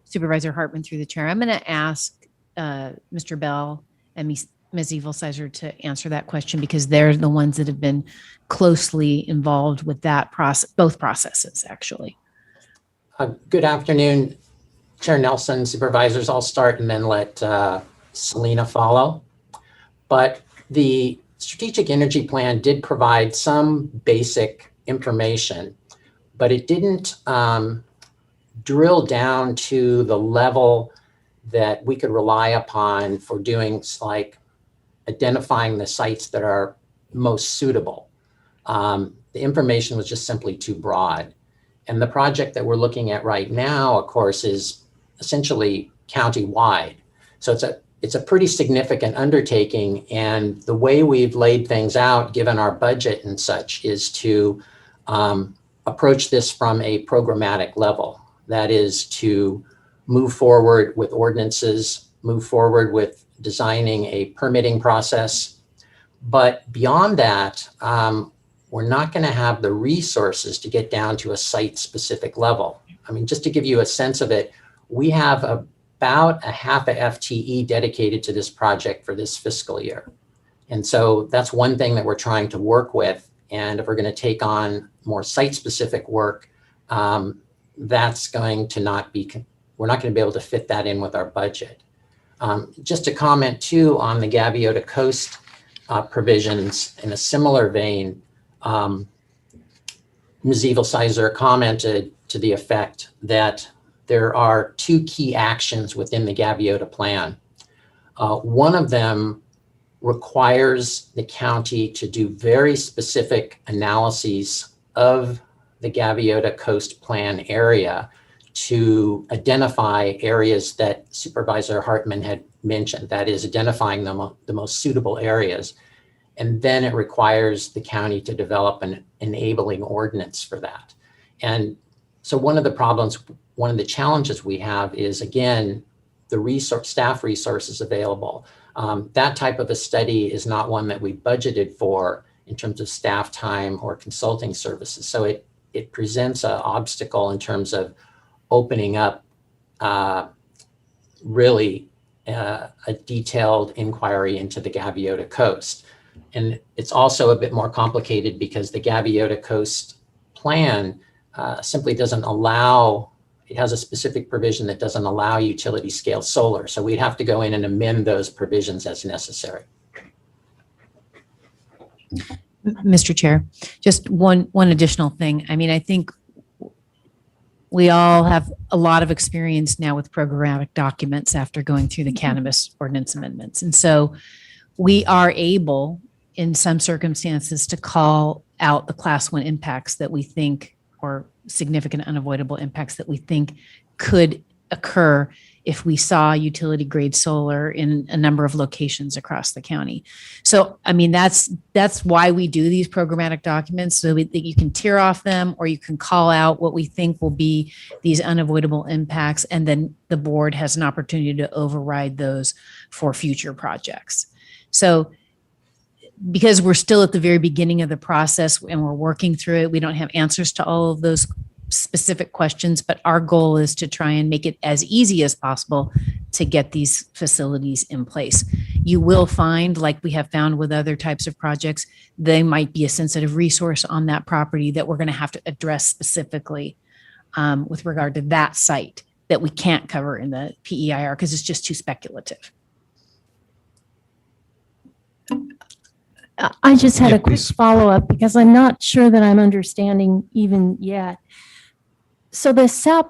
Supervisor Hartman, through the chair, I'm going to ask Mr. Bell and Ms. Evilsizer to answer that question, because they're the ones that have been closely involved with that process, both processes, actually. Good afternoon, Chair Nelson, supervisors. I'll start and then let Selena follow. But the strategic energy plan did provide some basic information, but it didn't drill down to the level that we could rely upon for doing like identifying the sites that are most suitable. The information was just simply too broad. And the project that we're looking at right now, of course, is essentially county-wide. So it's a pretty significant undertaking. And the way we've laid things out, given our budget and such, is to approach this from a programmatic level. That is to move forward with ordinances, move forward with designing a permitting process. But beyond that, we're not going to have the resources to get down to a site-specific level. I mean, just to give you a sense of it, we have about a half a FTE dedicated to this project for this fiscal year. And so that's one thing that we're trying to work with. And if we're going to take on more site-specific work, that's going to not be, we're not going to be able to fit that in with our budget. Just to comment too on the Gaviota Coast provisions in a similar vein, Ms. Evilsizer commented to the effect that there are two key actions within the Gaviota plan. One of them requires the county to do very specific analyses of the Gaviota Coast Plan area to identify areas that Supervisor Hartman had mentioned, that is identifying the most suitable areas. And then it requires the county to develop an enabling ordinance for that. And so one of the challenges we have is, again, the staff resources available. That type of a study is not one that we budgeted for in terms of staff time or consulting services. So it presents an obstacle in terms of opening up really a detailed inquiry into the Gaviota Coast. And it's also a bit more complicated because the Gaviota Coast plan simply doesn't allow, it has a specific provision that doesn't allow utility scale solar. So we'd have to go in and amend those provisions as necessary. Mr. Chair, just one additional thing. I mean, I think we all have a lot of experience now with programmatic documents after going through the cannabis ordinance amendments. And so we are able, in some circumstances, to call out the class 1 impacts that we think, or significant unavoidable impacts that we think could occur if we saw utility grade solar in a number of locations across the county. So, I mean, that's why we do these programmatic documents, so that you can tear off them or you can call out what we think will be these unavoidable impacts. And then the board has an opportunity to override those for future projects. So because we're still at the very beginning of the process and we're working through it, we don't have answers to all of those specific questions, but our goal is to try and make it as easy as possible to get these facilities in place. You will find, like we have found with other types of projects, they might be a sensitive resource on that property that we're going to have to address specifically with regard to that site that we can't cover in the PEIR because it's just too speculative. I just had a quick follow-up because I'm not sure that I'm understanding even yet. So the SEP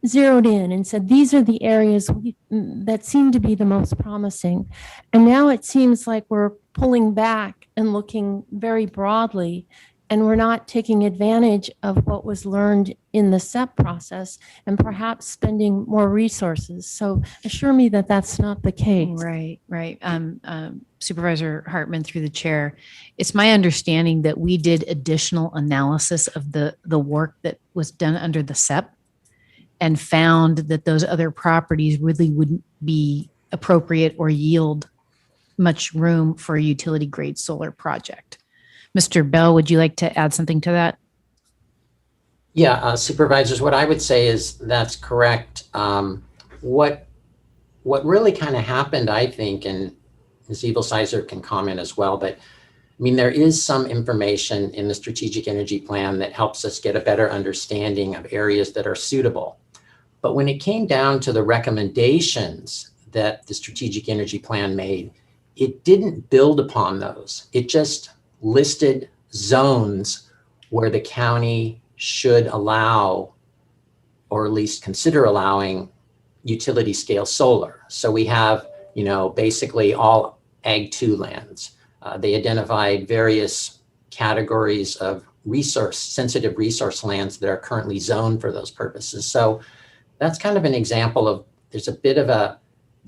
zeroed in and said, these are the areas that seem to be the most promising. And now it seems like we're pulling back and looking very broadly, and we're not taking advantage of what was learned in the SEP process and perhaps spending more resources. So assure me that that's not the case. Right. Supervisor Hartman, through the chair, it's my understanding that we did additional analysis of the work that was done under the SEP and found that those other properties really wouldn't be appropriate or yield much room for a utility grade solar project. Mr. Bell, would you like to add something to that? Yeah, supervisors, what I would say is that's correct. What really kind of happened, I think, and Ms. Evilsizer can comment as well, but I mean, there is some information in the strategic energy plan that helps us get a better understanding of areas that are suitable. But when it came down to the recommendations that the strategic energy plan made, it didn't build upon those. It just listed zones where the county should allow, or at least consider allowing, utility scale solar. So we have, basically all Ag 2 lands. They identified various categories of sensitive resource lands that are currently zoned for those purposes. So that's kind of an example of, there's a bit of a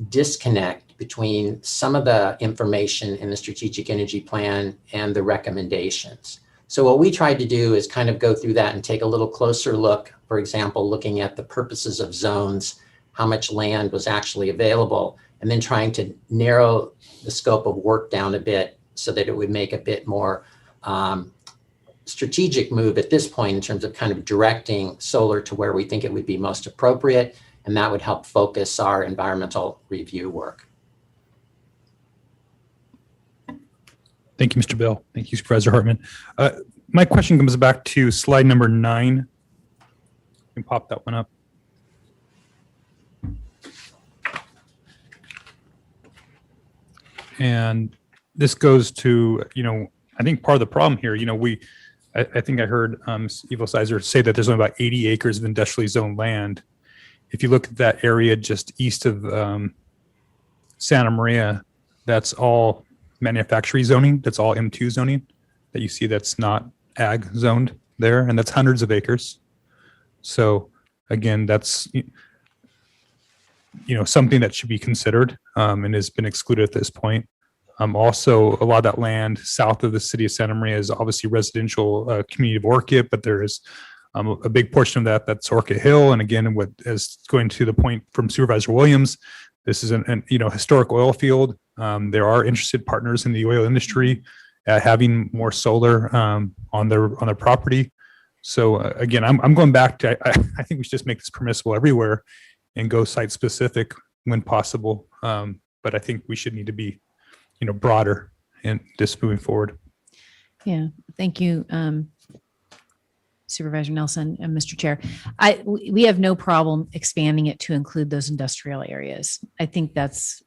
disconnect between some of the information in the strategic energy plan and the recommendations. So what we tried to do is kind of go through that and take a little closer look, for example, looking at the purposes of zones, how much land was actually available, and then trying to narrow the scope of work down a bit so that it would make a bit more strategic move at this point in terms of kind of directing solar to where we think it would be most appropriate, and that would help focus our environmental review work. Thank you, Mr. Bill. Thank you, Supervisor Hartman. My question comes back to slide number 9. You can pop that one up. And this goes to, I think part of the problem here, I think I heard Evo Sizer say that there's only about 80 acres of industrially zoned land. If you look at that area just east of Santa Maria, that's all manufacturing zoning. That's all M2 zoning that you see that's not ag zoned there. And that's hundreds of acres. So again, that's, something that should be considered and has been excluded at this point. Also, a lot of that land south of the city of Santa Maria is obviously residential community of Orchid, but there is a big portion of that's Orchid Hill. And again, what is going to the point from Supervisor Williams, this is an historic oil field. There are interested partners in the oil industry at having more solar on their property. So again, I'm going back to, I think we should just make this permissible everywhere and go site specific when possible. But I think we should need to be broader and just moving forward. Yeah, thank you, Supervisor Nelson and Mr. Chair. We have no problem expanding it to include those industrial areas. I think that's,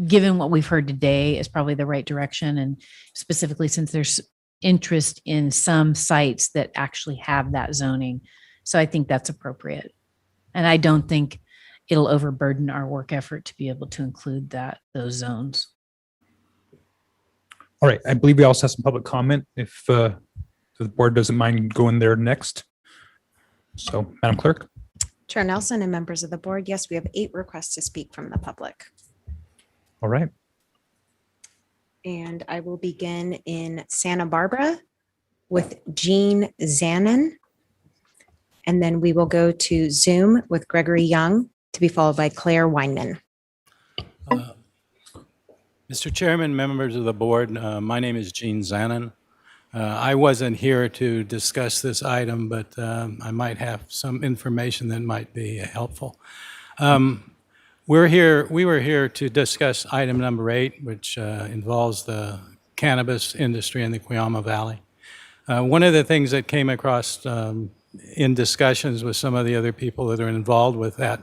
given what we've heard today, is probably the right direction. And specifically since there's interest in some sites that actually have that zoning. So I think that's appropriate. And I don't think it'll overburden our work effort to be able to include those zones. All right, I believe we also have some public comment if the board doesn't mind going there next. So, Madam Clerk. Chair Nelson and members of the board, yes, we have 8 requests to speak from the public. All right. And I will begin in Santa Barbara with Jean Zanin. And then we will go to Zoom with Gregory Young, to be followed by Claire Weinman. Mr. Chairman, members of the board, my name is Gene Zanin. I wasn't here to discuss this item, but I might have some information that might be helpful. We were here to discuss item number 8, which involves the cannabis industry in the Cuyama Valley. One of the things that came across in discussions with some of the other people that are involved with that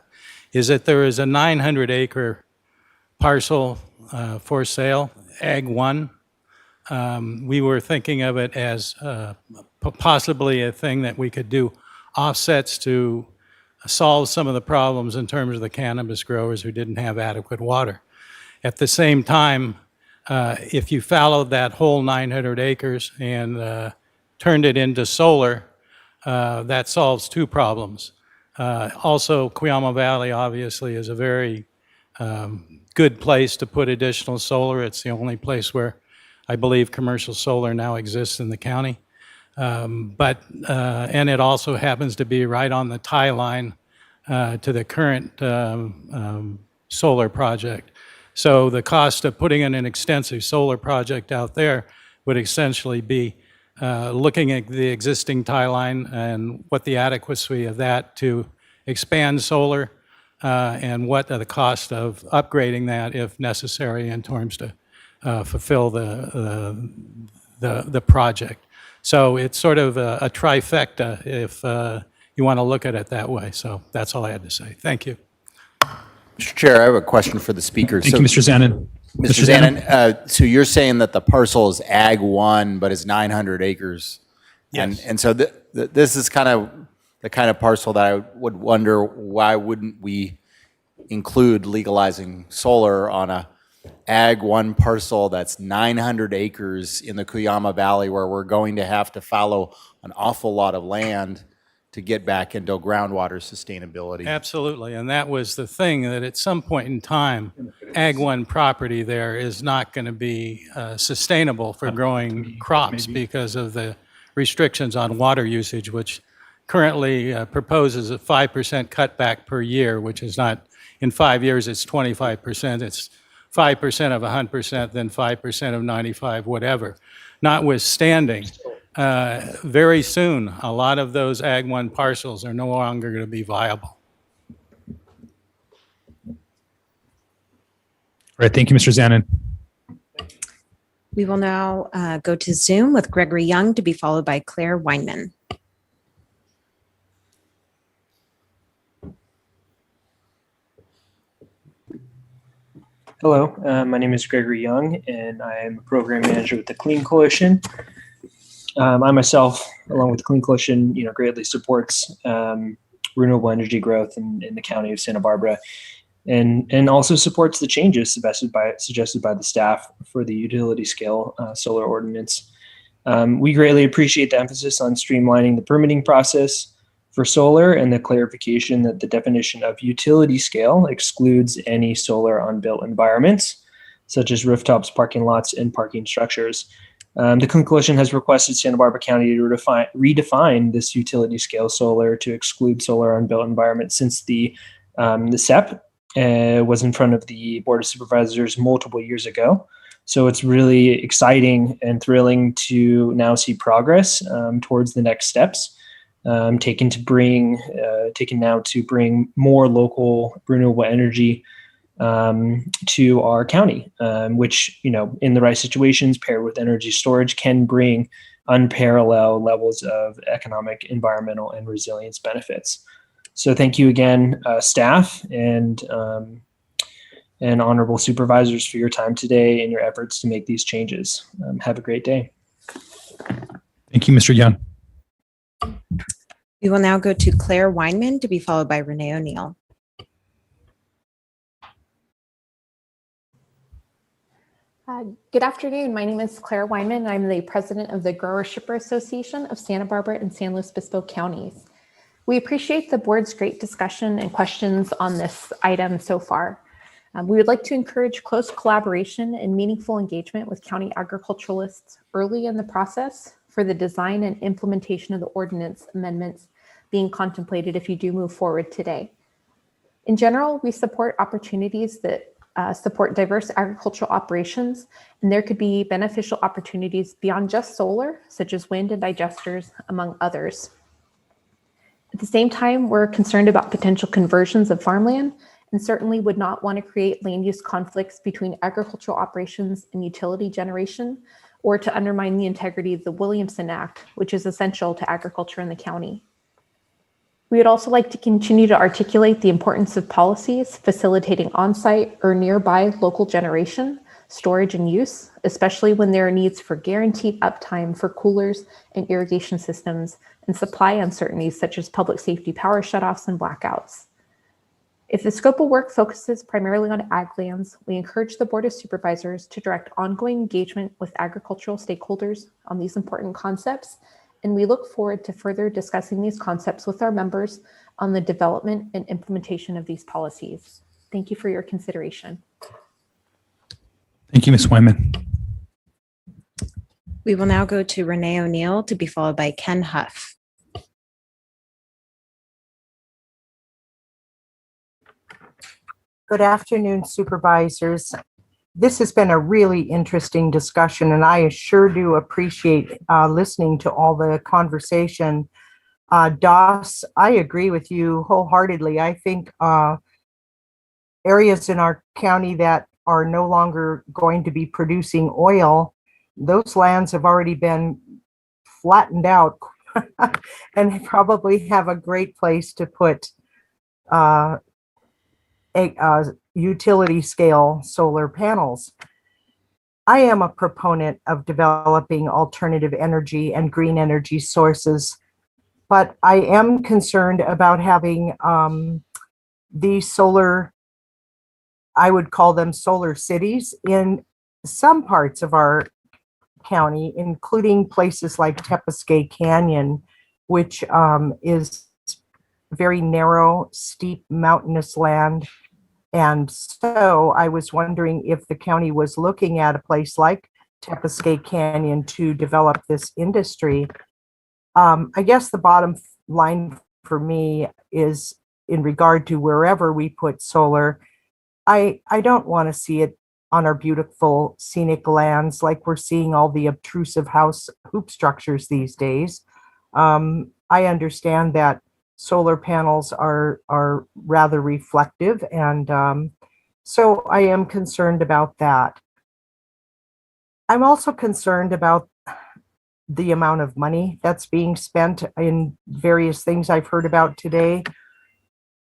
is that there is a 900-acre parcel for sale, Ag 1. We were thinking of it as possibly a thing that we could do offsets to solve some of the problems in terms of the cannabis growers who didn't have adequate water. At the same time, if you followed that whole 900 acres and turned it into solar, that solves 2 problems. Also, Cuyama Valley obviously is a very good place to put additional solar. It's the only place where I believe commercial solar now exists in the county. And it also happens to be right on the tie line to the current solar project. So the cost of putting in an extensive solar project out there would essentially be looking at the existing tie line and what the adequacy of that to expand solar and what are the cost of upgrading that if necessary in terms to fulfill the project. So it's sort of a trifecta if you want to look at it that way. So that's all I had to say. Thank you. Mr. Chair, I have a question for the speaker. Thank you, Mr. Zanin. Mr. Zanin, so you're saying that the parcel is Ag 1, but is 900 acres? Yes. And so this is kind of the kind of parcel that I would wonder, why wouldn't we include legalizing solar on a Ag 1 parcel that's 900 acres in the Cuyama Valley, where we're going to have to follow an awful lot of land to get back into groundwater sustainability? Absolutely. And that was the thing, that at some point in time, Ag 1 property there is not going to be sustainable for growing crops because of the restrictions on water usage, which currently proposes a 5% cutback per year, which is not, in 5 years, it's 25%. It's 5% of 100%, then 5% of 95, whatever. Notwithstanding, very soon, a lot of those Ag 1 parcels are no longer going to be viable. All right. Thank you, Mr. Zanin. We will now go to Zoom with Gregory Young, to be followed by Claire Weinman. Hello, my name is Gregory Young, and I am a program manager with the Clean Coalition. I myself, along with the Clean Coalition, greatly supports renewable energy growth in the county of Santa Barbara, and also supports the changes suggested by the staff for the utility scale solar ordinance. We greatly appreciate the emphasis on streamlining the permitting process for solar and the clarification that the definition of utility scale excludes any solar on built environments, such as rooftops, parking lots, and parking structures. The Clean Coalition has requested Santa Barbara County to redefine this utility scale solar to exclude solar on built environments, since the SEP was in front of the Board of Supervisors multiple years ago. So it's really exciting and thrilling to now see progress towards the next steps taken now to bring more local renewable energy to our county, which, in the right situations paired with energy storage, can bring unparalleled levels of economic, environmental, and resilience benefits. So thank you again, staff and honorable supervisors, for your time today and your efforts to make these changes. Have a great day. Thank you, Mr. Young. We will now go to Claire Weinman, to be followed by Renee O'Neill. Good afternoon. My name is Claire Weinman. I'm the president of the Grower Shipper Association of Santa Barbara and San Luis Obispo counties. We appreciate the board's great discussion and questions on this item so far. We would like to encourage close collaboration and meaningful engagement with county agriculturalists early in the process for the design and implementation of the ordinance amendments being contemplated if you do move forward today. In general, we support opportunities that support diverse agricultural operations, and there could be beneficial opportunities beyond just solar, such as wind and digesters, among others. At the same time, we're concerned about potential conversions of farmland, and certainly would not want to create land use conflicts between agricultural operations and utility generation, or to undermine the integrity of the Williamson Act, which is essential to agriculture in the county. We would also like to continue to articulate the importance of policies facilitating on-site or nearby local generation, storage, and use, especially when there are needs for guaranteed uptime for coolers and irrigation systems, and supply uncertainties such as public safety power shutoffs and blackouts. If the scope of work focuses primarily on ag lands, we encourage the Board of Supervisors to direct ongoing engagement with agricultural stakeholders on these important concepts, and we look forward to further discussing these concepts with our members on the development and implementation of these policies. Thank you for your consideration. Thank you, Ms. Wyman. We will now go to Renee O'Neill, to be followed by Ken Huff. Good afternoon, supervisors. This has been a really interesting discussion, and I sure do appreciate listening to all the conversation. Doss, I agree with you wholeheartedly. I think areas in our county that are no longer going to be producing oil, those lands have already been flattened out and probably have a great place to put utility scale solar panels. I am a proponent of developing alternative energy and green energy sources, but I am concerned about having these solar, I would call them solar cities, in some parts of our county, including places like Tepesquay Canyon, which is very narrow, steep, mountainous land. And so I was wondering if the county was looking at a place like Tepesquay Canyon to develop this industry. I guess the bottom line for me is, in regard to wherever we put solar, I don't want to see it on our beautiful scenic lands like we're seeing all the obtrusive house hoop structures these days. I understand that solar panels are rather reflective, and so I am concerned about that. I'm also concerned about the amount of money that's being spent in various things I've heard about today.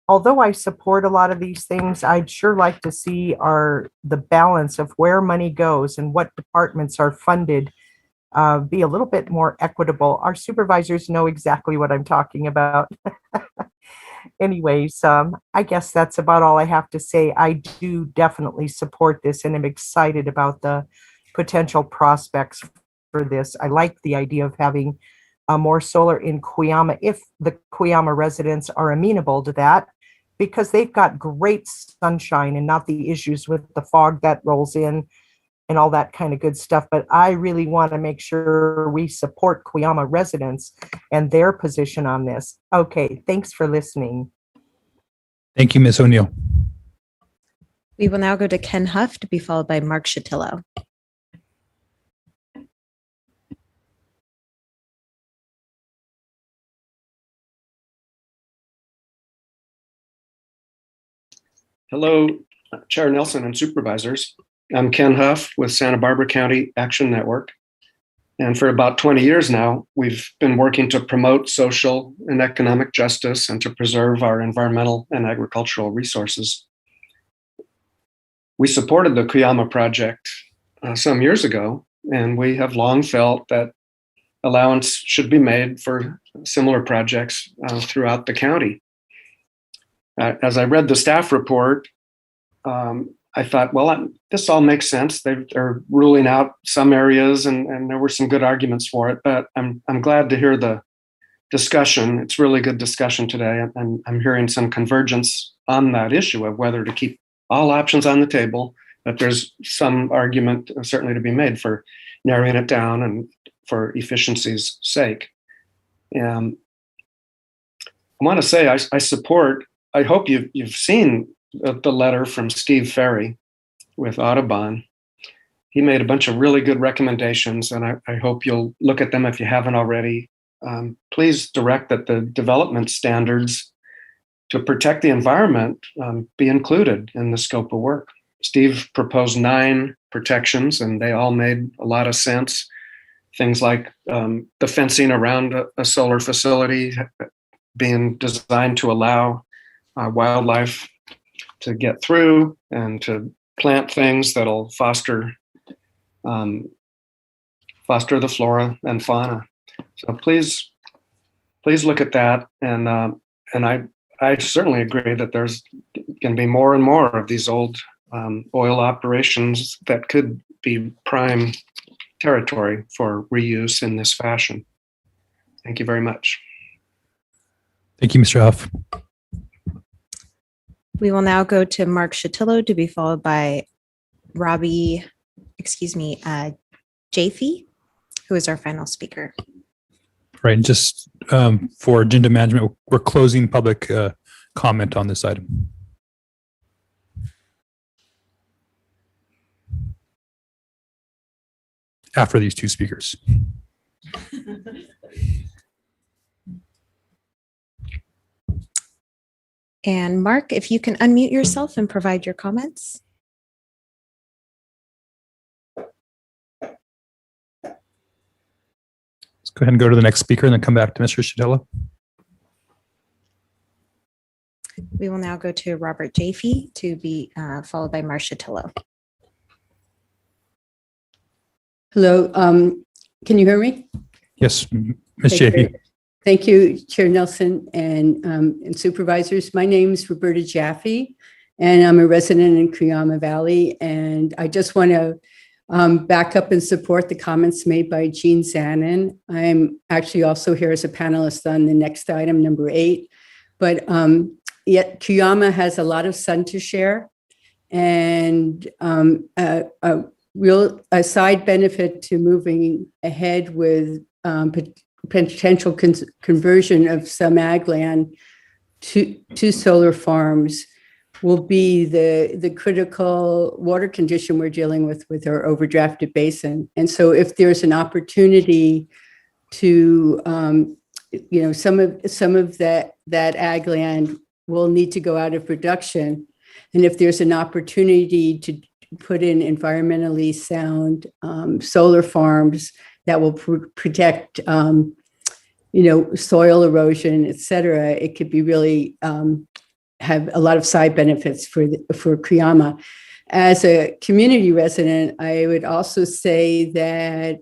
Although I support a lot of these things, I'd sure like to see the balance of where money goes and what departments are funded be a little bit more equitable. Our supervisors know exactly what I'm talking about. Anyways, I guess that's about all I have to say. I do definitely support this, and I'm excited about the potential prospects for this. I like the idea of having more solar in Cuyama, if the Cuyama residents are amenable to that, because they've got great sunshine and not the issues with the fog that rolls in and all that kind of good stuff. But I really want to make sure we support Cuyama residents and their position on this. Okay, thanks for listening. Thank you, Ms. O'Neill. We will now go to Ken Huff to be followed by Mark Shatillo. Hello, Chair Nelson and supervisors. I'm Ken Huff with Santa Barbara County Action Network. And for about 20 years now, we've been working to promote social and economic justice and to preserve our environmental and agricultural resources. We supported the Cuyama project some years ago, and we have long felt that allowance should be made for similar projects throughout the county. As I read the staff report, I thought, well, this all makes sense. They're ruling out some areas, and there were some good arguments for it. But I'm glad to hear the discussion. It's really good discussion today, and I'm hearing some convergence on that issue of whether to keep all options on the table. But there's some argument certainly to be made for narrowing it down and for efficiency's sake. I want to say I support. I hope you've seen the letter from Steve Ferry with Audubon. He made a bunch of really good recommendations, and I hope you'll look at them if you haven't already. Please direct that the development standards to protect the environment be included in the scope of work. Steve proposed 9 protections, and they all made a lot of sense. Things like the fencing around a solar facility being designed to allow wildlife to get through and to plant things that'll foster the flora and fauna. So please look at that. And I certainly agree that there's can be more and more of these old oil operations that could be prime territory for reuse in this fashion. Thank you very much. Thank you, Mr. Huff. We will now go to Mark Shatillo to be followed by Jaffe, who is our final speaker. Right, and just for agenda management, we're closing public comment on this item. After these 2 speakers. And Mark, if you can unmute yourself and provide your comments. go ahead and go to the next speaker and then come back to Mr. Sotelo. We will now go to Robert Jaffe to be followed by Marcia Tillo. Hello, can you hear me? Yes, Ms. Okay, Jaffe. great. Thank you, Chair Nelson and supervisors. My name is Roberta Jaffe, and I'm a resident in Cuyama Valley. And I just want to back up and support the comments made by Jean Zanin. I'm actually also here as a panelist on the next item, number 8. But yet Cuyama has a lot of sun to share, and a side benefit to moving ahead with potential conversion of some ag land to solar farms will be the critical water condition we're dealing with our overdrafted basin. And so if there's an opportunity to, some of that ag land will need to go out of production. And if there's an opportunity to put in environmentally sound solar farms that will protect, soil erosion, et cetera, it could be really have a lot of side benefits for Cuyama. As a community resident, I would also say that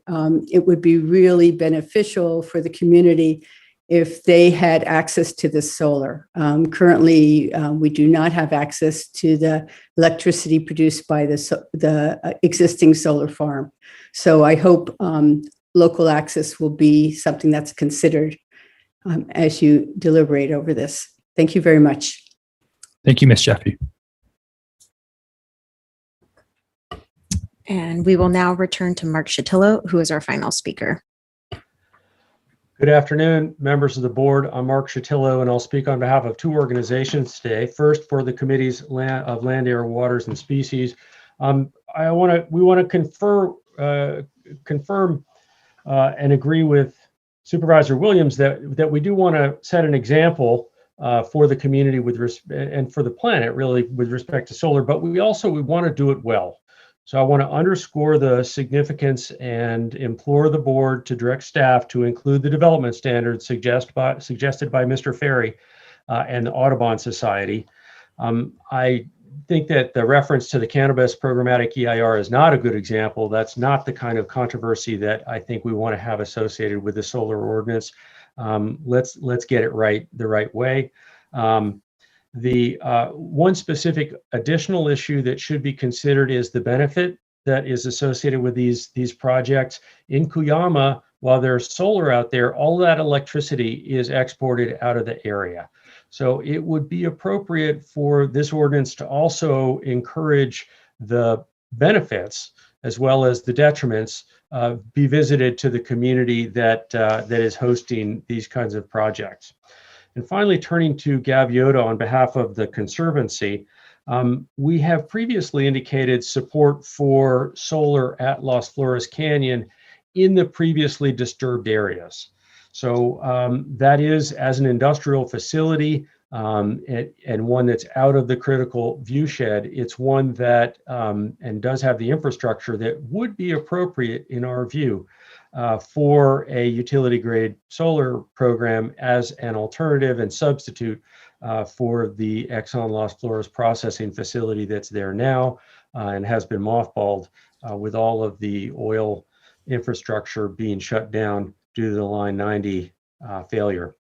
it would be really beneficial for the community if they had access to the solar. Currently, we do not have access to the electricity produced by the existing solar farm. So I hope local access will be something that's considered as you deliberate over this. Thank you very much. Thank you, Ms. Jaffe. And we will now return to Mark Shatillo, who is our final speaker. Good afternoon, members of the board. I'm Mark Shatillo, and I'll speak on behalf of 2 organizations today. First, for the committees of Land, Air, Waters, and Species. We want to confirm and agree with Supervisor Williams that we do want to set an example for the community and for the planet, really, with respect to solar. But we want to do it well. So I want to underscore the significance and implore the board to direct staff to include the development standards suggested by Mr. Ferry and the Audubon Society. I think that the reference to the Cannabis programmatic EIR is not a good example. That's not the kind of controversy that I think we want to have associated with the solar ordinance. Let's get it right the right way. The one specific additional issue that should be considered is the benefit that is associated with these projects. In Cuyama, while there's solar out there, all that electricity is exported out of the area. So it would be appropriate for this ordinance to also encourage the benefits as well as the detriments be visited to the community that is hosting these kinds of projects. And finally, turning to Gaviota on behalf of the Conservancy, we have previously indicated support for solar at Las Flores Canyon in the previously disturbed areas. So that is as an industrial facility and one that's out of the critical viewshed. It's one that and does have the infrastructure that would be appropriate in our view for a utility grade solar program as an alternative and substitute for the Exxon Las Flores processing facility that's there now and has been mothballed with all of the oil infrastructure being shut down due to the Line 90 failure.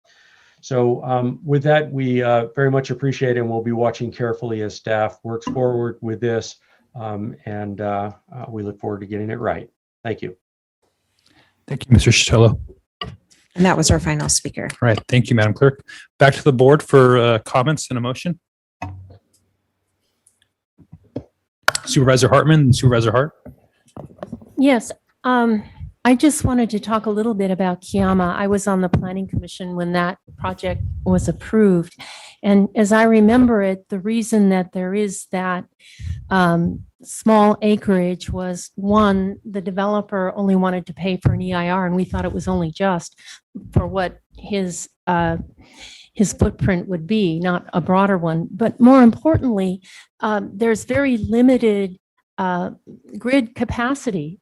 So with that, we very much appreciate it, and we'll be watching carefully as staff works forward with this, and we look forward to getting it right. Thank you. Thank you, Mr. Shatillo. And that was our final speaker. All right. Thank you, Madam Clerk. Back to the board for comments and a motion. Supervisor Hartman and Supervisor Hart. Yes, I just wanted to talk a little bit about Cuyama. I was on the Planning Commission when that project was approved. And as I remember it, the reason that there is that small acreage was, one, the developer only wanted to pay for an EIR, and we thought it was only just for what his footprint would be, not a broader one. But more importantly, there's very limited grid capacity.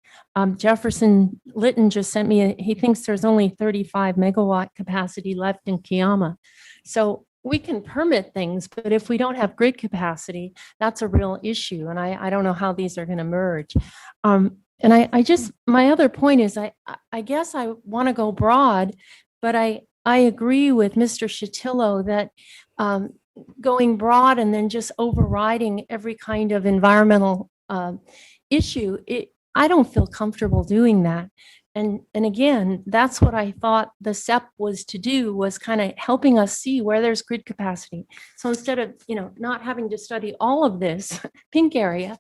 Jefferson Litton just sent me, he thinks there's only 35 megawatt capacity left in Kiama. So we can permit things, but if we don't have grid capacity, that's a real issue. And I don't know how these are going to merge. And I just, my other point is, I guess I want to go broad, but I agree with Mr. Shatillo that going broad and then just overriding every kind of environmental issue, I don't feel comfortable doing that. And again, that's what I thought the SEP was to do, was kind of helping us see where there's grid capacity. So instead of, not having to study all of this pink area,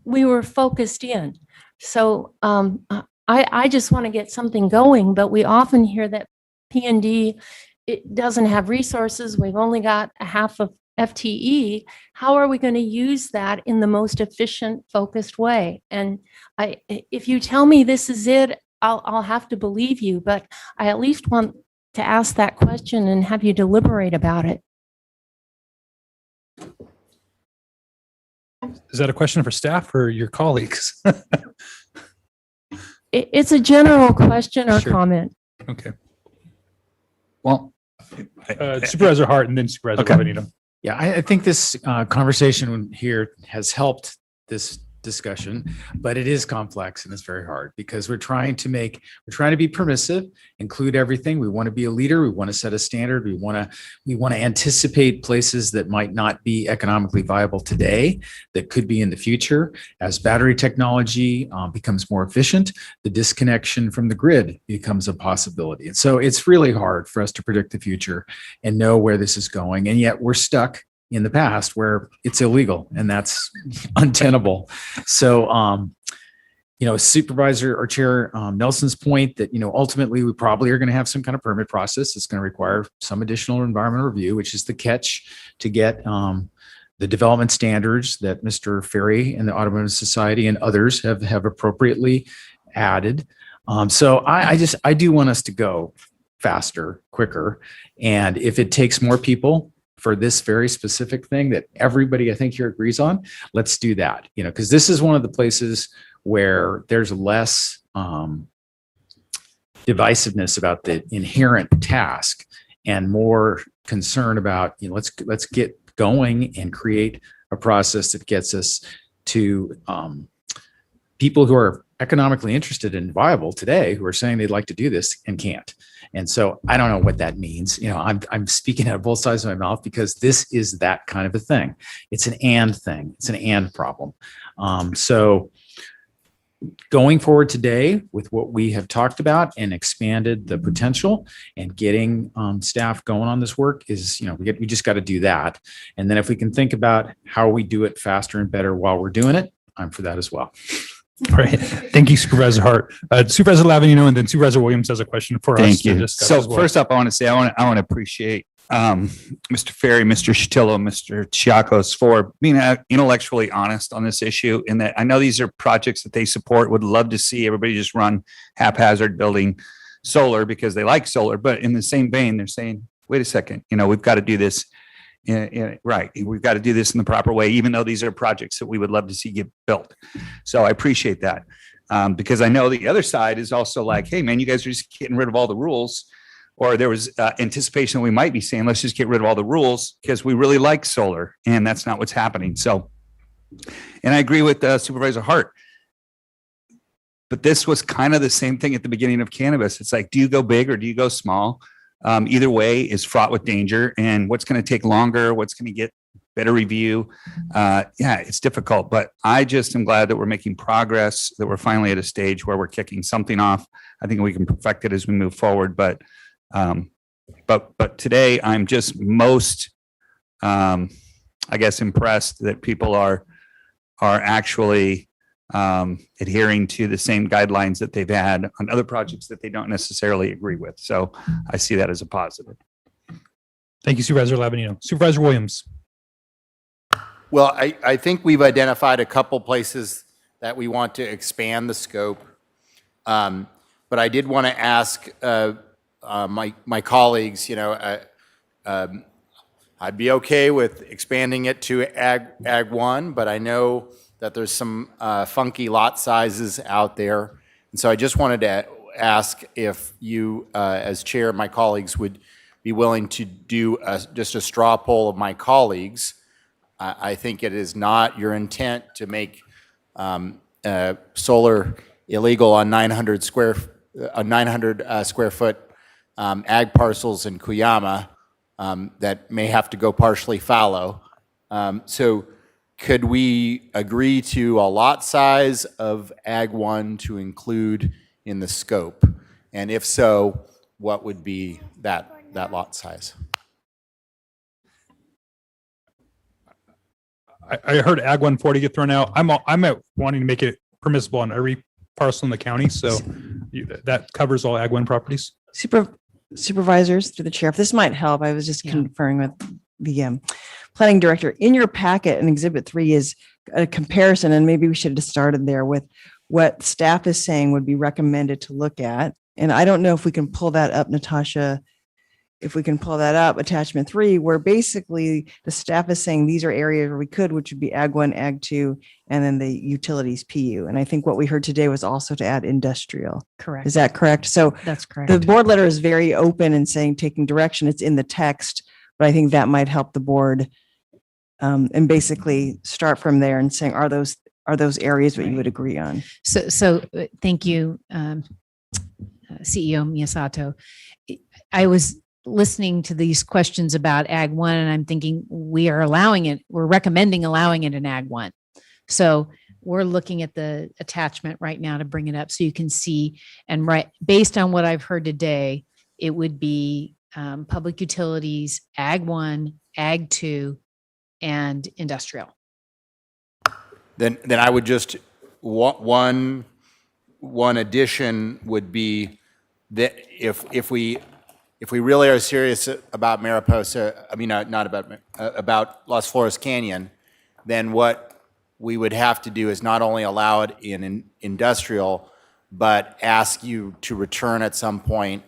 we were focused in. So I just want to get something going, but we often hear that P&D, it doesn't have resources. We've only got a half of FTE. How are we going to use that in the most efficient, focused way? And if you tell me this is it, I'll have to believe you, but I at least want to ask that question and have you deliberate about it. Is that a question for staff or your colleagues? It's a general question or Sure. comment. Okay. Well, Supervisor Hart and then Supervisor Lavanito. Yeah, I think this conversation here has helped this discussion, but it is complex and it's very hard because we're trying to be permissive, include everything. We want to be a leader. We want to set a standard. We want to anticipate places that might not be economically viable today that could be in the future. As battery technology becomes more efficient, the disconnection from the grid becomes a possibility. And so it's really hard for us to predict the future and know where this is going. And yet we're stuck in the past where it's illegal and that's untenable. So, Supervisor or Chair Nelson's point that, ultimately we probably are going to have some kind of permit process. It's going to require some additional environmental review, which is the catch to get the development standards that Mr. Ferry and the Automotive Society and others have appropriately added. So I do want us to go faster, quicker. And if it takes more people for this very specific thing that everybody I think here agrees on, let's do that, because this is one of the places where there's less divisiveness about the inherent task and more concern about, let's get going and create a process that gets us to people who are economically interested and viable today, who are saying they'd like to do this and can't. And so I don't know what that means. I'm speaking out of both sides of my mouth because this is that kind of a thing. It's an and thing. It's an and problem. So going forward today with what we have talked about and expanded the potential and getting staff going on this work is, we just got to do that. And then if we can think about how we do it faster and better while we're doing it, I'm for that as well. All right. Thank you, Supervisor Hart. Supervisor Lavanito and then Supervisor Williams has a question for us. Thank you. to discuss So as well. first up, I want to say I want to appreciate Mr. Ferry, Mr. Shatillo, Mr. Chiacos for being intellectually honest on this issue. In that I know these are projects that they support. Would love to see everybody just run haphazard building solar because they like solar. But in the same vein, they're saying, wait a second, we've got to do this. Right. We've got to do this in the proper way, even though these are projects that we would love to see get built. So I appreciate that because I know the other side is also like, hey, man, you guys are just getting rid of all the rules. Or there was anticipation we might be saying, let's just get rid of all the rules because we really like solar. And that's not what's happening. So, and I agree with Supervisor Hart. But this was kind of the same thing at the beginning of cannabis. It's like, do you go big or do you go small? Either way is fraught with danger, and what's going to take longer, what's going to get better review. It's difficult, but I just am glad that we're making progress, that we're finally at a stage where we're kicking something off. I think we can perfect it as we move forward. But today I'm just most, impressed that people are actually adhering to the same guidelines that they've had on other projects that they don't necessarily agree with. So I see that as a positive. Thank you, Supervisor Lavanito. Supervisor Williams. Well, I think we've identified a couple places that we want to expand the scope. But I did want to ask my colleagues, I'd be okay with expanding it to Ag 1, but I know that there's some funky lot sizes out there. And so I just wanted to ask if you, as chair, my colleagues would be willing to do just a straw poll of my colleagues. I think it is not your intent to make solar illegal on 900 square foot ag parcels in Cuyama that may have to go partially fallow. So could we agree to a lot size of Ag 1 to include in the scope? And if so, what would be that lot size? I heard Ag 140 get thrown out. I'm at wanting to make it permissible on every parcel in the county. So that covers all Ag 1 properties. Supervisors, through the chair, if this might help, I was just conferring with the planning director. In your packet, in Exhibit 3 is a comparison, and maybe we should have started there with what staff is saying would be recommended to look at. And I don't know if we can pull that up, Natasha, if we can pull that up, attachment 3, where basically the staff is saying these are areas where we could, which would be Ag 1, Ag 2, and then the utilities PU. And I think what we heard today was also to add industrial. Correct. Is that correct? So That's correct. the board letter is very open and saying taking direction. It's in the text, but I think that might help the board and basically start from there and saying, are those areas what you would agree on? So thank you, CEO Miyasato. I was listening to these questions about Ag 1, and I'm thinking we're recommending allowing it in Ag 1. So we're looking at the attachment right now to bring it up so you can see, and based on what I've heard today, it would be public utilities, Ag 1, Ag 2, and industrial. Then I would just, one addition would be that if we really are serious about Mariposa, about Las Flores Canyon, then what we would have to do is not only allow it in industrial, but ask you to return at some point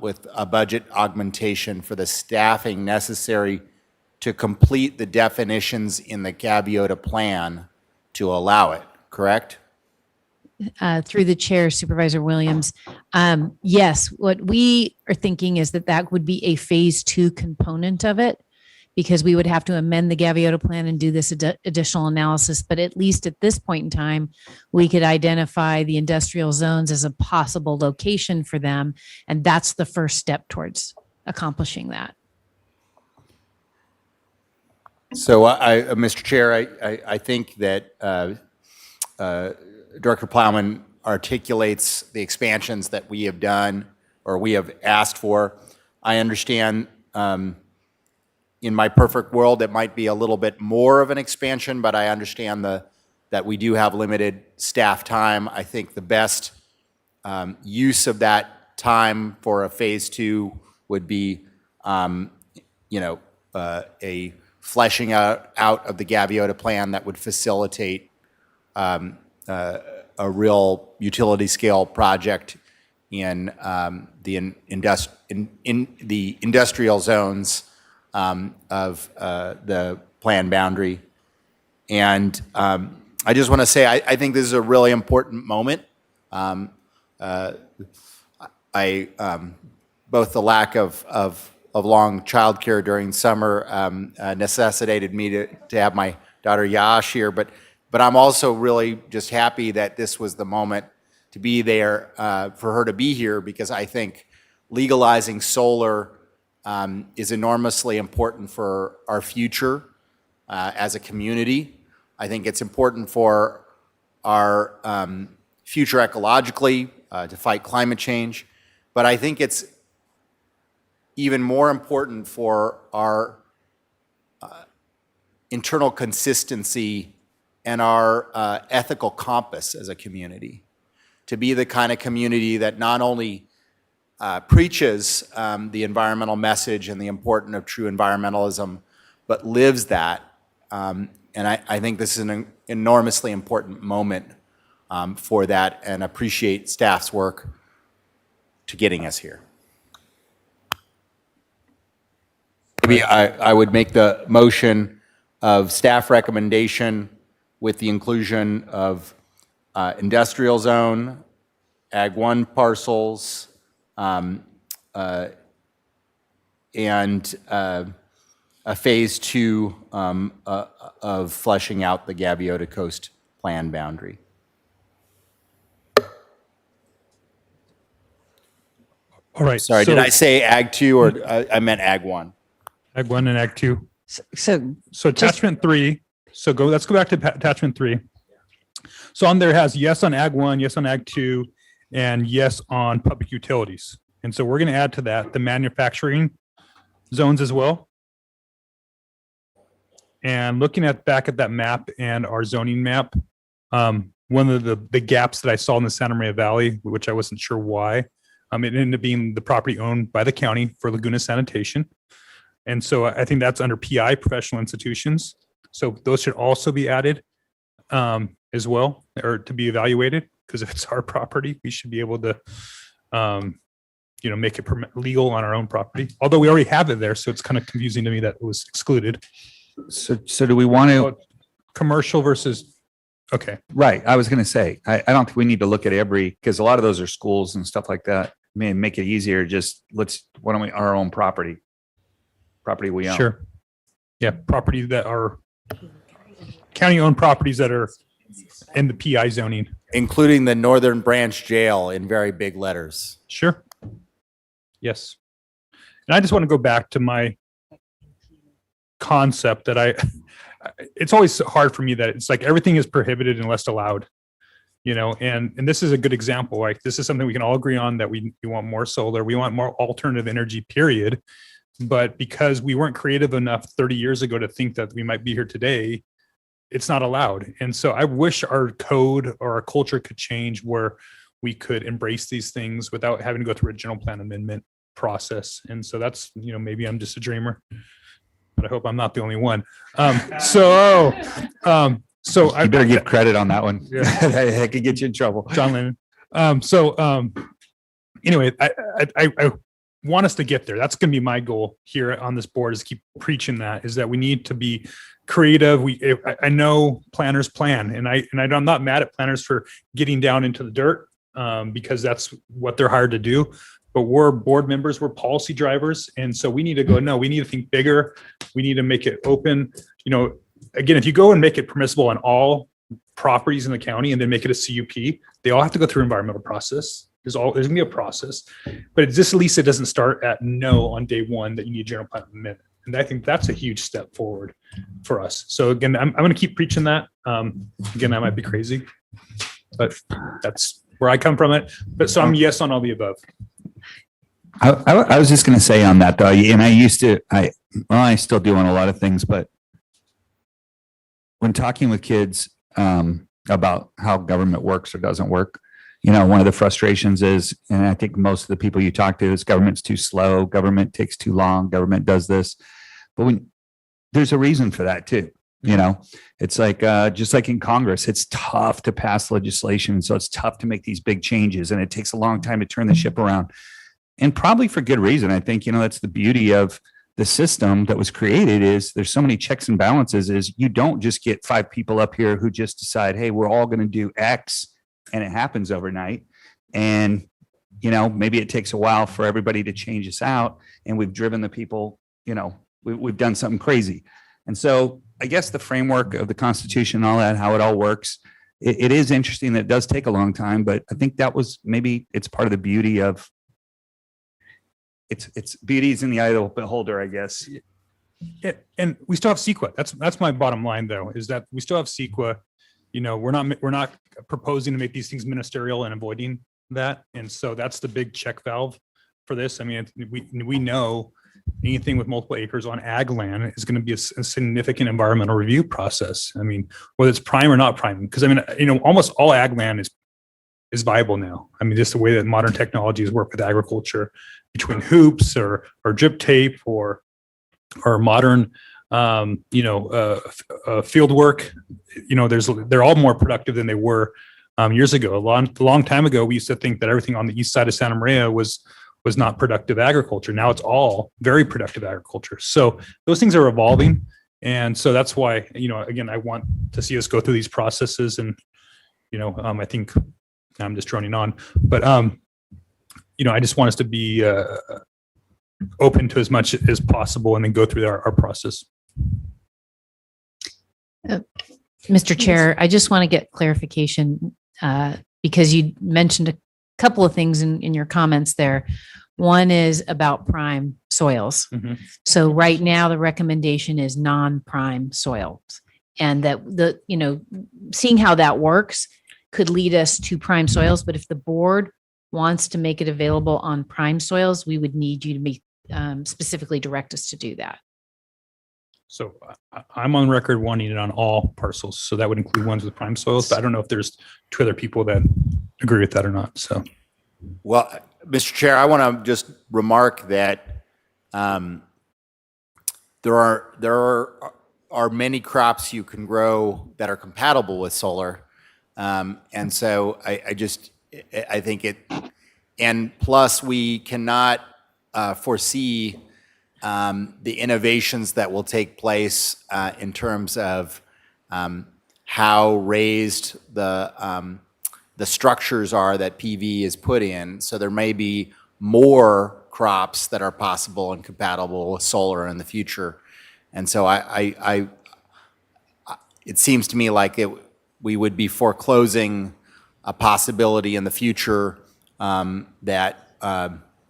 with a budget augmentation for the staffing necessary to complete the definitions in the Gaviota plan to allow it, correct? Through the chair, Supervisor Williams. Yes, what we are thinking is that would be a phase 2 component of it, because we would have to amend the Gaviota plan and do this additional analysis. But at least at this point in time, we could identify the industrial zones as a possible location for them. And that's the first step towards accomplishing that. So Mr. Chair, I think that Director Plowman articulates the expansions that we have done or we have asked for. I understand in my perfect world, it might be a little bit more of an expansion, but I understand that we do have limited staff time. I think the best use of that time for a phase 2 would be, a fleshing out of the Gaviota plan that would facilitate a real utility scale project in the industrial zones of the plan boundary. And I just want to say, I think this is a really important moment. Both the lack of long childcare during summer necessitated me to have my daughter Yash here, but I'm also really just happy that this was the moment to be there for her to be here, because I think legalizing solar is enormously important for our future as a community. I think it's important for our future ecologically to fight climate change, but I think it's even more important for our internal consistency and our ethical compass as a community, to be the kind of community that not only preaches the environmental message and the importance of true environmentalism, but lives that. And I think this is an enormously important moment for that, and appreciate staff's work to getting us here. Maybe I would make the motion of staff recommendation with the inclusion of industrial zone, Ag 1 parcels, and a phase 2 of fleshing out the Gaviota Coast plan boundary. All right. Sorry, did I say Ag 2 or I meant Ag 1? Ag 1 and Ag 2. So attachment 3. So let's go back to attachment 3. So on there has yes on Ag 1, yes on Ag 2, and yes on public utilities. And so we're going to add to that the manufacturing zones as well. And looking back at that map and our zoning map, one of the gaps that I saw in the Santa Maria Valley, which I wasn't sure why, it ended up being the property owned by the county for Laguna Sanitation. And so I think that's under PI, professional institutions. So those should also be added as well, or to be evaluated, because if it's our property, we should be able to, make it legal on our own property. Although we already have it there, so it's kind of confusing to me that it was excluded. So do we want to? Commercial versus, okay. Right. I was going to say, I don't think we need to look at every, because a lot of those are schools and stuff like that. Make it easier. Just why don't we, our own property we own. Sure. Yeah. Property that are county owned properties that are in the PI zoning. Including the Northern Branch Jail in very big letters. Sure. Yes. And I just want to go back to my concept that it's always hard for me that it's like everything is prohibited unless allowed, and this is a good example. Like this is something we can all agree on, that we want more solar, we want more alternative energy, period. But because we weren't creative enough 30 years ago to think that we might be here today, it's not allowed. And so I wish our code or our culture could change where we could embrace these things without having to go through a general plan amendment process. And so that's, maybe I'm just a dreamer, but I hope I'm not the only one. So you better give credit on that one. Yeah. That could get you in trouble. John Lennon. Anyway, I want us to get there. That's going to be my goal here on this board, is keep preaching is that we need to be creative. I know planners plan, and I'm not mad at planners for getting down into the dirt, because that's what they're hired to do. But we're board members, we're policy drivers. And so we need to go, no, we need to think bigger. We need to make it open. Again, if you go and make it permissible on all properties in the county and then make it a CUP, they all have to go through environmental process. There's gonna be a process, but at least it doesn't start at no on day one that you need general plan amendment. And I think that's a huge step forward for us. So again, I'm going to keep preaching that. Again, I might be crazy, but that's where I come from it. But so I'm yes on all the above. I was just going to say on that though, and I still do on a lot of things, but when talking with kids about how government works or doesn't work, one of the frustrations is, and I think most of the people you talk to, is government's too slow, government takes too long, government does this. But there's a reason for that too. It's like, just like in Congress, it's tough to pass legislation. So it's tough to make these big changes, and it takes a long time to turn the ship around. And probably for good reason. I think, that's the beauty of the system that was created, is there's so many checks and balances, is you don't just get 5 people up here who just decide, hey, we're all going to do X, and it happens overnight. And, maybe it takes a while for everybody to change us out, and we've driven the people, we've done something crazy. And so I guess the framework of the Constitution and all that, how it all works, it is interesting that it does take a long time, but I think that was, maybe it's part of the beauty of, it's beauty is in the eye of the beholder, I guess. Yeah, and we still have CEQA. That's my bottom line, though, is that we still have CEQA. We're not proposing to make these things ministerial and avoiding that. And so that's the big check valve for this. I mean, we know anything with multiple acres on ag land is going to be a significant environmental review process. I mean, whether it's prime or not prime, because almost all ag land is viable now. I mean, just the way that modern technologies work with agriculture, between hoops or drip tape or modern field work, they're all more productive than they were years ago. A long time ago, we used to think that everything on the east side of Santa Maria was not productive agriculture. Now it's all very productive agriculture. So those things are evolving. And so that's why, again, I want to see us go through these processes and, I think I'm just droning on, but, I just want us to be open to as much as possible and then go through our process. Mr. Chair, I just want to get clarification because you mentioned a couple of things in your comments there. One is about prime soils. So right now the recommendation is non-prime soils, and that seeing how that works could lead us to prime soils. But if the board wants to make it available on prime soils, we would need you to specifically direct us to do that. So I'm on record wanting it on all parcels. So that would include ones with prime soils, but I don't know if there's two other people that agree with that or not. So, Well, Mr. Chair, I want to just remark that there are many crops you can grow that are compatible with solar, and so I think it, and plus we cannot foresee the innovations that will take place in terms of how raised the structures are that PV is put in. So there may be more crops that are possible and compatible with solar in the future. And so it seems to me like we would be foreclosing a possibility in the future that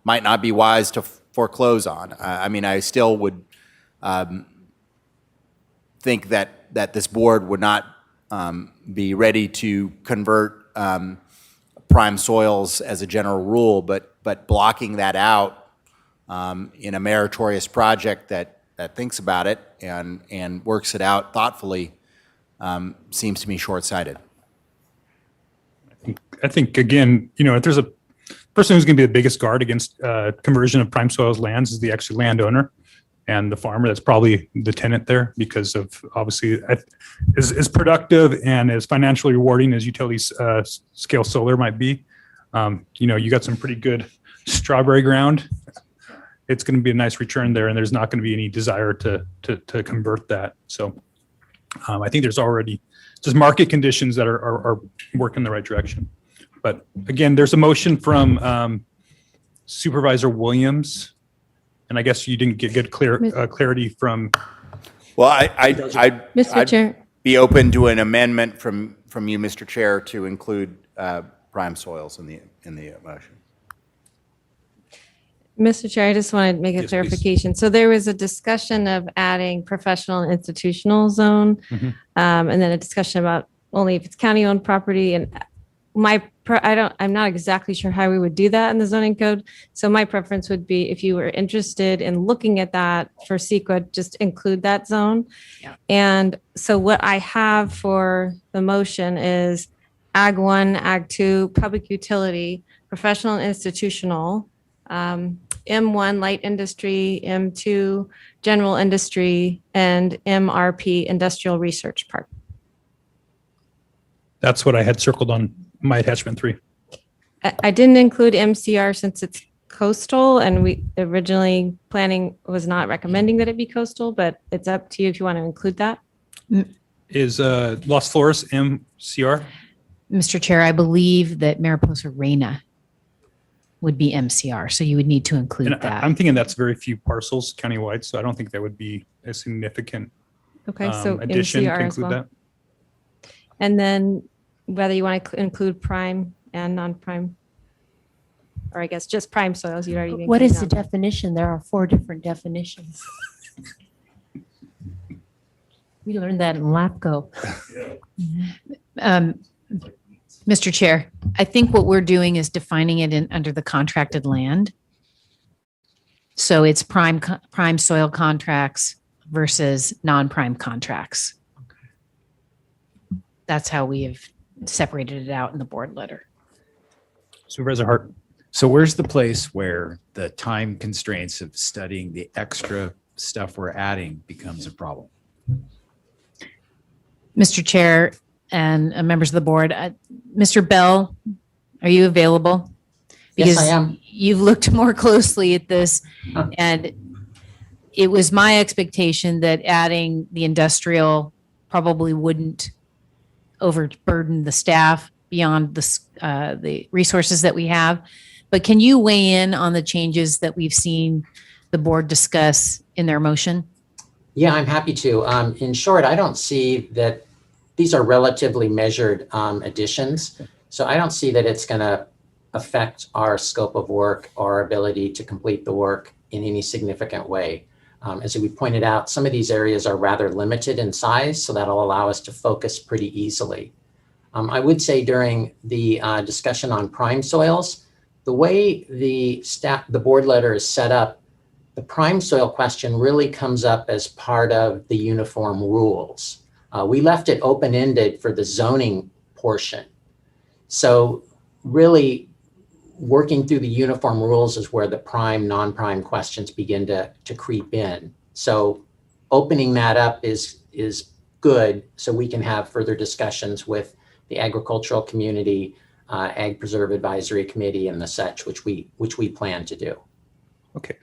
might not be wise to foreclose on. I mean, I still would think that this board would not be ready to convert prime soils as a general rule, but blocking that out in a meritorious project that thinks about it and works it out thoughtfully seems to me short-sighted. I think again, if there's a person who's going to be the biggest guard against conversion of prime soils lands is the actual landowner and the farmer. That's probably the tenant there, because of obviously as productive and as financially rewarding as utility scale solar might be. You got some pretty good strawberry ground. It's going to be a nice return there, and there's not going to be any desire to convert that. So I think there's already just market conditions that are working in the right direction. But again, there's a motion from Supervisor Williams, and I guess you didn't get good clarity from. Well, I'd be open to an amendment from you, Mr. Chair, to include prime soils in the motion. Mr. Chair, I just want to make a clarification. So there was a discussion of adding professional and institutional zone, and then a discussion about only if it's county-owned property. And I'm not exactly sure how we would do that in the zoning code. So my preference would be, if you were interested in looking at that for CEQA, just include that zone. Yeah. And so what I have for the motion is Ag 1, Ag 2, public utility, professional and institutional, M1 light industry, M2 general industry, and MRP industrial research park. That's what I had circled on my attachment 3. I didn't include MCR since it's coastal, and we originally planning was not recommending that it be coastal, but it's up to you if you want to include that. Is Las Flores MCR? Mr. Chair, I believe that Mariposa Reina would be MCR, so you would need to include that. I'm thinking that's very few parcels countywide, so I don't think that would be a significant so addition MCR to as include well. that. And then whether you want to include prime and non-prime, or I guess just prime soils, you'd already. What is the definition? There are 4 different definitions. We learned that in LAPCO. Mr. Chair, I think what we're doing is defining it under the contracted land. So it's prime soil contracts versus non-prime contracts. That's how we have separated it out in the board letter. Supervisor Hart. So where's the place where the time constraints of studying the extra stuff we're adding becomes a problem? Mr. Chair and members of the board, Mr. Bell, are you available? Because Yes, I am. you've looked more closely at this, and it was my expectation that adding the industrial probably wouldn't overburden the staff beyond the resources that we have. But can you weigh in on the changes that we've seen the board discuss in their motion? Yeah, I'm happy to. In short, I don't see that these are relatively measured additions. So I don't see that it's going to affect our scope of work or ability to complete the work in any significant way. As we pointed out, some of these areas are rather limited in size, so that'll allow us to focus pretty easily. I would say during the discussion on prime soils, the way the board letter is set up, the prime soil question really comes up as part of the uniform rules. We left it open-ended for the zoning portion. So really working through the uniform rules is where the prime, non-prime questions begin to creep in. So opening that up is good, so we can have further discussions with the agricultural community, Ag Preserve Advisory Committee and the such, which we plan to do. Okay.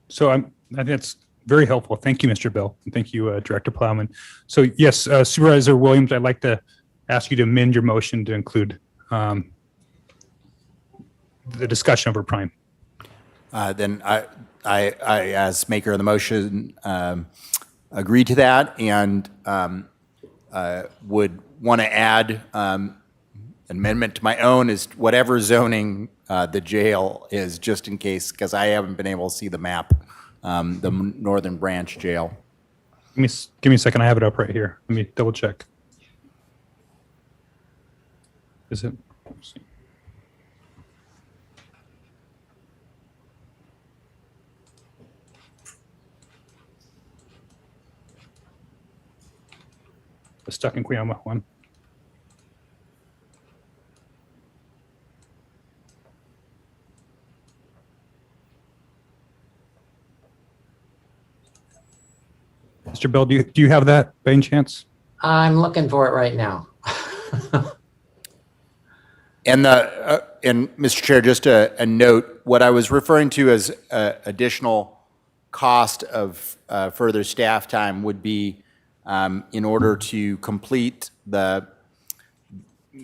So I think that's very helpful. Thank you, Mr. Bell. And thank you, Director Plowman. So yes, Supervisor Williams, I'd like to ask you to amend your motion to include the discussion over prime. Then I, as maker of the motion, agree to that and would want to add amendment to my own is whatever zoning the jail is, just in case, because I haven't been able to see the map, the Northern Branch Jail. Give me a second. I have it up right here. Let me double check. Is it? Let's see. The stuck in Cuyama one. Mr. Bell, do you have that by any chance? I'm looking for it right now. And Mr. Chair, just a note, what I was referring to as additional cost of further staff time would be in order to complete the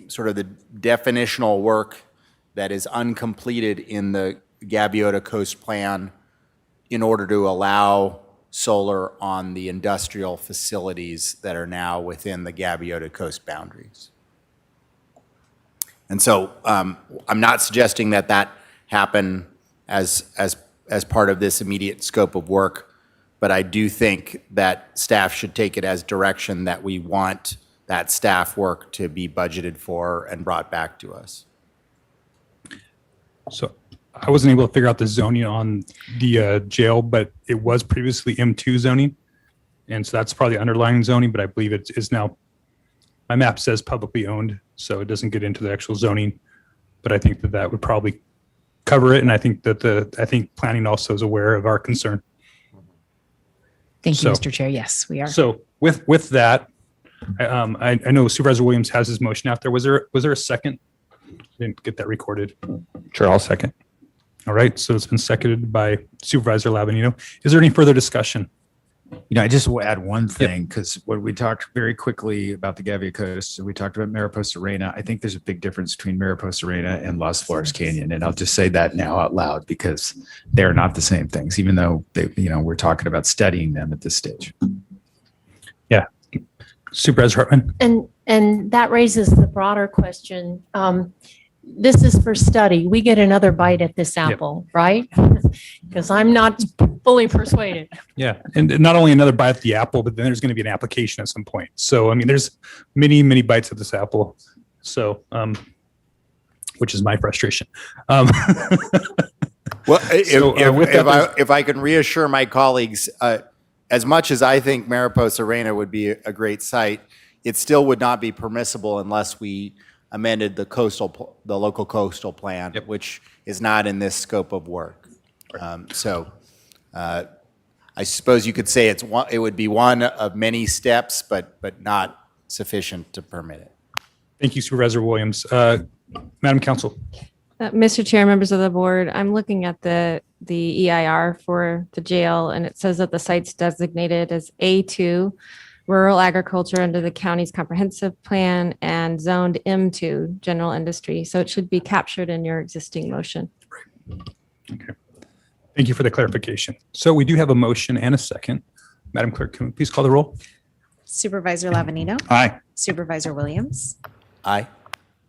sort of the definitional work that is uncompleted in the Gaviota Coast Plan in order to allow solar on the industrial facilities that are now within the Gaviota Coast boundaries. And so I'm not suggesting that that happen as part of this immediate scope of work, but I do think that staff should take it as direction that we want that staff work to be budgeted for and brought back to us. So I wasn't able to figure out the zoning on the jail, but it was previously M2 zoning. And so that's probably underlying zoning, but I believe it is now, my map says publicly owned, so it doesn't get into the actual zoning. But I think that that would probably cover it. And I think that I think planning also is aware of our concern. Thank you, So- Mr. Chair. Yes, we are. So with that, I know Supervisor Williams has his motion out there. Was there a second? I didn't get that recorded. Sure, I'll second. All right, so it's been seconded by Supervisor Labanino. Is there any further discussion? You know, I just will add one thing, because when we talked very quickly about the Gaviota Coast, we talked about Mariposa Reina. I think there's a big difference between Mariposa Reina and Las Flores Canyon. And I'll just say that now out loud, because they're not the same things, even though they, we're talking about studying them at this stage. Yeah. Supervisor Hartman. And that raises the broader question. This is for study. We get another bite at this apple, right? Because I'm not fully persuaded. Yeah, and not only another bite at the apple, but then there's going to be an application at some point. So, I mean, there's many, many bites at this apple. So, which is my frustration. Well, if I can reassure my colleagues, as much as I think Mariposa Reina would be a great site, it still would not be permissible unless we amended the local coastal plan, which is not in this scope of work. So I suppose you could say it would be one of many steps, but not sufficient to permit it. Thank you, Supervisor Williams. Madam Council. Mr. Chair, members of the board, I'm looking at the EIR for the jail, and it says that the site's designated as A2, rural agriculture under the county's comprehensive plan, and zoned M2, general industry. So it should be captured in your existing motion. Thank you for the clarification. So we do have a motion and a second. Madam Clerk, can we please call the roll? Supervisor Lavanito, Aye. Supervisor Williams, Aye.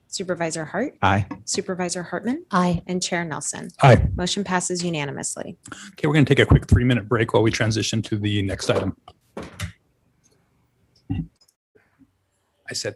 Supervisor Hart, Aye. Supervisor Hartman, Aye. and Chair Nelson. Aye. Motion passes unanimously. Okay, we're going to take a quick 3-minute break while we transition to the next item. I said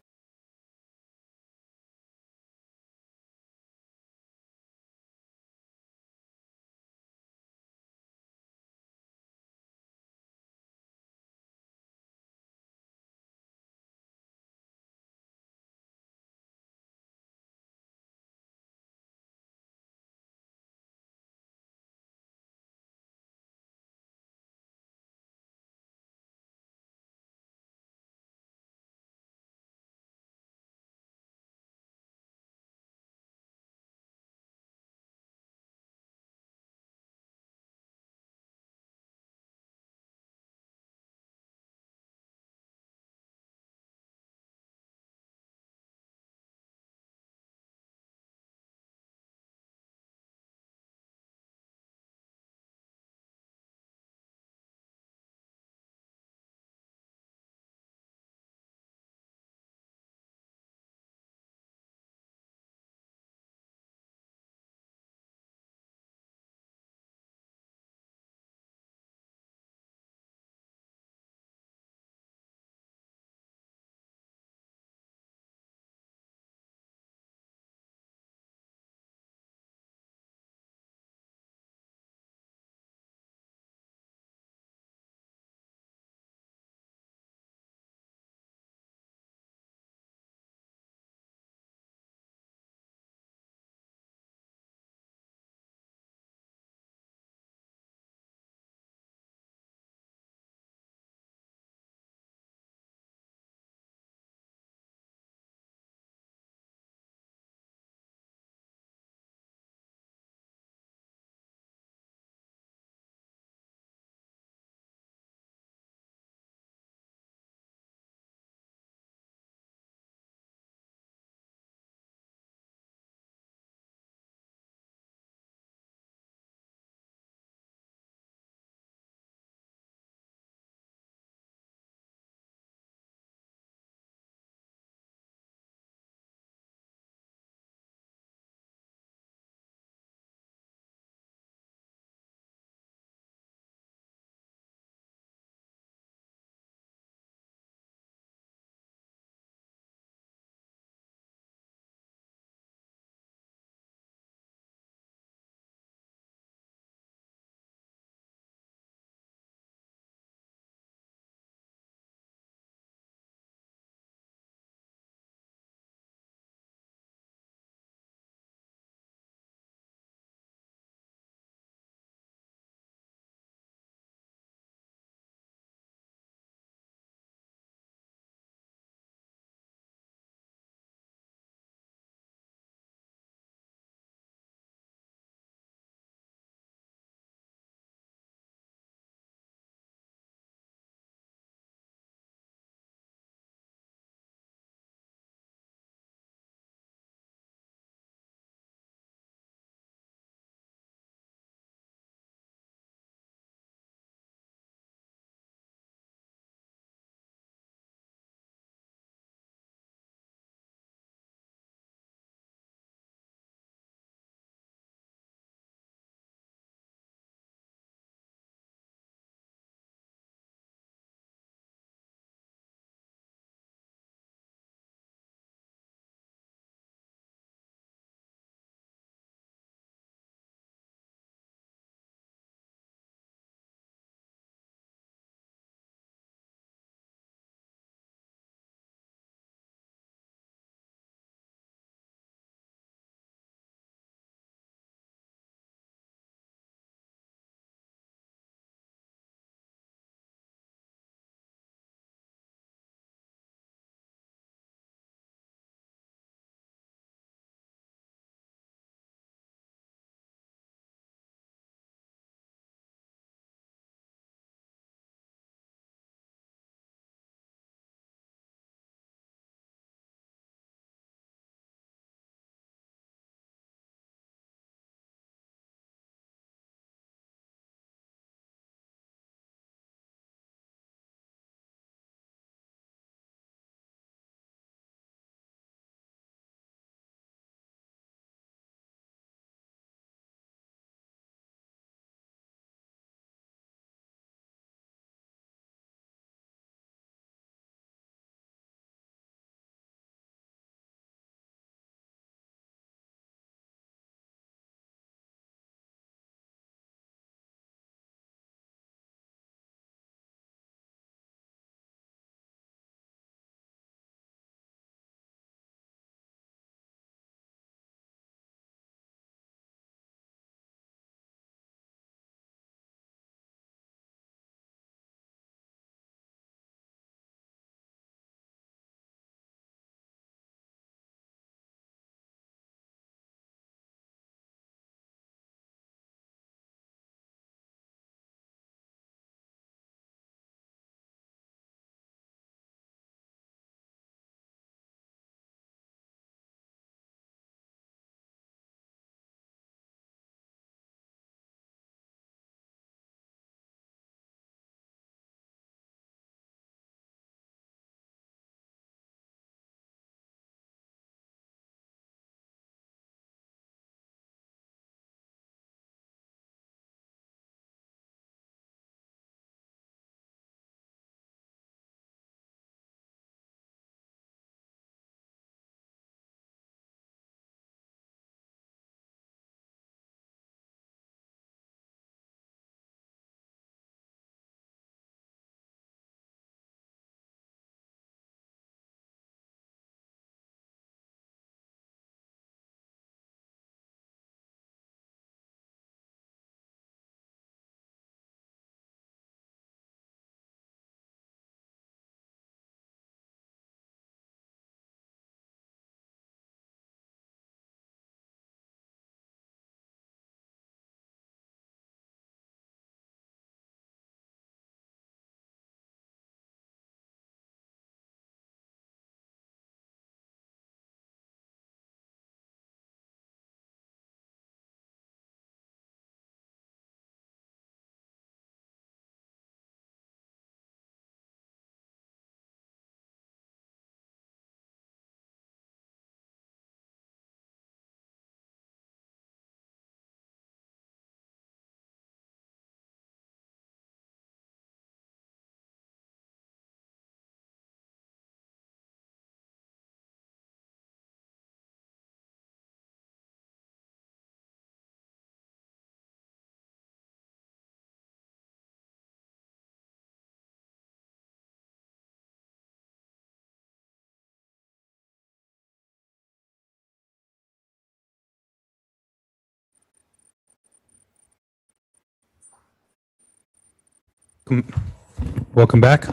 Welcome back.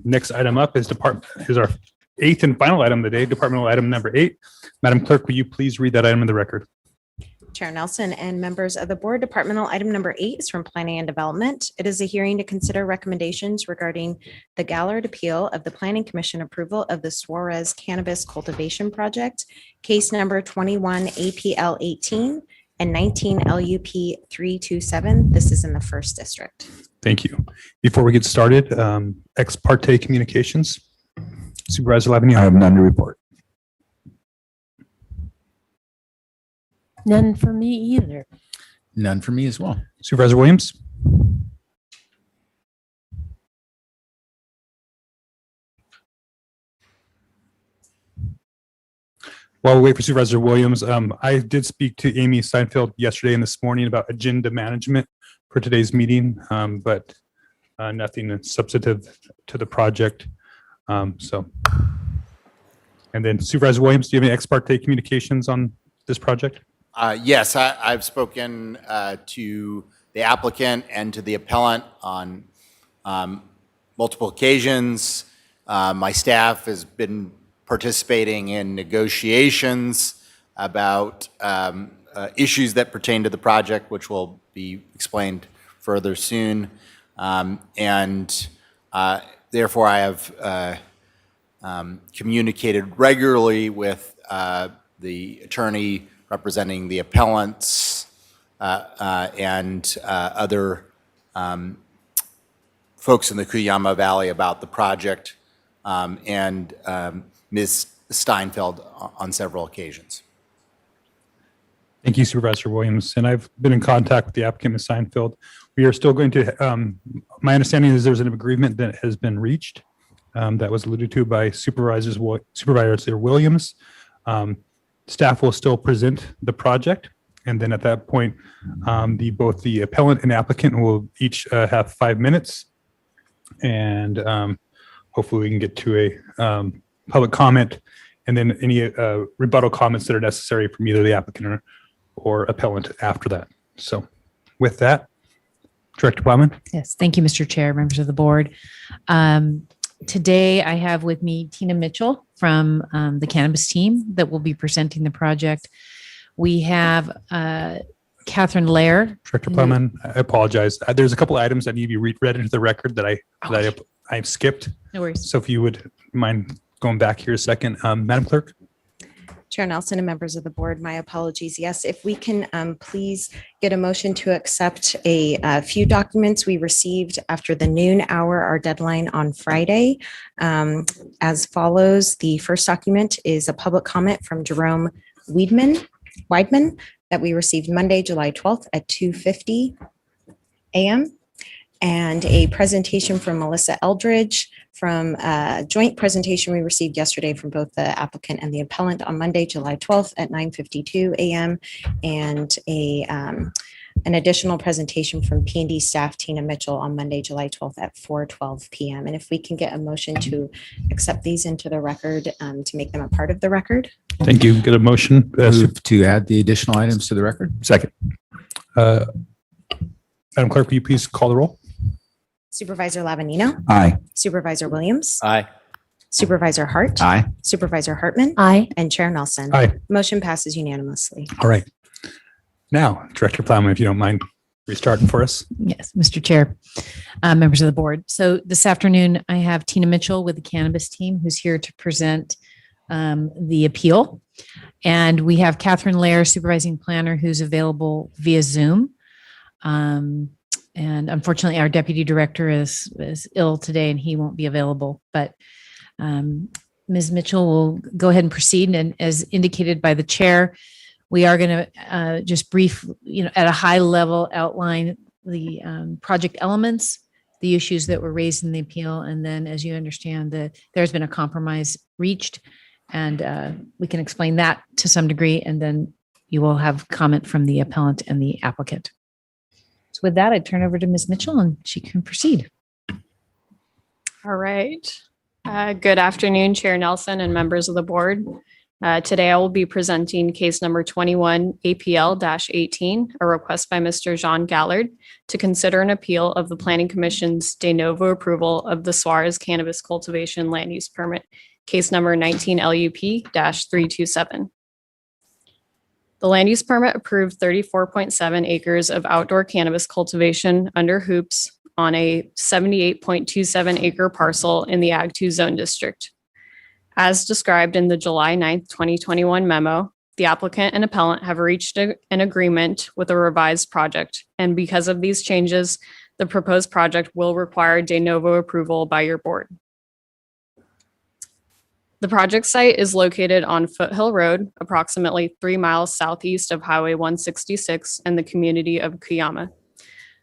Next item up is our eighth and final item of the day, departmental item number 8. Madam Clerk, will you please read that item in the record? Chair Nelson and members of the board, departmental item number 8 is from Planning and Development. It is a hearing to consider recommendations regarding the Gallard appeal of the Planning Commission approval of the Suarez Cannabis Cultivation Project, case number 21 APL 18 and 19 LUP 327. This is in the 1st district. Thank you. Before we get started, ex parte communications. Supervisor Lavignon. I have none to report. None for me either. None for me as well. Supervisor Williams. While we wait for Supervisor Williams, I did speak to Amy Seinfeld yesterday and this morning about agenda management for today's meeting, but nothing substantive to the project. And then Supervisor Williams, do you have any ex parte communications on this project? Yes, I've spoken to the applicant and to the appellant on multiple occasions. My staff has been participating in negotiations about issues that pertain to the project, which will be explained further soon. Therefore, I have communicated regularly with the attorney representing the appellants and other folks in the Cuyama Valley about the project, and Ms. Steinfeld on several occasions. Thank you, Supervisor Williams. And I've been in contact with the applicant, Ms. Seinfeld. We are still going to, my understanding is there's an agreement that has been reached that was alluded to by Supervisor Williams. Staff will still present the project. And then at that point, both the appellant and applicant will each have 5 minutes. And hopefully we can get to a public comment and then any rebuttal comments that are necessary from either the applicant or appellant after that. So with that, Director Plowman. Yes, thank you, Mr. Chair, members of the board. Today I have with me Tina Mitchell from the Cannabis team that will be presenting the project. We have Catherine Lair. Director Plowman, I apologize. There's a couple items that need to be read into the record that I've skipped. No worries. So if you would mind going back here a second. Madam Clerk. Chair Nelson and members of the board, my apologies. Yes, if we can please get a motion to accept a few documents we received after the noon hour, our deadline on Friday. As follows, the first document is a public comment from Jerome Weidman that we received Monday, July 12th at 2:50 a.m. and a presentation from Melissa Eldridge from a joint presentation we received yesterday from both the applicant and the appellant on Monday, July 12th at 9:52 a.m. and an additional presentation from P&D staff Tina Mitchell on Monday, July 12th at 4:12 p.m. And if we can get a motion to accept these into the record to make them a part of the record. Thank you. Get a motion. Move to add the additional items to the record. Second. Madam Clerk, will you please call the roll? Supervisor Lavanino. Aye. Supervisor Williams. Aye. Supervisor Hart. Aye. Supervisor Hartman. Aye. And Chair Nelson. Aye. Motion passes unanimously. All right. Now, Director Plowman, if you don't mind restarting for us. Yes, Mr. Chair, members of the board. So this afternoon, I have Tina Mitchell with the Cannabis team who's here to present the appeal. And we have Catherine Lair, supervising planner, who's available via Zoom. And unfortunately, our deputy director is ill today and he won't be available. But Ms. Mitchell will go ahead and proceed. And as indicated by the chair, we are going to just brief, at a high level outline the project elements, the issues that were raised in the appeal. And then, as you understand, there's been a compromise reached. And we can explain that to some degree. And then you will have comment from the appellant and the applicant. So with that, I turn over to Ms. Mitchell and she can proceed. All right. Good afternoon, Chair Nelson and members of the board. Today, I will be presenting case number 21 APL-18, a request by Mr. Jean Gallard to consider an appeal of the Planning Commission's de novo approval of the Suarez Cannabis Cultivation Land Use Permit, case number 19 LUP-327. The land use permit approved 34.7 acres of outdoor cannabis cultivation under hoops on a 78.27 acre parcel in the Ag 2 zone district. As described in the July 9th, 2021 memo, the applicant and appellant have reached an agreement with a revised project, and because of these changes, the proposed project will require de novo approval by your board. The project site is located on Foothill Road, approximately 3 miles southeast of Highway 166 in the community of Cuyama.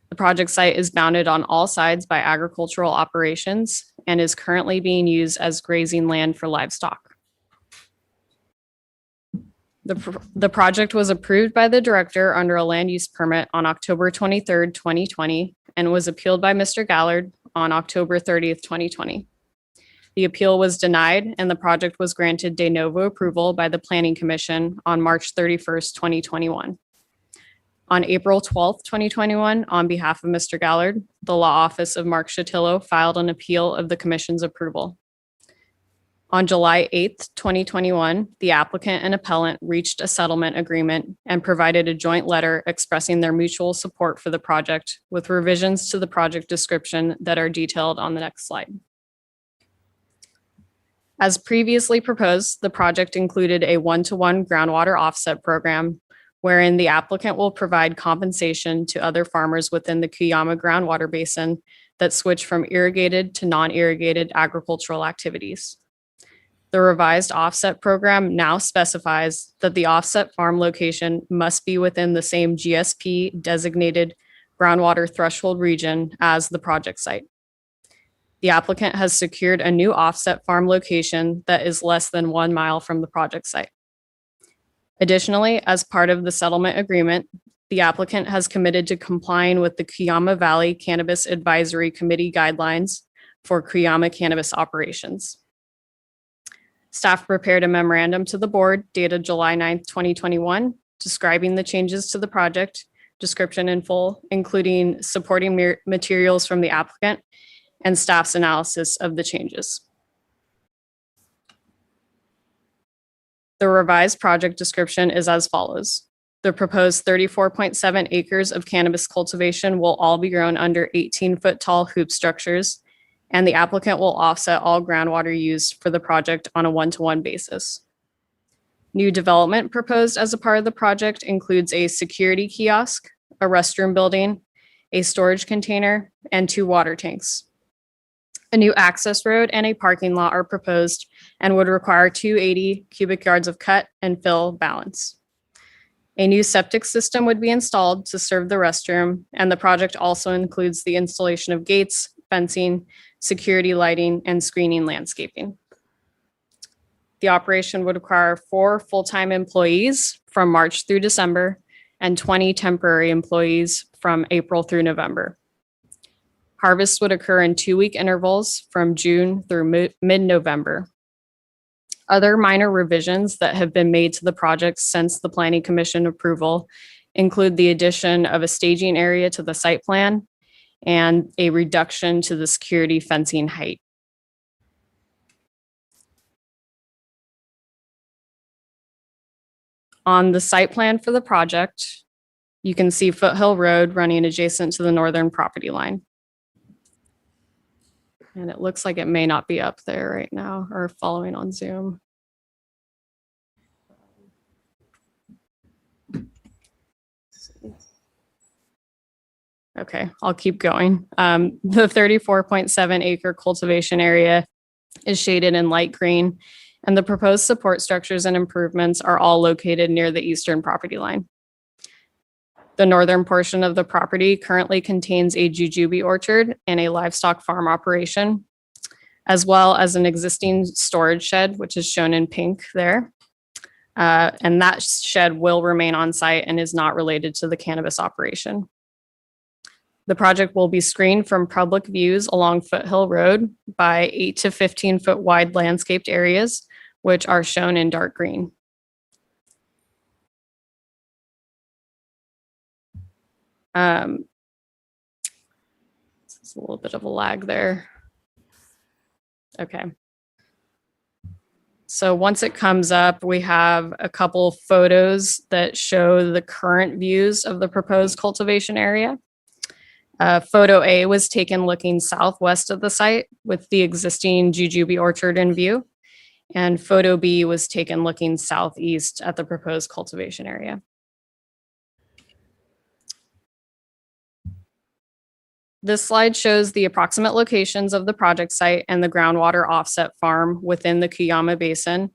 The project site is bounded on all sides by agricultural operations and is currently being used as grazing land for livestock. The project was approved by the director under a land use permit on October 23rd, 2020, and was appealed by Mr. Gallard on October 30th, 2020. The appeal was denied and the project was granted de novo approval by the Planning Commission on March 31st, 2021. On April 12th, 2021, on behalf of Mr. Gallard, the law office of Mark Shatillo filed an appeal of the commission's approval. On July 8th, 2021, the applicant and appellant reached a settlement agreement and provided a joint letter expressing their mutual support for the project with revisions to the project description that are detailed on the next slide. As previously proposed, the project included a one-to-one groundwater offset program wherein the applicant will provide compensation to other farmers within the Cuyama groundwater basin that switch from irrigated to non-irrigated agricultural activities. The revised offset program now specifies that the offset farm location must be within the same GSP designated groundwater threshold region as the project site. The applicant has secured a new offset farm location that is less than 1 mile from the project site. Additionally, as part of the settlement agreement, the applicant has committed to complying with the Cuyama Valley Cannabis Advisory Committee guidelines for Cuyama cannabis operations. Staff prepared a memorandum to the board dated July 9th, 2021, describing the changes to the project, description in full, including supporting materials from the applicant and staff's analysis of the changes. The revised project description is as follows. The proposed 34.7 acres of cannabis cultivation will all be grown under 18-foot tall hoop structures, and the applicant will offset all groundwater used for the project on a one-to-one basis. New development proposed as a part of the project includes a security kiosk, a restroom building, a storage container, and 2 water tanks. A new access road and a parking lot are proposed and would require 280 cubic yards of cut and fill balance. A new septic system would be installed to serve the restroom, and the project also includes the installation of gates, fencing, security lighting, and screening landscaping. The operation would require 4 full-time employees from March through December and 20 temporary employees from April through November. Harvest would occur in 2-week intervals from June through mid-November. Other minor revisions that have been made to the project since the Planning Commission approval include the addition of a staging area to the site plan and a reduction to the security fencing height. On the site plan for the project, you can see Foothill Road running adjacent to the northern property line. And it looks like it may not be up there right now or following on Zoom. Okay, I'll keep going. The 34.7 acre cultivation area is shaded in light green, and the proposed support structures and improvements are all located near the eastern property line. The northern portion of the property currently contains a jujube orchard and a livestock farm operation, as well as an existing storage shed, which is shown in pink there. And that shed will remain on site and is not related to the cannabis operation. The project will be screened from public views along Foothill Road by 8 to 15 foot wide landscaped areas which are shown in dark green. There's a little bit of a lag there. Okay. So once it comes up, we have a couple photos that show the current views of the proposed cultivation area. Photo A was taken looking southwest of the site with the existing jujube orchard in view. And photo B was taken looking southeast at the proposed cultivation area. This slide shows the approximate locations of the project site and the groundwater offset farm within the Cuyama Basin.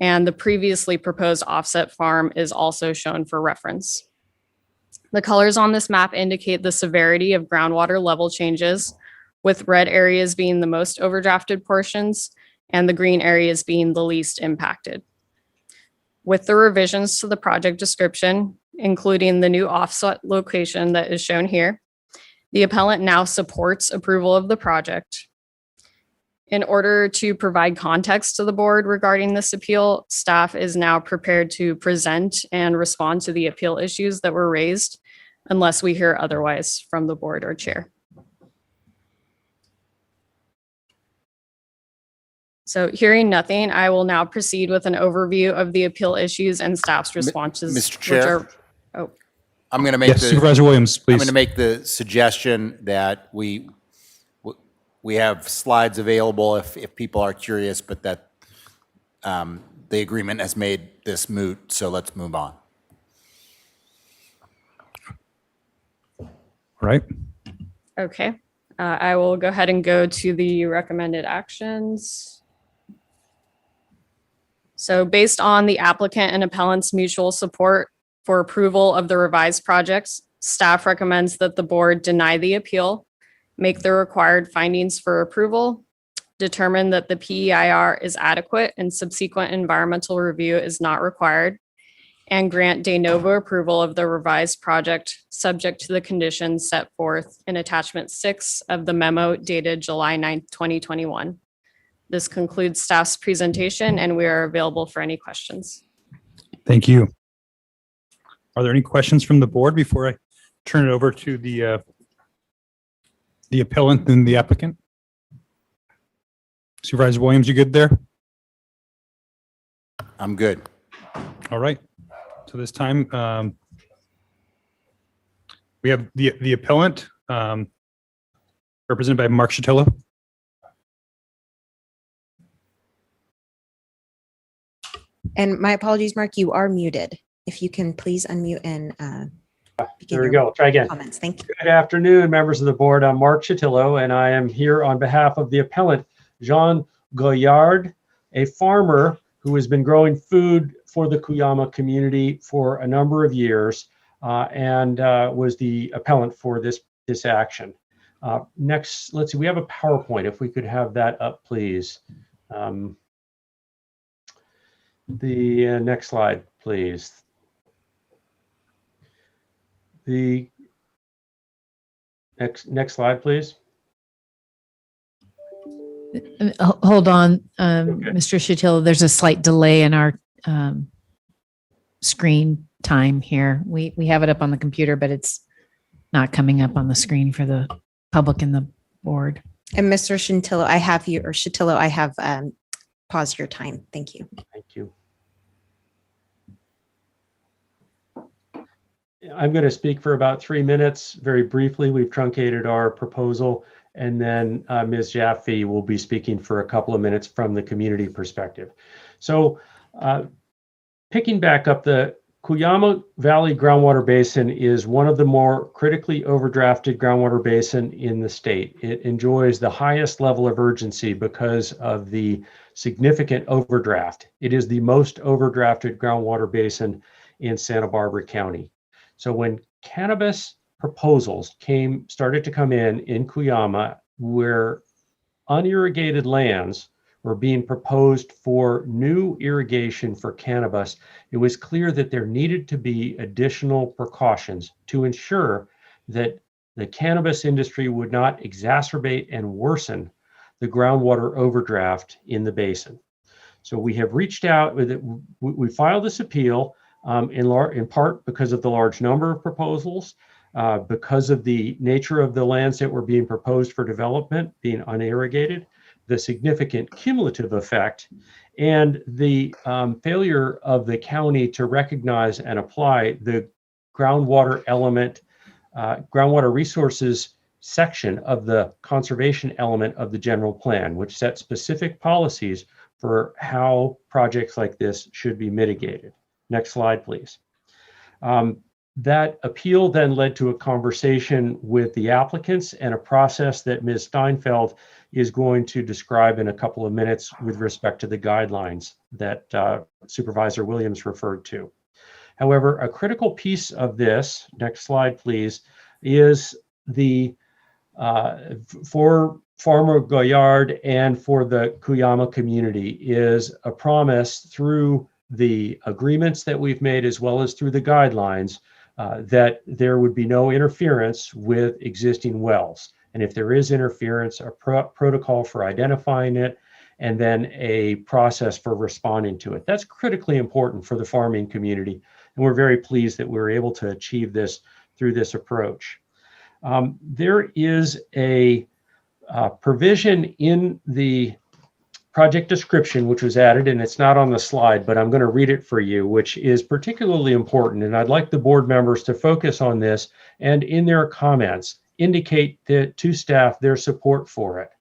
And the previously proposed offset farm is also shown for reference. The colors on this map indicate the severity of groundwater level changes, with red areas being the most overdrafted portions and the green areas being the least impacted. With the revisions to the project description, including the new offset location that is shown here, the appellant now supports approval of the project. In order to provide context to the board regarding this appeal, staff is now prepared to present and respond to the appeal issues that were raised, unless we hear otherwise from the board or chair. So hearing nothing, I will now proceed with an overview of the appeal issues and staff's responses. Mr. Chair, I'm going to make Yes, Supervisor Williams, please. I'm going to make the suggestion that we have slides available if people are curious, but that the agreement has made this moot, so let's move on. All right. Okay, I will go ahead and go to the recommended actions. So based on the applicant and appellant's mutual support for approval of the revised projects, staff recommends that the board deny the appeal, make the required findings for approval, determine that the PEIR is adequate and subsequent environmental review is not required, and grant de novo approval of the revised project subject to the conditions set forth in attachment 6 of the memo dated July 9th, 2021. This concludes staff's presentation and we are available for any questions. Thank you. Are there any questions from the board before I turn it over to the appellant and the applicant? Supervisor Williams, you good there? I'm good. All right. So this time, we have the appellant, represented by Mark Chatillo. And my apologies, Mark, you are muted. If you can please unmute and There we go. Try again. comments. Thank you. Good afternoon, members of the board. I'm Mark Chatillo, and I am here on behalf of the appellant, Jean Goyard, a farmer who has been growing food for the Cuyama community for a number of years and was the appellant for this action. Next, let's see, we have a PowerPoint. If we could have that up, please. The next slide, please. The next slide, please. Hold on, Mr. Chatillo. There's a slight delay in our screen time here. We have it up on the computer, but it's not coming up on the screen for the public and the board. And Mr. Chatillo, I have you, or Chatillo, I have paused your time. Thank you. Thank you. I'm going to speak for about 3 minutes. Very briefly, we've truncated our proposal, and then Ms. Jaffe will be speaking for a couple of minutes from the community perspective. So picking back up, the Cuyama Valley Groundwater Basin is one of the more critically overdrafted groundwater basin in the state. It enjoys the highest level of urgency because of the significant overdraft. It is the most overdrafted groundwater basin in Santa Barbara County. So when cannabis proposals started to come in Cuyama, where unirrigated lands were being proposed for new irrigation for cannabis, it was clear that there needed to be additional precautions to ensure that the cannabis industry would not exacerbate and worsen the groundwater overdraft in the basin. So we have reached out with it. We filed this appeal in part because of the large number of proposals, because of the nature of the lands that were being proposed for development being unirrigated, the significant cumulative effect, and the failure of the county to recognize and apply the groundwater element, groundwater resources section of the conservation element of the general plan, which sets specific policies for how projects like this should be mitigated. Next slide, please. That appeal then led to a conversation with the applicants and a process that Ms. Steinfeld is going to describe in a couple of minutes with respect to the guidelines that Supervisor Williams referred to. However, a critical piece of this, next slide please, is the for Farmer Goyard and for the Cuyama community is a promise through the agreements that we've made as well as through the guidelines that there would be no interference with existing wells. And if there is interference, a protocol for identifying it, and then a process for responding to it. That's critically important for the farming community. And we're very pleased that we were able to achieve this through this approach. There is a provision in the project description, which was added, and it's not on the slide, but I'm going to read it for you, which is particularly important. And I'd like the board members to focus on this and in their comments indicate to staff their support for it.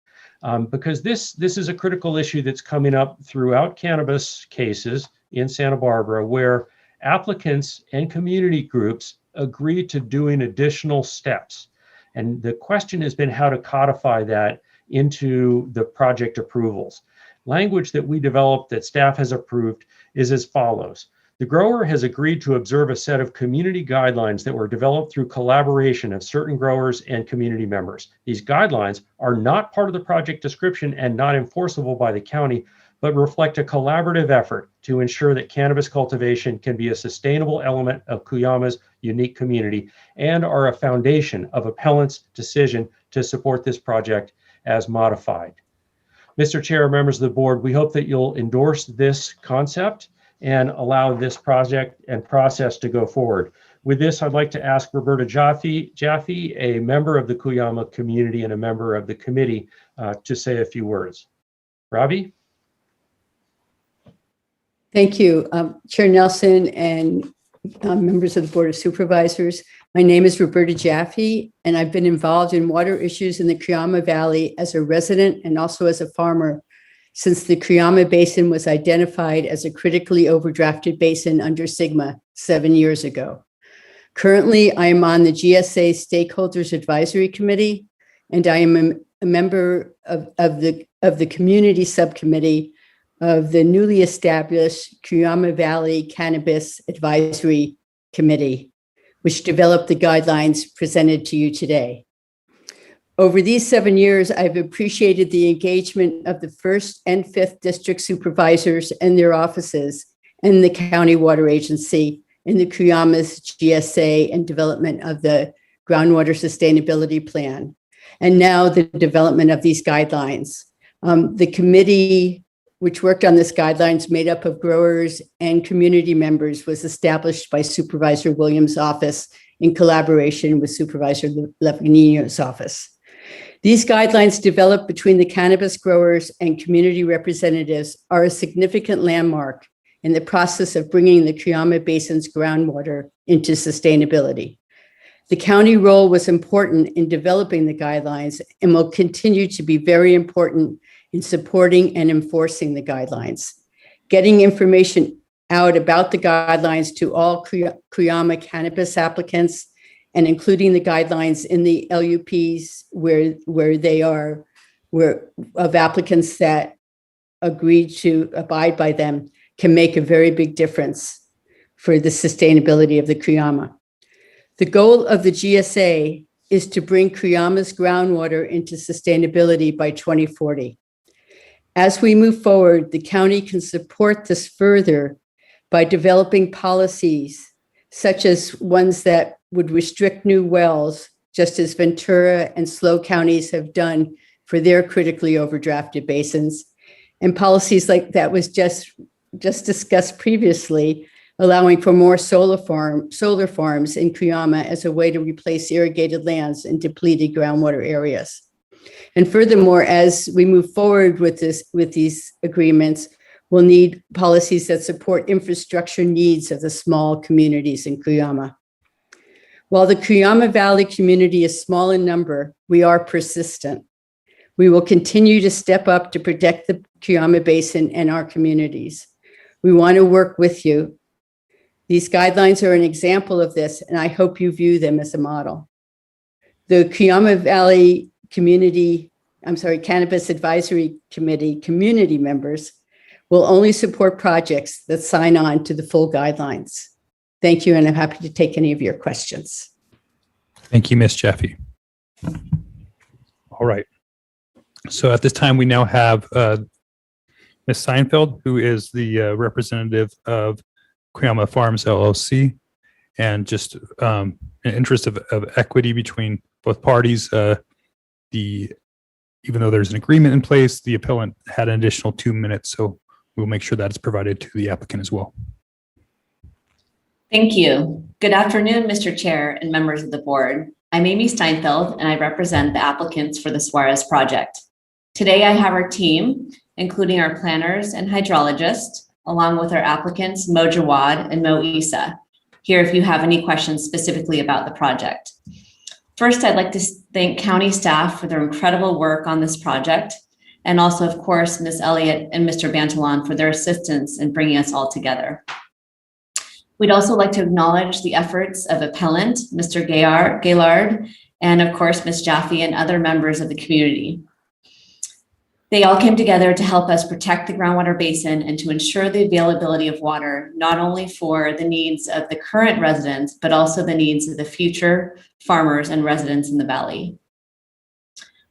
Because this is a critical issue that's coming up throughout cannabis cases in Santa Barbara, where applicants and community groups agree to doing additional steps. And the question has been how to codify that into the project approvals. Language that we developed that staff has approved is as follows. The grower has agreed to observe a set of community guidelines that were developed through collaboration of certain growers and community members. These guidelines are not part of the project description and not enforceable by the county, but reflect a collaborative effort to ensure that cannabis cultivation can be a sustainable element of Cuyama's unique community and are a foundation of appellant's decision to support this project as modified. Mr. Chair, members of the board, we hope that you'll endorse this concept and allow this project and process to go forward. With this, I'd like to ask Roberta Jaffe, a member of the Cuyama community and a member of the committee, to say a few words. Robbie? Thank you, Chair Nelson and members of the Board of Supervisors. My name is Roberta Jaffe, and I've been involved in water issues in the Cuyama Valley as a resident and also as a farmer since the Cuyama Basin was identified as a critically overdrafted basin under SGMA 7 years ago. Currently, I am on the GSA Stakeholders Advisory Committee, and I am a member of the community subcommittee of the newly established Cuyama Valley Cannabis Advisory Committee, which developed the guidelines presented to you today. Over these 7 years, I've appreciated the engagement of the 1st and 5th district supervisors and their offices and the county water agency in the Cuyama's GSA and development of the groundwater sustainability plan, and now the development of these guidelines. The committee which worked on this guidelines made up of growers and community members was established by Supervisor Williams' office in collaboration with Supervisor Levinino's office. These guidelines developed between the cannabis growers and community representatives are a significant landmark in the process of bringing the Cuyama Basin's groundwater into sustainability. The county role was important in developing the guidelines and will continue to be very important in supporting and enforcing the guidelines. Getting information out about the guidelines to all Cuyama cannabis applicants and including the guidelines in the LUPs where of applicants that agreed to abide by them can make a very big difference for the sustainability of the Cuyama. The goal of the GSA is to bring Cuyama's groundwater into sustainability by 2040. As we move forward, the county can support this further by developing policies such as ones that would restrict new wells, just as Ventura and Slow counties have done for their critically overdrafted basins, and policies like that was just discussed previously, allowing for more solar farms in Cuyama as a way to replace irrigated lands in depleted groundwater areas. And furthermore, as we move forward with these agreements, we'll need policies that support infrastructure needs of the small communities in Cuyama. While the Cuyama Valley community is small in number, we are persistent. We will continue to step up to protect the Cuyama Basin and our communities. We want to work with you. These guidelines are an example of this, and I hope you view them as a model. The Cuyama Valley Cannabis Advisory Committee community members will only support projects that sign on to the full guidelines. Thank you, and I'm happy to take any of your questions. Thank you, Ms. Jaffe. All right. So at this time, we now have Ms. Seinfeld, who is the representative of Cuyama Farms LLC. And just in interest of equity between both parties, even though there's an agreement in place, the appellant had an additional 2 minutes. So we'll make sure that it's provided to the applicant as well. Thank you. Good afternoon, Mr. Chair and members of the board. I'm Amy Steinfeld, and I represent the applicants for the Suarez project. Today, I have our team, including our planners and hydrologists, along with our applicants, Mo Jawad and Mo Isa, here if you have any questions specifically about the project. First, I'd like to thank county staff for their incredible work on this project, and also, of course, Ms. Elliott and Mr. Bantalon for their assistance in bringing us all together. We'd also like to acknowledge the efforts of appellant, Mr. Gaillard, and of course, Ms. Jaffe and other members of the community. They all came together to help us protect the groundwater basin and to ensure the availability of water, not only for the needs of the current residents, but also the needs of the future farmers and residents in the valley.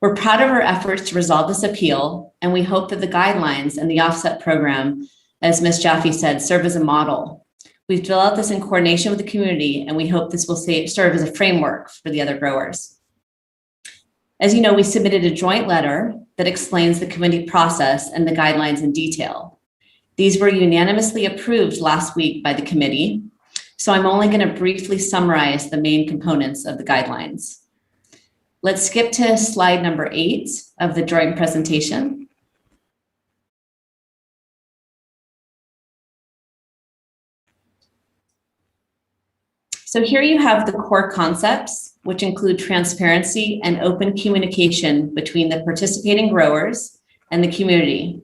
We're proud of our efforts to resolve this appeal, and we hope that the guidelines and the offset program, as Ms. Jaffe said, serve as a model. We've developed this in coordination with the community, and we hope this will serve as a framework for the other growers. As you know, we submitted a joint letter that explains the committee process and the guidelines in detail. These were unanimously approved last week by the committee, so I'm only going to briefly summarize the main components of the guidelines. Let's skip to slide number 8 of the joint presentation. So here you have the core concepts, which include transparency and open communication between the participating growers and the community.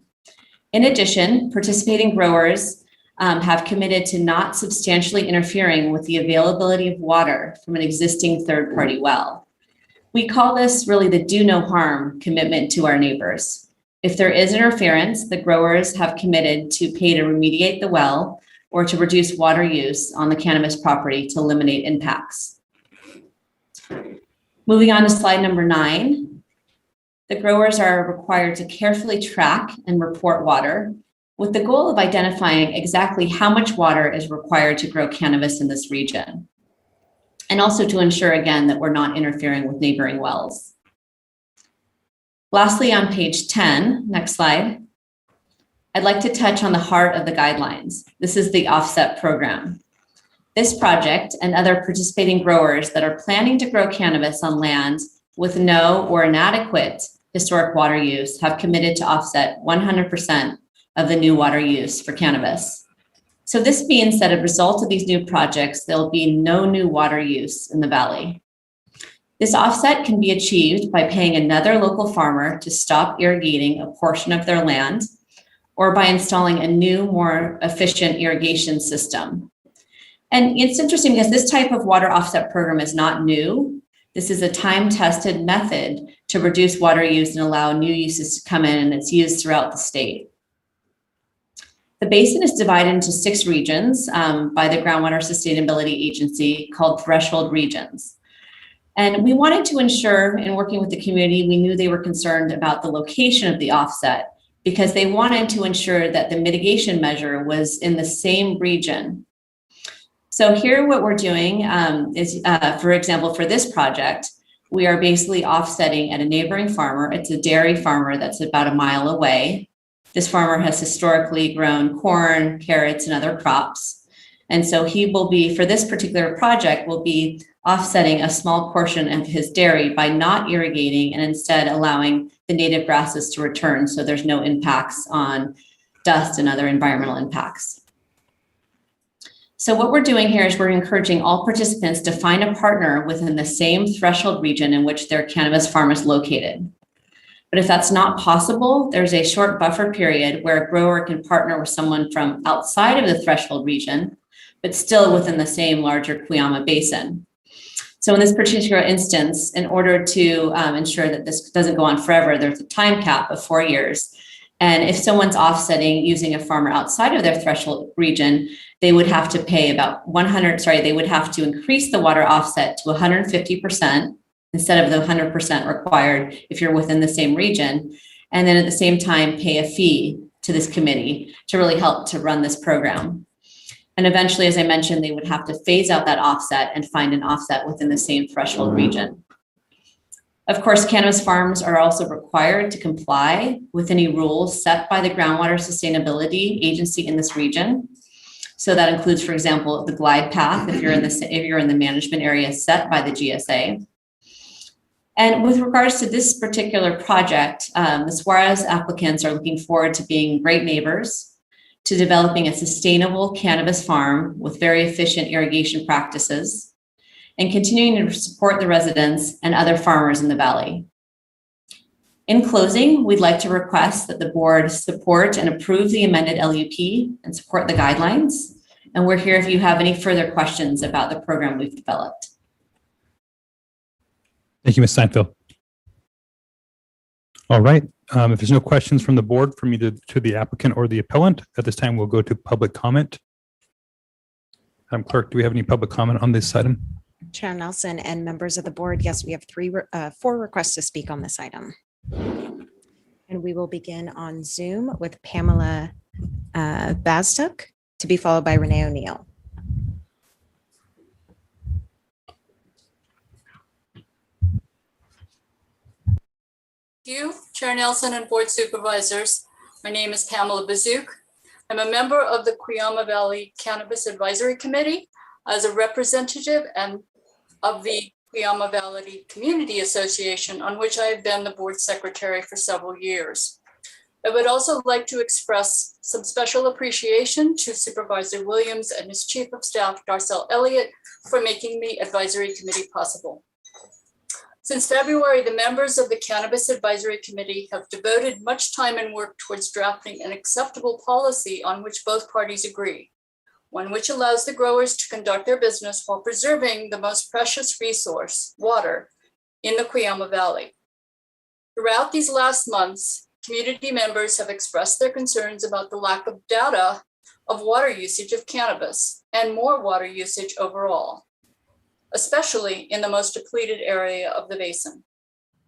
In addition, participating growers have committed to not substantially interfering with the availability of water from an existing third-party well. We call this really the do no harm commitment to our neighbors. If there is interference, the growers have committed to pay to remediate the well or to reduce water use on the cannabis property to eliminate impacts. Moving on to slide number 9, the growers are required to carefully track and report water with the goal of identifying exactly how much water is required to grow cannabis in this region. And also to ensure, again, that we're not interfering with neighboring wells. Lastly, on page 10, next slide, I'd like to touch on the heart of the guidelines. This is the offset program. This project and other participating growers that are planning to grow cannabis on land with no or inadequate historic water use have committed to offset 100% of the new water use for cannabis. So this means that as a result of these new projects, there'll be no new water use in the valley. This offset can be achieved by paying another local farmer to stop irrigating a portion of their land, or by installing a new, more efficient irrigation system. And it's interesting because this type of water offset program is not new. This is a time-tested method to reduce water use and allow new uses to come in, and it's used throughout the state. The basin is divided into 6 regions by the Groundwater Sustainability Agency called threshold regions. And we wanted to ensure, in working with the community, we knew they were concerned about the location of the offset because they wanted to ensure that the mitigation measure was in the same region. So here what we're doing is, for example, for this project, we are basically offsetting at a neighboring farmer. It's a dairy farmer that's about a mile away. This farmer has historically grown corn, carrots, and other crops. And so he will be, for this particular project, will be offsetting a small portion of his dairy by not irrigating and instead allowing the native grasses to return, so there's no impacts on dust and other environmental impacts. So what we're doing here is we're encouraging all participants to find a partner within the same threshold region in which their cannabis farm is located. But if that's not possible, there's a short buffer period where a grower can partner with someone from outside of the threshold region, but still within the same larger Cuyama Basin. So in this particular instance, in order to ensure that this doesn't go on forever, there's a time cap of 4 years. And if someone's offsetting using a farmer outside of their threshold region, they would have to pay about they would have to increase the water offset to 150% instead of the 100% required if you're within the same region. And then at the same time, pay a fee to this committee to really help to run this program. And eventually, as I mentioned, they would have to phase out that offset and find an offset within the same threshold region. Of course, cannabis farms are also required to comply with any rules set by the Groundwater Sustainability Agency in this region. So that includes, for example, the glide path if you're in the management area set by the GSA. And with regards to this particular project, the Suarez applicants are looking forward to being great neighbors, to developing a sustainable cannabis farm with very efficient irrigation practices, and continuing to support the residents and other farmers in the valley. In closing, we'd like to request that the board support and approve the amended LUP and support the guidelines. And we're here if you have any further questions about the program we've developed. Thank you, Ms. Steinfeld. All right. If there's no questions from the board from either to the applicant or the appellant, at this time, we'll go to public comment. Madam Clerk, do we have any public comment on this item? Chair Nelson and members of the board, yes, we have four requests to speak on this item. And we will begin on Zoom with Pamela Bastuk, to be followed by Renee O'Neill. Thank you, Chair Nelson and Board Supervisors. My name is Pamela Bazuk. I'm a member of the Cuyama Valley Cannabis Advisory Committee as a representative and of the Cuyama Valley Community Association, on which I have been the board secretary for several years. I would also like to express some special appreciation to Supervisor Williams and his Chief of Staff, Darcel Elliott, for making the advisory committee possible. Since February, the members of the Cannabis Advisory Committee have devoted much time and work towards drafting an acceptable policy on which both parties agree, one which allows the growers to conduct their business while preserving the most precious resource, water, in the Cuyama Valley. Throughout these last months, community members have expressed their concerns about the lack of data of water usage of cannabis and more water usage overall, especially in the most depleted area of the basin.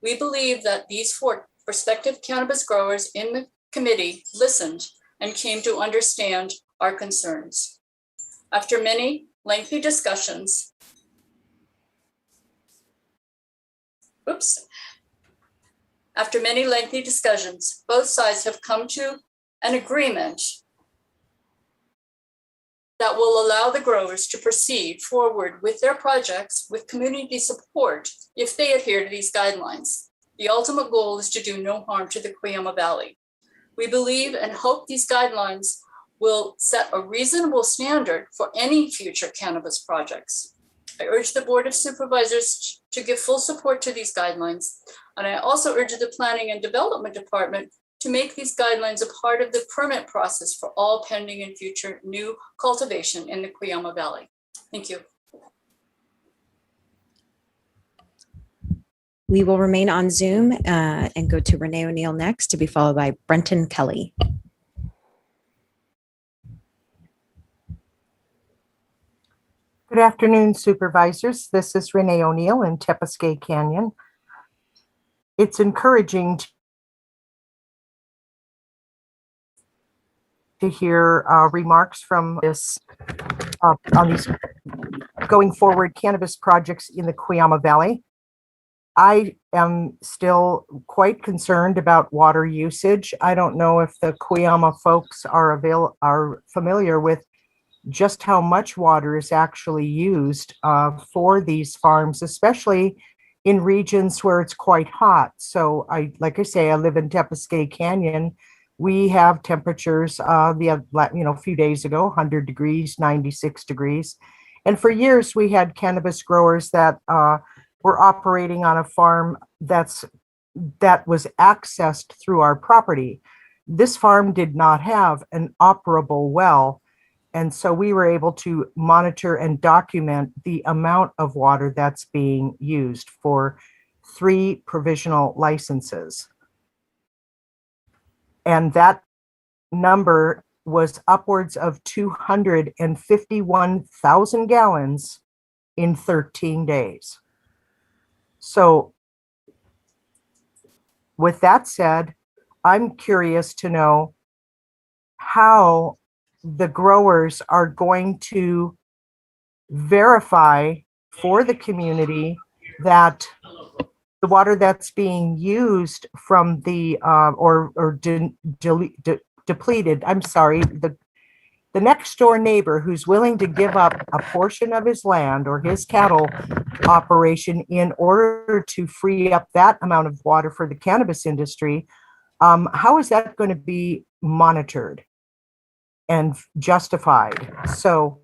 We believe that these four prospective cannabis growers in the committee listened and came to understand our concerns. After many lengthy discussions, both sides have come to an agreement that will allow the growers to proceed forward with their projects with community support if they adhere to these guidelines. The ultimate goal is to do no harm to the Cuyama Valley. We believe and hope these guidelines will set a reasonable standard for any future cannabis projects. I urge the Board of Supervisors to give full support to these guidelines, and I also urge the Planning and Development Department to make these guidelines a part of the permit process for all pending and future new cultivation in the Cuyama Valley. Thank you. We will remain on Zoom and go to Renee O'Neill next, to be followed by Brenton Kelly. Good afternoon, Supervisors. This is Renee O'Neill in Tepesquay Canyon. It's encouraging to hear remarks from this on these going forward cannabis projects in the Cuyama Valley. I am still quite concerned about water usage. I don't know if the Cuyama folks are familiar with just how much water is actually used for these farms, especially in regions where it's quite hot. So like I say, I live in Tepesquay Canyon. We have temperatures a few days ago, 100 degrees, 96 degrees. And for years, we had cannabis growers that were operating on a farm that was accessed through our property. This farm did not have an operable well. And so we were able to monitor and document the amount of water that's being used for 3 provisional licenses. And that number was upwards of 251,000 gallons in 13 days. So with that said, I'm curious to know how the growers are going to verify for the community that the water that's being used from the depleted, I'm sorry, the next door neighbor who's willing to give up a portion of his land or his cattle operation in order to free up that amount of water for the cannabis industry, how is that going to be monitored and justified? So,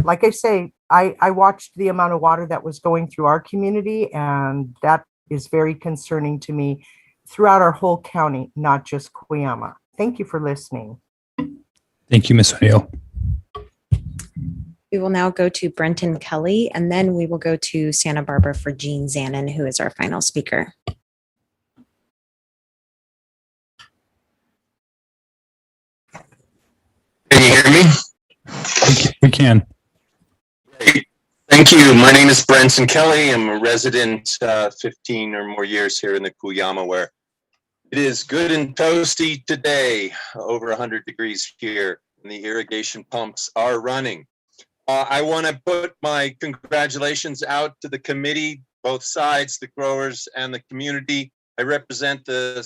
like I say, I watched the amount of water that was going through our community, and that is very concerning to me throughout our whole county, not just Cuyama. Thank you for listening. Thank you, Ms. O'Neill. We will now go to Brenton Kelly, and then we will go to Santa Barbara for Jean Zanin, who is our final speaker. Can you hear me? We can. Thank you. My name is Brenton Kelly. I'm a resident 15 or more years here in the Cuyama, where it is good and toasty today, over 100 degrees here, and the irrigation pumps are running. I want to put my congratulations out to the committee, both sides, the growers and the community. I represent the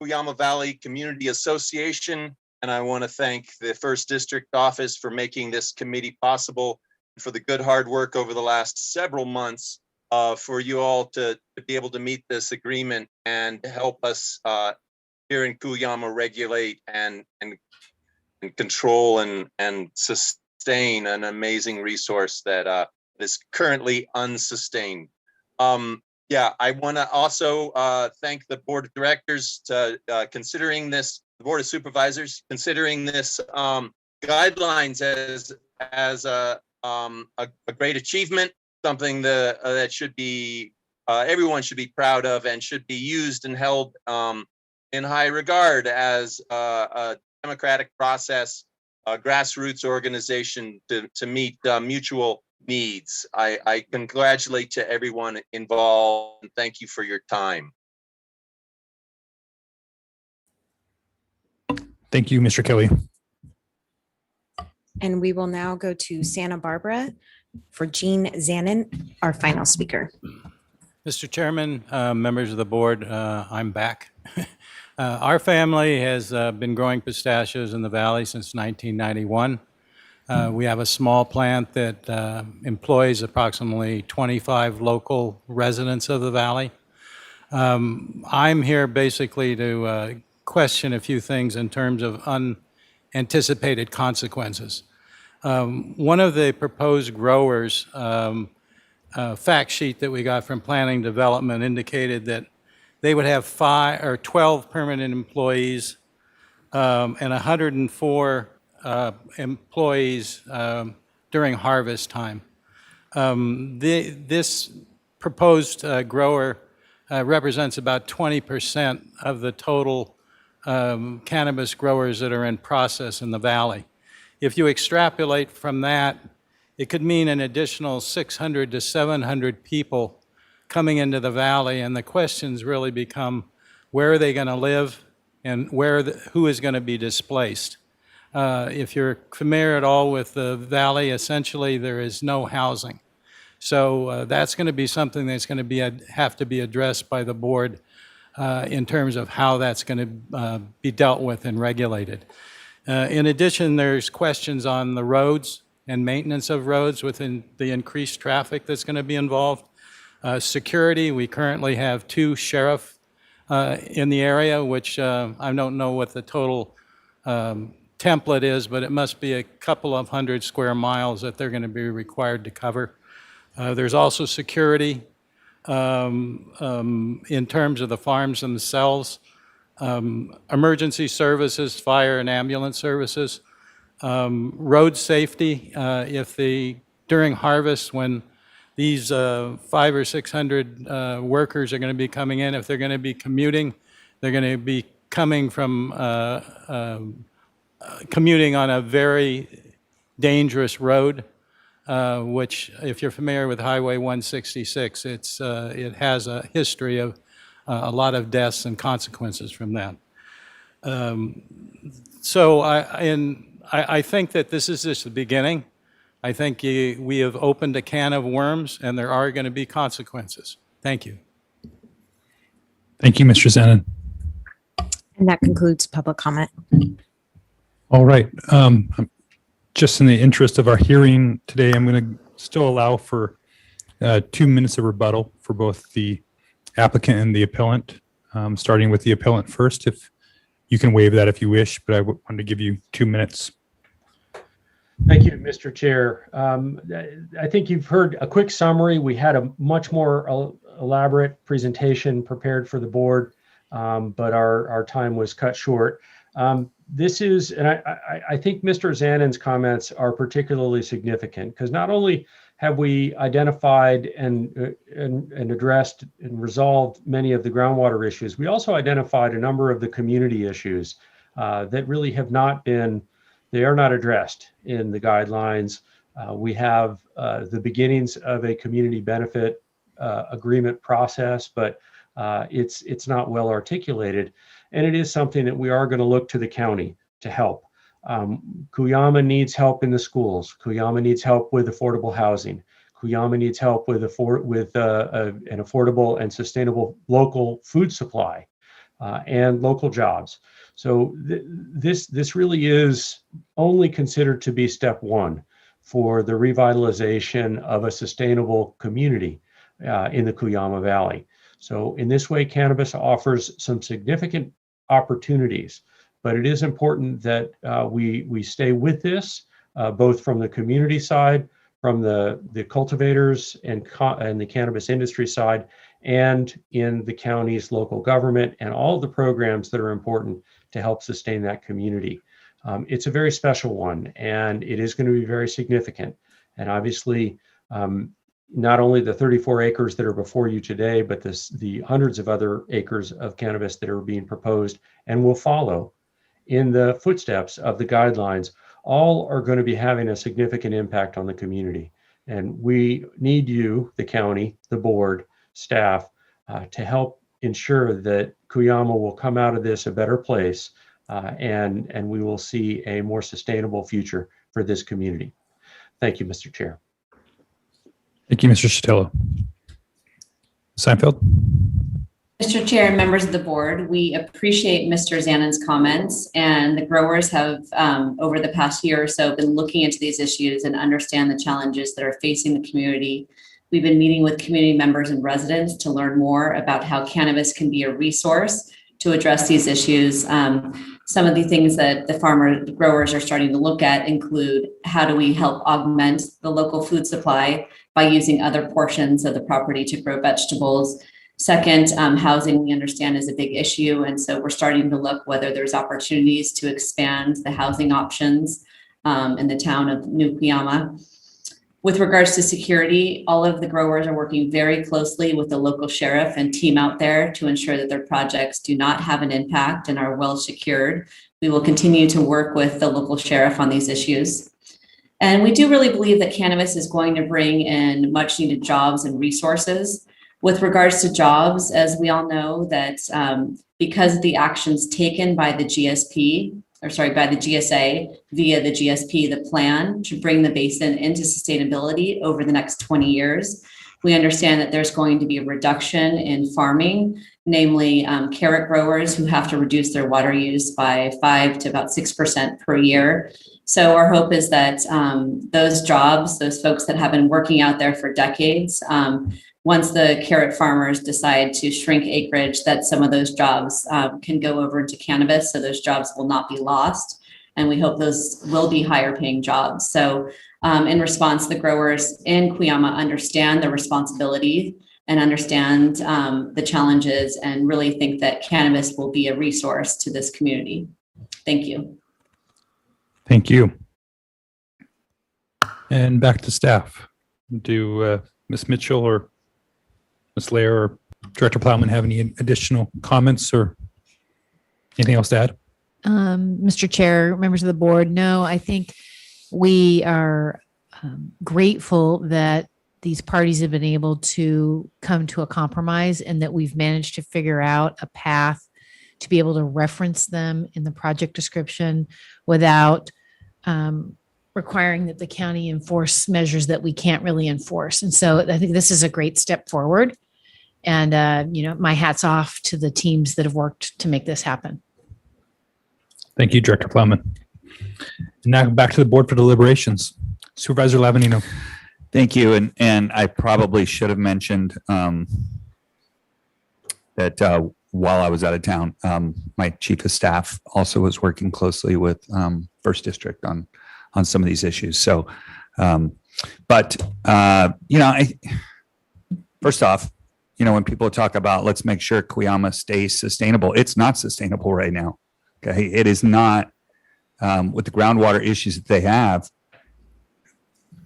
Cuyama Valley Community Association, and I want to thank the First District Office for making this committee possible, and for the good hard work over the last several months for you all to be able to meet this agreement and help us here in Cuyama regulate and control and sustain an amazing resource that is currently unsustained. Yeah, I want to also thank the board of directors to considering this, the board of supervisors considering this guidelines as a great achievement, something that should be everyone should be proud of and should be used and held in high regard as a democratic process, a grassroots organization to meet mutual needs. I congratulate to everyone involved and thank you for your time. Thank you, Mr. Kelly. And we will now go to Santa Barbara for Jean Zanin, our final speaker. Mr. Chairman, members of the board, I'm back. Our family has been growing pistachios in the valley since 1991. We have a small plant that employs approximately 25 local residents of the valley. I'm here basically to question a few things in terms of unanticipated consequences. One of the proposed growers fact sheet that we got from planning development indicated that they would have 12 permanent employees and 104 employees during harvest time. This proposed grower represents about 20% of the total cannabis growers that are in process in the valley. If you extrapolate from that, it could mean an additional 600 to 700 people coming into the valley, and the questions really become, where are they going to live and who is going to be displaced? If you're familiar at all with the valley, essentially there is no housing. So that's going to be something that's going to be have to be addressed by the board in terms of how that's going to be dealt with and regulated. In addition, there's questions on the roads and maintenance of roads within the increased traffic that's going to be involved. Security, we currently have 2 sheriff in the area, which I don't know what the total template is, but it must be a couple of hundred square miles that they're going to be required to cover. There's also security in terms of the farms themselves, emergency services, fire and ambulance services, road safety. During harvest, when these 500 or 600 workers are going to be coming in, if they're going to be commuting, they're going to be coming from commuting on a very dangerous road, which, if you're familiar with Highway 166, it has a history of a lot of deaths and consequences from that. So I think that this is just the beginning. I think we have opened a can of worms, and there are going to be consequences. Thank you. Thank you, Mr. Zanin. And that concludes public comment. All right. Just in the interest of our hearing today, I'm going to still allow for 2 minutes of rebuttal for both the applicant and the appellant, starting with the appellant first. If you can waive that if you wish, but I wanted to give you 2 minutes. Thank you, Mr. Chair. I think you've heard a quick summary. We had a much more elaborate presentation prepared for the board, but our time was cut short. This is, and I think Mr. Zanin's comments are particularly significant because not only have we identified and addressed and resolved many of the groundwater issues, we also identified a number of the community issues that really have not been, they are not addressed in the guidelines. We have the beginnings of a community benefit agreement process, but it's not well articulated. And it is something that we are going to look to the county to help. Cuyama needs help in the schools. Cuyama needs help with affordable housing. Cuyama needs help with an affordable and sustainable local food supply and local jobs. So this really is only considered to be step one for the revitalization of a sustainable community in the Cuyama Valley. So in this way, cannabis offers some significant opportunities, but it is important that we stay with this, both from the community side, from the cultivators and the cannabis industry side, and in the county's local government and all of the programs that are important to help sustain that community. It's a very special one, and it is going to be very significant. And obviously, not only the 34 acres that are before you today, but the hundreds of other acres of cannabis that are being proposed and will follow in the footsteps of the guidelines, all are going to be having a significant impact on the community. And we need you, the county, the board, staff, to help ensure that Cuyama will come out of this a better place, and we will see a more sustainable future for this community. Thank you, Mr. Chair. Thank you, Mr. Sotelo. Seinfeld. Mr. Chair and members of the board, we appreciate Mr. Zanin's comments, and the growers have, over the past year or so, been looking into these issues and understand the challenges that are facing the community. We've been meeting with community members and residents to learn more about how cannabis can be a resource to address these issues. Some of the things that the growers are starting to look at include how do we help augment the local food supply by using other portions of the property to grow vegetables. Second, housing, we understand, is a big issue. And so we're starting to look whether there's opportunities to expand the housing options in the town of New Cuyama. With regards to security, all of the growers are working very closely with the local sheriff and team out there to ensure that their projects do not have an impact and are well secured. We will continue to work with the local sheriff on these issues. And we do really believe that cannabis is going to bring in much needed jobs and resources. With regards to jobs, as we all know, that because of the actions taken by the GSP by the GSA via the GSP, the plan to bring the basin into sustainability over the next 20 years. We understand that there's going to be a reduction in farming, namely carrot growers who have to reduce their water use by 5 to about 6% per year. So our hope is that those jobs, those folks that have been working out there for decades, once the carrot farmers decide to shrink acreage, that some of those jobs can go over into cannabis. So those jobs will not be lost. And we hope those will be higher paying jobs. So in response, the growers in Cuyama understand the responsibility and understand the challenges and really think that cannabis will be a resource to this community. Thank you. Thank you. And back to staff. Do Ms. Mitchell or Ms. Lair or Director Plowman have any additional comments or anything else to add? Mr. Chair, members of the board, no, I think we are grateful that these parties have been able to come to a compromise and that we've managed to figure out a path to be able to reference them in the project description without requiring that the county enforce measures that we can't really enforce. And so I think this is a great step forward. And, my hat's off to the teams that have worked to make this happen. Thank you, Director Plowman. Now back to the board for deliberations. Supervisor Lavanino. Thank you. And I probably should have mentioned that while I was out of town, my chief of staff also was working closely with First District on some of these issues. So, first off, when people talk about let's make sure Cuyama stays sustainable, it's not sustainable right now. Okay, it is not. With the groundwater issues that they have,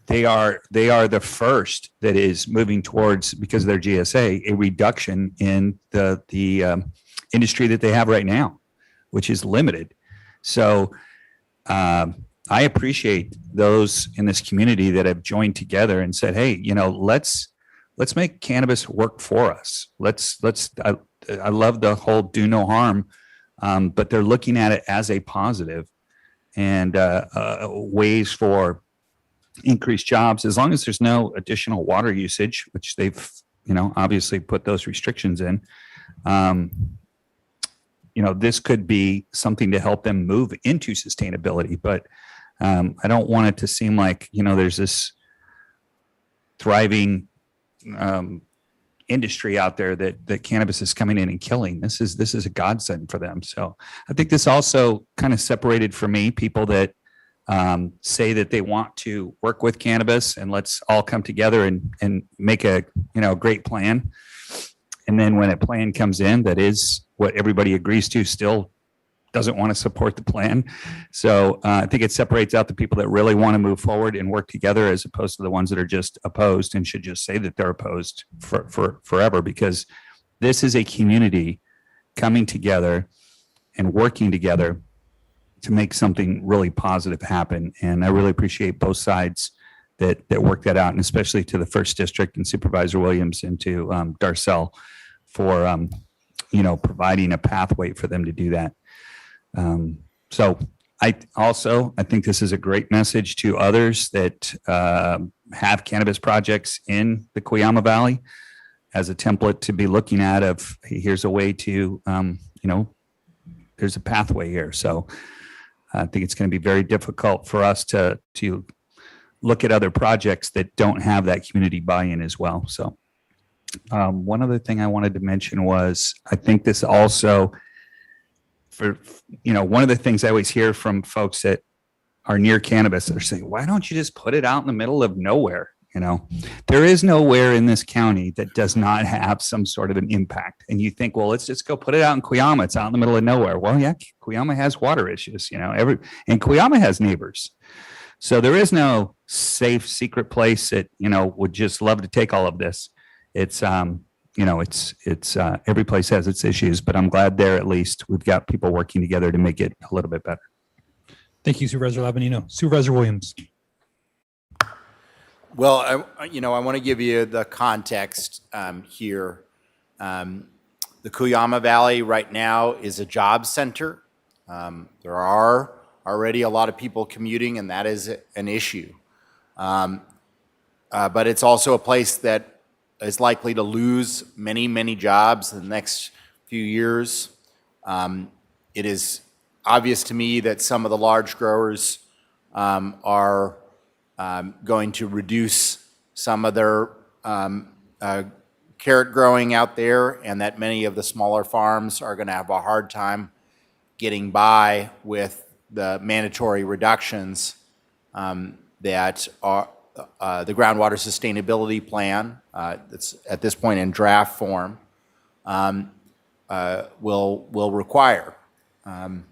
they are the first that is moving towards, because of their GSA, a reduction in the industry that they have right now, which is limited. So I appreciate those in this community that have joined together and said, hey, let's make cannabis work for us. I love the whole do no harm, but they're looking at it as a positive and ways for increased jobs, as long as there's no additional water usage, which they've, obviously put those restrictions in. This could be something to help them move into sustainability, but I don't want it to seem like, there's this thriving industry out there that cannabis is coming in and killing. This is a godsend for them. So I think this also kind of separated for me people that say that they want to work with cannabis and let's all come together and make a great plan. And then when a plan comes in that is what everybody agrees to, still doesn't want to support the plan. So I think it separates out the people that really want to move forward and work together, as opposed to the ones that are just opposed and should just say that they're opposed for forever, because this is a community coming together and working together to make something really positive happen. And I really appreciate both sides that work that out, and especially to the First District and Supervisor Williams and to Darcel for providing a pathway for them to do that. So I think this is a great message to others that have cannabis projects in the Cuyama Valley as a template to be looking at of, hey, here's a way to, there's a pathway here. So I think it's going to be very difficult for us to look at other projects that don't have that community buy-in as well. So one other thing I wanted to mention was, I think this also, one of the things I always hear from folks that are near cannabis, they're saying, why don't you just put it out in the middle of nowhere? There is nowhere in this county that does not have some sort of an impact. And you think, well, let's just go put it out in Cuyama. It's out in the middle of nowhere. Well, yeah, Cuyama has water issues, and Cuyama has neighbors. So there is no safe, secret place that, would just love to take all of this. It's, every place has its issues, but I'm glad there at least we've got people working together to make it a little bit better. Thank you, Supervisor Lavanino. Supervisor Williams. Well, I want to give you the context here. The Cuyama Valley right now is a job center. There are already a lot of people commuting, and that is an issue. But it's also a place that is likely to lose many, many jobs in the next few years. It is obvious to me that some of the large growers are going to reduce some of their carrot growing out there, and that many of the smaller farms are going to have a hard time getting by with the mandatory reductions that are the groundwater sustainability plan that's at this point in draft form will require. In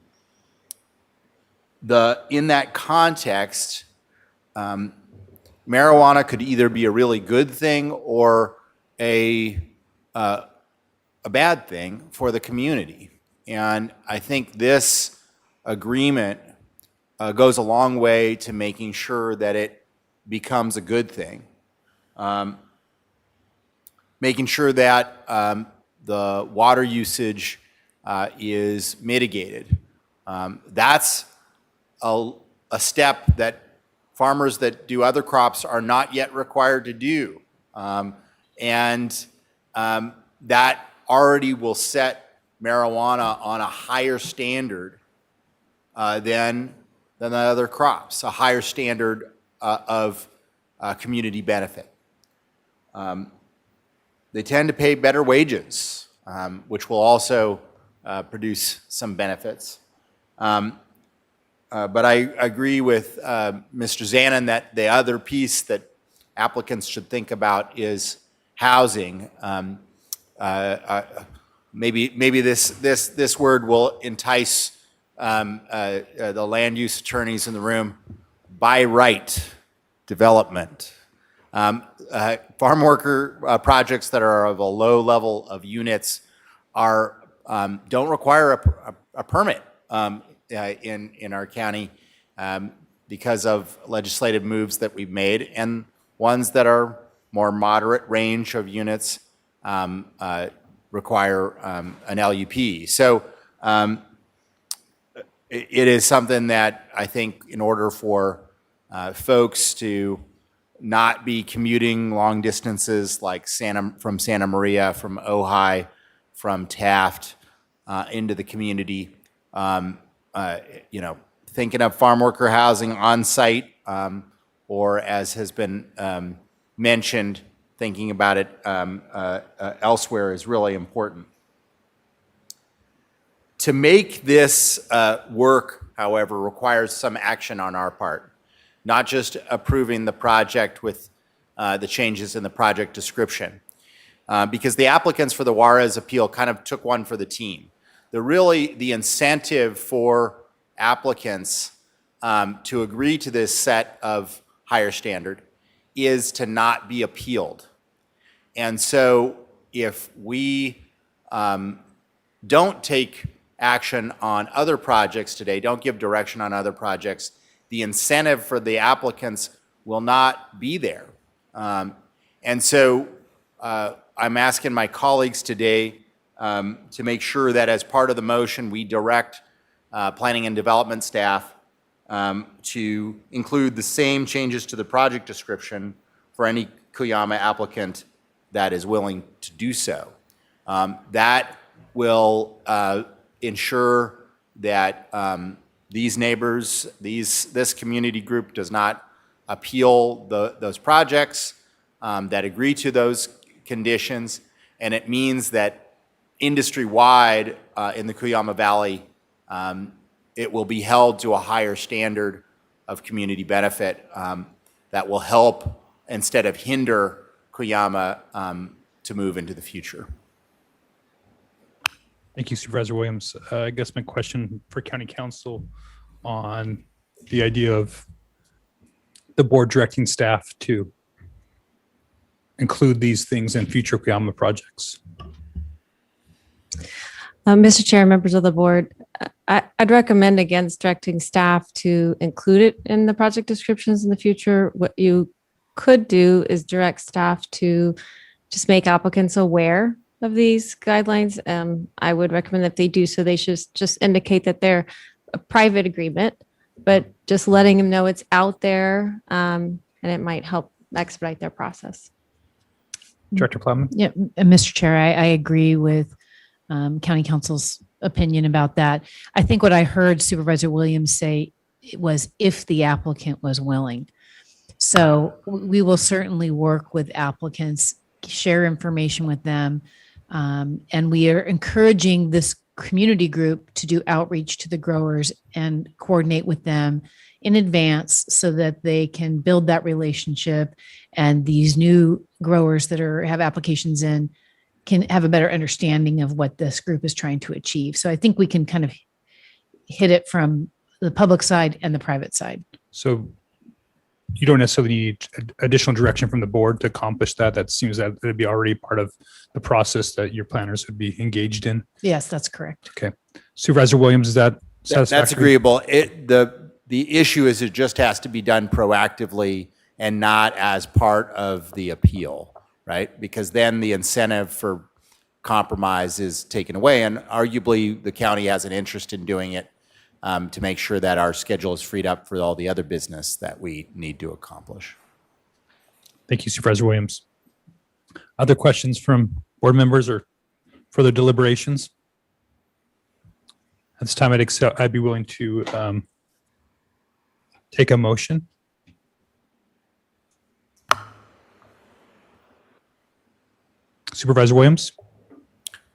that context, marijuana could either be a really good thing or a bad thing for the community. And I think this agreement goes a long way to making sure that it becomes a good thing. Making sure that the water usage is mitigated. That's a step that farmers that do other crops are not yet required to do. And that already will set marijuana on a higher standard than the other crops, a higher standard of community benefit. They tend to pay better wages, which will also produce some benefits. But I agree with Mr. Zanin that the other piece that applicants should think about is housing. Maybe this word will entice the land use attorneys in the room. By right development. Farm worker projects that are of a low level of units don't require a permit in our county because of legislative moves that we've made, and ones that are more moderate range of units require an LUP. So it is something that I think in order for folks to not be commuting long distances like from Santa Maria, from Ojai, from Taft into the community, thinking of farm worker housing on site, or as has been mentioned, thinking about it elsewhere is really important. To make this work, however, requires some action on our part, not just approving the project with the changes in the project description, because the applicants for the Juarez appeal kind of took one for the team. The incentive for applicants to agree to this set of higher standard is to not be appealed. And so if we don't take action on other projects today, don't give direction on other projects, the incentive for the applicants will not be there. And so I'm asking my colleagues today to make sure that as part of the motion, we direct planning and development staff to include the same changes to the project description for any Cuyama applicant that is willing to do so. That will ensure that these neighbors, this community group does not appeal those projects that agree to those conditions, and it means that industry-wide in the Cuyama Valley, it will be held to a higher standard of community benefit that will help instead of hinder Cuyama to move into the future. Thank you, Supervisor Williams. I guess my question for County Council on the idea of the board directing staff to include these things in future Cuyama projects. Mr. Chair, members of the board, I'd recommend against directing staff to include it in the project descriptions in the future. What you could do is direct staff to just make applicants aware of these guidelines, I would recommend that they do so. They should just indicate that they're a private agreement, but just letting them know it's out there, and it might help expedite their process. Director Plowman? Yeah, Mr. Chair, I agree with County Council's opinion about that. I think what I heard Supervisor Williams say was if the applicant was willing. So we will certainly work with applicants, share information with them, and we are encouraging this community group to do outreach to the growers and coordinate with them in advance so that they can build that relationship, and these new growers that have applications in can have a better understanding of what this group is trying to achieve. So I think we can kind of hit it from the public side and the private side. So you don't necessarily need additional direction from the board to accomplish that. That seems that it'd be already part of the process that your planners would be engaged in. Yes, that's correct. Okay. Supervisor Williams, is that satisfactory? That's agreeable. The issue is it just has to be done proactively and not as part of the appeal, right? Because then the incentive for compromise is taken away, and arguably the county has an interest in doing it to make sure that our schedule is freed up for all the other business that we need to accomplish. Thank you, Supervisor Williams. Other questions from board members or further deliberations? At this time, I'd be willing to take a motion. Supervisor Williams?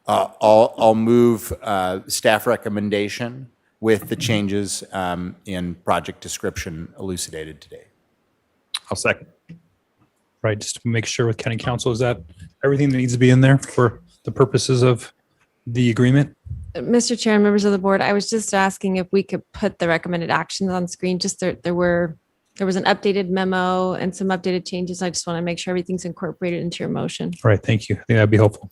I'll move staff recommendation with the changes in project description elucidated today. I'll second. Right, just to make sure with county council, is that everything that needs to be in there for the purposes of the agreement? Mr. Chair and members of the board, I was just asking if we could put the recommended actions on screen. Just there was an updated memo and some updated changes. I just want to make sure everything's incorporated into your motion. All right, thank you. I think that'd be helpful.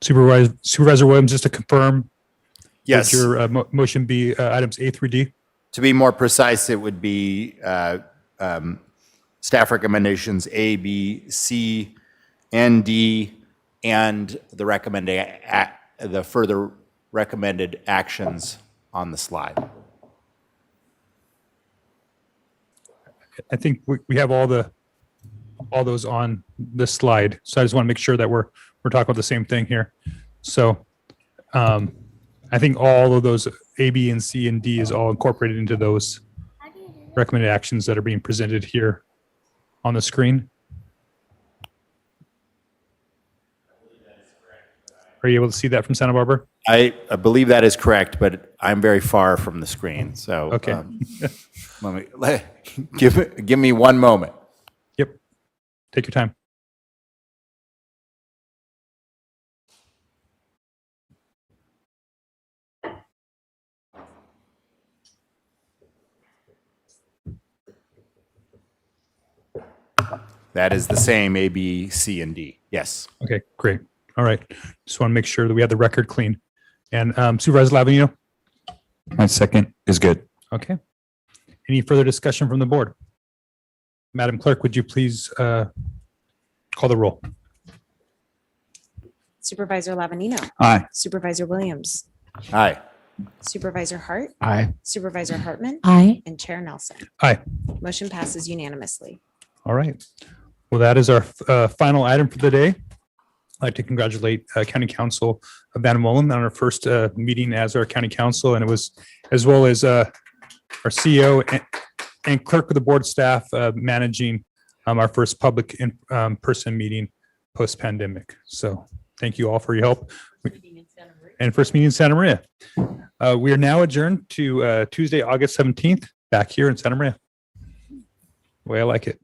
Supervisor Williams, just to confirm. Yes. Would your motion be items A through D? To be more precise, it would be staff recommendations A, B, C, and D, and the further recommended actions on the slide. I think we have all those on this slide. So I just want to make sure that we're talking about the same thing here. So I think all of those A, B, and C, and D is all incorporated into those recommended actions that are being presented here on the screen. Are you able to see that from Santa Barbara? I believe that is correct, but I'm very far from the screen. So okay. Give me one moment. Yep. Take your time. That is the same A, B, C, and D. Yes. Okay, great. All right. Just want to make sure that we have the record clean. And Supervisor Lavanino? My second is good. Okay. Any further discussion from the board? Madam Clerk, would you please call the roll? Supervisor Lavanino. Aye. Supervisor Williams. Aye. Supervisor Hart. Aye. Supervisor Hartman. Aye. And Chair Nelson. Aye. Motion passes unanimously. All right. Well, that is our final item for the day. I'd like to congratulate County Council of Van Mullen on our first meeting as our County Council, and it was as well as our CEO and clerk of the board staff managing our first public in-person meeting post-pandemic. So thank you all for your help. And first meeting in Santa Maria. We are now adjourned to Tuesday, August 17th, back here in Santa Maria. The way I like it.